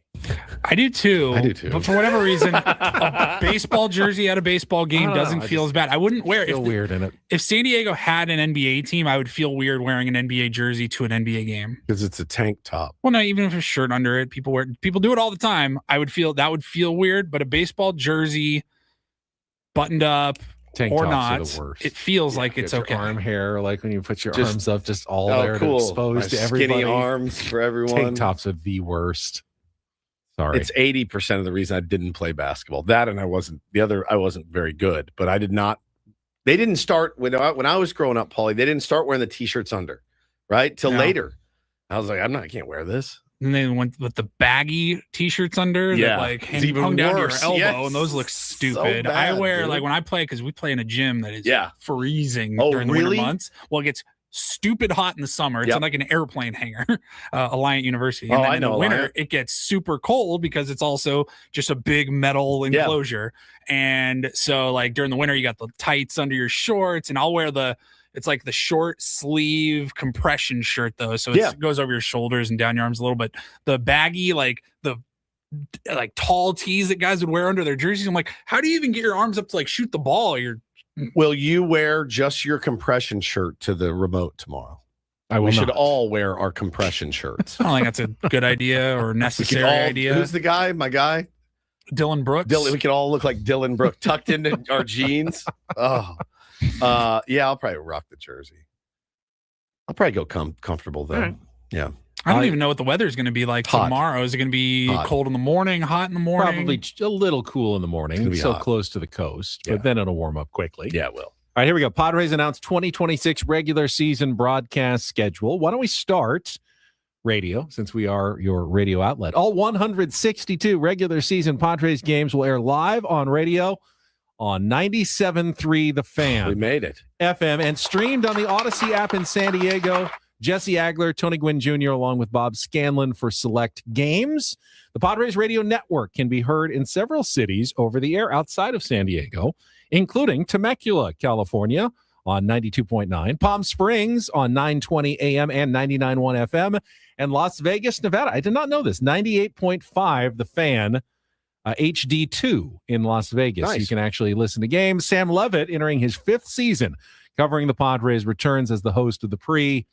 Speaker 2: I do too. But for whatever reason, a baseball jersey at a baseball game doesn't feel as bad. I wouldn't wear it.
Speaker 3: Feel weird in it.
Speaker 2: If San Diego had an NBA team, I would feel weird wearing an NBA jersey to an NBA game.
Speaker 1: Because it's a tank top.
Speaker 2: Well, no, even if it's a shirt under it, people do it all the time. I would feel that would feel weird, but a baseball jersey buttoned up
Speaker 3: Tank
Speaker 2: or
Speaker 3: tops
Speaker 2: not,
Speaker 3: are the worst.
Speaker 2: it feels like it's
Speaker 3: Your
Speaker 2: okay.
Speaker 3: arm hair, like when you put your
Speaker 1: Just-
Speaker 3: arms up, just all
Speaker 1: Oh,
Speaker 3: there
Speaker 1: cool.
Speaker 3: exposed
Speaker 1: My
Speaker 3: to everybody.
Speaker 1: Skinny arms for everyone.
Speaker 3: Tank tops are the worst. Sorry.
Speaker 1: It's 80% of the reason I didn't play basketball. That and I wasn't very good, but I did not. They didn't start when I was growing up, Paulie. They didn't start wearing the t-shirts under, right? Till
Speaker 2: No.
Speaker 1: later. I was like, I can't wear this.
Speaker 2: And then went with the baggy t-shirts under
Speaker 1: Yeah,
Speaker 2: that like
Speaker 1: it's even
Speaker 2: hung down to your
Speaker 1: worse.
Speaker 2: elbow,
Speaker 1: Yes.
Speaker 2: and those look
Speaker 1: So
Speaker 2: stupid. I
Speaker 1: bad,
Speaker 2: wear
Speaker 1: dude.
Speaker 2: like when I play because we play in a gym that is
Speaker 1: Yeah.
Speaker 2: freezing
Speaker 1: Oh,
Speaker 2: during the
Speaker 1: really?
Speaker 2: winter months. Well, it gets stupid hot in the summer. It's
Speaker 1: Yep.
Speaker 2: like an airplane hangar, Alliant University. And
Speaker 1: Oh,
Speaker 2: then
Speaker 1: I
Speaker 2: in
Speaker 1: know
Speaker 2: the winter,
Speaker 1: Alliant.
Speaker 2: it gets super cold because it's also just a big metal
Speaker 1: Yeah.
Speaker 2: enclosure. And so like during the winter, you got the tights under your shorts, and I'll wear it's like the short sleeve compression shirt though. So
Speaker 1: Yeah.
Speaker 2: it goes over your shoulders and down your arms a little bit. The baggy, like the tall tees that guys would wear under their jerseys. I'm like, how do you even get your arms up to like shoot the ball?
Speaker 1: Will you wear just your compression shirt to the remote tomorrow?
Speaker 3: We
Speaker 1: should all wear our compression shirts.
Speaker 2: I don't think that's a good idea or necessary idea.
Speaker 1: Who's the guy? My guy?
Speaker 2: Dylan Brooks.
Speaker 1: We could all look like Dylan Brooks tucked into our jeans. Oh. Yeah, I'll probably rock the jersey. I'll probably go comfortable though.
Speaker 2: Right.
Speaker 1: Yeah.
Speaker 2: I don't even know what the weather is going to be like
Speaker 1: Hot.
Speaker 2: tomorrow. Is it going to be
Speaker 1: Hot.
Speaker 2: cold in the morning, hot in the morning?
Speaker 3: Probably a little cool in the morning.
Speaker 1: gonna be
Speaker 3: It's so
Speaker 1: hot.
Speaker 3: close to the coast,
Speaker 1: Yeah.
Speaker 3: but then it'll warm up quickly.
Speaker 1: Yeah, it will.
Speaker 3: All right, here we go. Padres announced 2026 regular season broadcast schedule. Why don't we start radio, since we are your radio outlet? All 162 regular season Padres games will air live on radio on 97.3 The Fan.
Speaker 1: We made it.
Speaker 3: FM and streamed on the Odyssey app in San Diego. Jesse Agler, Tony Gwynn Jr., along with Bob Scanlon for select games. The Padres Radio Network can be heard in several cities over the air outside of San Diego, including Temecula, California on 92.9, Palm Springs on 920 AM and 99.1 FM, and Las Vegas, Nevada. I did not know this. 98.5 The Fan, HD2 in Las Vegas.
Speaker 1: Nice.
Speaker 3: You can actually listen to games. Sam Levitt entering his 5th season covering the Padres returns as the host of the pre-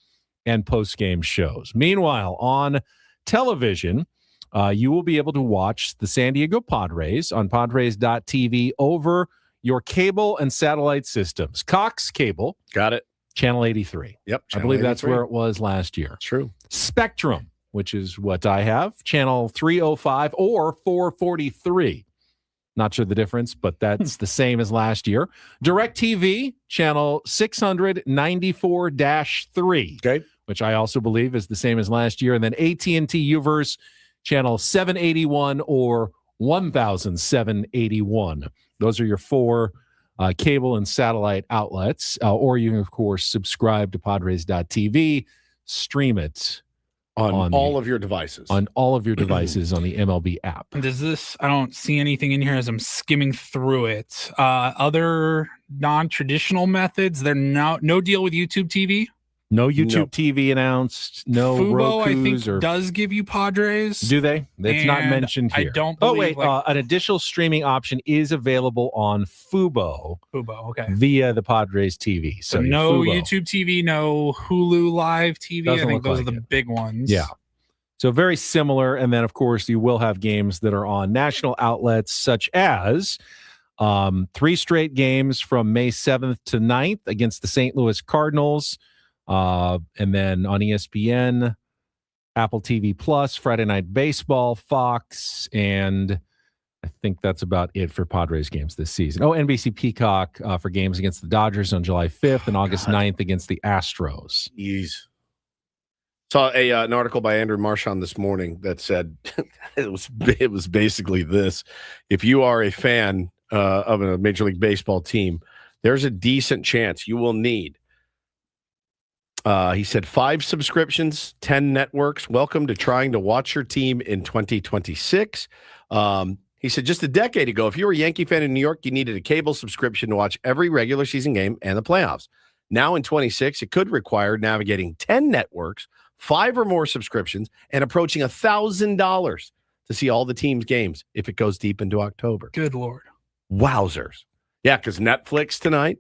Speaker 3: and post-game shows. Meanwhile, on television, you will be able to watch the San Diego Padres on Padres.tv over your cable and satellite systems. Cox Cable.
Speaker 1: Got it.
Speaker 3: Channel 83.
Speaker 1: Yep.
Speaker 3: I believe that's where it was last year.
Speaker 1: True.
Speaker 3: Spectrum, which is what I have, channel 305 or 443. Not sure the difference, but that's the same as last year. DirecTV, channel 694-3,
Speaker 1: okay,
Speaker 3: which I also believe is the same as last year. And then AT&T Uverse, channel 781 or 1781. Those are your 4 cable and satellite outlets. Or you can, of course, subscribe to Padres.tv, stream it
Speaker 1: on all of your devices.
Speaker 3: On all of your devices on the MLB app.
Speaker 2: Does this, I don't see anything in here as I'm skimming through it. Other non-traditional methods, they're no deal with YouTube TV.
Speaker 3: No YouTube TV announced. No
Speaker 2: Fubo, I
Speaker 3: Roku's
Speaker 2: think, does give you Padres.
Speaker 3: Do they? It's not
Speaker 2: And
Speaker 3: mentioned here.
Speaker 2: I don't
Speaker 3: Oh,
Speaker 2: believe,
Speaker 3: wait. An additional streaming option is available on Fubo.
Speaker 2: Fubo, okay.
Speaker 3: Via the Padres TV.
Speaker 2: So
Speaker 3: your
Speaker 2: no
Speaker 3: Fubo.
Speaker 2: YouTube TV, no Hulu Live TV.
Speaker 3: Doesn't
Speaker 2: I think
Speaker 3: look
Speaker 2: those
Speaker 3: like
Speaker 2: are the big ones.
Speaker 3: Yeah. So very similar. And then, of course, you will have games that are on national outlets such as 3 straight games from May 7th to 9th against the St. Louis Cardinals And then on ESPN, Apple TV Plus, Friday Night Baseball, Fox, and I think that's about it for Padres games this season. Oh, NBC Peacock for games against the Dodgers on July 5th and August 9th against the Astros.
Speaker 1: Jeez. Saw an article by Adrien Morejon this morning that said it was basically this: if you are a fan of a Major League Baseball team, there's a decent chance you will need. He said 5 subscriptions, 10 networks. Welcome to trying to watch your team in 2026. He said just a decade ago, if you were a Yankee fan in New York, you needed a cable subscription to watch every regular season game and the playoffs. Now in 26, it could require navigating 10 networks, 5 or more subscriptions, and approaching $1,000 to see all the team's games if it goes deep into October.
Speaker 2: Good Lord.
Speaker 1: Wowzers. Yeah, because Netflix tonight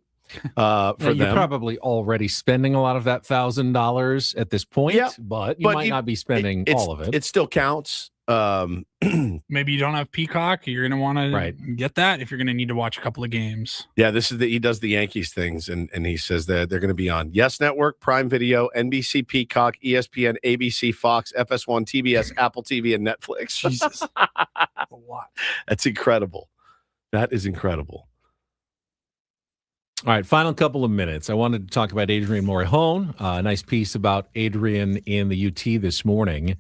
Speaker 1: for
Speaker 3: you're
Speaker 1: them.
Speaker 3: probably already spending a lot of that $1,000 at this point, but you might not be spending all of it.
Speaker 1: It still counts.
Speaker 2: Maybe you don't have Peacock. You're going to want to
Speaker 3: Right.
Speaker 2: get that if you're going to need to watch a couple of games.
Speaker 1: Yeah, he does the Yankees things, and he says that they're going to be on Yes Network, Prime Video, NBC, Peacock, ESPN, ABC, Fox, FS1, TBS, Apple TV, and Netflix.
Speaker 2: Jesus. A lot.
Speaker 1: That's incredible. That is incredible.
Speaker 3: All right, final couple of minutes. I wanted to talk about Adrien Morejon. A nice piece about Adrien in the UT this morning,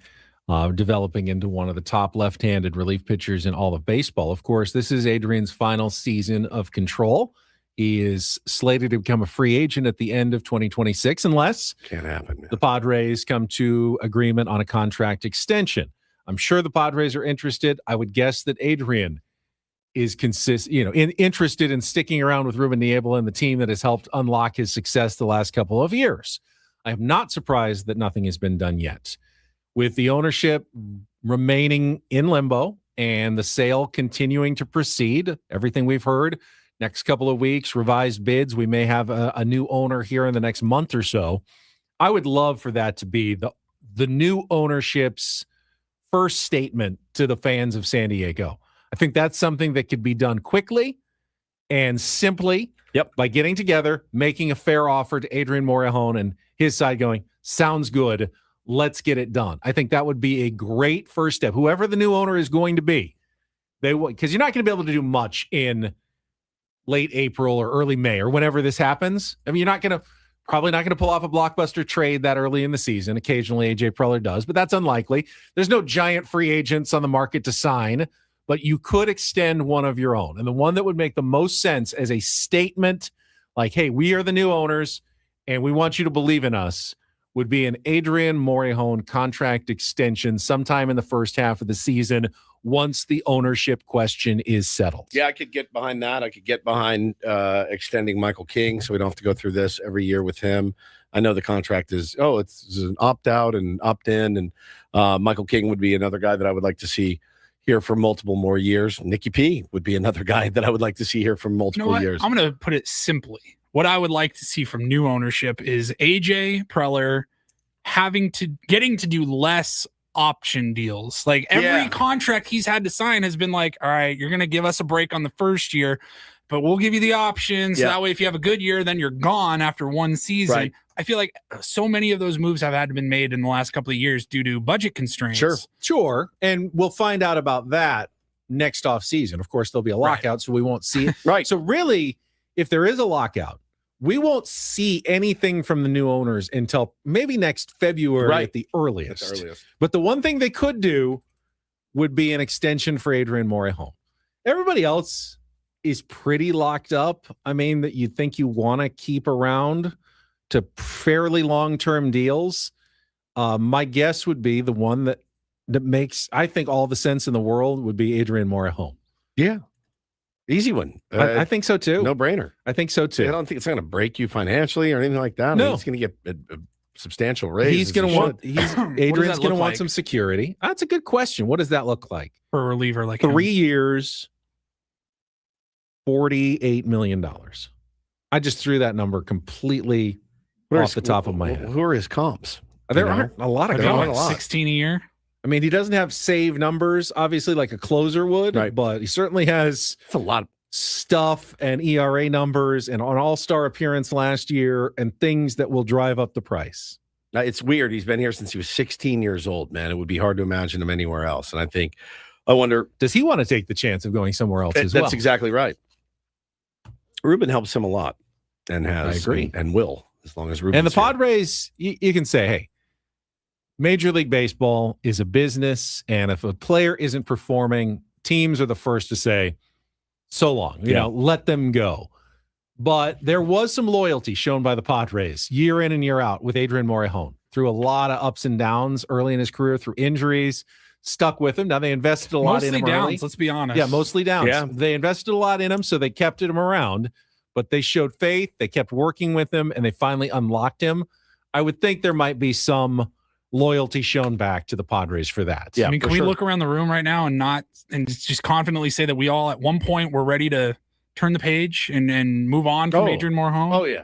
Speaker 3: developing into one of the top left-handed relief pitchers in all of baseball. Of course, this is Adrien's final season of control. He is slated to become a free agent at the end of 2026 unless
Speaker 1: Can't happen, man.
Speaker 3: the Padres come to agreement on a contract extension. I'm sure the Padres are interested. I would guess that Adrien is interested in sticking around with Ruben Niebla and the team that has helped unlock his success the last couple of years. I am not surprised that nothing has been done yet. With the ownership remaining in limbo and the sale continuing to proceed, everything we've heard, next couple of weeks, revised bids, we may have a new owner here in the next month or so. I would love for that to be the new ownership's first statement to the fans of San Diego. I think that's something that could be done quickly and simply by getting together, making a fair offer to Adrien Morejon and his side going, sounds good, let's get it done. I think that would be a great first step. Whoever the new owner is going to be, because you're not going to be able to do much in late April or early May or whenever this happens. I mean, you're probably not going to pull off a blockbuster trade that early in the season. Occasionally AJ Preller does, but that's unlikely. There's no giant free agents on the market to sign, but you could extend one of your own. And the one that would make the most sense as a statement like, hey, we are the new owners and we want you to believe in us, would be an Adrien Morejon contract extension sometime in the first half of the season once the ownership question is settled.
Speaker 1: Yeah, I could get behind that. I could get behind extending Michael King so we don't have to go through this every year with him. I know the contract is, it's an opt-out and opt-in, and Michael King would be another guy that I would like to see here for multiple more years. Nicky P would be another guy that I would like to see here for multiple years.
Speaker 2: I'm going to put it simply. What I would like to see from new ownership is AJ Preller getting to do less option deals. Like every contract he's had to sign has been like, all right, you're going to give us a break on the first year, but we'll give you the options. So that way, if you have a good year, then you're gone after one season.
Speaker 1: Right.
Speaker 2: I feel like so many of those moves have had to been made in the last couple of years due to budget constraints.
Speaker 3: Sure. And we'll find out about that next off season. Of course, there'll be a lockout, so we won't see it.
Speaker 1: Right.
Speaker 3: So really, if there is a lockout, we won't see anything from the new owners until maybe next February at the earliest. But the one thing they could do would be an extension for Adrien Morejon. Everybody else is pretty locked up. I mean, that you think you want to keep around to fairly long-term deals. My guess would be the one that makes, I think, all the sense in the world would be Adrien Morejon.
Speaker 1: Yeah. Easy one.
Speaker 3: I think so too.
Speaker 1: No brainer.
Speaker 3: I think so too.
Speaker 1: I don't think it's going to break you financially or anything like that.
Speaker 3: No.
Speaker 1: I mean, he's going to get a substantial raise.
Speaker 3: He's going to want. Adrian's going to want some security. That's a good question. What does that look like
Speaker 2: for a reliever like
Speaker 3: 3 years, $48 million? I just threw that number completely off the top of my head.
Speaker 1: Who are his comps?
Speaker 3: There aren't a lot of comps.
Speaker 2: 16 a year.
Speaker 3: I mean, he doesn't have save numbers, obviously, like a closer would, but he certainly has.
Speaker 1: It's a lot.
Speaker 3: stuff and ERA numbers and an all-star appearance last year and things that will drive up the price.
Speaker 1: Now, it's weird. He's been here since he was 16 years old, man. It would be hard to imagine him anywhere else. And I wonder,
Speaker 3: does he want to take the chance of going somewhere else as well?
Speaker 1: That's exactly right. Ruben helps him a lot and has,
Speaker 3: I agree.
Speaker 1: and will, as long as Ruben's
Speaker 3: And the
Speaker 1: here.
Speaker 3: Padres, you can say, hey, Major League Baseball is a business, and if a player isn't performing, teams are the first to say, so long, you know, let them go. But there was some loyalty shown by the Padres year in and year out with Adrien Morejon through a lot of ups and downs early in his career, through injuries, stuck with him. Now they invested a lot in him
Speaker 2: downs,
Speaker 3: early.
Speaker 2: let's be honest.
Speaker 3: Yeah, mostly downs.
Speaker 1: Yeah.
Speaker 3: They invested a lot in him, so they kept him around, but they showed faith. They kept working with him, and they finally unlocked him. I would think there might be some loyalty shown back to the Padres for that.
Speaker 2: Yeah, I mean, can we look around the room right now and just confidently say that we all at one point were ready to turn the page and move on from Adrien Morejon?
Speaker 1: Oh, yeah.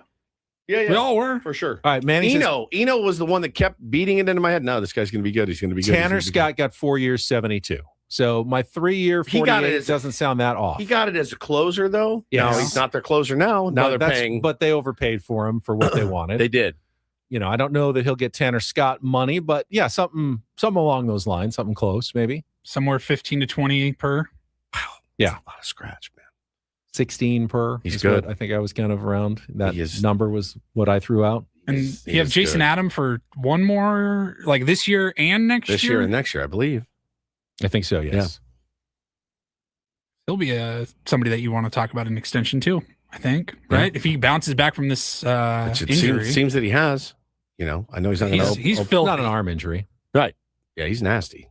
Speaker 1: Yeah.
Speaker 2: We all were.
Speaker 1: For sure.
Speaker 3: All right, Manny.
Speaker 1: Eno was the one that kept beating it into my head. No, this guy's going to be good. He's going to be good.
Speaker 3: Tanner Scott got 4 years, 72. So my 3-year 48 doesn't sound that off.
Speaker 1: He got it as a closer, though.
Speaker 3: Yes.
Speaker 1: No, he's not their closer now. Now they're paying.
Speaker 3: But they overpaid for him for what they wanted.
Speaker 1: They did.
Speaker 3: You know, I don't know that he'll get Tanner Scott money, but yeah, something along those lines, something close, maybe.
Speaker 2: Somewhere 15 to 20 per.
Speaker 1: Wow.
Speaker 3: Yeah.
Speaker 1: A lot of scratch, man.
Speaker 3: 16 per.
Speaker 1: He's good.
Speaker 3: I think I was kind of around. That number was what I threw out.
Speaker 2: And you have Jason Adam for one more, like this year and next year?
Speaker 1: This year and next year, I believe.
Speaker 3: I think so, yes.
Speaker 1: Yeah.
Speaker 2: He'll be somebody that you want to talk about an extension too, I think, right? If he bounces back from this injury.
Speaker 1: Seems that he has. You know, I know he's not going to.
Speaker 2: He's filthy.
Speaker 3: Not an arm injury.
Speaker 1: Right. Yeah, he's nasty.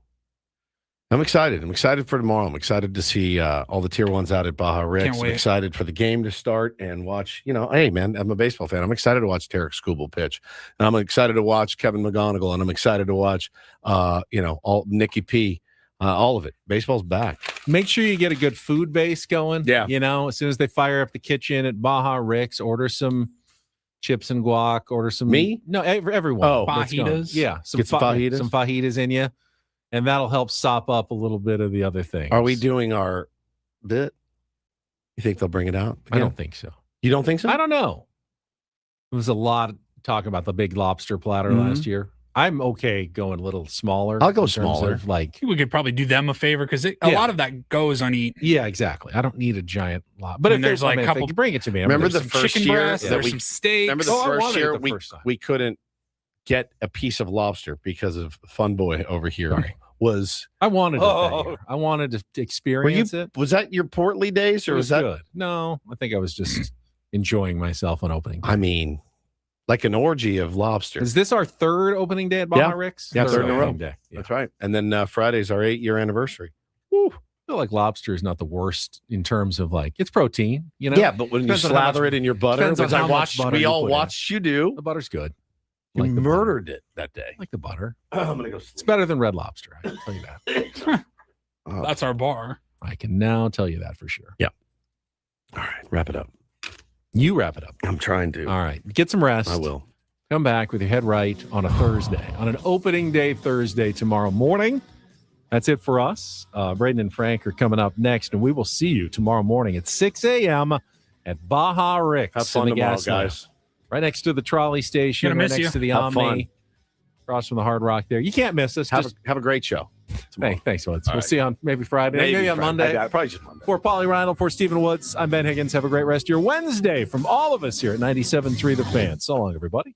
Speaker 1: I'm excited. I'm excited for tomorrow. I'm excited to see all the tier ones out at Baja Ricks. I'm excited for the game to start and watch. You know, hey, man, I'm a baseball fan. I'm excited to watch Tarek Skubal pitch. And I'm excited to watch Kevin McGonigal. And I'm excited to watch, all Nicky P. All of it. Baseball's back.
Speaker 3: Make sure you get a good food base going.
Speaker 1: Yeah.
Speaker 3: You know, as soon as they fire up the kitchen at Baja Ricks, order some chips and guac, order some.
Speaker 1: Me?
Speaker 3: No, everyone.
Speaker 2: Oh, fajitas.
Speaker 3: Yeah.
Speaker 1: Get some fajitas.
Speaker 3: Some fajitas in you. And that'll help sop up a little bit of the other things.
Speaker 1: Are we doing our bit? You think they'll bring it out again?
Speaker 3: I don't think so.
Speaker 1: You don't think so?
Speaker 3: I don't know. There was a lot of talk about the big lobster platter last year. I'm okay going a little smaller.
Speaker 1: I'll go smaller.
Speaker 3: Like
Speaker 2: we could probably do them a favor because a lot of that goes uneaten.
Speaker 3: Yeah, exactly. I don't need a giant lot. But if
Speaker 2: there's like a couple,
Speaker 3: you bring it to me.
Speaker 1: Remember the first
Speaker 2: chicken
Speaker 1: year
Speaker 2: breasts, there's some steaks.
Speaker 1: Remember the first year we couldn't get a piece of lobster because of Fun Boy over here.
Speaker 3: Sorry.
Speaker 1: I
Speaker 3: wanted it that year. I wanted to experience it.
Speaker 1: Was that your Portly days or was that
Speaker 3: good? No, I think I was just enjoying myself on opening day.
Speaker 1: I mean, like an orgy of lobster.
Speaker 3: Is this our third opening day at Baja Ricks?
Speaker 1: Yeah, third in a row.
Speaker 3: Day. Yeah.
Speaker 1: That's right. And then Friday's our 8-year anniversary.
Speaker 3: Woo. I feel like lobster is not the worst in terms of like it's protein, you know.
Speaker 1: Yeah, but when you slather it in your butter, which I watched, we all watched you do.
Speaker 3: The butter's good.
Speaker 1: You like murdered it that day.
Speaker 3: Like the butter.
Speaker 1: I'm gonna go.
Speaker 3: It's better than Red Lobster. I can tell you that.
Speaker 2: That's our bar.
Speaker 3: I can now tell you that for sure.
Speaker 1: Yeah. All right, wrap it up.
Speaker 3: You wrap it up.
Speaker 1: I'm trying to.
Speaker 3: All right, get some rest.
Speaker 1: I will.
Speaker 3: Come back with your head right on a Thursday, on an opening day Thursday tomorrow morning. That's it for us. Braden and Frank are coming up next, and we will see you tomorrow morning at 6 a.m. at Baja Ricks.
Speaker 1: Have fun tomorrow, guys.
Speaker 3: Right next to the trolley station, right next to the Omni, across from the Hard Rock there. You can't miss us.
Speaker 1: Have a great show.
Speaker 3: Hey, thanks, Woods. We'll see you on maybe Friday. Maybe on Monday.
Speaker 1: Probably just Monday.
Speaker 3: For Paulie Reinl, for Stephen Woods, I'm Ben Higgins. Have a great rest of your Wednesday from all of us here at 97.3 The Fan. So long, everybody.